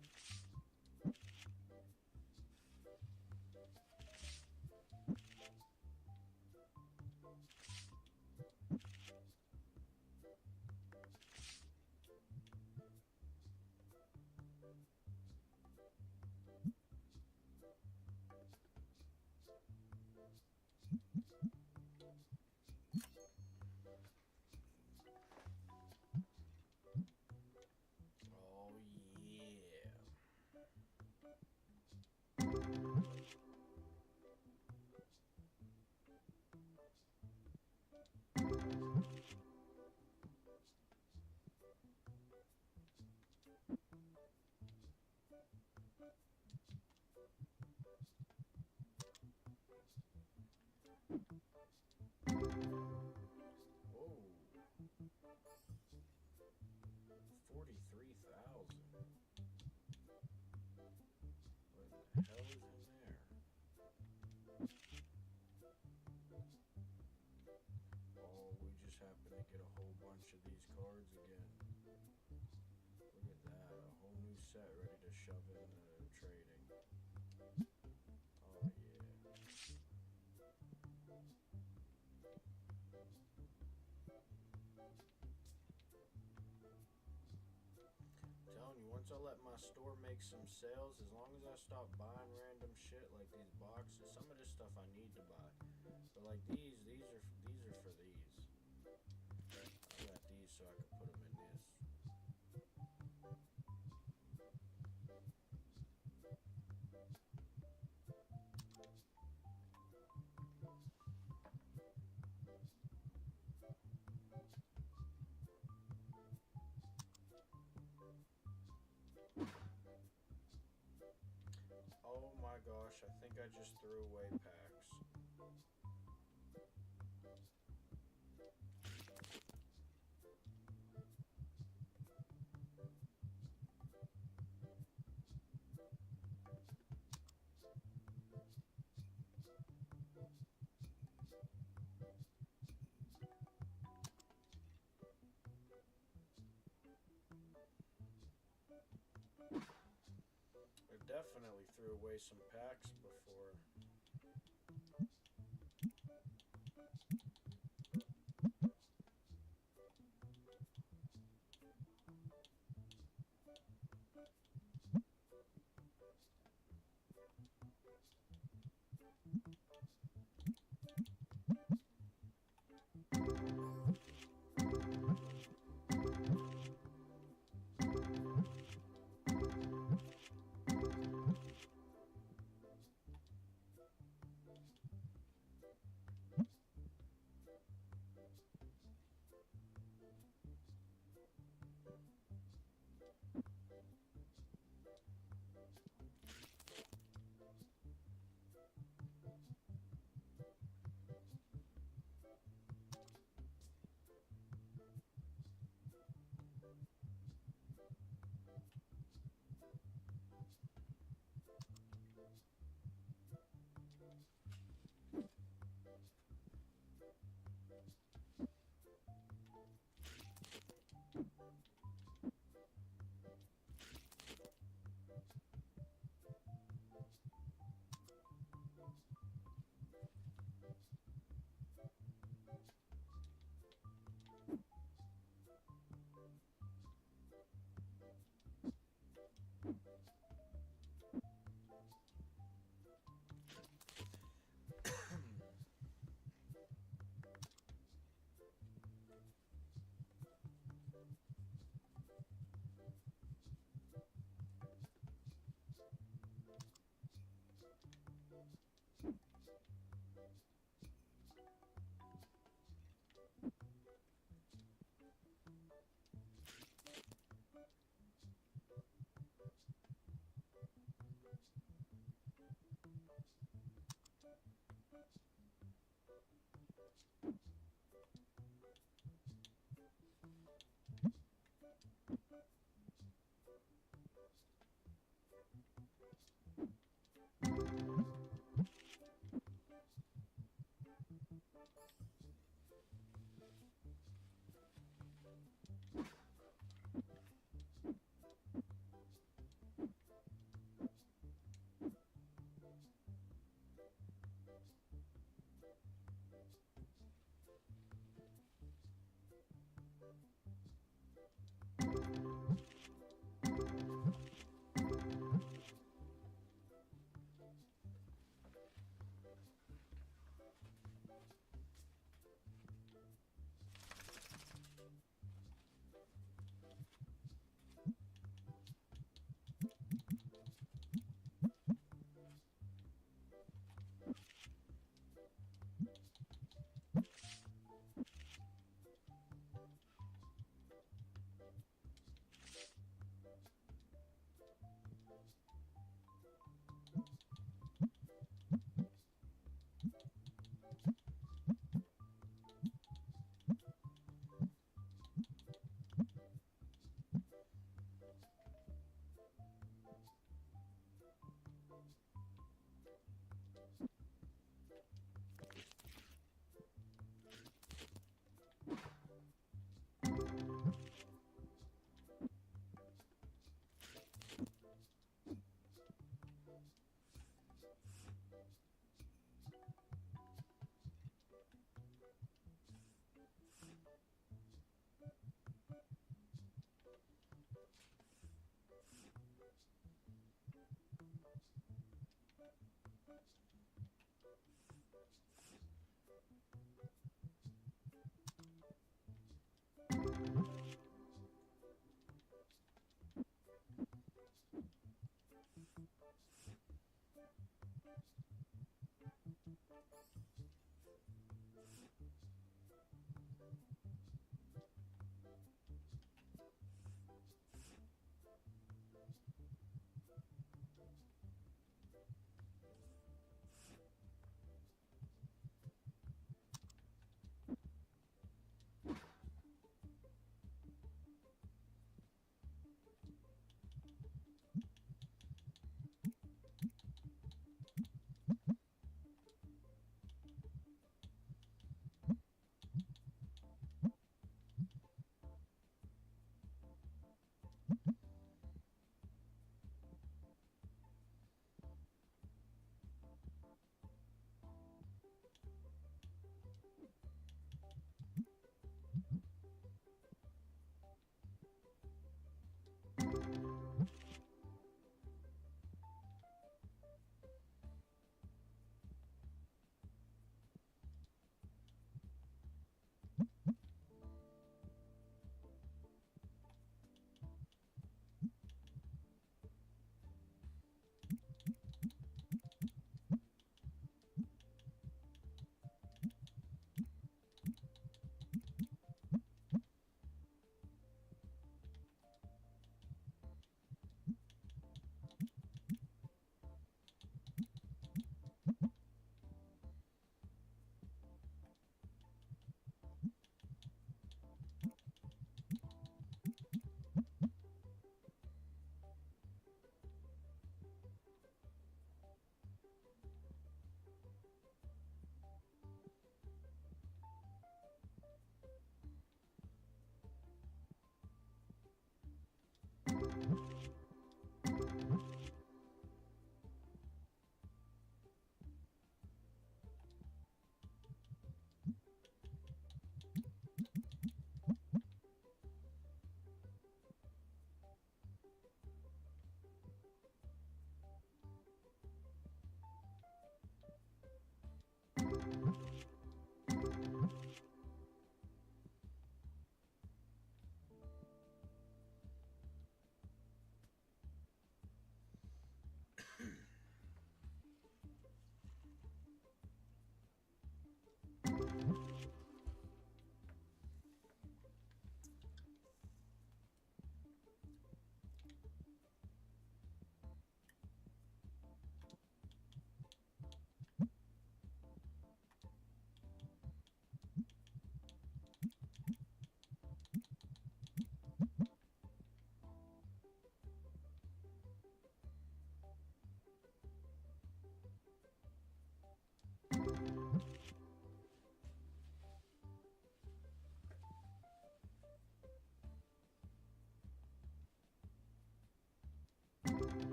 Whoa. 43,000. What the hell is in there? Oh, we just happened to get a whole bunch of these cards again. Look at that, a whole new set ready to shove in the trading. Oh yeah. Telling you, once I let my store make some sales, as long as I stop buying random shit like these boxes, some of this stuff I need to buy. But like these are for these. I got these so I can put them in this. Oh my gosh, I think I just threw away packs. I definitely threw away some packs before.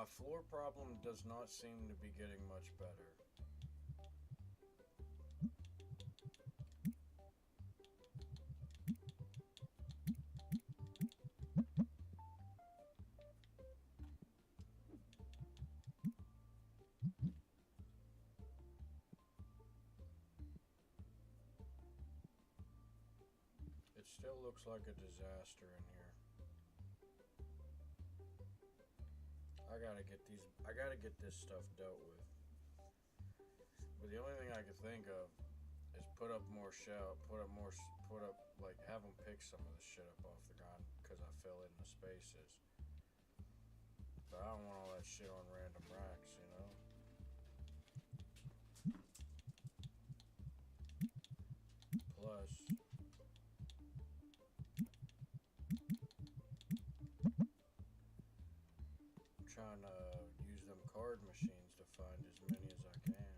my floor problem does not seem to be getting much better. It still looks like a disaster in here. I gotta get this stuff dealt with. But the only thing I can think of is put up, like, have them pick some of the shit up off the ground because I fill in the spaces. But I don't want all that shit on random racks, you know? Plus, I'm trying to use them card machines to find as many as I can.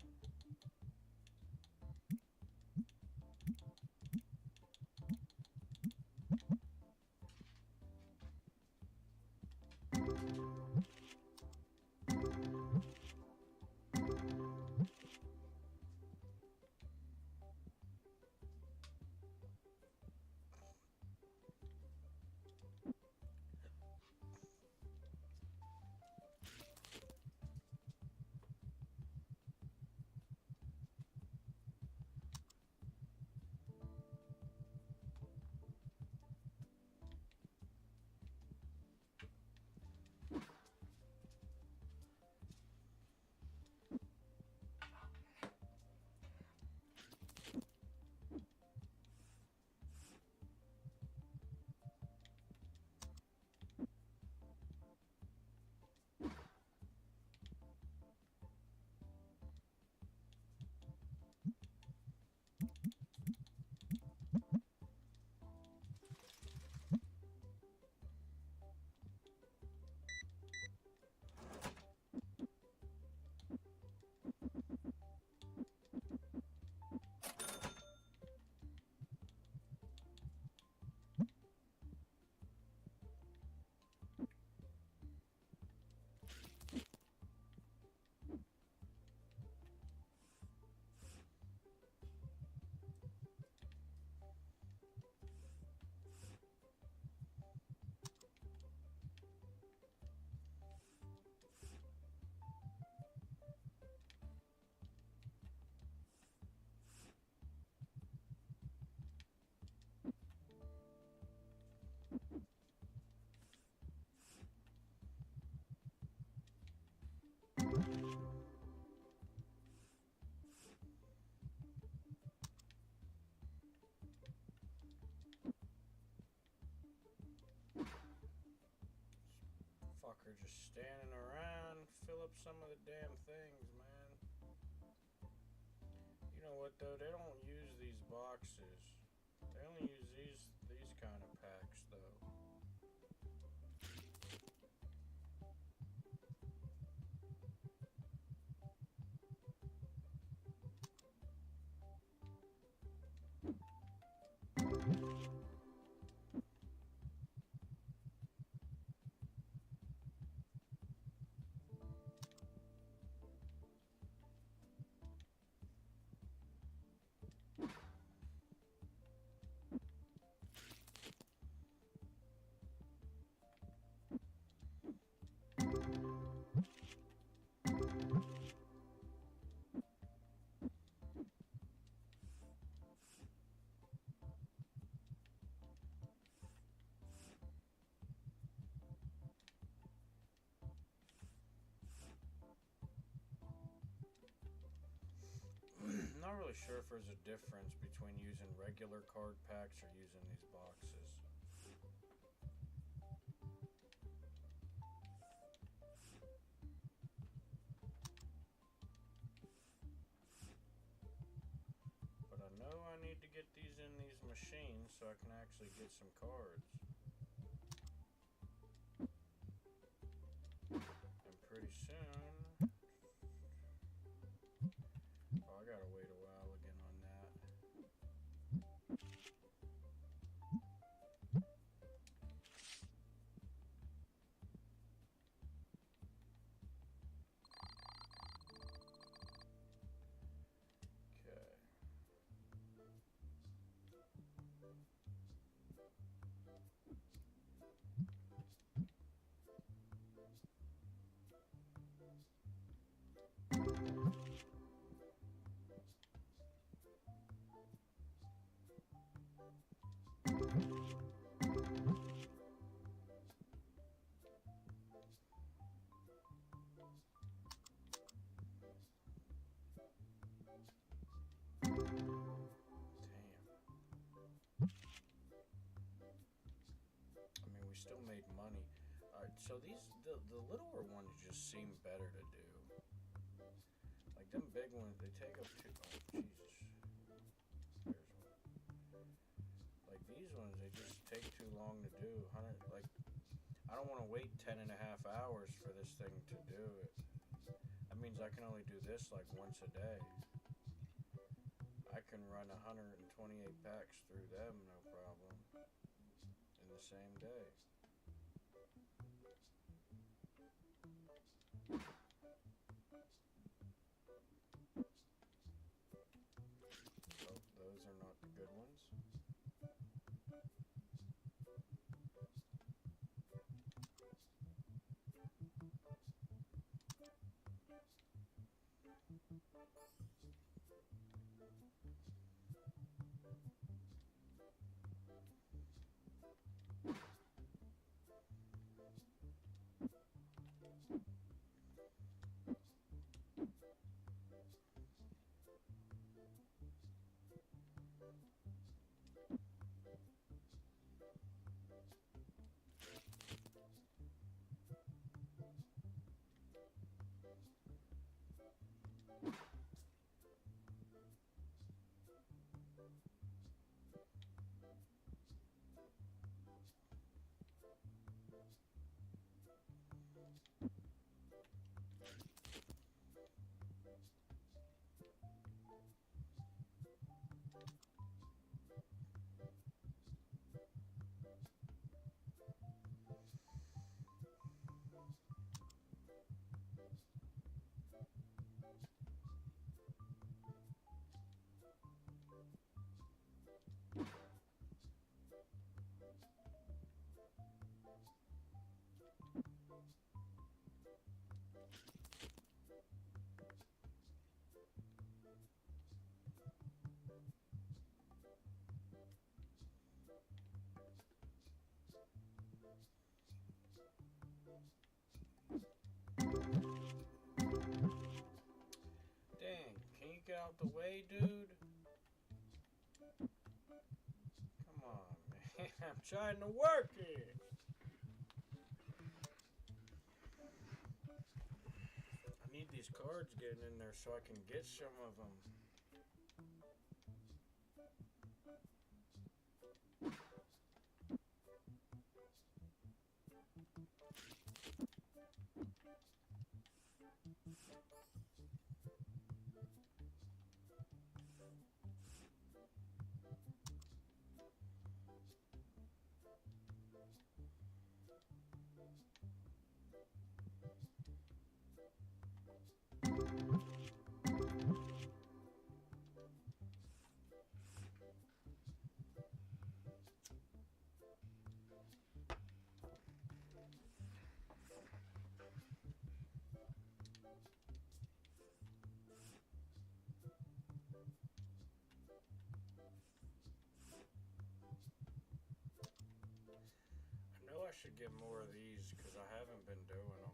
Fucker just standing around, fill up some of the damn things, man. You know what though? They don't use these boxes. They only use these kind of packs though. Not really sure if there's a difference between using regular card packs or using these boxes. But I know I need to get these in these machines so I can actually get some cards. And pretty soon... Oh, I gotta wait a while again on that. So the littler ones just seem better to do. Like them big ones, they take up too. Oh Jesus! There's one. Like these ones, they just take too long to do. Like I don't want to wait 10.5 hours for this thing to do it. That means I can only do this like once a day. I can run 128 packs through them, no problem, in the same day. Oh, those are not the good ones. Dang, can you get out the way, dude? Come on, man. I'm trying to work it. I need these cards getting in there so I can get some of them. I should get more of these because I haven't been doing them.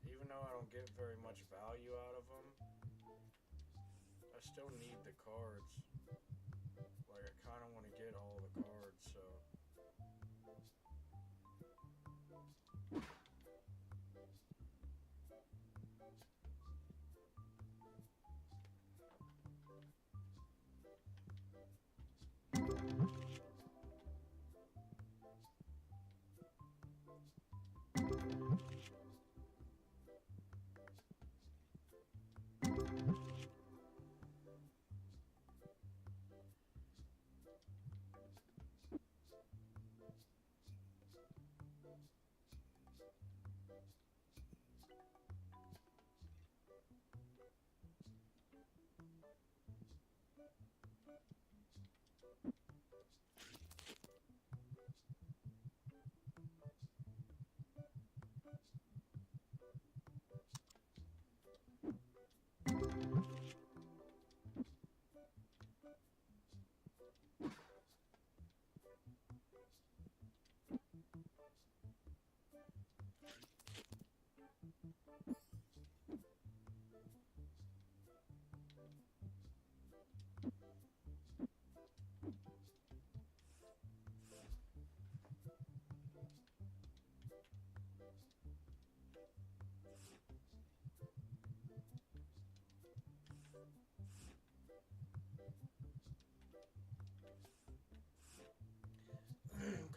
Even though I don't get very much value out of them, I still need the cards. Like, I kind of want to get all the cards, so.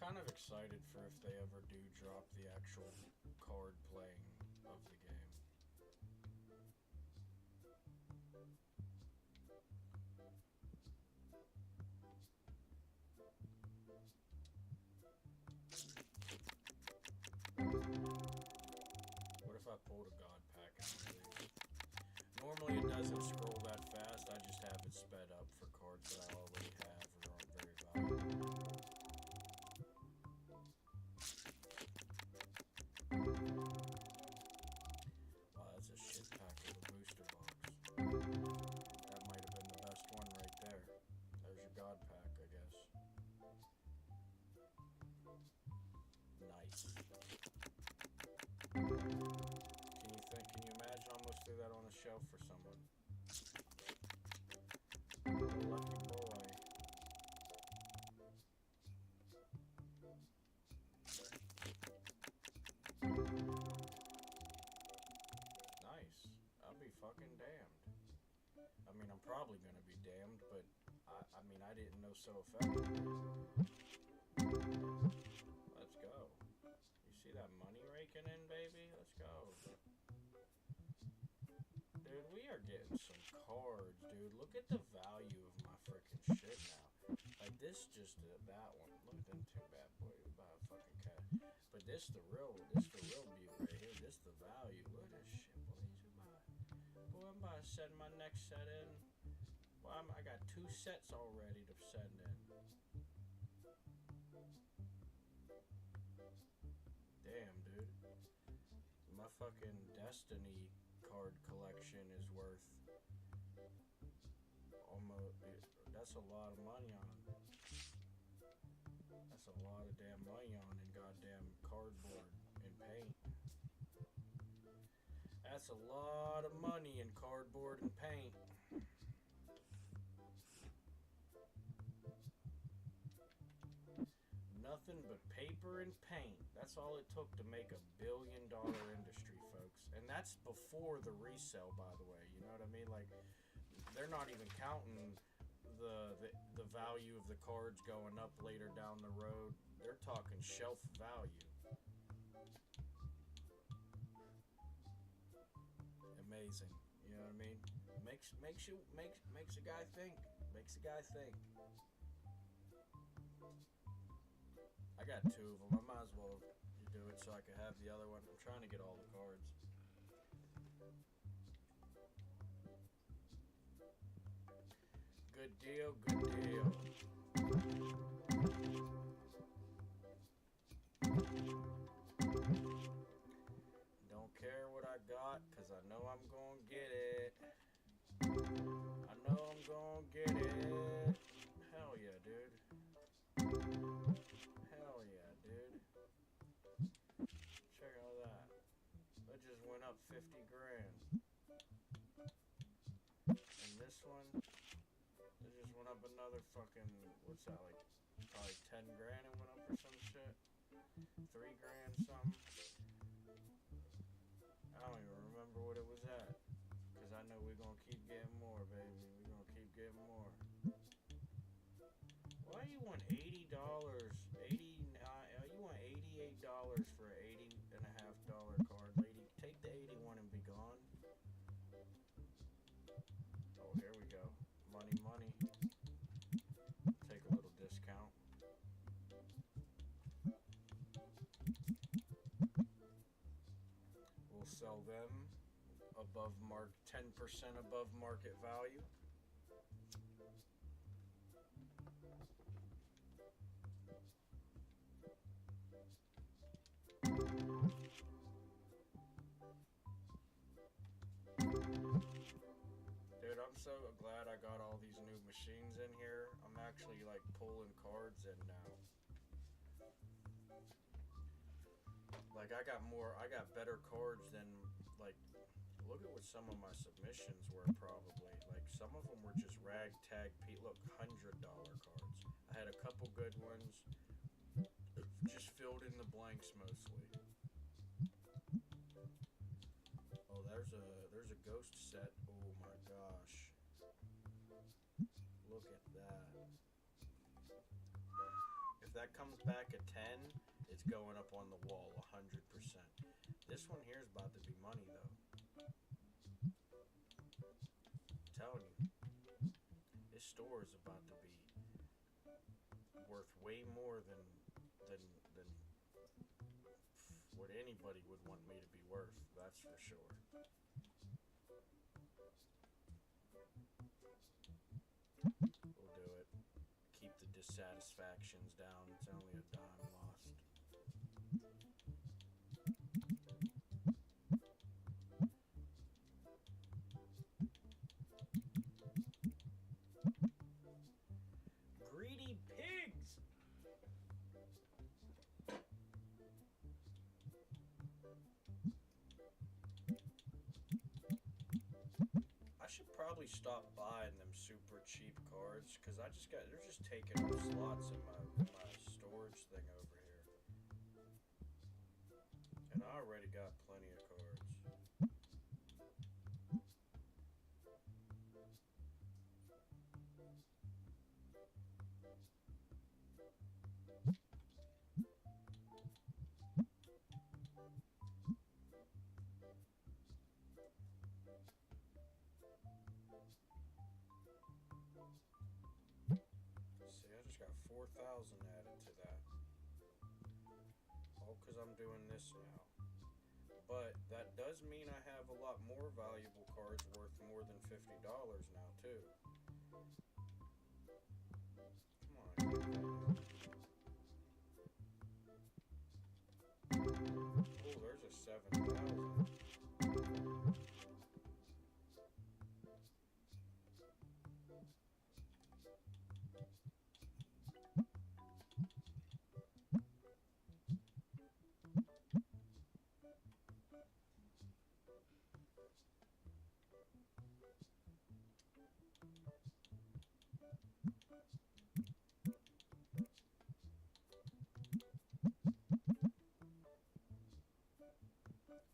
kind of excited for if they ever do drop the actual card playing of the game. What if I pulled a god pack out of these? Normally it doesn't scroll that fast, I just have it sped up for cards that I already have or aren't very valuable. Wow, that's a shit pack of a booster box. That might have been the best one right there. There's your god pack, I guess. Nice. Can you imagine almost threw that on the shelf for someone? Lucky boy. Nice. I'll be fucking damned. I mean, I'm probably gonna be damned, but I mean, I didn't know so effective. Let's go. You see that money raking in, baby? Let's go. Dude, we are getting some cards, dude. Look at the value of my freaking shit now. Like, this just, that one. Look at them two bad boys. Buy a fucking cat. But this the real beauty right here. This the value. Look at this shit, boy. Boy, I'm about to send my next set in. Boy, I got 2 sets already to send in. Damn, dude. My fucking Destiny card collection is worth almost, that's a lot of money on. That's a lot of damn money on in goddamn cardboard and paint. That's a lot of money in cardboard and paint. Nothing but paper and paint. That's all it took to make $1 billion industry, folks. And that's before the resale, by the way. You know what I mean? Like, they're not even counting the value of the cards going up later down the road. They're talking shelf value. Amazing. You know what I mean? Makes a guy think. Makes a guy think. I got 2 of them. I might as well do it so I can have the other one. I'm trying to get all the cards. Good deal, good deal. Don't care what I got, cause I know I'm gonna get it. I know I'm gonna get it. Hell yeah, dude. Hell yeah, dude. Check out that. That just went up 50 grand. And this one, it just went up another fucking, what's that, like, probably 10 grand it went up or some shit? 3 grand something? I don't even remember what it was at. Cause I know we're gonna keep getting more, baby. We're gonna keep getting more. Why you want $80? You want $88 for an $80.50 card, lady? Take the 81 and be gone. Oh, here we go. Money, money. Take a little discount. We'll sell them above 10% above market value. Dude, I'm so glad I got all these new machines in here. I'm actually like pulling cards in now. Like I got better cards than, like, look at what some of my submissions were probably. Like some of them were just ragtag, look, $100 cards. I had a couple good ones, just filled in the blanks mostly. Oh, there's a ghost set. Oh my gosh. Look at that. If that that comes back a 10, it's going up on the wall 100%. This one here is about to be money, though. I'm telling you, this store is about to be worth way more than what anybody would want me to be worth. That's for sure. We'll do it. Keep the dissatisfactions down. It's only a dime lost. Greedy pigs! I should probably stop buying them super cheap cards because they're just taking up slots in my storage thing over here. And I already got plenty of cards. See, I just got 4,000 added to that. All because I'm doing this now. But that does mean I have a lot more valuable cards worth more than $50 now, too. Come on. Oh, there's a 7,000.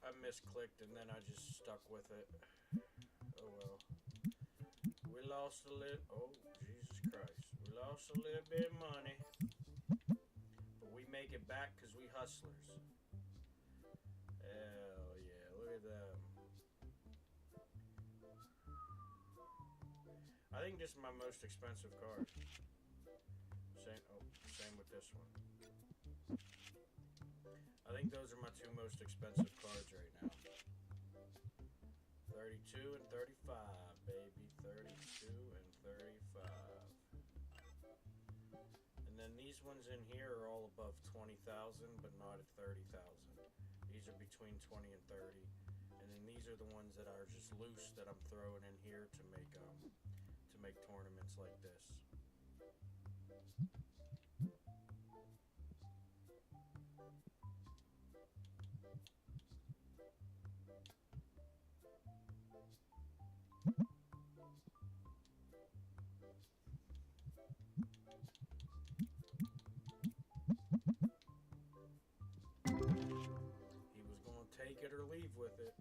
I misclicked and then I just stuck with it. Oh well. We lost a little. Oh, Jesus Christ. We lost a little bit of money. But we make it back because we hustlers. Hell yeah. Look at them. I think this is my most expensive card. Same with this one. I think those are my two most expensive cards right now. 32 and 35, baby. 32 and 35. And then these ones in here are all above 20,000, but not at 30,000. These are between 20 and 30. And then these are the ones that are just loose that I'm throwing in here to make tournaments like this. He was going to take it or leave with it.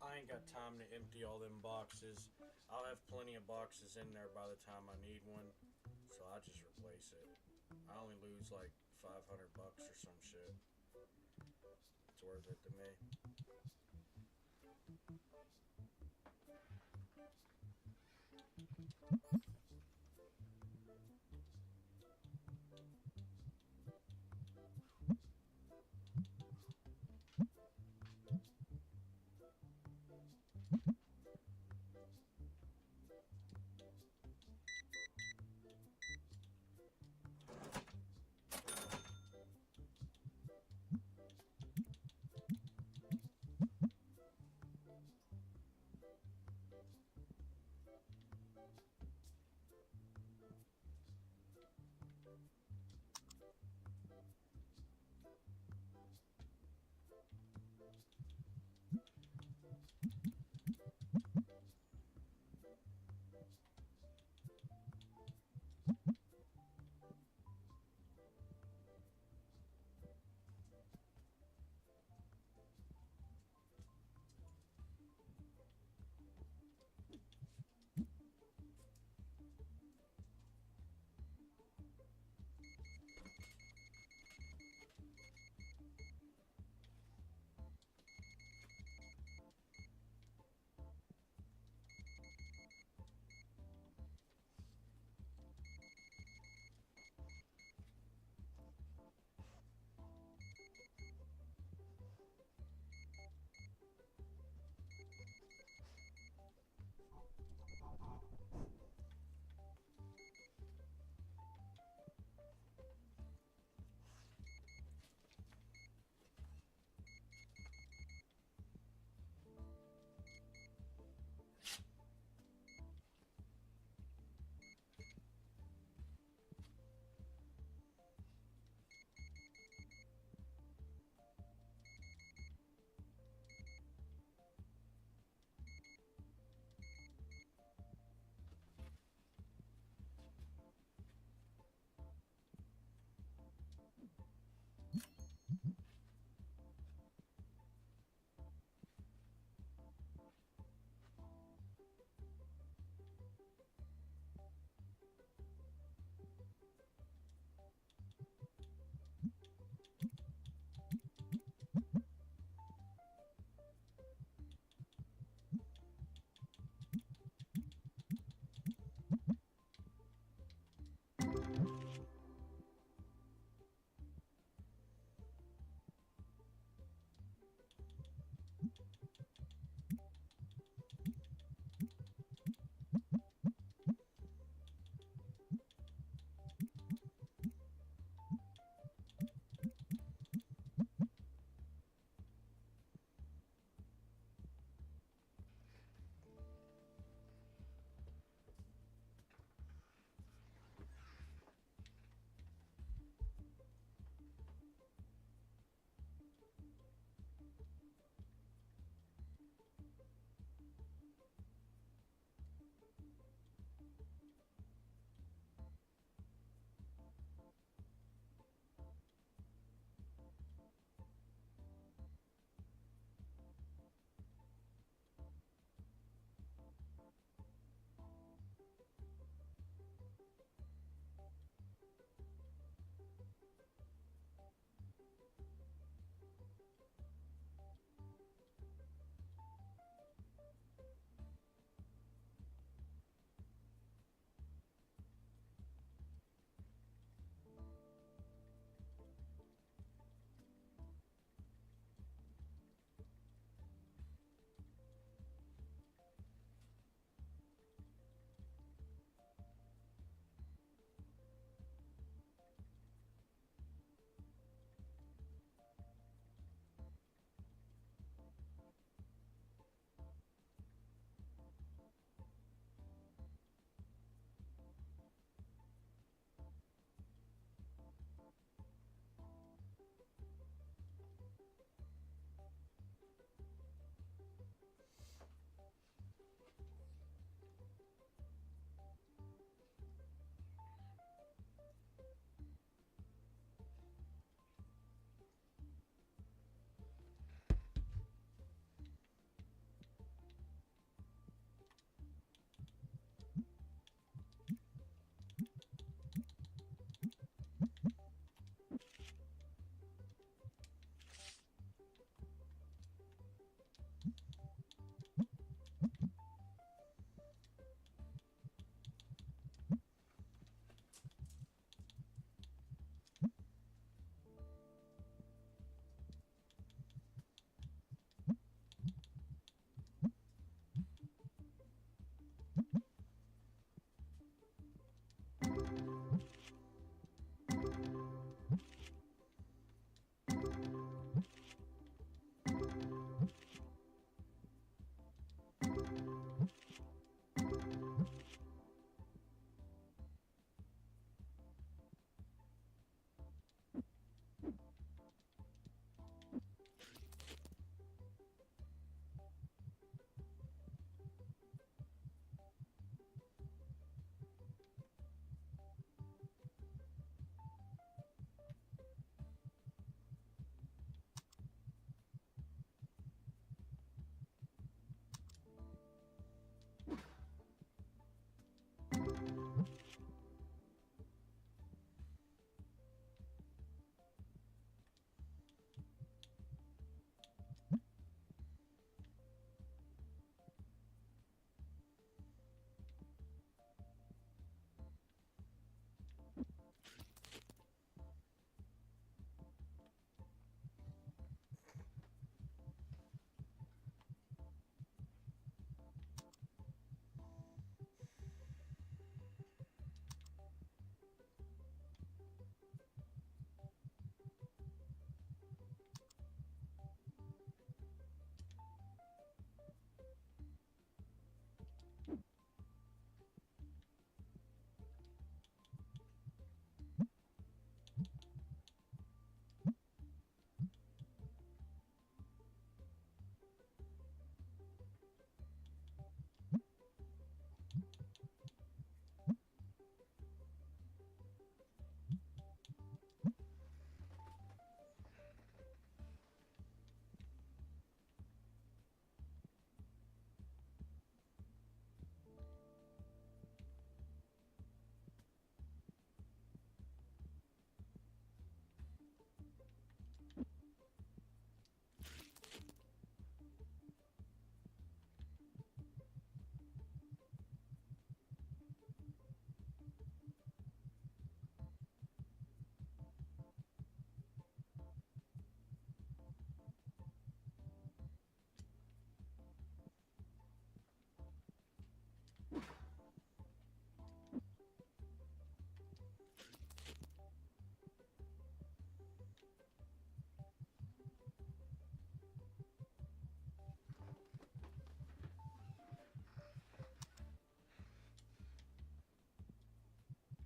I ain't got time to empty all them boxes. I'll have plenty of boxes in there by the time I need one, so I just replace it. I only lose like $500 or some shit. It's worth it to me.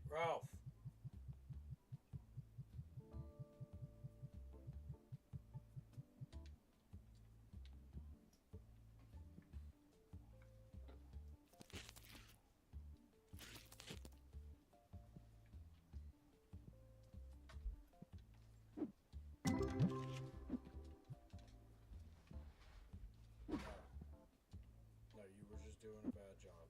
Ralph. No, you were just doing a bad job.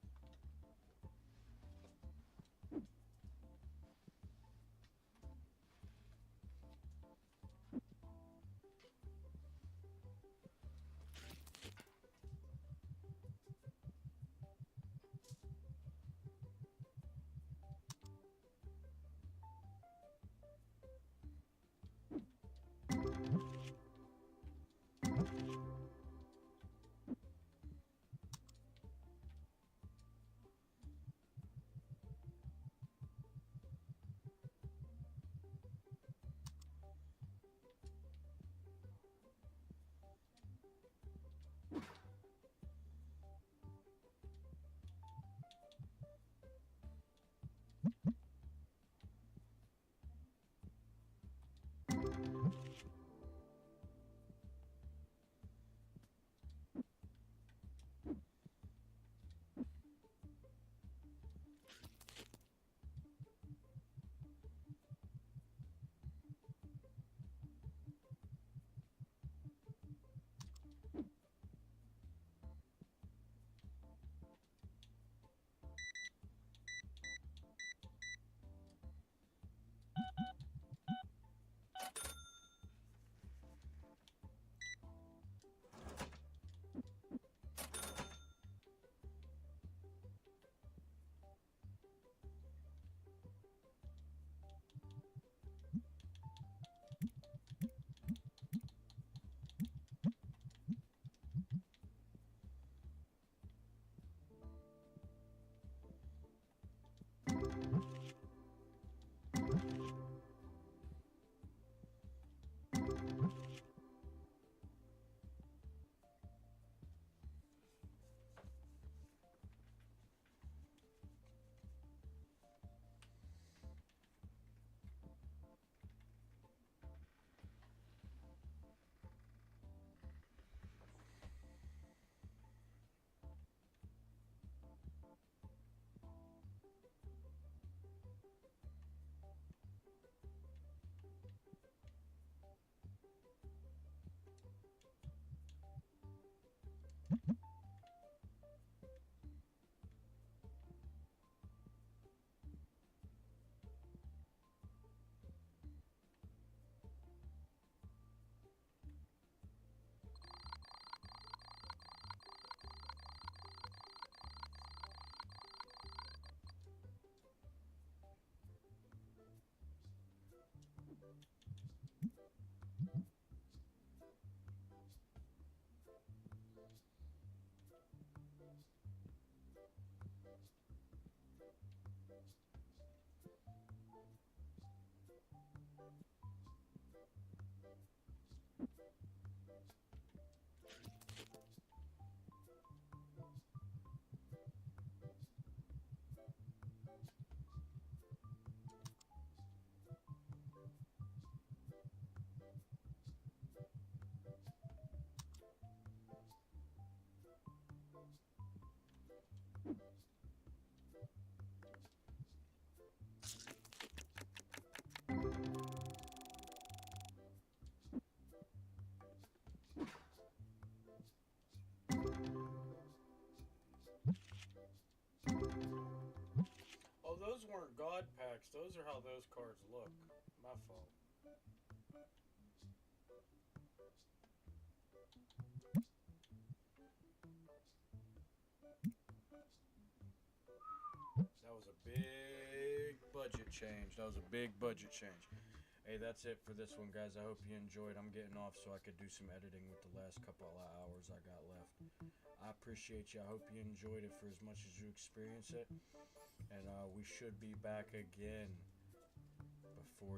Oh, those weren't God packs. Those are how those cards look. My fault. That was a big budget change. That was a big budget change. Hey, that's it for this one, guys. I hope you enjoyed. I'm getting off so I could do some editing with the last couple of hours I got left. I appreciate you. I hope you enjoyed it for as much as you experienced it. And we should be back again before